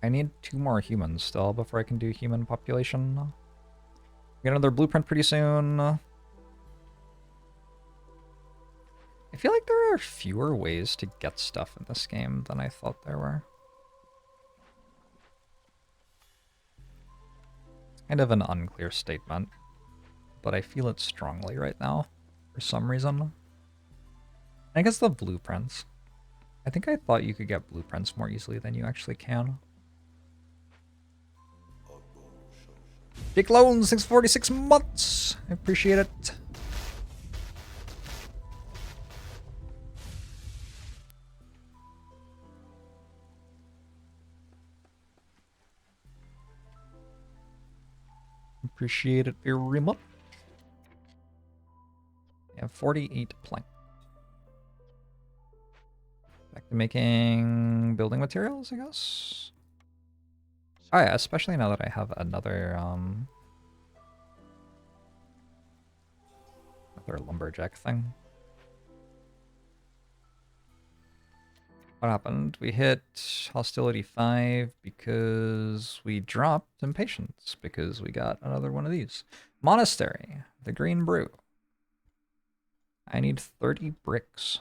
I need 2 more humans still before I can do human population. Get another blueprint pretty soon. I feel like there are fewer ways to get stuff in this game than I thought there were. It's kind of an unclear statement, but I feel it strongly right now for some reason. I guess the blueprints. I think I thought you could get blueprints more easily than you actually can. Jake Loan, 646 months. I appreciate it. Appreciate it very much. I have 48 plank. Back to making building materials, I guess. Oh yeah, especially now that I have another lumberjack thing. What happened? We hit hostility 5 because we dropped impatience because we got another one of these. Monastery, the green brew. I need 30 bricks.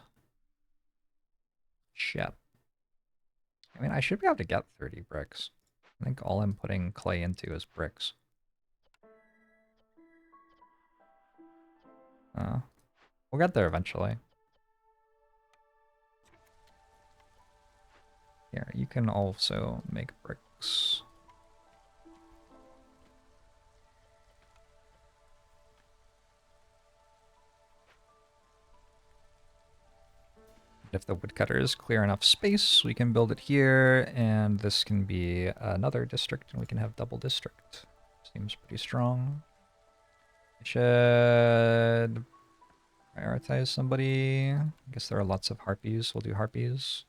Shit. I mean, I should be able to get 30 bricks. I think all I'm putting clay into is bricks. We'll get there eventually. Here, you can also make bricks. If the woodcutters clear enough space, we can build it here, and this can be another district, and we can have double district. Seems pretty strong. I should prioritize somebody. I guess there are lots of harpies. We'll do harpies.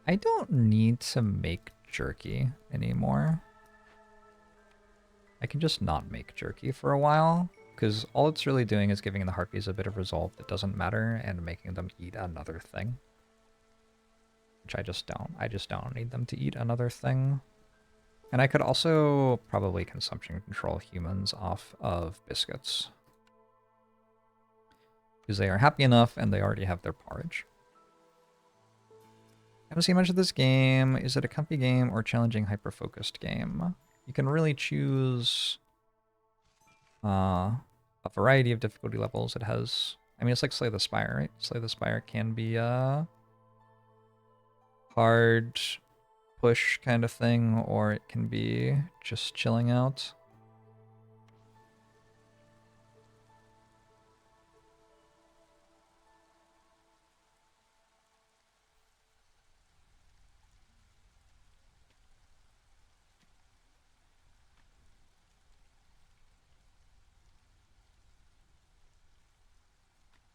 I don't need to make jerky anymore. I can just not make jerky for a while, because all it's really doing is giving the harpies a bit of resolve that doesn't matter and making them eat another thing. Which I just don't. I just don't need them to eat another thing. And I could also probably consumption control humans off of biscuits. Because they are happy enough and they already have their porridge. I haven't seen much of this game. Is it a comfy game or challenging hyper-focused game? You can really choose a variety of difficulty levels. It has... I mean, it's like Slay the Spire, right? Slay the Spire can be a hard push kind of thing, or it can be just chilling out.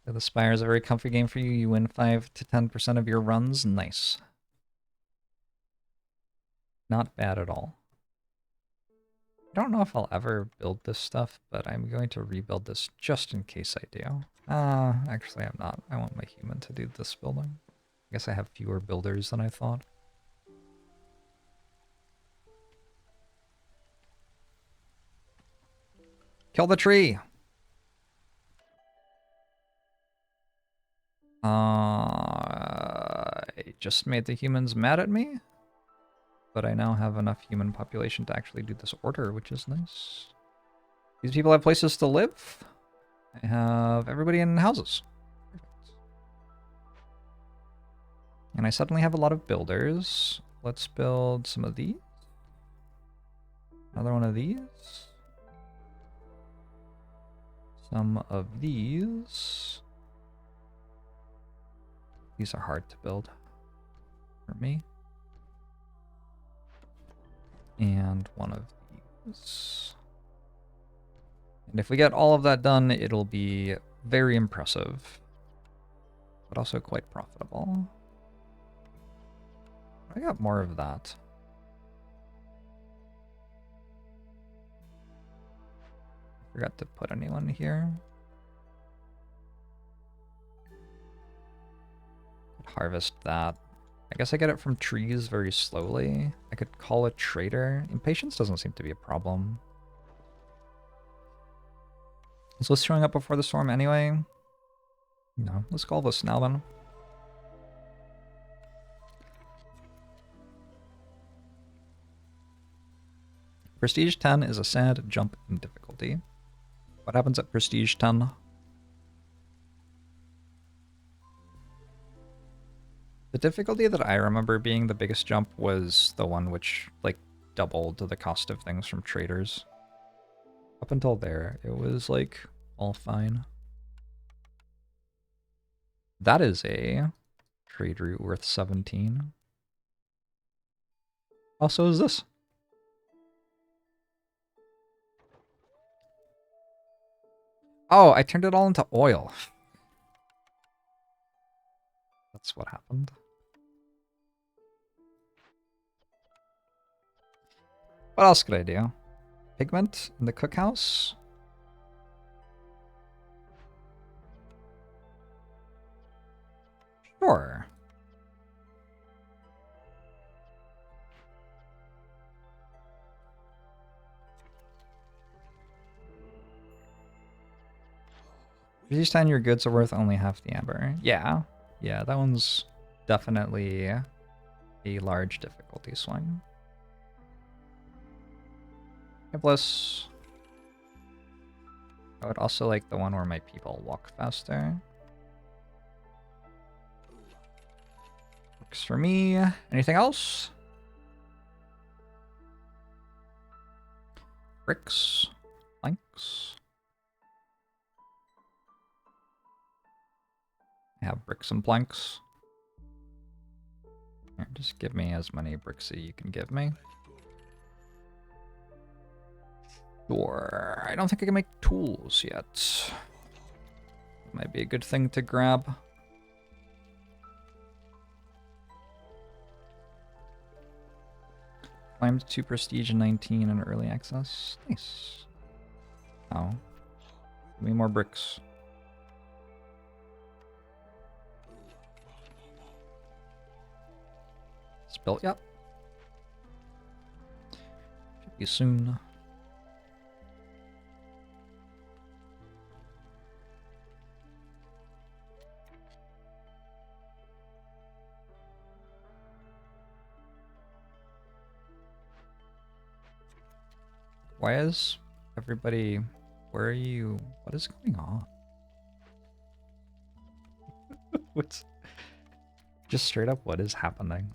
The Spire is a very comfy game for you. You win 5 to 10% of your runs. Nice. Not bad at all. I don't know if I'll ever build this stuff, but I'm going to rebuild this just in case I do. Actually I'm not. I want my human to do this building. I guess I have fewer builders than I thought. Kill the tree! I just made the humans mad at me, but I now have enough human population to actually do this order, which is nice. These people have places to live. I have everybody in houses. Perfect. And I suddenly have a lot of builders. Let's build some of these. Another one of these. Some of these. These are hard to build for me. And one of these. And if we get all of that done, it'll be very impressive, but also quite profitable. I got more of that. Forgot to put anyone here. Harvest that. I guess I get it from trees very slowly. I could call a trader. Impatience doesn't seem to be a problem. Is this showing up before the storm anyway? No. Let's call this now then. Prestige 10 is a sad jump in difficulty. What happens at Prestige 10? The difficulty that I remember being the biggest jump was the one which, like, doubled the cost of things from traders. Up until there, it was, like, all fine. That is a trade route worth 17. Also is this. Oh, I turned it all into oil. That's what happened. What else could I do? Pigment in the cookhouse? Sure. If you stand your goods are worth only half the amber. Yeah. Yeah, that one's definitely a large difficulty swing. Okay, plus, I would also like the one where my people walk faster. Works for me. Anything else? Bricks. Planks. I have bricks and planks. Here, just give me as many bricks as you can give me. Sure. I don't think I can make tools yet. Might be a good thing to grab. Climbed 2 prestige and 19 in early access. Nice. Oh. Give me more bricks. It's built yet? Should be soon. Why is everybody... Where are you? What is going on? What's... Just straight up, what is happening?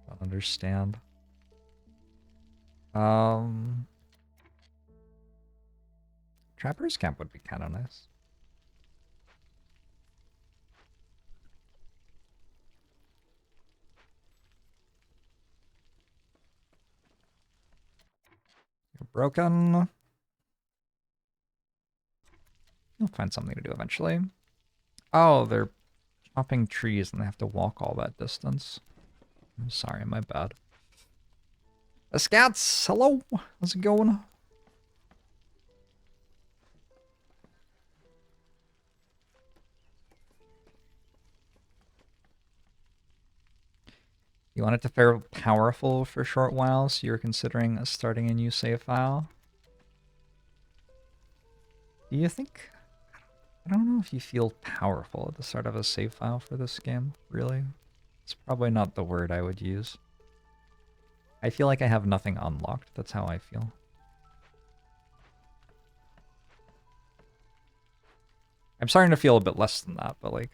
Don't understand. Trapper's camp would be kind of nice. You're broken. You'll find something to do eventually. Oh, they're chopping trees and they have to walk all that distance. I'm sorry, my bad. The scouts, hello, how's it going? You want it to fare powerful for a short while, so you're considering starting a new save file? Do you think... I don't know if you feel powerful at the start of a save file for this game, really. It's probably not the word I would use. I feel like I have nothing unlocked, that's how I feel. I'm starting to feel a bit less than that, but like,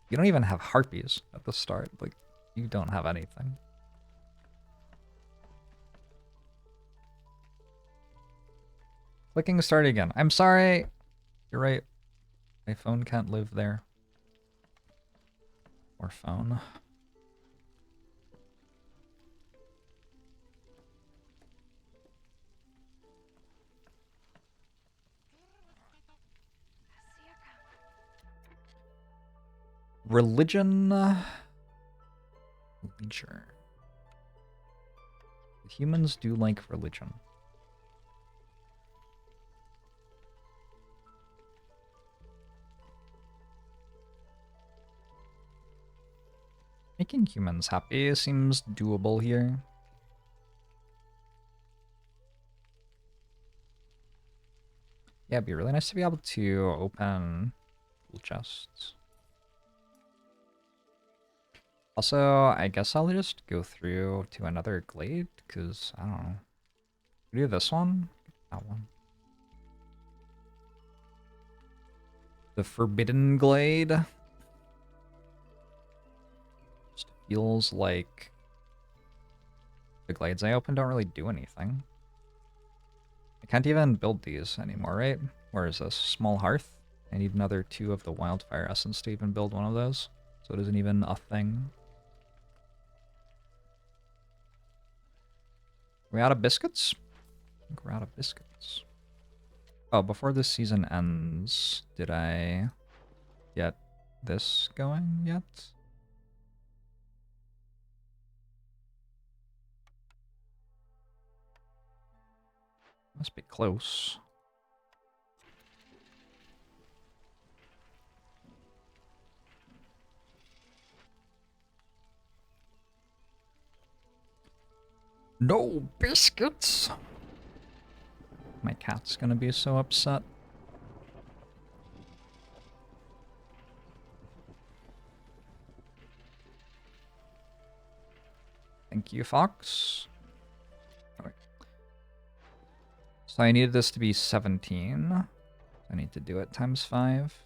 you don't even have harpies at the start. Like, you don't have anything. Clicking start again. I'm sorry. You're right. My phone can't live there. Or phone. Religion. Leisure. Humans do like religion. Making humans happy seems doable here. Yeah, it'd be really nice to be able to open tool chests. Also, I guess I'll just go through to another glade, because, I don't know. Do this one? That one. The Forbidden Glade. Just feels like the glades I open don't really do anything. I can't even build these anymore, right? Where is this? Small hearth? I need another 2 of the wildfire essence to even build one of those. So it isn't even a thing. Are we out of biscuits? I think we're out of biscuits. Oh, before this season ends, did I get this going yet? Must be close. No biscuits! My cat's gonna be so upset. Thank you, Fox. Alright. So I needed this to be 17. I need to do it times 5.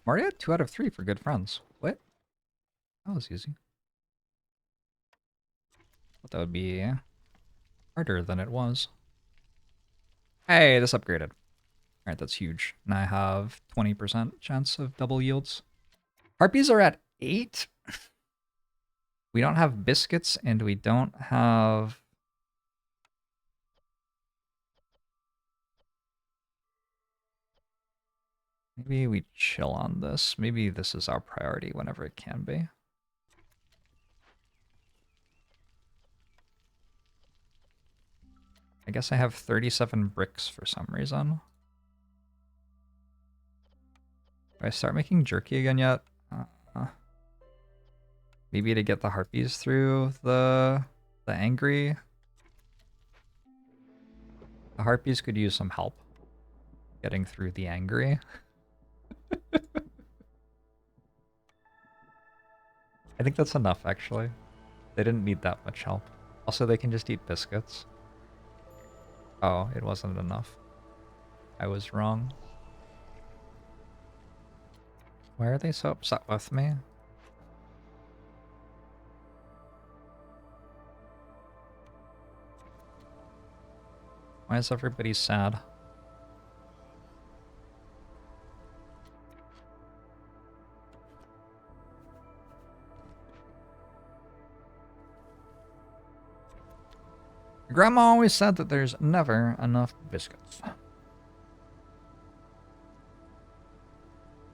I'm already at 2 out of 3 for good friends. What? That was easy. But that would be harder than it was. Hey, this upgraded. Alright, that's huge. And I have 20% chance of double yields. Harpies are at 8. We don't have biscuits, and we don't have... Maybe we chill on this. Maybe this is our priority whenever it can be. I guess I have 37 bricks for some reason. Do I start making jerky again yet? Maybe to get the harpies through the angry. The harpies could use some help getting through the angry. I think that's enough, actually. They didn't need that much help. Also, they can just eat biscuits. Oh, it wasn't enough. I was wrong. Why are they so upset with me? Why is everybody sad? Grandma always said that there's never enough biscuits.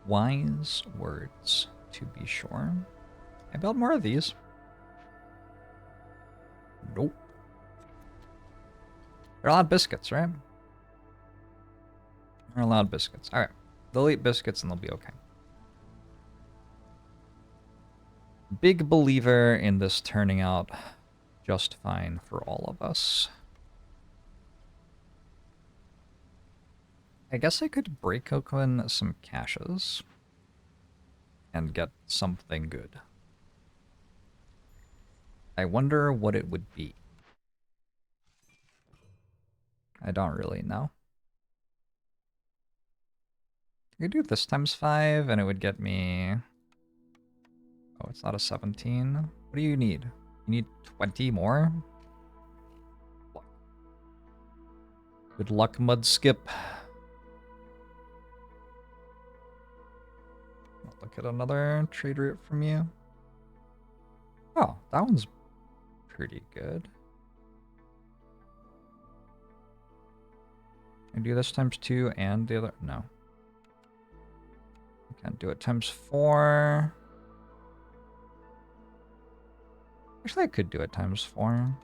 Wise words, to be sure. I build more of these. Nope. They're allowed biscuits, right? They're allowed biscuits. Alright. They'll eat biscuits and they'll be okay. Big believer in this turning out just fine for all of us. I guess I could break open some caches and get something good. I wonder what it would be. I don't really know. I could do this times 5 and it would get me... Oh, it's not a 17. What do you need? You need 20 more? Good luck, Mud Skip. I'll look at another trade route from you. Oh, that one's pretty good. I do this times 2 and the other... No. I can't do it times 4. Actually, I could do it times 4.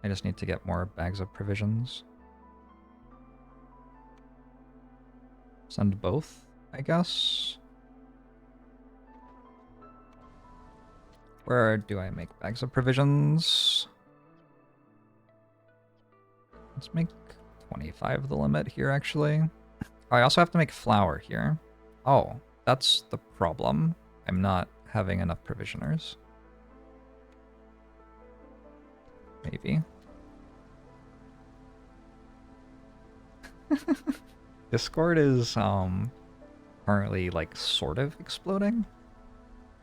I just need to get more bags of provisions. Send both, I guess. Where do I make bags of provisions? Let's make 25 the limit here, actually. Oh, I also have to make flour here. Oh, that's the problem. I'm not having enough provisioners. Maybe. Discord is currently like sort of exploding.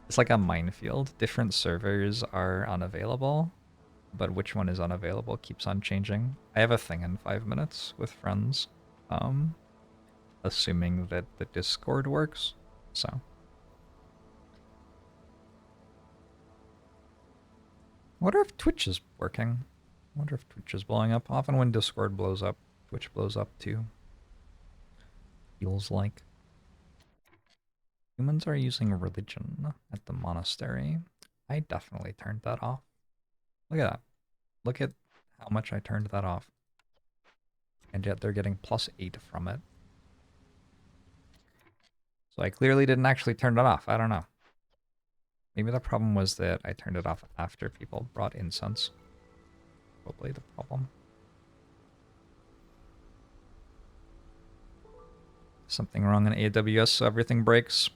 It's like a minefield. Different servers are unavailable, but which one is unavailable keeps on changing. I have a thing in 5 minutes with friends, assuming that the Discord works. So I wonder if Twitch is working. I wonder if Twitch is blowing up. Often when Discord blows up, Twitch blows up too. Feels like. Humans are using religion at the monastery. I definitely turned that off. Look at that. Look at how much I turned that off. And yet they're getting +8 from it. So I clearly didn't actually turn it off. I don't know. Maybe the problem was that I turned it off after people brought incense. Probably the problem. Something wrong in AWS, so everything breaks.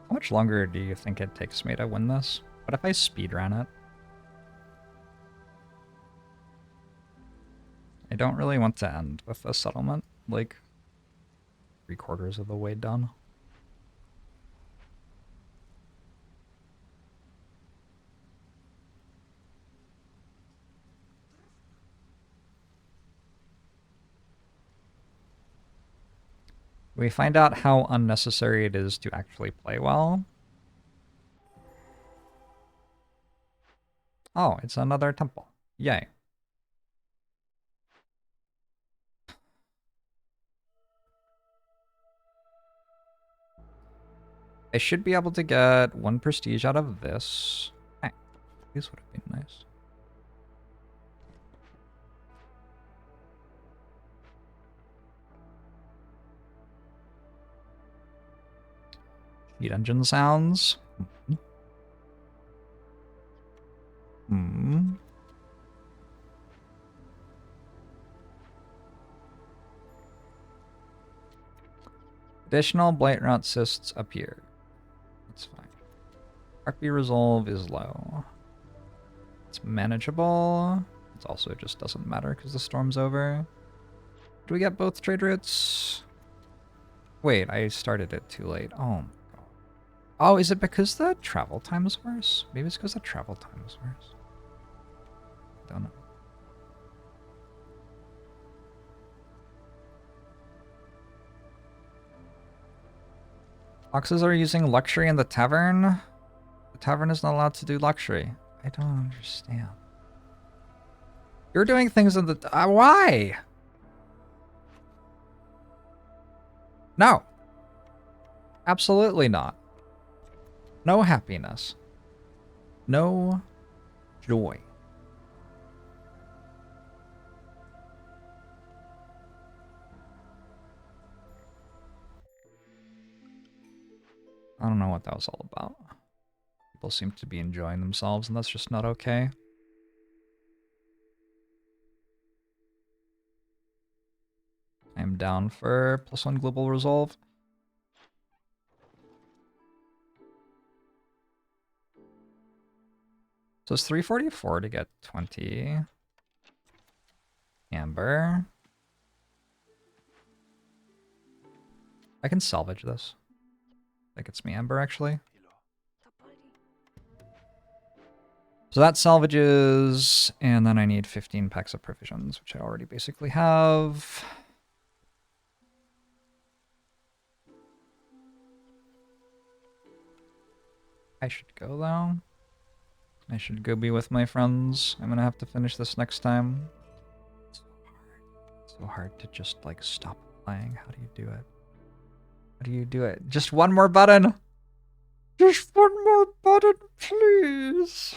How much longer do you think it takes me to win this? What if I speedrun it? I don't really want to end with a settlement, like 3/4 of the way done. We find out how unnecessary it is to actually play well. Oh, it's another temple. Yay. I should be able to get 1 prestige out of this. Hey, this would have been nice. Heat engine sounds. Hmm. Additional blight rot cysts appear. That's fine. Harpy resolve is low. It's manageable. It also just doesn't matter because the storm's over. Do we get both trade routes? Wait, I started it too late. Oh my god. Oh, is it because the travel time is worse? Maybe it's because the travel time is worse. Don't know. Foxes are using luxury in the tavern? The tavern is not allowed to do luxury. I don't understand. You're doing things in the... why? No. Absolutely not. No happiness. No joy. I don't know what that was all about. People seem to be enjoying themselves, and that's just not okay. I'm down for +1 global resolve. So it's 344 to get 20. Amber. I can salvage this. That gets me amber, actually. So that salvages, and then I need 15 packs of provisions, which I already basically have. I should go, though. I should go be with my friends. I'm gonna have to finish this next time. It's so hard. It's so hard to just, like, stop playing. How do you do it? How do you do it? Just one more button! Just one more button, please!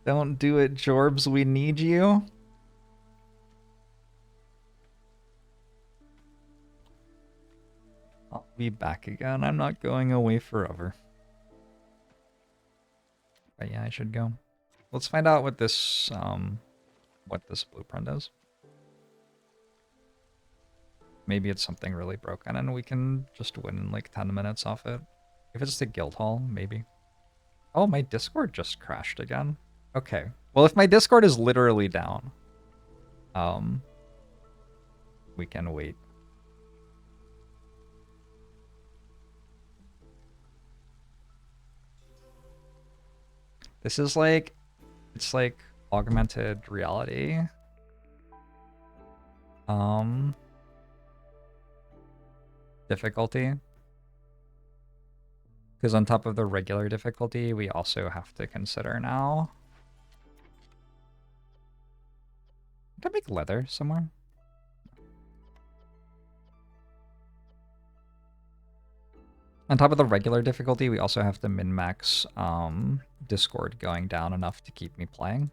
Don't do it, Jorbs. We need you. I'll be back again. I'm not going away forever. But yeah, I should go. Let's find out what this blueprint is. Maybe it's something really broken and we can just win in like 10 minutes off it. If it's the guild hall, maybe. Oh, my Discord just crashed again. Okay. Well, if my Discord is literally down, we can wait. This is like, it's like augmented reality. Difficulty. Because on top of the regular difficulty, we also have to consider now. Did I make leather somewhere? On top of the regular difficulty, we also have to min-max Discord going down enough to keep me playing.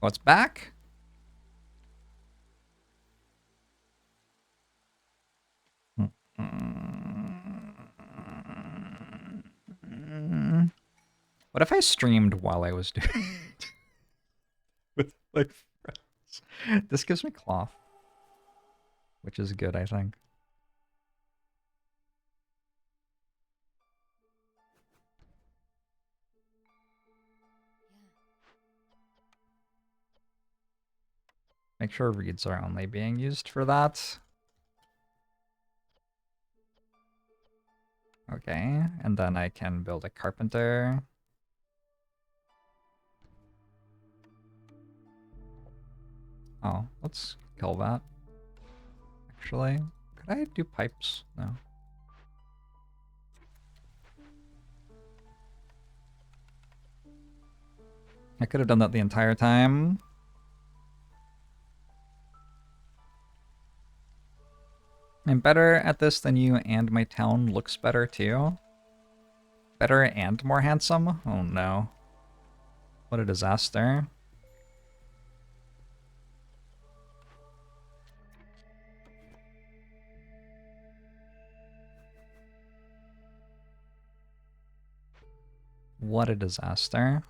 Oh, it's back? What if I streamed while I was doing it? With my friends. This gives me cloth. Which is good, I think. Make sure reeds are only being used for that. Okay, and then I can build a carpenter. Oh, let's kill that. Actually, could I do pipes? No. I could have done that the entire time. I'm better at this than you, and my town looks better too. Better and more handsome? Oh no. What a disaster. What a disaster.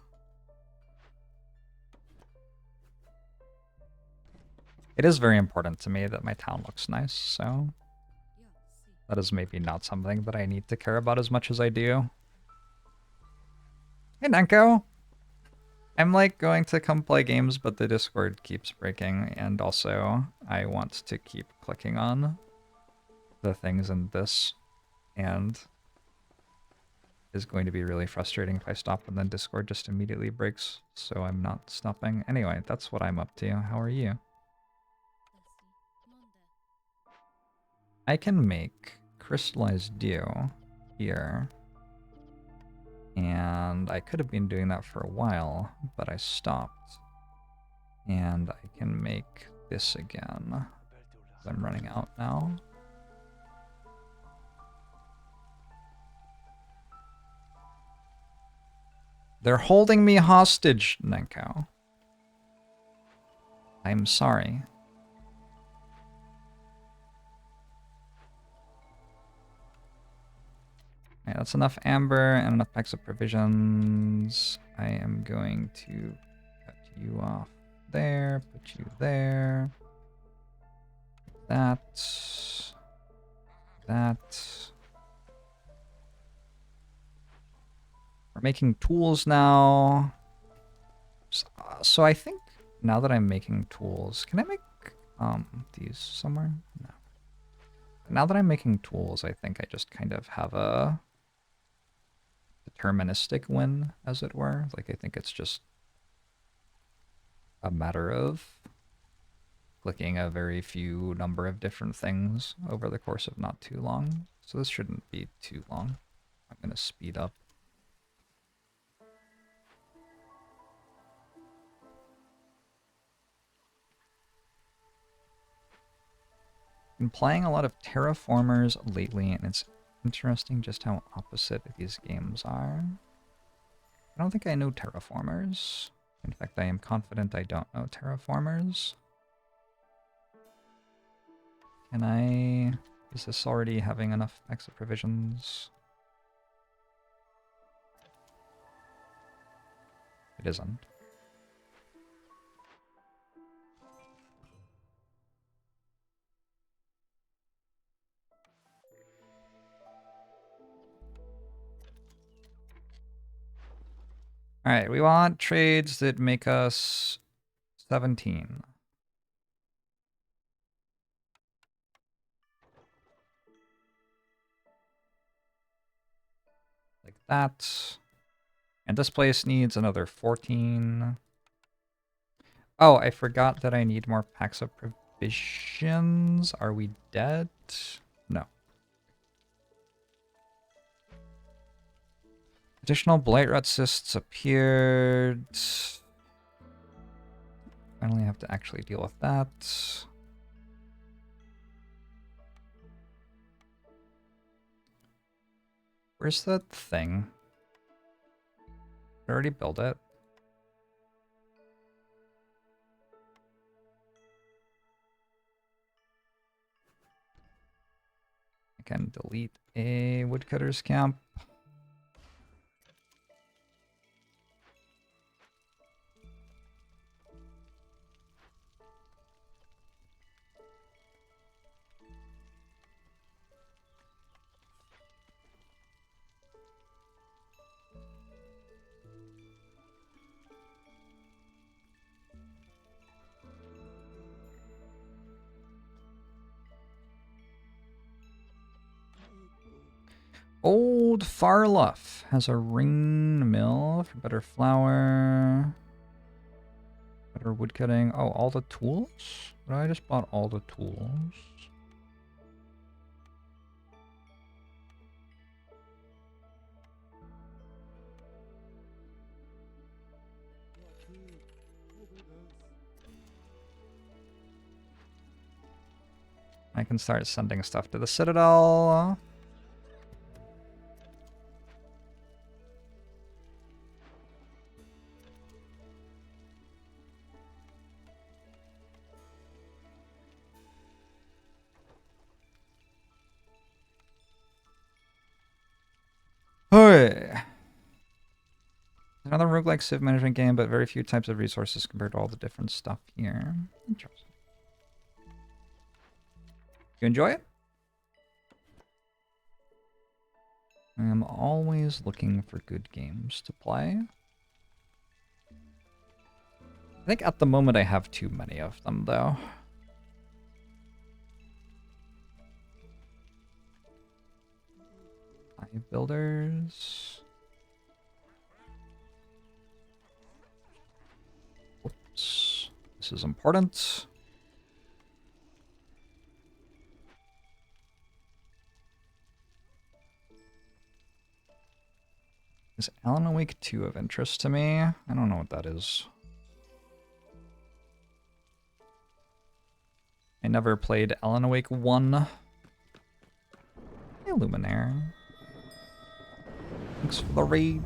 It is very important to me that my town looks nice, so that is maybe not something that I need to care about as much as I do. Hey, Nenko! I'm like going to come play games, but the Discord keeps breaking, and also I want to keep clicking on the things in this, and is going to be really frustrating if I stop and then Discord just immediately breaks, so I'm not stopping. Anyway, that's what I'm up to. How are you? I can make crystallized dew here. And I could have been doing that for a while, but I stopped. And I can make this again. I'm running out now. They're holding me hostage, Nenko. I'm sorry. Okay, that's enough amber and enough packs of provisions. I am going to cut you off there, put you there. That. We're making tools now. So I think now that I'm making tools, can I make these somewhere? No. Now that I'm making tools, I think I just kind of have a deterministic win, as it were. Like, I think it's just a matter of clicking a very few number of different things over the course of not too long. So this shouldn't be too long. I'm going to speed up. Been playing a lot of Terraformers lately, and it's interesting just how opposite these games are. I don't think I know terraformers. In fact, I am confident I don't know terraformers. Can I... Is this already having enough extra provisions? It isn't. Alright, we want trades that make us 17. Like that. And this place needs another 14. Oh, I forgot that I need more packs of provisions. Are we dead? No. Additional blight rot cysts appeared. Finally have to actually deal with that. Where's that thing? Did I already build it? I can delete a woodcutter's camp. Old Farluff has a ring mill for better flour, better woodcutting. Oh, all the tools? But I just bought all the tools. I can start sending stuff to the Citadel. Hey. Another roguelike civ management game, but very few types of resources compared to all the different stuff here. Interesting. You enjoy it? I am always looking for good games to play. I think at the moment I have too many of them, though. Hive builders. Whoops. This is important. Is Alan Wake 2 of interest to me? I don't know what that is. I never played Alan Wake 1. Hey, Luminaire. Thanks for the raid.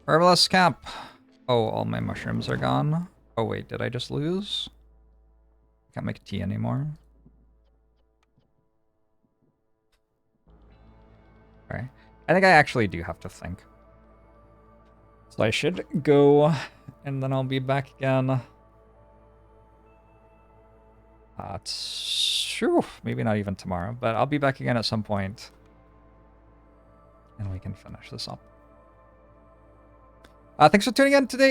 Herbalist camp. Oh, all my mushrooms are gone. Oh wait, did I just lose? Can't make tea anymore. Alright. I think I actually do have to think. So I should go, and then I'll be back again. Maybe not even tomorrow, but I'll be back again at some point. And we can finish this up. Thanks for tuning in today.